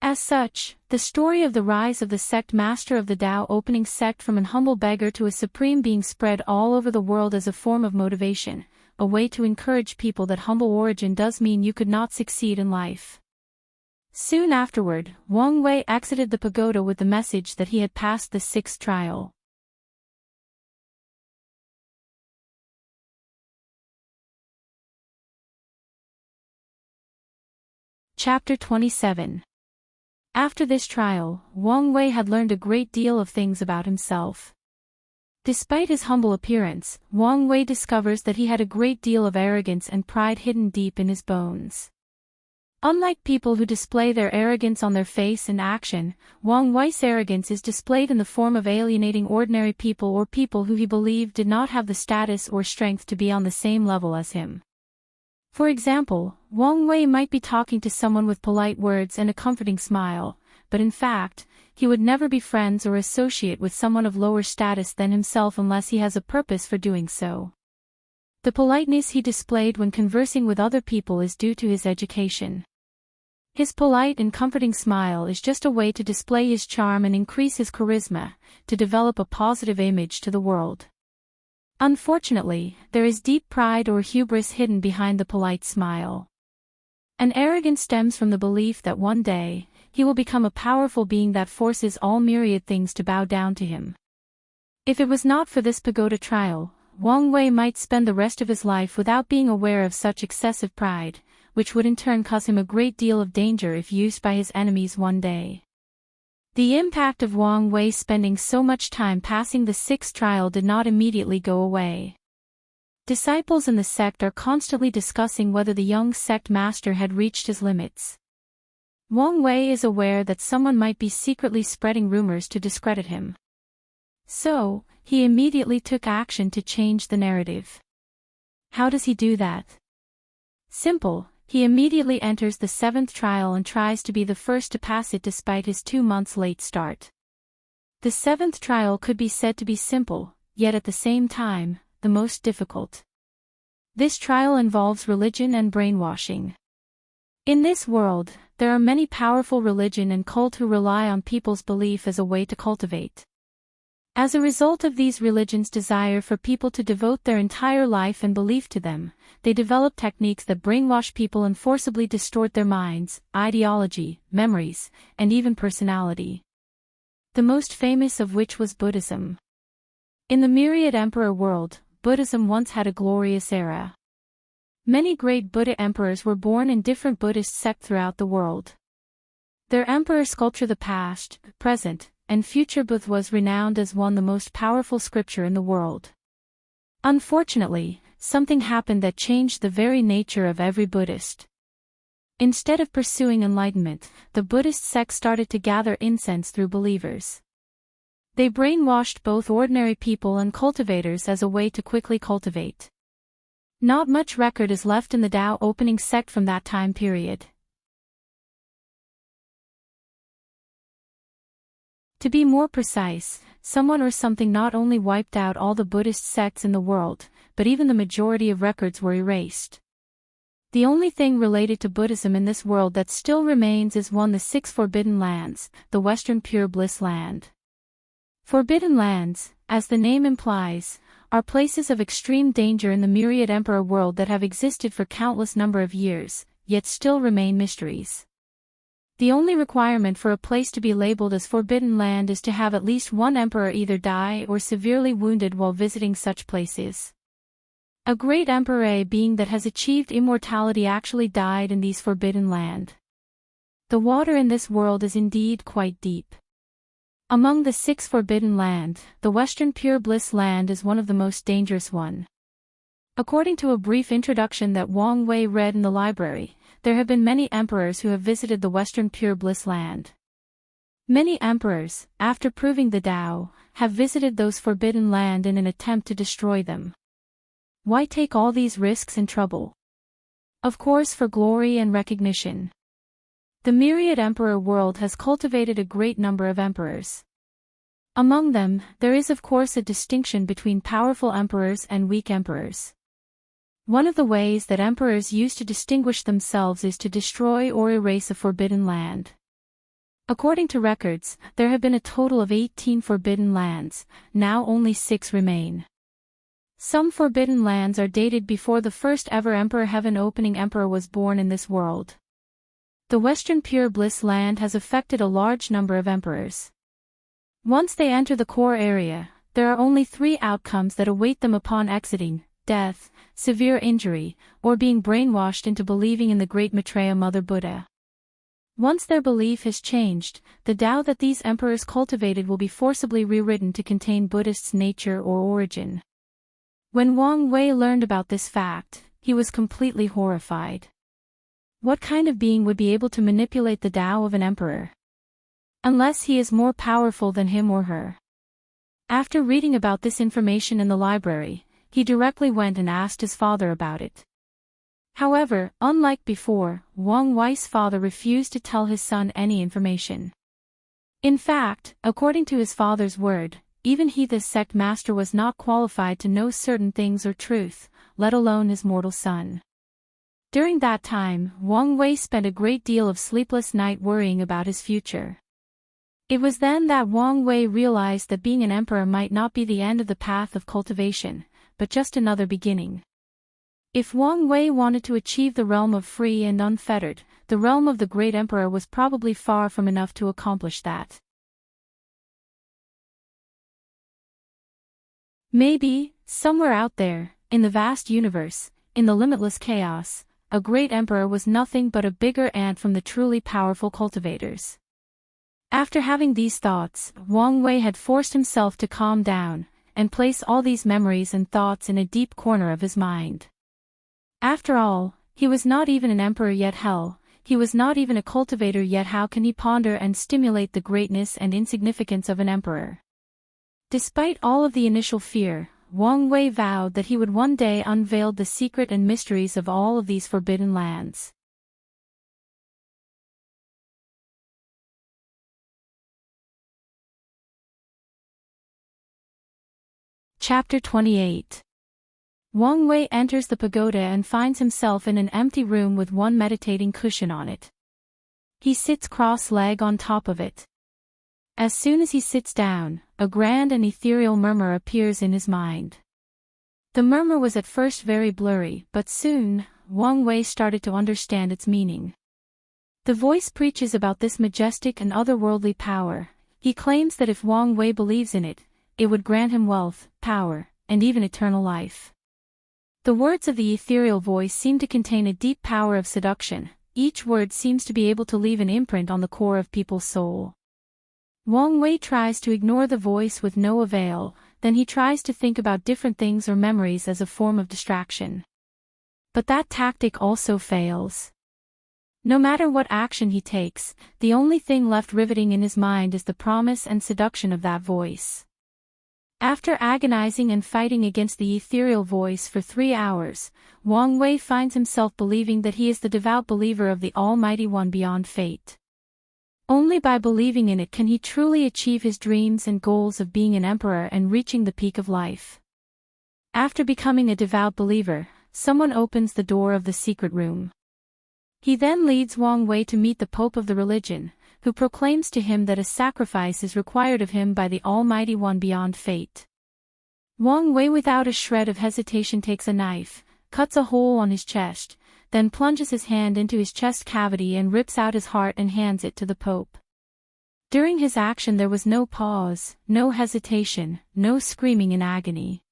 As such, the story of the rise of the sect master of the Tao opening sect from an humble beggar to a supreme being spread all over the world as a form of motivation, a way to encourage people that humble origin does mean you could not succeed in life. Soon afterward, Wang Wei exited the pagoda with the message that he had passed the 6th trial. Chapter 27. After this trial, Wang Wei had learned a great deal of things about himself. Despite his humble appearance, Wang Wei discovers that he had a great deal of arrogance and pride hidden deep in his bones. Unlike people who display their arrogance on their face and action, Wang Wei's arrogance is displayed in the form of alienating ordinary people or people who he believed did not have the status or strength to be on the same level as him. For example, Wang Wei might be talking to someone with polite words and a comforting smile, but in fact, he would never be friends or associate with someone of lower status than himself unless he has a purpose for doing so. The politeness he displayed when conversing with other people is due to his education. His polite and comforting smile is just a way to display his charm and increase his charisma, to develop a positive image to the world. Unfortunately, there is deep pride or hubris hidden behind the polite smile. An arrogance stems from the belief that one day, he will become a powerful being that forces all myriad things to bow down to him. If it was not for this pagoda trial, Wang Wei might spend the rest of his life without being aware of such excessive pride, which would in turn cause him a great deal of danger if used by his enemies one day. The impact of Wang Wei spending so much time passing the sixth trial did not immediately go away. Disciples in the sect are constantly discussing whether the young sect master had reached his limits. Wang Wei is aware that someone might be secretly spreading rumors to discredit him. So, he immediately took action to change the narrative. How does he do that? Simple. He immediately enters the seventh trial and tries to be the first to pass it despite his 2 months late start. The seventh trial could be said to be simple, yet at the same time, the most difficult. This trial involves religion and brainwashing. In this world, there are many powerful religion and cult who rely on people's belief as a way to cultivate. As a result of these religions' desire for people to devote their entire life and belief to them, they develop techniques that brainwash people and forcibly distort their minds, ideology, memories, and even personality. The most famous of which was Buddhism. In the myriad emperor world, Buddhism once had a glorious era. Many great Buddha emperors were born in different Buddhist sects throughout the world. Their emperor sculpture the past, present, and future Buddha was renowned as one of the most powerful scripture in the world. Unfortunately, something happened that changed the very nature of every Buddhist. Instead of pursuing enlightenment, the Buddhist sect started to gather incense through believers. They brainwashed both ordinary people and cultivators as a way to quickly cultivate. Not much record is left in the Tao opening sect from that time period. To be more precise, someone or something not only wiped out all the Buddhist sects in the world, but even the majority of records were erased. The only thing related to Buddhism in this world that still remains is the 6 forbidden lands, the Western Pure Bliss Land. Forbidden lands, as the name implies, are places of extreme danger in the myriad emperor world that have existed for countless number of years, yet still remain mysteries. The only requirement for a place to be labeled as Forbidden Land is to have at least one emperor either die or severely wounded while visiting such places. A great emperor being that has achieved immortality actually died in these Forbidden Land. The water in this world is indeed quite deep. Among the 6 Forbidden Land, the Western Pure Bliss Land is one of the most dangerous one. According to a brief introduction that Wang Wei read in the library, there have been many emperors who have visited the Western Pure Bliss Land. Many emperors, after proving the Tao, have visited those forbidden land in an attempt to destroy them. Why take all these risks and trouble? Of course for glory and recognition. The myriad emperor world has cultivated a great number of emperors. Among them, there is of course a distinction between powerful emperors and weak emperors. One of the ways that emperors use to distinguish themselves is to destroy or erase a forbidden land. According to records, there have been a total of 18 forbidden lands, now only 6 remain. Some forbidden lands are dated before the first ever Emperor Heaven Opening Emperor was born in this world. The Western Pure Bliss Land has affected a large number of emperors. Once they enter the core area, there are only 3 outcomes that await them upon exiting: death, severe injury, or being brainwashed into believing in the great Maitreya Mother Buddha. Once their belief has changed, the Tao that these emperors cultivated will be forcibly rewritten to contain Buddhist's nature or origin. When Wang Wei learned about this fact, he was completely horrified. What kind of being would be able to manipulate the Tao of an emperor? Unless he is more powerful than him or her. After reading about this information in the library, he directly went and asked his father about it. However, unlike before, Wang Wei's father refused to tell his son any information. In fact, according to his father's word, even he, the sect master, was not qualified to know certain things or truth, let alone his mortal son. During that time, Wang Wei spent a great deal of sleepless night worrying about his future. It was then that Wang Wei realized that being an emperor might not be the end of the path of cultivation, but just another beginning. If Wang Wei wanted to achieve the realm of free and unfettered, the realm of the great emperor was probably far from enough to accomplish that. Maybe, somewhere out there, in the vast universe, in the limitless chaos, a great emperor was nothing but a bigger ant from the truly powerful cultivators. After having these thoughts, Wang Wei had forced himself to calm down, and place all these memories and thoughts in a deep corner of his mind. After all, he was not even an emperor yet. Hell, he was not even a cultivator yet. How can he ponder and stimulate the greatness and insignificance of an emperor? Despite all of the initial fear, Wang Wei vowed that he would one day unveil the secret and mysteries of all of these forbidden lands. Chapter 28. Wang Wei enters the pagoda and finds himself in an empty room with one meditating cushion on it. He sits cross-legged on top of it. As soon as he sits down, a grand and ethereal murmur appears in his mind. The murmur was at first very blurry, but soon, Wang Wei started to understand its meaning. The voice preaches about this majestic and otherworldly power. He claims that if Wang Wei believes in it, it would grant him wealth, power, and even eternal life. The words of the ethereal voice seem to contain a deep power of seduction. Each word seems to be able to leave an imprint on the core of people's soul. Wang Wei tries to ignore the voice with no avail, then he tries to think about different things or memories as a form of distraction. But that tactic also fails. No matter what action he takes, the only thing left riveting in his mind is the promise and seduction of that voice. After agonizing and fighting against the ethereal voice for 3 hours, Wang Wei finds himself believing that he is the devout believer of the Almighty One beyond fate. Only by believing in it can he truly achieve his dreams and goals of being an emperor and reaching the peak of life. After becoming a devout believer, someone opens the door of the secret room. He then leads Wang Wei to meet the Pope of the religion, who proclaims to him that a sacrifice is required of him by the Almighty One beyond fate. Wang Wei without a shred of hesitation takes a knife, cuts a hole on his chest, then plunges his hand into his chest cavity and rips out his heart and hands it to the Pope. During his action there was no pause, no hesitation, no screaming in agony.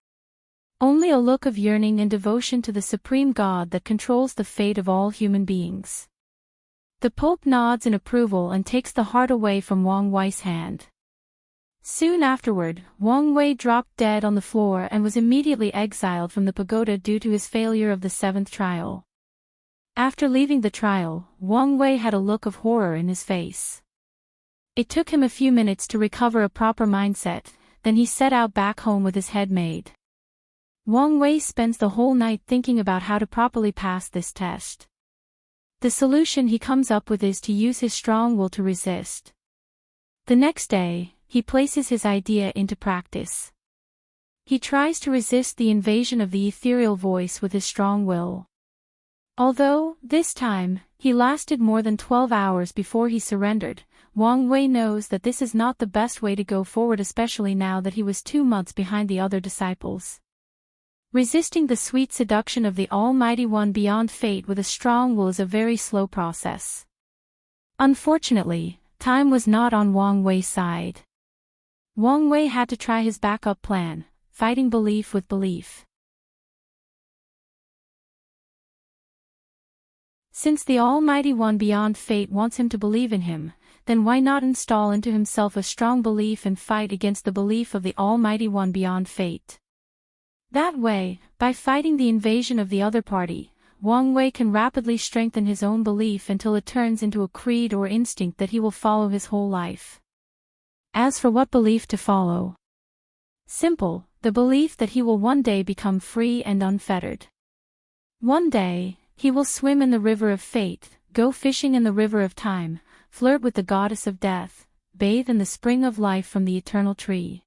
Only a look of yearning and devotion to the supreme God that controls the fate of all human beings. The Pope nods in approval and takes the heart away from Wang Wei's hand. Soon afterward, Wang Wei dropped dead on the floor and was immediately exiled from the pagoda due to his failure of the 7th trial. After leaving the trial, Wang Wei had a look of horror in his face. It took him a few minutes to recover a proper mindset, then he set out back home with his head made. Wang Wei spends the whole night thinking about how to properly pass this test. The solution he comes up with is to use his strong will to resist. The next day, he places his idea into practice. He tries to resist the invasion of the ethereal voice with his strong will. Although, this time, he lasted more than 12 hours before he surrendered, Wang Wei knows that this is not the best way to go forward, especially now that he was 2 months behind the other disciples. Resisting the sweet seduction of the Almighty One beyond fate with a strong will is a very slow process. Unfortunately, time was not on Wang Wei's side. Wang Wei had to try his backup plan, fighting belief with belief. Since the Almighty One beyond fate wants him to believe in him, then why not install into himself a strong belief and fight against the belief of the Almighty One beyond fate? That way, by fighting the invasion of the other party, Wang Wei can rapidly strengthen his own belief until it turns into a creed or instinct that he will follow his whole life. As for what belief to follow? Simple, the belief that he will one day become free and unfettered. One day, he will swim in the river of fate, go fishing in the river of time, flirt with the goddess of death, bathe in the spring of life from the eternal tree.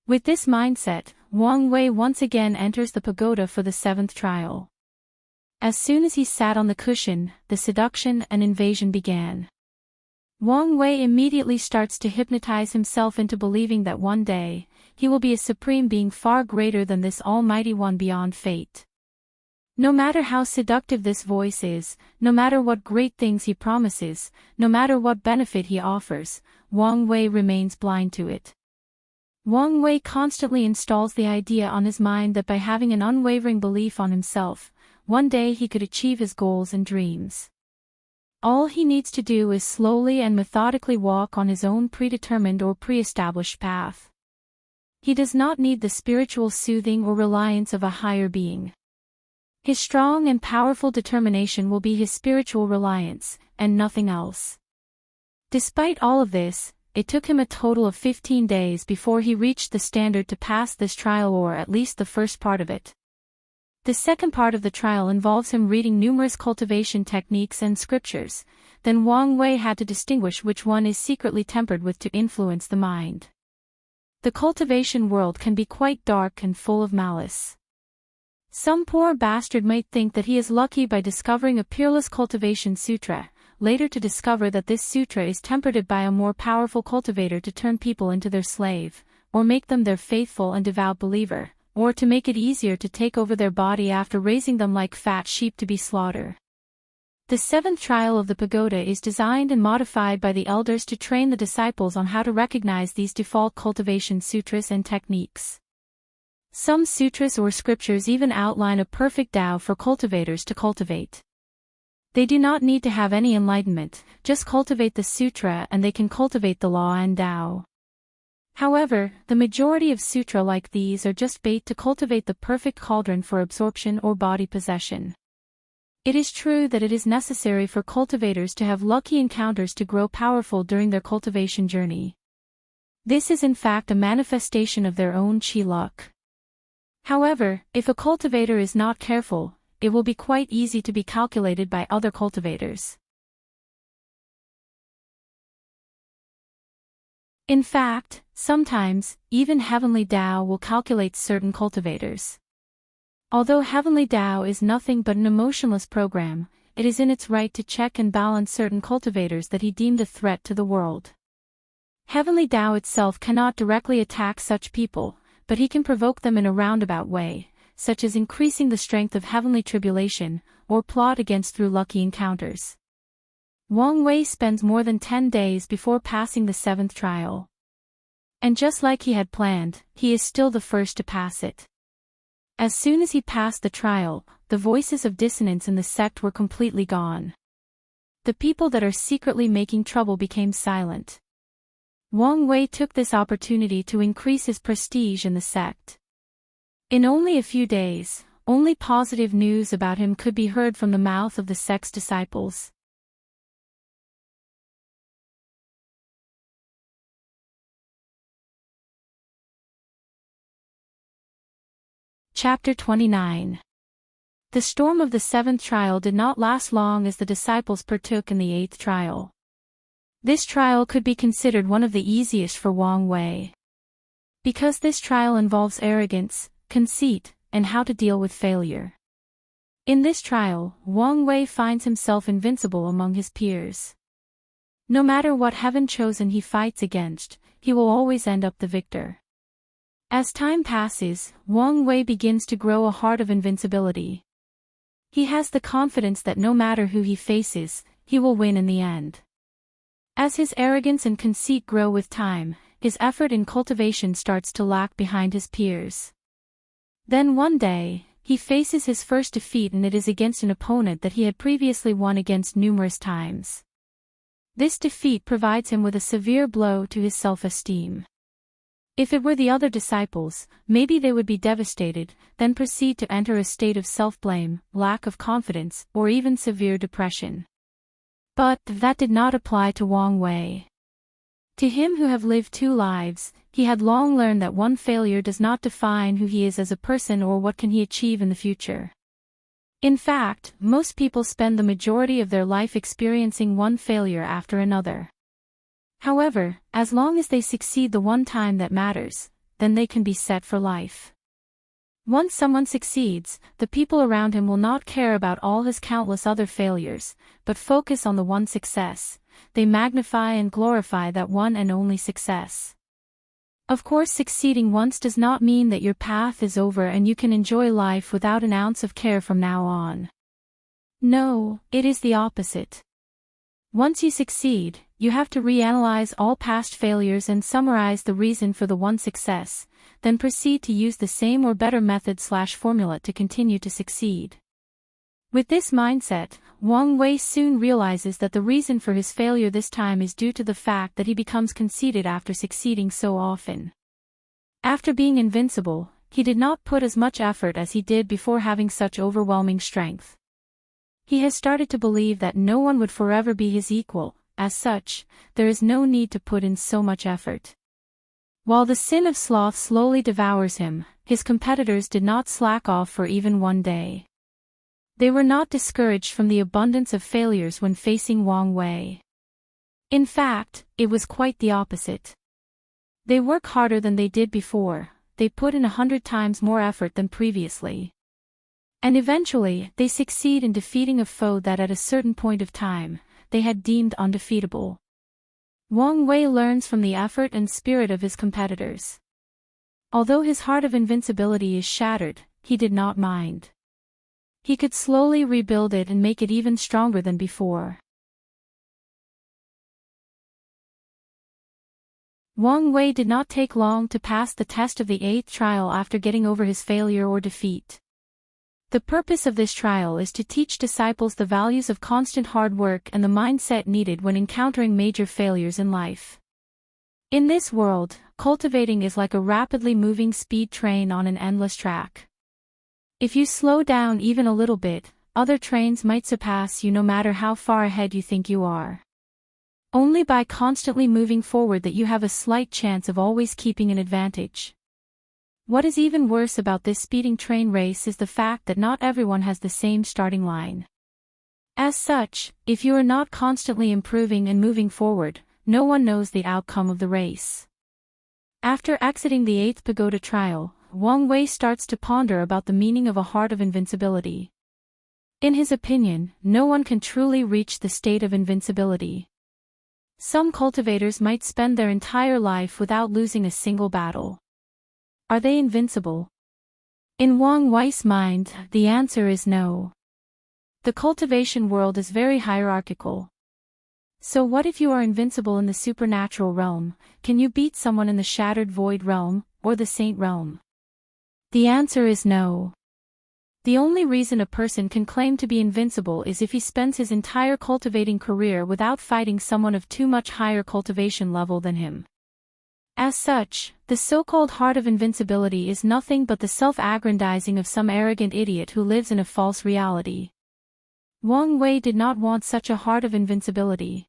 With this mindset, Wang Wei once again enters the pagoda for the 7th trial. As soon as he sat on the cushion, the seduction and invasion began. Wang Wei immediately starts to hypnotize himself into believing that one day, he will be a supreme being far greater than this Almighty One beyond fate. No matter how seductive this voice is, no matter what great things he promises, no matter what benefit he offers, Wang Wei remains blind to it. Wang Wei constantly installs the idea on his mind that by having an unwavering belief on himself, one day he could achieve his goals and dreams. All he needs to do is slowly and methodically walk on his own predetermined or pre-established path. He does not need the spiritual soothing or reliance of a higher being. His strong and powerful determination will be his spiritual reliance, and nothing else. Despite all of this, it took him a total of 15 days before he reached the standard to pass this trial, or at least the first part of it. The second part of the trial involves him reading numerous cultivation techniques and scriptures. Then Wang Wei had to distinguish which one is secretly tempered with to influence the mind. The cultivation world can be quite dark and full of malice. Some poor bastard might think that he is lucky by discovering a peerless cultivation sutra, later to discover that this sutra is tempered by a more powerful cultivator to turn people into their slave, or make them their faithful and devout believer, or to make it easier to take over their body after raising them like fat sheep to be slaughtered. The 7th trial of the pagoda is designed and modified by the elders to train the disciples on how to recognize these default cultivation sutras and techniques. Some sutras or scriptures even outline a perfect Tao for cultivators to cultivate. They do not need to have any enlightenment, just cultivate the sutra and they can cultivate the law and Tao. However, the majority of sutra like these are just bait to cultivate the perfect cauldron for absorption or body possession. It is true that it is necessary for cultivators to have lucky encounters to grow powerful during their cultivation journey. This is in fact a manifestation of their own chi luck. However, if a cultivator is not careful, it will be quite easy to be calculated by other cultivators. In fact, sometimes, even Heavenly Tao will calculate certain cultivators. Although Heavenly Tao is nothing but an emotionless program, it is in its right to check and balance certain cultivators that he deemed a threat to the world. Heavenly Tao itself cannot directly attack such people, but he can provoke them in a roundabout way, such as increasing the strength of heavenly tribulation, or plot against through lucky encounters. Wang Wei spends more than 10 days before passing the 7th trial. And just like he had planned, he is still the first to pass it. As soon as he passed the trial, the voices of dissonance in the sect were completely gone. The people that are secretly making trouble became silent. Wang Wei took this opportunity to increase his prestige in the sect. In only a few days, only positive news about him could be heard from the mouth of the sect's disciples. Chapter 29. The storm of the 7th trial did not last long as the disciples partook in the 8th trial. This trial could be considered one of the easiest for Wang Wei. Because this trial involves arrogance, conceit, and how to deal with failure. In this trial, Wang Wei finds himself invincible among his peers. No matter what heaven chosen he fights against, he will always end up the victor. As time passes, Wang Wei begins to grow a heart of invincibility. He has the confidence that no matter who he faces, he will win in the end. As his arrogance and conceit grow with time, his effort in cultivation starts to lag behind his peers. Then one day, he faces his first defeat, and it is against an opponent that he had previously won against numerous times. This defeat provides him with a severe blow to his self-esteem. If it were the other disciples, maybe they would be devastated, then proceed to enter a state of self-blame, lack of confidence, or even severe depression. But that did not apply to Wang Wei. To him who have lived two lives, he had long learned that one failure does not define who he is as a person or what can he achieve in the future. In fact, most people spend the majority of their life experiencing one failure after another. However, as long as they succeed the one time that matters, then they can be set for life. Once someone succeeds, the people around him will not care about all his countless other failures, but focus on the one success. They magnify and glorify that one and only success. Of course, succeeding once does not mean that your path is over and you can enjoy life without an ounce of care from now on. No, it is the opposite. Once you succeed, you have to reanalyze all past failures and summarize the reason for the one success, then proceed to use the same or better method/formula to continue to succeed. With this mindset, Wang Wei soon realizes that the reason for his failure this time is due to the fact that he becomes conceited after succeeding so often. After being invincible, he did not put as much effort as he did before having such overwhelming strength. He has started to believe that no one would forever be his equal. As such, there is no need to put in so much effort. While the sin of sloth slowly devours him, his competitors did not slack off for even one day. They were not discouraged from the abundance of failures when facing Wang Wei. In fact, it was quite the opposite. They work harder than they did before, they put in 100 times more effort than previously. And eventually, they succeed in defeating a foe that at a certain point of time, they had deemed undefeatable. Wang Wei learns from the effort and spirit of his competitors. Although his heart of invincibility is shattered, he did not mind. He could slowly rebuild it and make it even stronger than before. Wang Wei did not take long to pass the test of the 8th trial after getting over his failure or defeat. The purpose of this trial is to teach disciples the values of constant hard work and the mindset needed when encountering major failures in life. In this world, cultivating is like a rapidly moving speed train on an endless track. If you slow down even a little bit, other trains might surpass you no matter how far ahead you think you are. Only by constantly moving forward that you have a slight chance of always keeping an advantage. What is even worse about this speeding train race is the fact that not everyone has the same starting line. As such, if you are not constantly improving and moving forward, no one knows the outcome of the race. After exiting the 8th pagoda trial, Wang Wei starts to ponder about the meaning of a heart of invincibility. In his opinion, no one can truly reach the state of invincibility. Some cultivators might spend their entire life without losing a single battle. Are they invincible? In Wang Wei's mind, the answer is no. The cultivation world is very hierarchical. So what if you are invincible in the supernatural realm? Can you beat someone in the shattered void realm, or the saint realm? The answer is no. The only reason a person can claim to be invincible is if he spends his entire cultivating career without fighting someone of too much higher cultivation level than him. As such, the so-called heart of invincibility is nothing but the self-aggrandizing of some arrogant idiot who lives in a false reality. Wang Wei did not want such a heart of invincibility.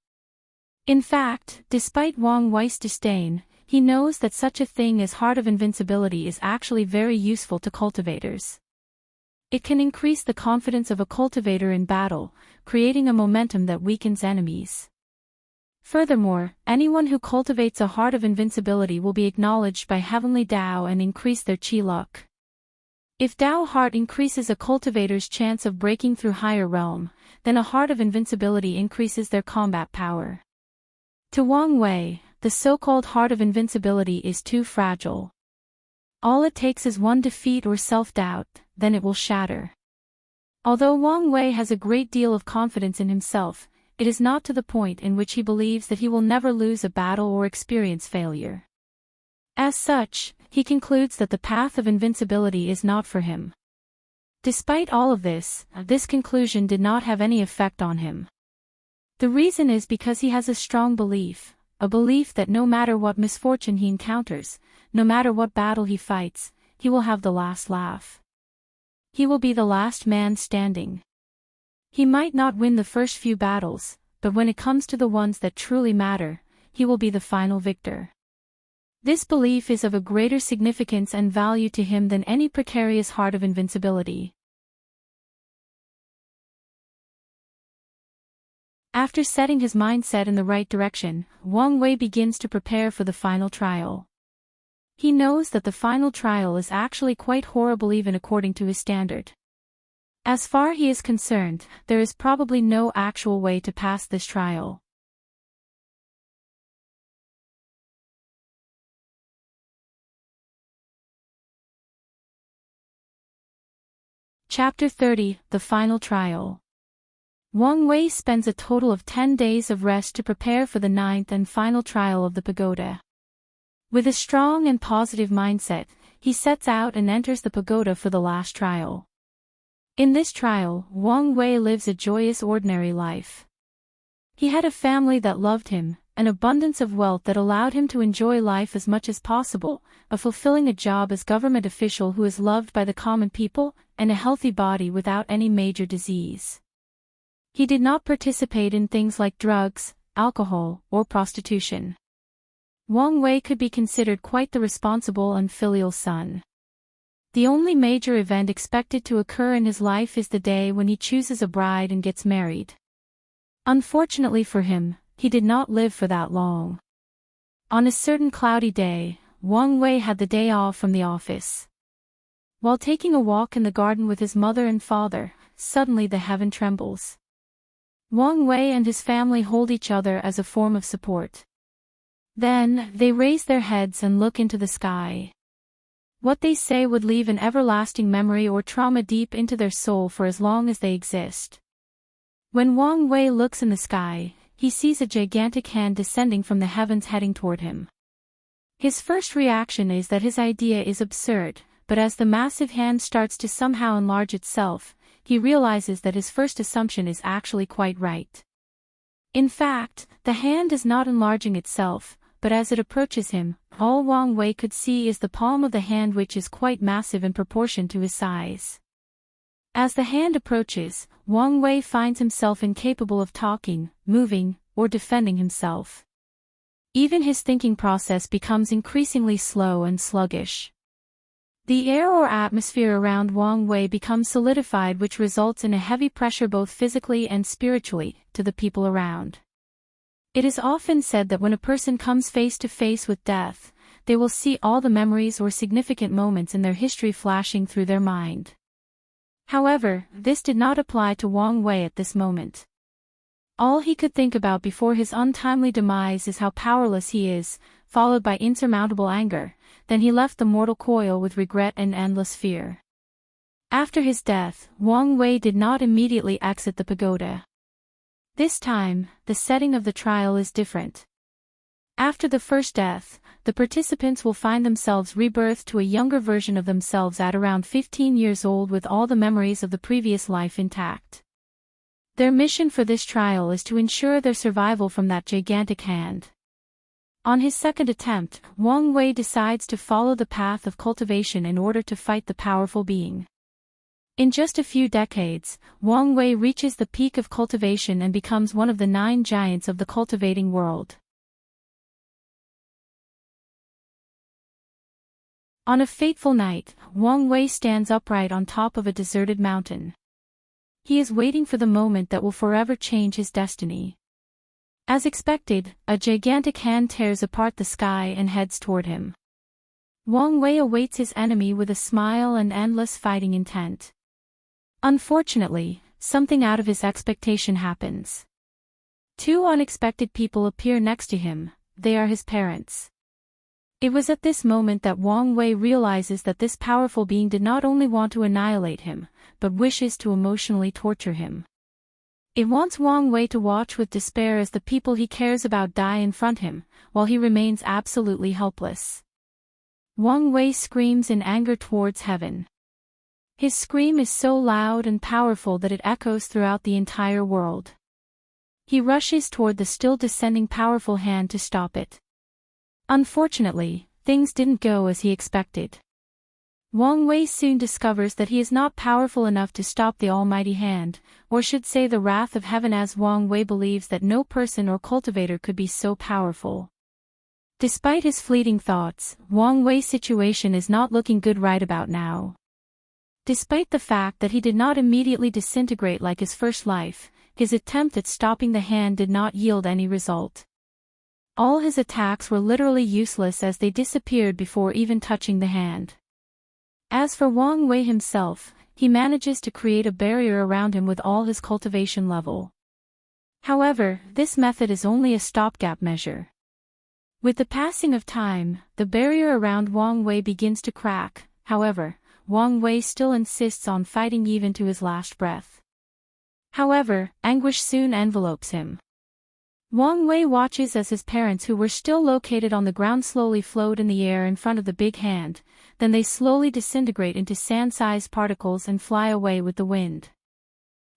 In fact, despite Wang Wei's disdain, he knows that such a thing as heart of invincibility is actually very useful to cultivators. It can increase the confidence of a cultivator in battle, creating a momentum that weakens enemies. Furthermore, anyone who cultivates a heart of invincibility will be acknowledged by heavenly Tao and increase their chi luck. If Tao heart increases a cultivator's chance of breaking through higher realm, then a heart of invincibility increases their combat power. To Wang Wei, the so-called heart of invincibility is too fragile. All it takes is one defeat or self-doubt, then it will shatter. Although Wang Wei has a great deal of confidence in himself, it is not to the point in which he believes that he will never lose a battle or experience failure. As such, he concludes that the path of invincibility is not for him. Despite all of this, this conclusion did not have any effect on him. The reason is because he has a strong belief, a belief that no matter what misfortune he encounters, no matter what battle he fights, he will have the last laugh. He will be the last man standing. He might not win the first few battles, but when it comes to the ones that truly matter, he will be the final victor. This belief is of a greater significance and value to him than any precarious heart of invincibility. After setting his mindset in the right direction, Wang Wei begins to prepare for the final trial. He knows that the final trial is actually quite horrible even according to his standard. As far as he is concerned, there is probably no actual way to pass this trial. Chapter 30, The Final Trial. Wang Wei spends a total of 10 days of rest to prepare for the 9th and final trial of the pagoda. With a strong and positive mindset, he sets out and enters the pagoda for the last trial. In this trial, Wang Wei lives a joyous ordinary life. He had a family that loved him, an abundance of wealth that allowed him to enjoy life as much as possible, fulfilling a job as government official who is loved by the common people, and a healthy body without any major disease. He did not participate in things like drugs, alcohol, or prostitution. Wang Wei could be considered quite the responsible and filial son. The only major event expected to occur in his life is the day when he chooses a bride and gets married. Unfortunately for him, he did not live for that long. On a certain cloudy day, Wang Wei had the day off from the office. While taking a walk in the garden with his mother and father, suddenly the heaven trembles. Wang Wei and his family hold each other as a form of support. Then, they raise their heads and look into the sky. What they say would leave an everlasting memory or trauma deep into their soul for as long as they exist. When Wang Wei looks in the sky, he sees a gigantic hand descending from the heavens heading toward him. His first reaction is that his idea is absurd, but as the massive hand starts to somehow enlarge itself, he realizes that his first assumption is actually quite right. In fact, the hand is not enlarging itself, but as it approaches him, all Wang Wei could see is the palm of the hand, which is quite massive in proportion to his size. As the hand approaches, Wang Wei finds himself incapable of talking, moving, or defending himself. Even his thinking process becomes increasingly slow and sluggish. The air or atmosphere around Wang Wei becomes solidified, which results in a heavy pressure both physically and spiritually, to the people around. It is often said that when a person comes face to face with death, they will see all the memories or significant moments in their history flashing through their mind. However, this did not apply to Wang Wei at this moment. All he could think about before his untimely demise is how powerless he is, followed by insurmountable anger. Then he left the mortal coil with regret and endless fear. After his death, Wang Wei did not immediately exit the pagoda. This time, the setting of the trial is different. After the first death, the participants will find themselves rebirthed to a younger version of themselves at around 15 years old with all the memories of the previous life intact. Their mission for this trial is to ensure their survival from that gigantic hand. On his second attempt, Wang Wei decides to follow the path of cultivation in order to fight the powerful being. In just a few decades, Wang Wei reaches the peak of cultivation and becomes one of the 9 giants of the cultivating world. On a fateful night, Wang Wei stands upright on top of a deserted mountain. He is waiting for the moment that will forever change his destiny. As expected, a gigantic hand tears apart the sky and heads toward him. Wang Wei awaits his enemy with a smile and endless fighting intent. Unfortunately, something out of his expectation happens. 2 unexpected people appear next to him. They are his parents. It was at this moment that Wang Wei realizes that this powerful being did not only want to annihilate him, but wishes to emotionally torture him. It wants Wang Wei to watch with despair as the people he cares about die in front of him, while he remains absolutely helpless. Wang Wei screams in anger towards heaven. His scream is so loud and powerful that it echoes throughout the entire world. He rushes toward the still descending powerful hand to stop it. Unfortunately, things didn't go as he expected. Wang Wei soon discovers that he is not powerful enough to stop the almighty hand, or should say the wrath of heaven, as Wang Wei believes that no person or cultivator could be so powerful. Despite his fleeting thoughts, Wang Wei's situation is not looking good right about now. Despite the fact that he did not immediately disintegrate like his first life, his attempt at stopping the hand did not yield any result. All his attacks were literally useless as they disappeared before even touching the hand. As for Wang Wei himself, he manages to create a barrier around him with all his cultivation level. However, this method is only a stopgap measure. With the passing of time, the barrier around Wang Wei begins to crack. However, Wang Wei still insists on fighting even to his last breath. However, anguish soon envelopes him. Wang Wei watches as his parents, who were still located on the ground, slowly float in the air in front of the big hand, then they slowly disintegrate into sand-sized particles and fly away with the wind.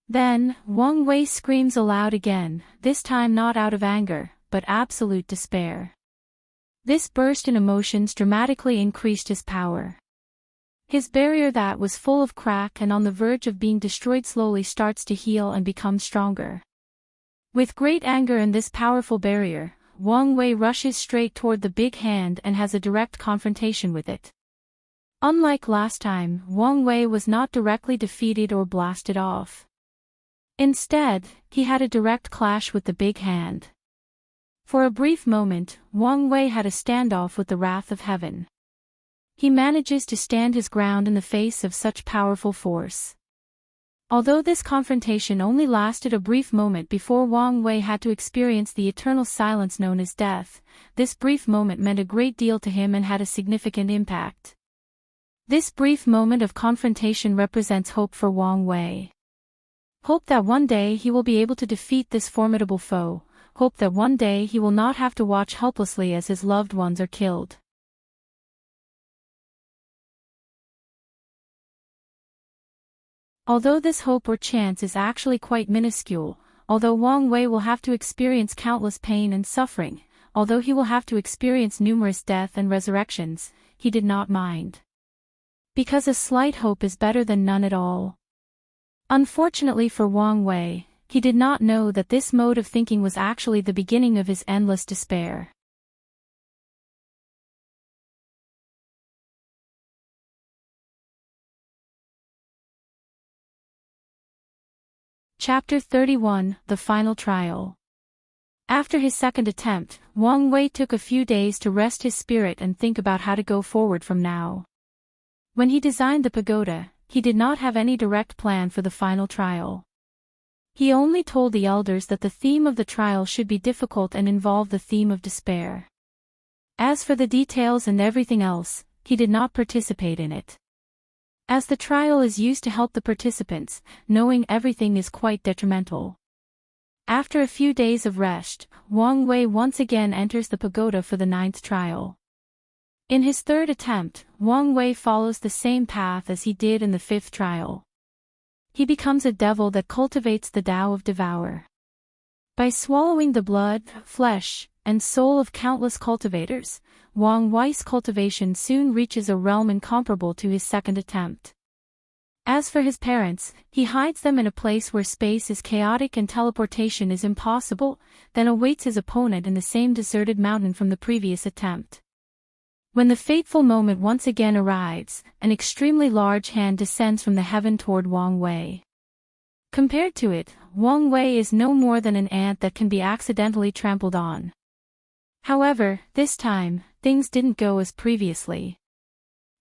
Then, Wang Wei screams aloud again, this time not out of anger, but absolute despair. This burst in emotions dramatically increased his power. His barrier that was full of crack and on the verge of being destroyed slowly starts to heal and become stronger. With great anger in this powerful barrier, Wang Wei rushes straight toward the big hand and has a direct confrontation with it. Unlike last time, Wang Wei was not directly defeated or blasted off. Instead, he had a direct clash with the big hand. For a brief moment, Wang Wei had a standoff with the wrath of heaven. He manages to stand his ground in the face of such powerful force. Although this confrontation only lasted a brief moment before Wang Wei had to experience the eternal silence known as death, this brief moment meant a great deal to him and had a significant impact. This brief moment of confrontation represents hope for Wang Wei. Hope that one day he will be able to defeat this formidable foe, hope that one day he will not have to watch helplessly as his loved ones are killed. Although this hope or chance is actually quite minuscule, although Wang Wei will have to experience countless pain and suffering, although he will have to experience numerous death and resurrections, he did not mind. Because a slight hope is better than none at all. Unfortunately for Wang Wei, he did not know that this mode of thinking was actually the beginning of his endless despair. Chapter 31, The Final Trial. After his second attempt, Wang Wei took a few days to rest his spirit and think about how to go forward from now. When he designed the pagoda, he did not have any direct plan for the final trial. He only told the elders that the theme of the trial should be difficult and involve the theme of despair. As for the details and everything else, he did not participate in it. As the trial is used to help the participants, knowing everything is quite detrimental. After a few days of rest, Wang Wei once again enters the pagoda for the 9th trial. In his 3rd attempt, Wang Wei follows the same path as he did in the 5th trial. He becomes a devil that cultivates the Tao of Devour. By swallowing the blood, flesh, and soul of countless cultivators, Wang Wei's cultivation soon reaches a realm incomparable to his 2nd attempt. As for his parents, he hides them in a place where space is chaotic and teleportation is impossible, then awaits his opponent in the same deserted mountain from the previous attempt. When the fateful moment once again arrives, an extremely large hand descends from the heaven toward Wang Wei. Compared to it, Wang Wei is no more than an ant that can be accidentally trampled on. However, this time, things didn't go as previously.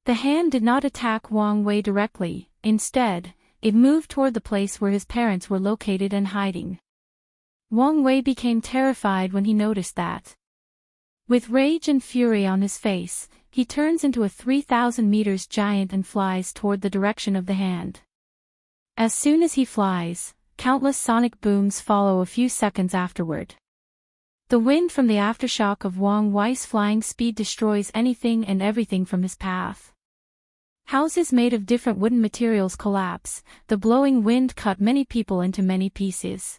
The hand did not attack Wang Wei directly, instead, it moved toward the place where his parents were located and hiding. Wang Wei became terrified when he noticed that. With rage and fury on his face, he turns into a 3,000 meters giant and flies toward the direction of the hand. As soon as he flies, countless sonic booms follow a few seconds afterward. The wind from the aftershock of Wang Wei's flying speed destroys anything and everything from his path. Houses made of different wooden materials collapse, the blowing wind cut many people into many pieces.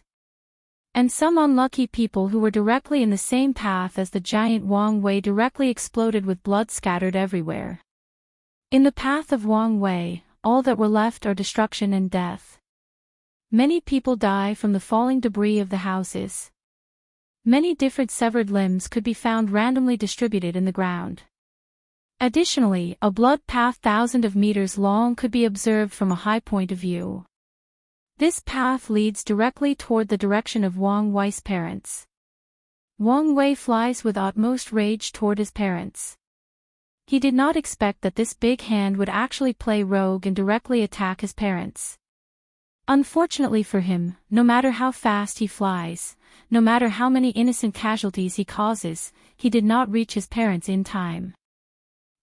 And some unlucky people who were directly in the same path as the giant Wang Wei directly exploded with blood scattered everywhere. In the path of Wang Wei, all that were left are destruction and death. Many people die from the falling debris of the houses. Many different severed limbs could be found randomly distributed in the ground. Additionally, a blood path thousands of meters long could be observed from a high point of view. This path leads directly toward the direction of Wang Wei's parents. Wang Wei flies with utmost rage toward his parents. He did not expect that this big hand would actually play rogue and directly attack his parents. Unfortunately for him, no matter how fast he flies, no matter how many innocent casualties he causes, he did not reach his parents in time.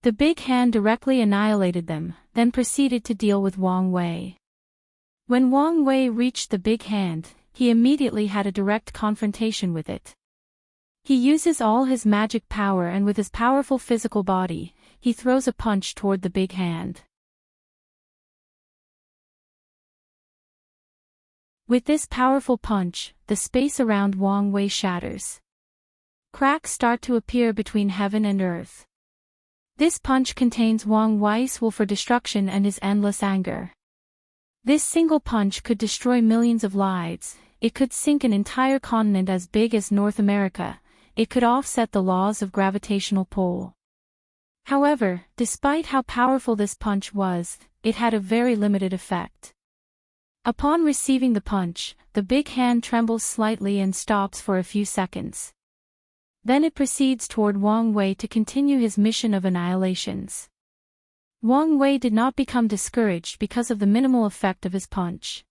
The big hand directly annihilated them, then proceeded to deal with Wang Wei. When Wang Wei reached the big hand, he immediately had a direct confrontation with it. He uses all his magic power and with his powerful physical body, he throws a punch toward the big hand. With this powerful punch, the space around Wang Wei shatters. Cracks start to appear between heaven and earth. This punch contains Wang Wei's will for destruction and his endless anger. This single punch could destroy millions of lives, it could sink an entire continent as big as North America, it could offset the laws of gravitational pull. However, despite how powerful this punch was, it had a very limited effect. Upon receiving the punch, the big hand trembles slightly and stops for a few seconds. Then it proceeds toward Wang Wei to continue his mission of annihilations. Wang Wei did not become discouraged because of the minimal effect of his punch.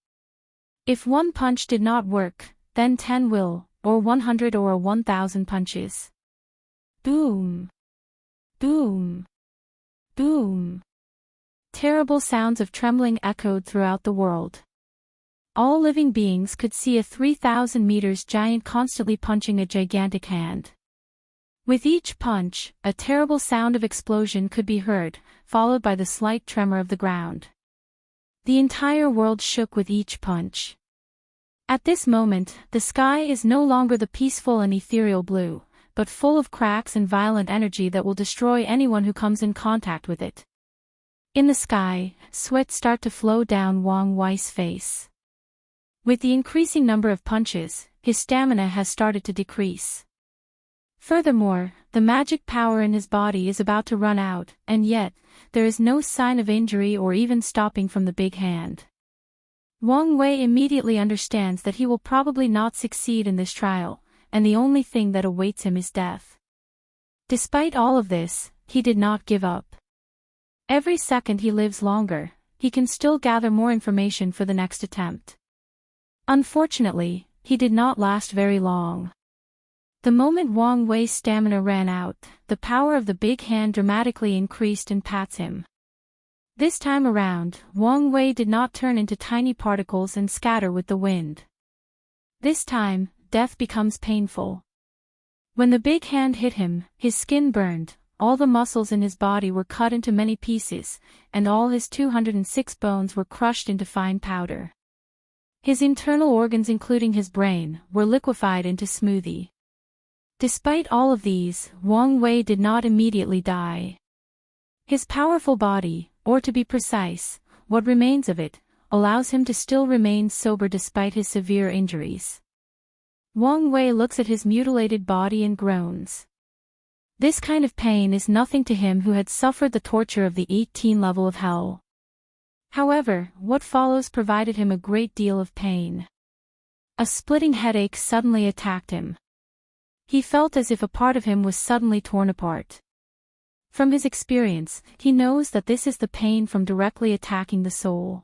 If one punch did not work, then 10 will, or 100 or 1,000 punches. Boom! Boom! Boom! Terrible sounds of trembling echoed throughout the world. All living beings could see a 3,000 meters giant constantly punching a gigantic hand. With each punch, a terrible sound of explosion could be heard, followed by the slight tremor of the ground. The entire world shook with each punch. At this moment, the sky is no longer the peaceful and ethereal blue, but full of cracks and violent energy that will destroy anyone who comes in contact with it. In the sky, sweat start to flow down Wang Wei's face. With the increasing number of punches, his stamina has started to decrease. Furthermore, the magic power in his body is about to run out, and yet, there is no sign of injury or even stopping from the big hand. Wang Wei immediately understands that he will probably not succeed in this trial, and the only thing that awaits him is death. Despite all of this, he did not give up. Every second he lives longer, he can still gather more information for the next attempt. Unfortunately, he did not last very long. The moment Wang Wei's stamina ran out, the power of the big hand dramatically increased and pats him. This time around, Wang Wei did not turn into tiny particles and scatter with the wind. This time, death becomes painful. When the big hand hit him, his skin burned, all the muscles in his body were cut into many pieces, and all his 206 bones were crushed into fine powder. His internal organs including his brain, were liquefied into smoothie. Despite all of these, Wang Wei did not immediately die. His powerful body, or to be precise, what remains of it, allows him to still remain sober despite his severe injuries. Wang Wei looks at his mutilated body and groans. This kind of pain is nothing to him who had suffered the torture of the 18 level of hell. However, what follows provided him a great deal of pain. A splitting headache suddenly attacked him. He felt as if a part of him was suddenly torn apart. From his experience, he knows that this is the pain from directly attacking the soul.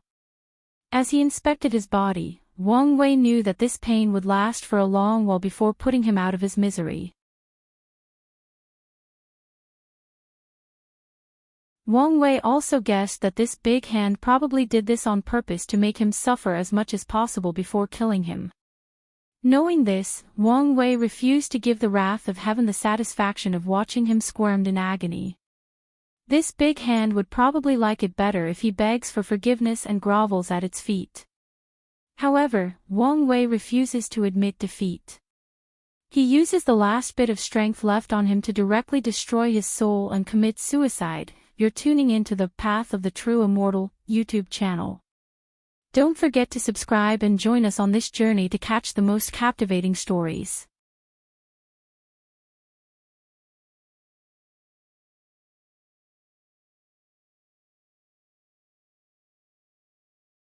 As he inspected his body, Wang Wei knew that this pain would last for a long while before putting him out of his misery. Wang Wei also guessed that this big hand probably did this on purpose to make him suffer as much as possible before killing him. Knowing this, Wang Wei refused to give the wrath of heaven the satisfaction of watching him squirmed in agony. This big hand would probably like it better if he begs for forgiveness and grovels at its feet. However, Wang Wei refuses to admit defeat. He uses the last bit of strength left on him to directly destroy his soul and commit suicide. You're tuning into the Path of the True Immortal YouTube channel. Don't forget to subscribe and join us on this journey to catch the most captivating stories.